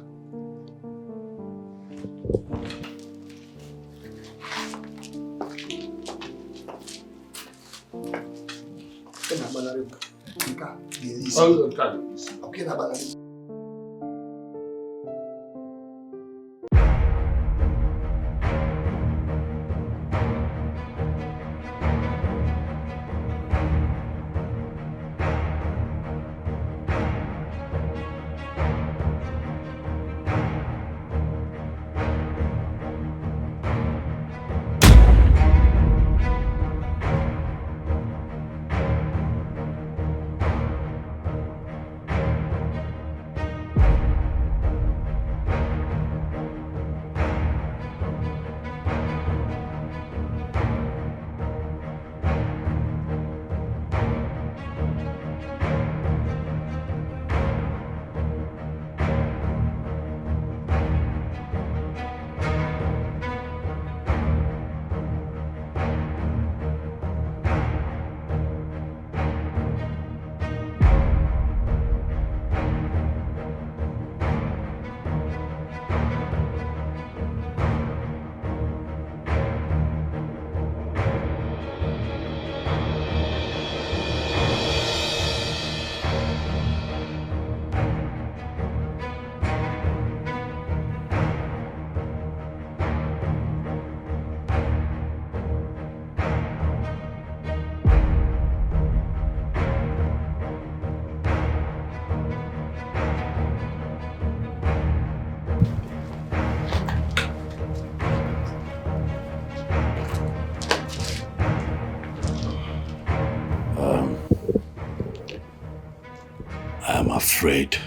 I'm afraid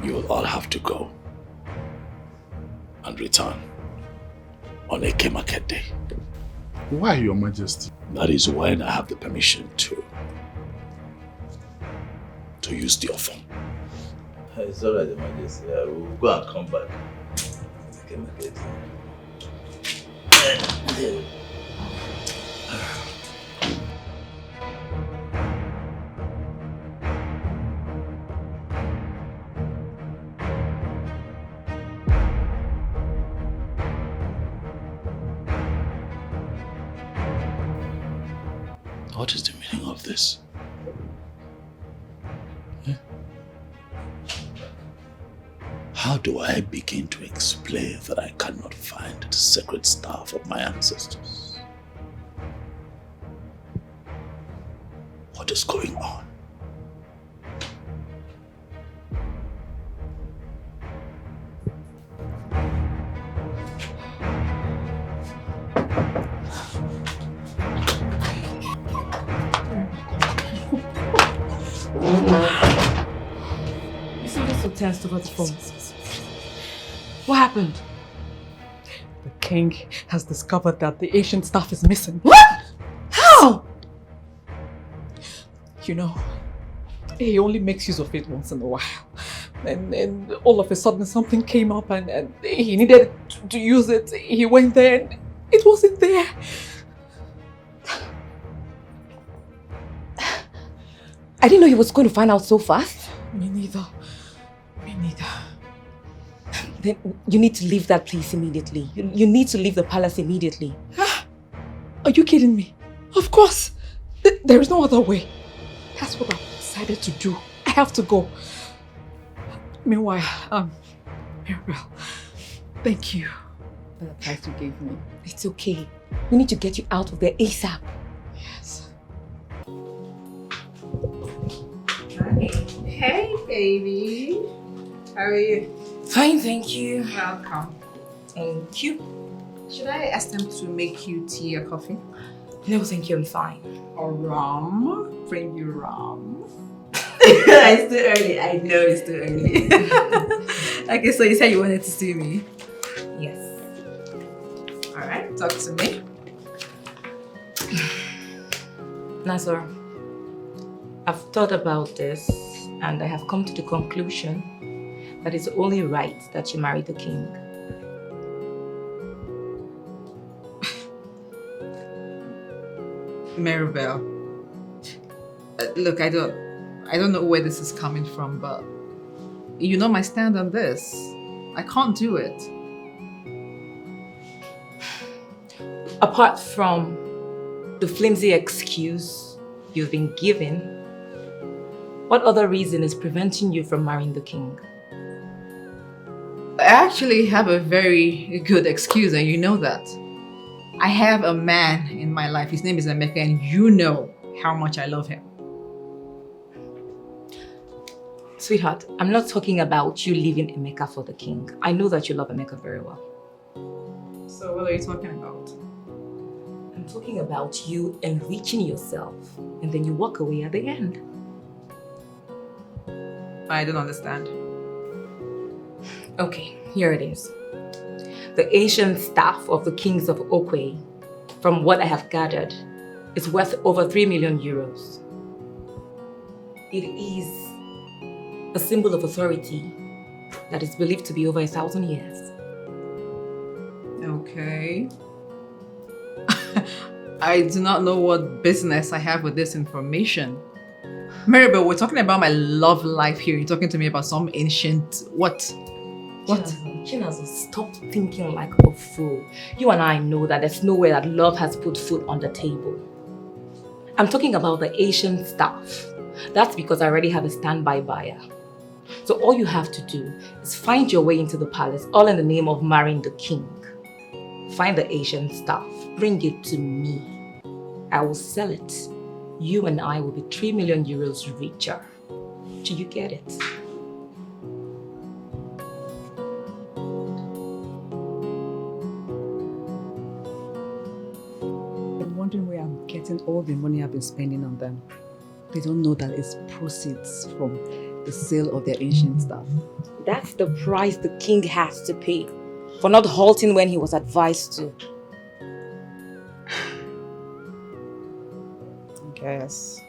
you will all have to go and return on Eke Market Day. Why, Your Majesty? That is when I have the permission to use the offer. It's alright, Your Majesty. We'll go and come back. Eke Market Day. What is the meaning of this? How do I begin to explain that I cannot find the sacred staff of my ancestors? What is going on? You seem so tense over the phone. What happened? The king has discovered that the ancient staff is missing. What? How? You know, he only makes use of it once in a while. And all of a sudden something came up and he needed to use it. He went there and it wasn't there. I didn't know he was going to find out so fast. Me neither. Me neither. Then you need to leave that place immediately. You need to leave the palace immediately. Are you kidding me? Of course. There is no other way. That's what I've decided to do. I have to go. Meanwhile, Mirabel, thank you for the advice you gave me. It's okay. We need to get you out of there ASAP. Yes. Hey, baby. How are you? Fine, thank you. Welcome. Thank you. Should I ask them to make you tea or coffee? No, thank you, I'm fine. Or rum? Bring you rum. It's too early. I know it's too early. Okay, so you said you wanted to see me? Yes. Alright, talk to me. Nazar, I've thought about this and I have come to the conclusion that it's only right that you marry the king. Maribel, look, I don't know where this is coming from, but you know my stand on this. I can't do it. Apart from the flimsy excuse you've been given, what other reason is preventing you from marrying the king? I actually have a very good excuse, and you know that. I have a man in my life. His name is Emeka, and you know how much I love him. Sweetheart, I'm not talking about you leaving Emeka for the king. I know that you love Emeka very well. So what are you talking about? I'm talking about you enriching yourself and then you walk away at the end. I don't understand. Okay, here it is. The ancient staff of the kings of Okwe, from what I have gathered, is worth over 3 million euros. It is a symbol of authority that is believed to be over 1,000 years. Okay. I do not know what business I have with this information. Maribel, we're talking about my love life here. You're talking to me about some ancient... What? What? Chinazo, stop thinking like a fool. You and I know that there's no way that love has put food on the table. I'm talking about the ancient staff. That's because I already have a standby buyer. So all you have to do is find your way into the palace, all in the name of marrying the king. Find the ancient staff, bring it to me. I will sell it. You and I will be 3 million euros richer. Do you get it? I'm wondering where I'm getting all the money I've been spending on them. They don't know that it's proceeds from the sale of their ancient stuff. That's the price the king has to pay for not halting when he was advised to. I guess.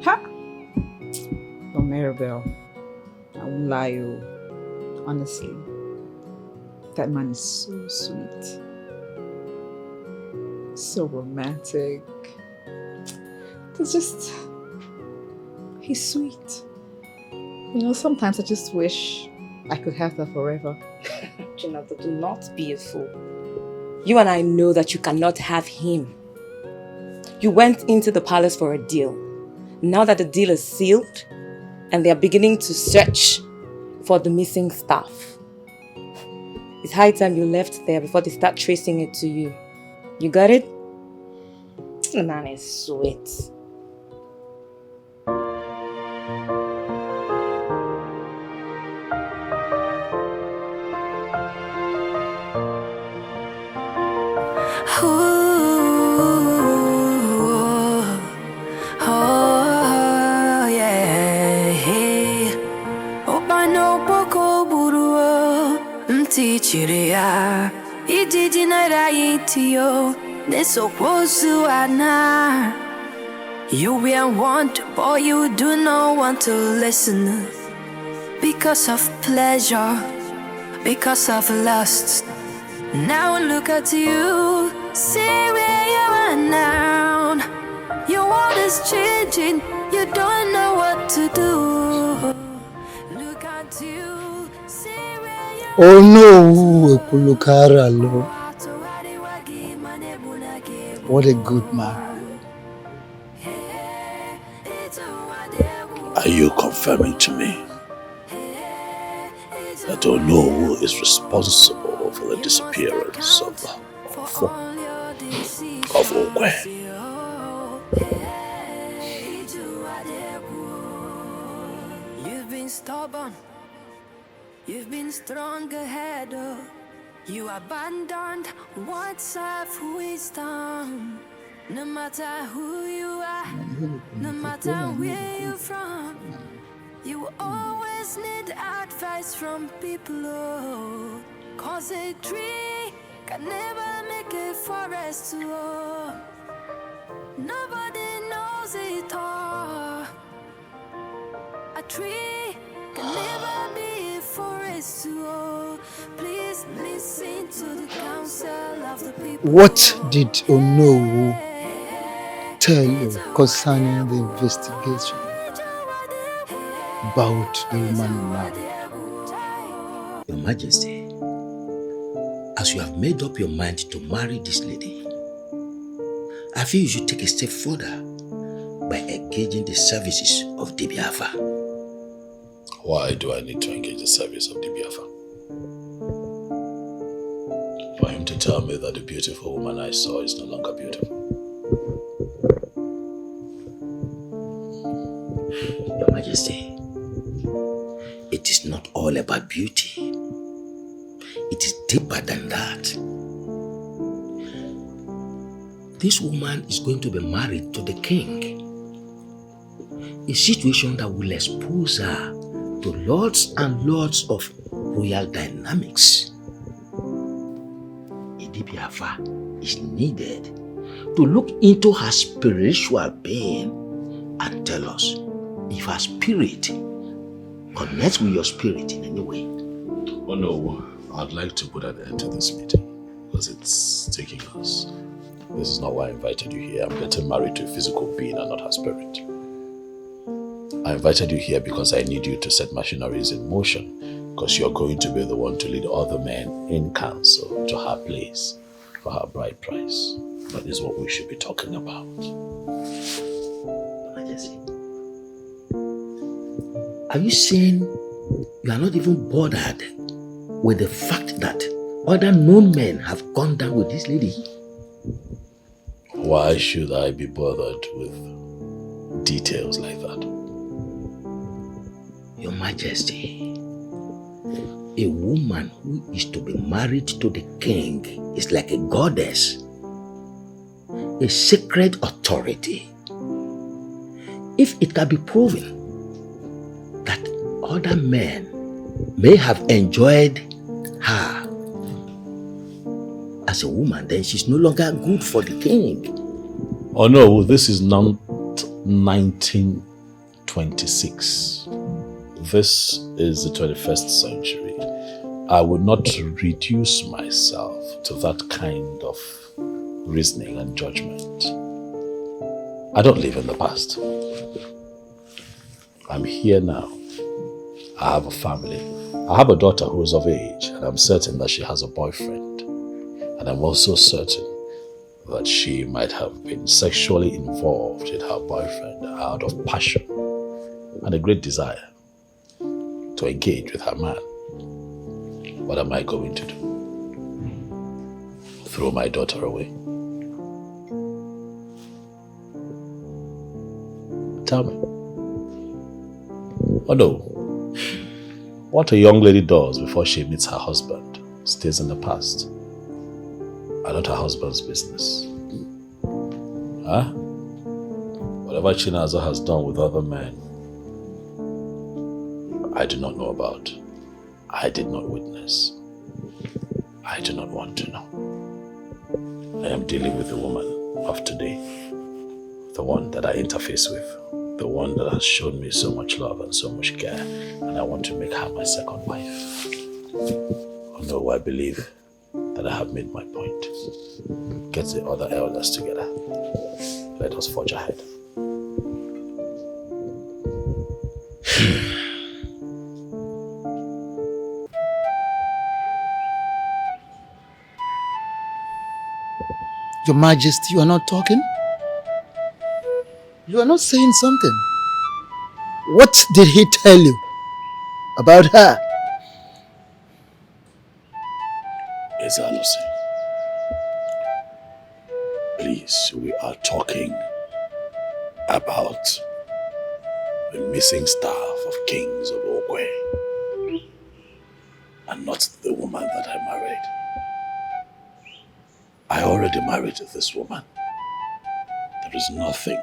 Ha! No, Maribel. I won't lie you. Honestly. That man is so sweet. So romantic. It's just... He's sweet. You know, sometimes I just wish I could have that forever. Jonathan, do not be a fool. You and I know that you cannot have him. You went into the palace for a deal. Now that the deal is sealed, and they are beginning to search for the missing staff, it's high time you left there before they start tracing it to you. You got it? The man is sweet. Oh, yeah. Opano poko buru mtichiria. Ididi naira itio. Neso posu ana. You will want, boy, you do not want to listen. Because of pleasure, because of lust. Now look at you, see where you are now. Your world is changing, you don't know what to do. Look at you, see where you Oh no, Epulukara, Lord. What a good man. Are you confirming to me that Onowu is responsible for the disappearance of Okwe? You've been stubborn, you've been strong-headed, you abandoned words of wisdom. No matter who you are, no matter where you're from, you always need advice from people. Oh, 'cause a tree can never make a forest. Oh, nobody knows it all. A tree can never be a forest. Oh, please listen to the counsel of the people. What did Onowu tell you concerning the investigation about the woman you married? Your Majesty, as you have made up your mind to marry this lady, I feel you should take a step further by engaging the services of Dibiafa. Why do I need to engage the service of Dibiafa? For him to tell me that the beautiful woman I saw is no longer beautiful. Your Majesty, it is not all about beauty. It is deeper than that. This woman is going to be married to the king. A situation that will expose her to lots and lots of royal dynamics. Idibiafa is needed to look into her spiritual being and tell us if her spirit connects with your spirit in any way. Oh no, I'd like to put an end to this meeting because it's taking us. This is not why I invited you here. I'm getting married to a physical being and not her spirit. I invited you here because I need you to set machineries in motion because you're going to be the one to lead other men in council to her place for her bride price. That is what we should be talking about. Majesty, are you saying you are not even bothered with the fact that other known men have gone down with this lady? Why should I be bothered with details like that? Your Majesty, a woman who is to be married to the king is like a goddess, a sacred authority. If it can be proven that other men may have enjoyed her as a woman, then she's no longer good for the king. Oh no, this is not 1926. This is the 21st century. I would not reduce myself to that kind of reasoning and judgment. I don't live in the past. I'm here now. I have a family. I have a daughter who is of age, and I'm certain that she has a boyfriend. And I'm also certain that she might have been sexually involved with her boyfriend out of passion and a great desire to engage with her man. What am I going to do? Throw my daughter away? Tell me. Oh no. What a young lady does before she meets her husband stays in the past. are not her husband's business. Huh? Whatever Chinaza has done with other men, I do not know about. I did not witness. I do not want to know. I am dealing with the woman of today. The one that I interface with. The one that has shown me so much love and so much care. And I want to make her my second wife. Although I believe that I have made my point. Get the other elders together. Let us forge ahead. Your Majesty, you are not talking? You are not saying something. What did he tell you about her? Ezalusi, please, we are talking about the missing staff of kings of Okwe, and not the woman that I married. I already married this woman. There is nothing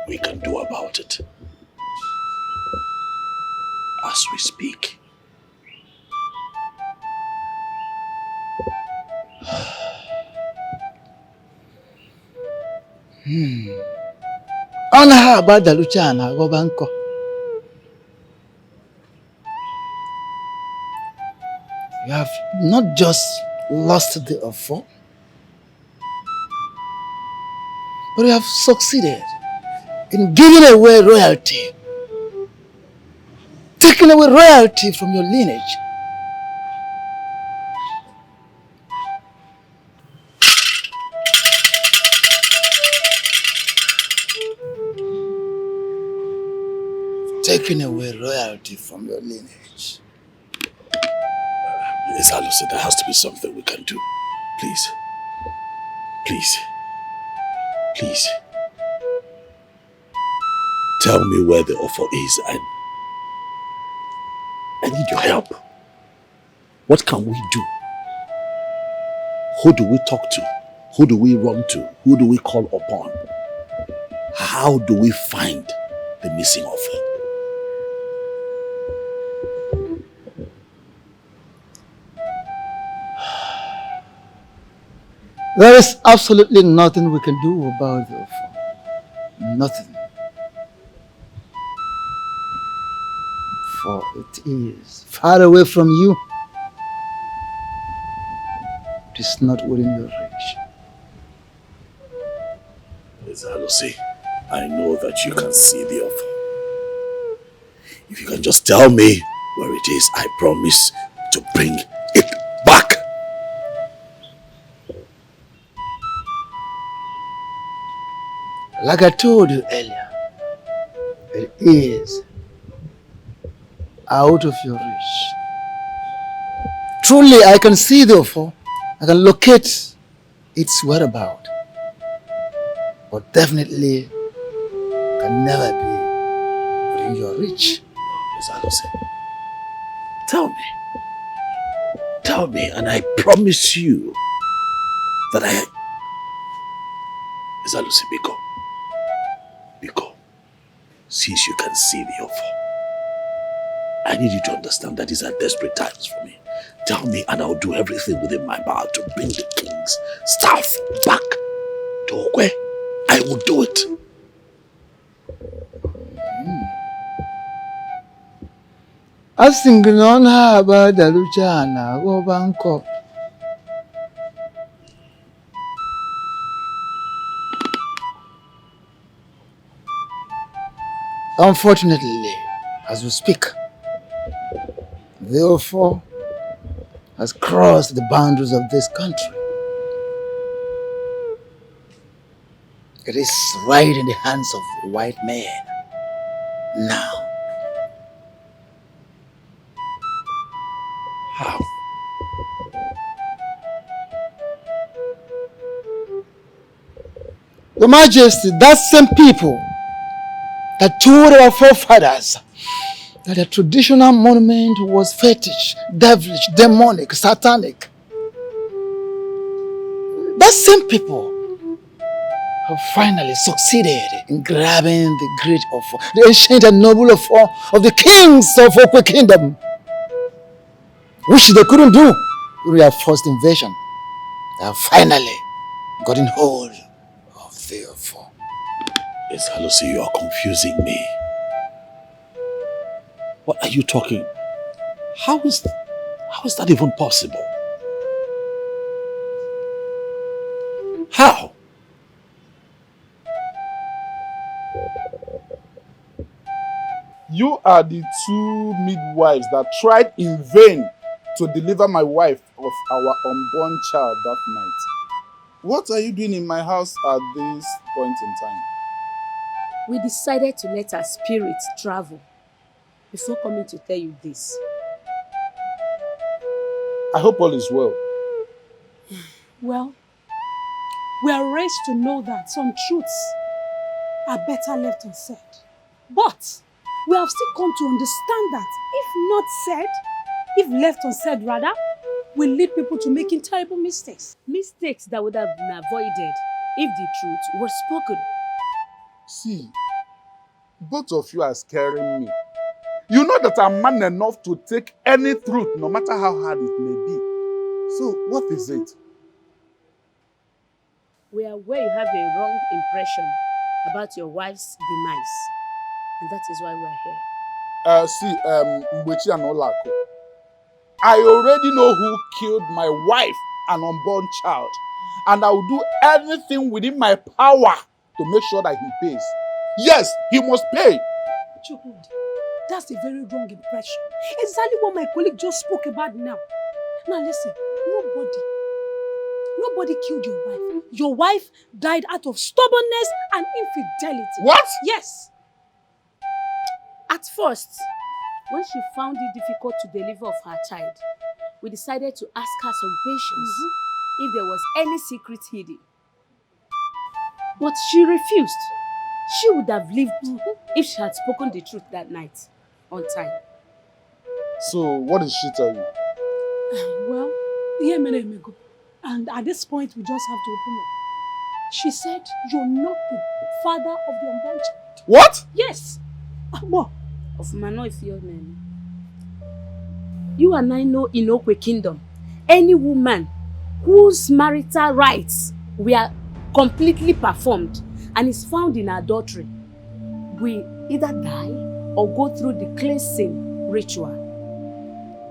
we can do about it. As we speak. On her about the Luciana Gobanko. You have not just lost the offer, but you have succeeded in giving away royalty, taking away royalty from your lineage. Taking away royalty from your lineage. Ezalusi, there has to be something we can do. Please. Please. Please. Tell me where the offer is and I need your help. What can we do? Who do we talk to? Who do we run to? Who do we call upon? How do we find the missing offer? There is absolutely nothing we can do about the offer. Nothing. For it is far away from you. It is not within your reach. Ezalusi, I know that you can see the offer. If you can just tell me where it is, I promise to bring it back. Like I told you earlier, it is out of your reach. Truly, I can see the offer. I can locate its whereabouts. But definitely can never be within your reach. Ezalusi, tell me, and I promise you that Ezalusi, Biko, since you can see the offer, I need you to understand that these are desperate times for me. Tell me and I'll do everything within my power to bring the king's staff back to Okwe. I will do it. Asking on her about the Luciana, go Bangkok. Unfortunately, as we speak, the offer has crossed the boundaries of this country. It is right in the hands of the white man now. How? Your Majesty, that same people that told our forefathers that the traditional monument was fetish, devilish, demonic, satanic. That same people have finally succeeded in grabbing the great offer, the ancient and noble offer of the kings of Okwe Kingdom, which they couldn't do during their first invasion. They have finally gotten hold of the offer. Yes, Lucy, you are confusing me. What are you talking? How is that even possible? How? You are the two midwives that tried in vain to deliver my wife of our unborn child that night. What are you doing in my house at this point in time? We decided to let our spirits travel before coming to tell you this. I hope all is well. Well, we are raised to know that some truths are better left unsaid. But we have still come to understand that if not said, if left unsaid rather, will lead people to making terrible mistakes. Mistakes that would have been avoided if the truth was spoken. See, both of you are scaring me. You know that I'm man enough to take any truth, no matter how hard it may be. So, what is it? We are aware you have a wrong impression about your wife's demise. And that is why we are here. Mbechi and Olako. I already know who killed my wife and unborn child. And I will do anything within my power to make sure that he pays. Yes, he must pay. Chukwudi, that's a very wrong impression. Exactly what my colleague just spoke about now. Now listen, nobody killed your wife. Your wife died out of stubbornness and infidelity. What? Yes. At first, when she found it difficult to deliver of her child, we decided to ask her some questions if there was any secret hidden. But she refused. She would have lived if she had spoken the truth that night, on time. So, what did she tell you? Well, go. And at this point, we just have to open up. She said, you're not the father of the unborn child. What? Yes. What? Of Manoifio men. You and I know in Okwe Kingdom, any woman whose marital rights were completely performed and is found in adultery will either die or go through the cleansing ritual.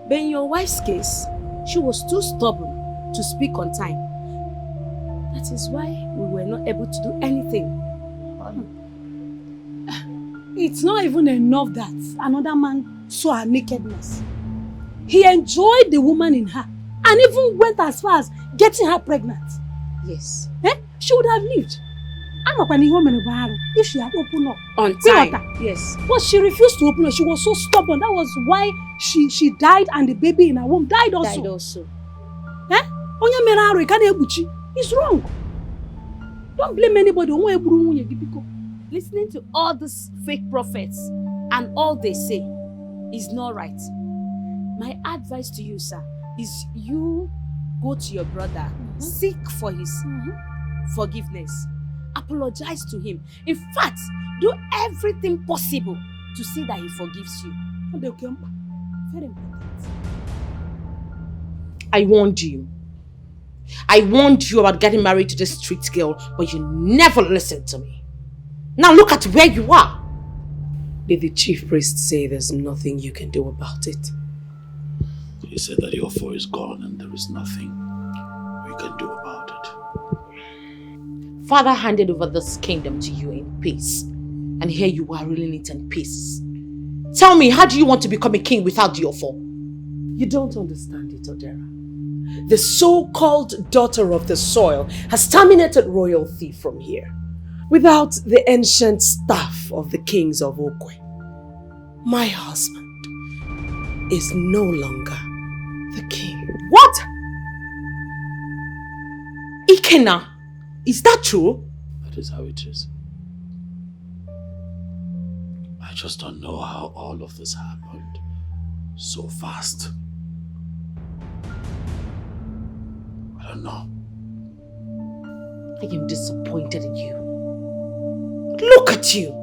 But in your wife's case, she was too stubborn to speak on time. That is why we were not able to do anything. It's not even enough that another man saw her nakedness. He enjoyed the woman in her and even went as far as getting her pregnant. Yes. She would have lived. If she had opened up. On time. Yes. But she refused to open up. She was so stubborn. That was why she died and the baby in her womb died also. Died also. It's wrong. Don't blame anybody. Listening to all these fake prophets and all they say is not right. My advice to you, sir, is you go to your brother, seek for his forgiveness, apologize to him. In fact, do everything possible to see that he forgives you. Very important. I warned you. I warned you about getting married to this street girl, but you never listened to me. Now look at where you are. Did the chief priest say there's nothing you can do about it? He said that the offer is gone and there is nothing we can do about it. Father handed over this kingdom to you in peace. And here you are ruling it in pieces. Tell me, how do you want to become a king without the offer? You don't understand it, Odera. The so-called daughter of the soil has terminated royalty from here. Without the ancient staff of the kings of Okwe, my husband is no longer the king. What? Ikena, is that true? That is how it is. I just don't know how all of this happened so fast. I don't know. I am disappointed in you. Look at you.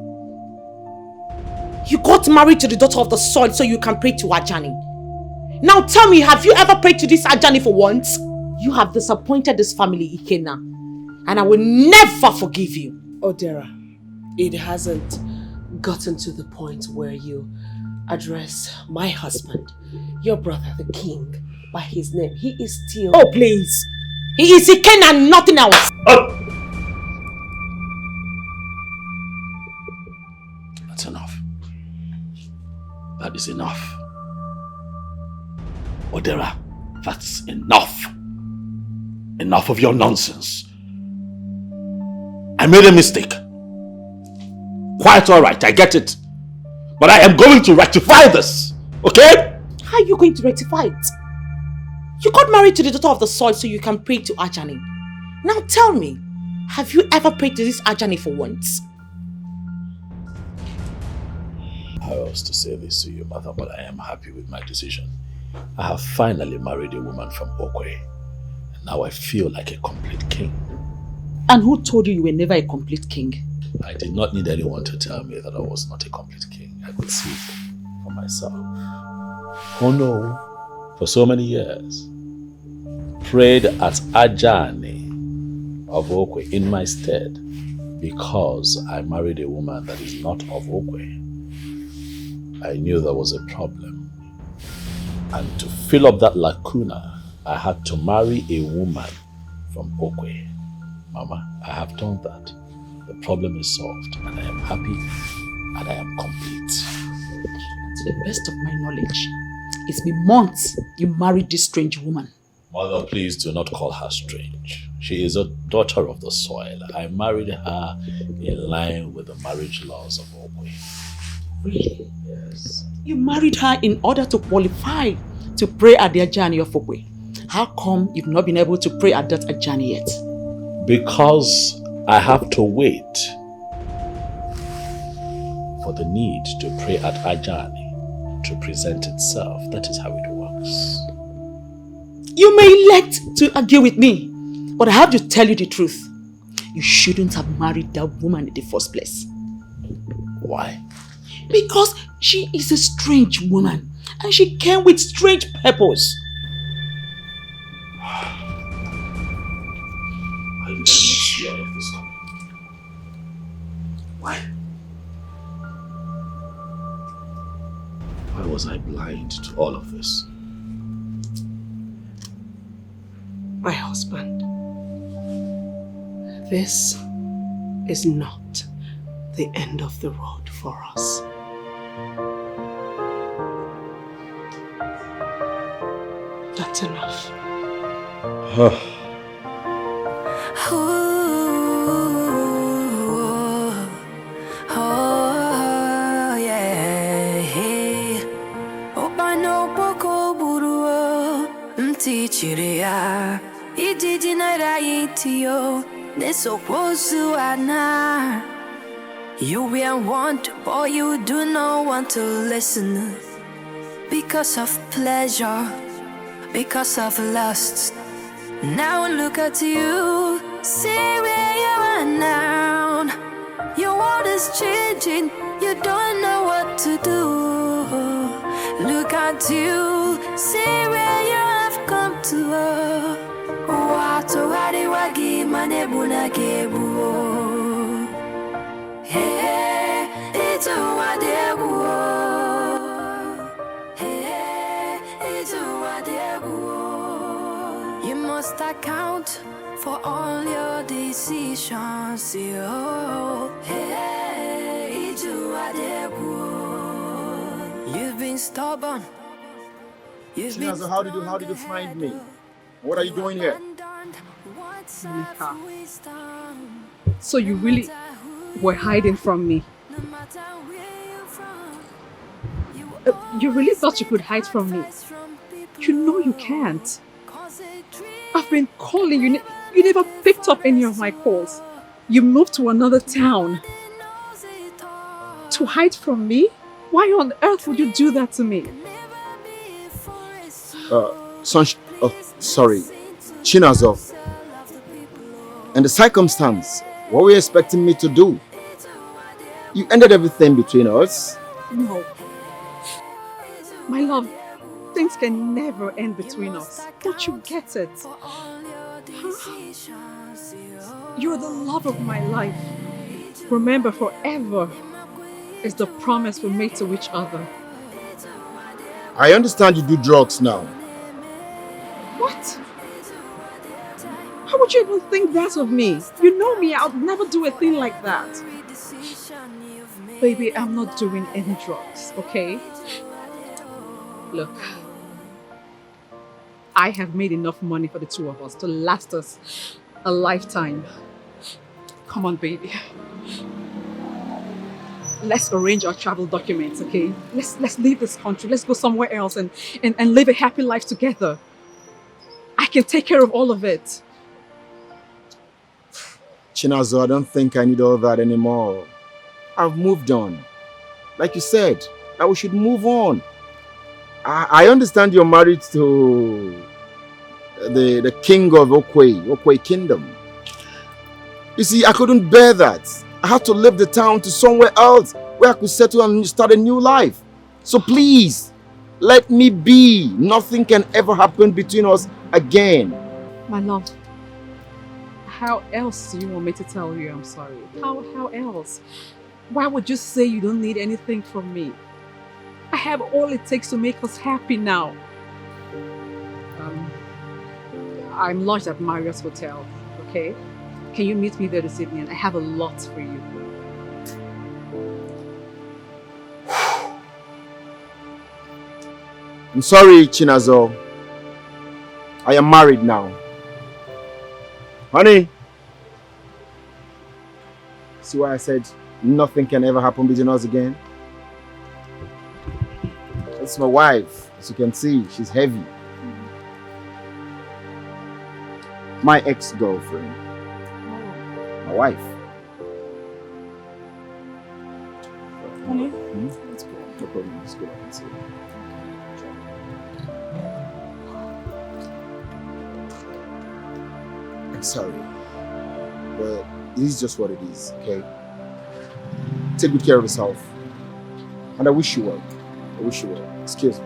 You got married to the daughter of the soil so you can pray to Ajani. Now tell me, have you ever prayed to this Ajani for once? You have disappointed this family, Ikena. And I will never forgive you. Odera, it hasn't gotten to the point where you address my husband, your brother, the king, by his name. He is still... Oh, please. He is Ikena and nothing else. That's enough. That is enough. Odera, that's enough. Enough of your nonsense. I made a mistake. Quite alright, I get it. But I am going to rectify this, okay? How are you going to rectify it? You got married to the daughter of the soil so you can pray to Ajani. Now tell me, have you ever prayed to this Ajani for once? How else to say this to you, mother, but I am happy with my decision. I have finally married a woman from Okwe. And now I feel like a complete king. And who told you you were never a complete king? I did not need anyone to tell me that I was not a complete king. I could see it for myself. Oh no, for so many years, prayed at Ajani of Okwe in my stead because I married a woman that is not of Okwe. I knew there was a problem. And to fill up that lacuna, I had to marry a woman from Okwe. Mama, I have done that. The problem is solved and I am happy and I am complete. To the best of my knowledge, it's been months you married this strange woman. Mother, please do not call her strange. She is a daughter of the soil. I married her in line with the marriage laws of Okwe. Really? Yes. You married her in order to qualify to pray at the Ajani of Okwe. How come you've not been able to pray at that Ajani yet? Because I have to wait for the need to pray at Ajani to present itself. That is how it works. You may elect to argue with me, but I have to tell you the truth. You shouldn't have married that woman in the first place. Why? Because she is a strange woman and she came with strange purpose. I did not see all of this coming. Why? Why was I blind to all of this? My husband, this is not the end of the road for us. That's enough. You will want, but you do not want to listen. Because of pleasure, because of lust. Now look at you, see where you are now. Your world is changing, you don't know what to do. Look at you, see where you have come to. Watu wadi wagi manebuna kebu. Hey, it's a wadebu. Hey, it's a wadebu. You must account for all your decisions. Hey, it's a wadebu. You've been stubborn. So how did you find me? What are you doing here? Monica. So you really were hiding from me? You really thought you could hide from me? You know you can't. I've been calling you. You never picked up any of my calls. You moved to another town. To hide from me? Why on earth would you do that to me? Sorry, Chinazo. And the circumstance, what were you expecting me to do? You ended everything between us. No. My love, things can never end between us. Don't you get it? You're the love of my life. Remember, forever is the promise we made to each other. I understand you do drugs now. What? How would you even think that of me? You know me, I'll never do a thing like that. Baby, I'm not doing any drugs, okay? Look, I have made enough money for the two of us to last us a lifetime. Come on, baby. Let's arrange our travel documents, okay? Let's leave this country. Let's go somewhere else and live a happy life together. I can take care of all of it. Chinazo, I don't think I need all that anymore. I've moved on. Like you said, that we should move on. I understand you're married to the king of Okwe Kingdom. You see, I couldn't bear that. I had to leave the town to somewhere else where I could settle and start a new life. So please, let me be. Nothing can ever happen between us again. My love, how else do you want me to tell you I'm sorry? How else? Why would you say you don't need anything from me? I have all it takes to make us happy now. I'm lodged at Marriott's Hotel, okay? Can you meet me there this evening? I have a lot for you. I'm sorry, Chinazo. I am married now. Honey, see why I said nothing can ever happen between us again? That's my wife. As you can see, she's heavy. My ex-girlfriend. My wife. Honey, let's go. No problem. Let's go and see. I'm sorry, but this is just what it is, okay? Take good care of yourself. And I wish you well. I wish you well. Excuse me.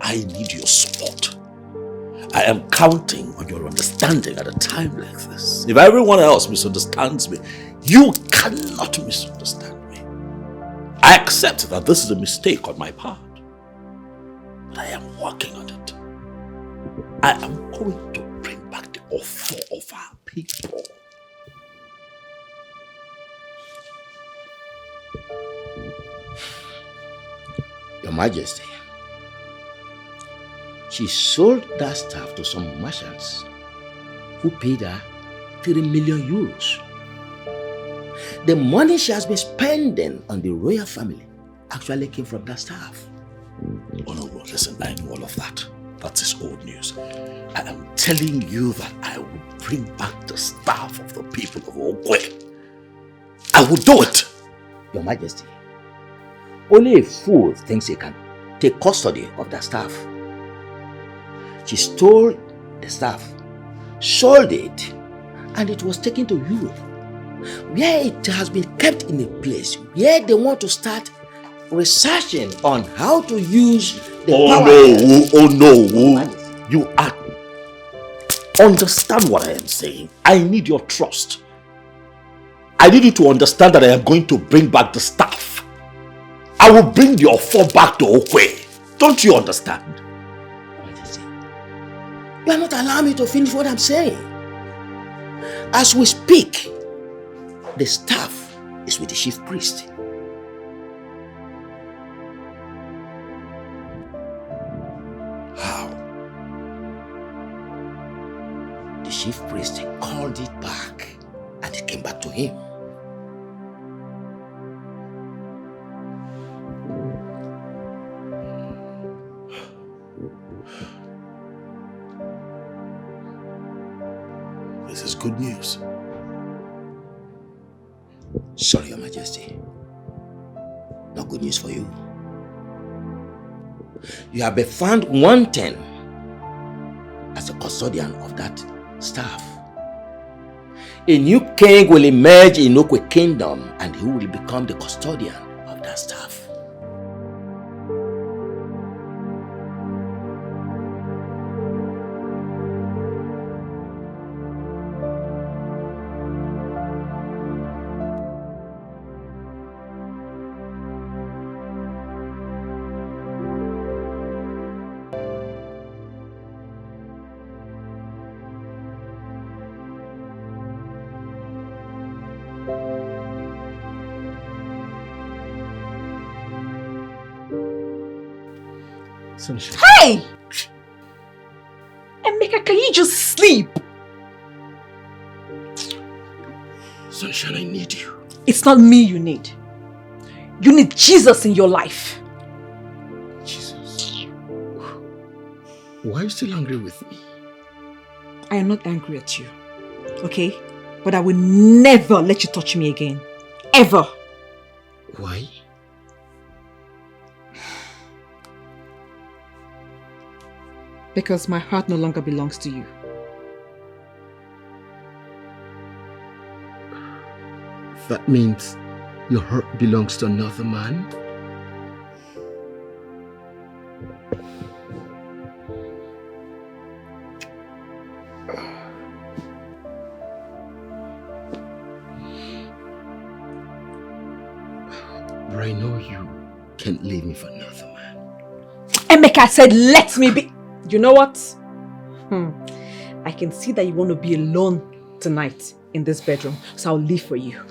I need your support. I am counting on your understanding at a time like this. If everyone else misunderstands me, you cannot misunderstand me. I accept that this is a mistake on my part, but I am working on it. I am going to bring back the author of our people. Your Majesty, she sold that stuff to some merchants who paid her 3 million euros. The money she has been spending on the royal family actually came from that stuff. Oh no, listen, I know all of that. That is old news. I am telling you that I will bring back the staff of the people of Okwe. I will do it. Your Majesty, only a fool thinks he can take custody of that staff. She stole the staff, sold it, and it was taken to Europe, where it has been kept in a place where they want to start researching on how to use the power. Oh no, you are. Understand what I am saying. I need your trust. I need you to understand that I am going to bring back the staff. I will bring your four back to Okwe. Don't you understand? You are not allowing me to finish what I'm saying. As we speak, the staff is with the chief priest. How? The chief priest called it back and it came back to him. good news. Sorry, Your Majesty. No good news for you. You have been found wanting as a custodian of that staff. A new king will emerge in Okwe Kingdom and he will become the custodian of that staff. Sunshine. Hey! Emeka, can you just sleep? Sunshine, I need you. It's not me you need. You need Jesus in your life. Jesus. Why are you still angry with me? I am not angry at you, okay? But I will never let you touch me again. Ever. Why? Because my heart no longer belongs to you. That means your heart belongs to another man? But I know you can't leave me for another man. Emeka said, let me be. You know what? I can see that you want to be alone tonight in this bedroom, so I'll leave for you.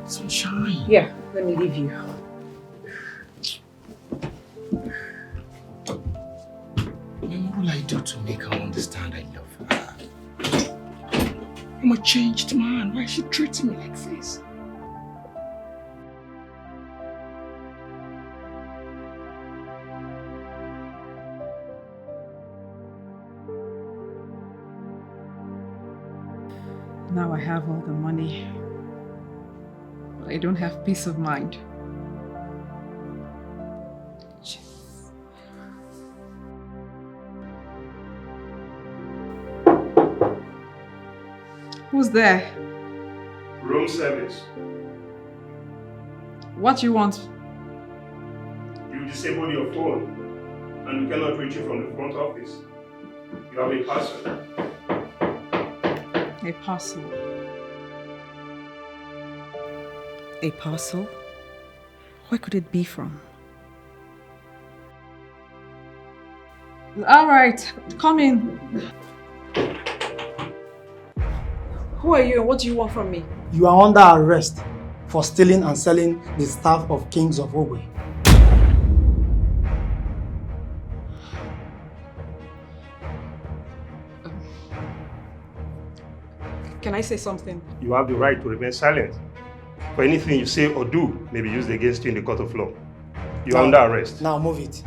Sunshine. Yeah, let me leave you. What will I do to make her understand I love her? I'm a changed man. Why is she treating me like this? Now I have all the money, but I don't have peace of mind. Who's there? Room service. What you want? You disabled your phone and we cannot reach you from the front office. You have a parcel. A parcel. A parcel? Where could it be from? All right, come in. Who are you and what do you want from me? You are under arrest for stealing and selling the staff of Kings of Ogwe. Can I say something? You have the right to remain silent. For anything you say or do may be used against you in the court of law. You are under arrest. Now move it.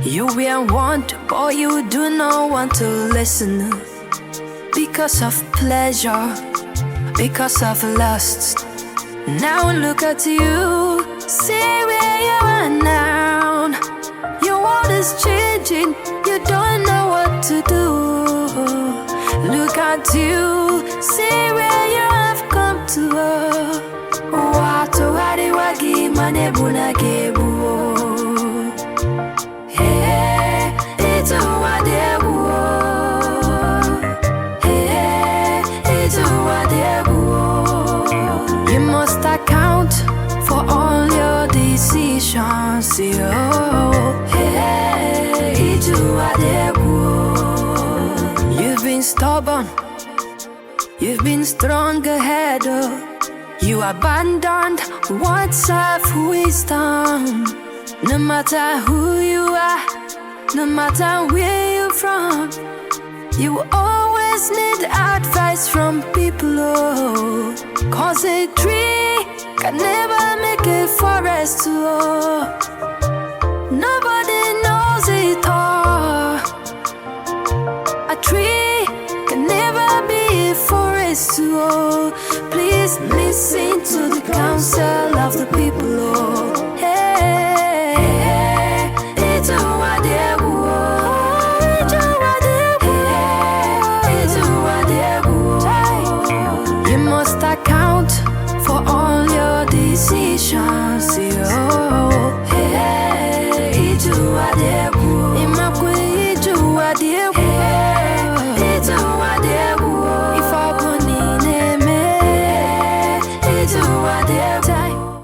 You will want, but you do not want to listen. Because of pleasure, because of lust. Now look at you, see where you are now. Your world is changing, you don't know what to do. Look at you, see where you have come to. Watu wari wagi manebuna gebu. Hey, it's a wadebu. Hey, it's a wadebu. You must account. See, oh, hey, you've been stubborn, you've been strong-headed, you abandoned words of wisdom. No matter who you are, no matter where you're from, you will always need advice from people, oh. Cause a tree can never make a forest, oh. Nobody knows it all. A tree can never be a forest, oh. Please listen to the counsel of the people, oh.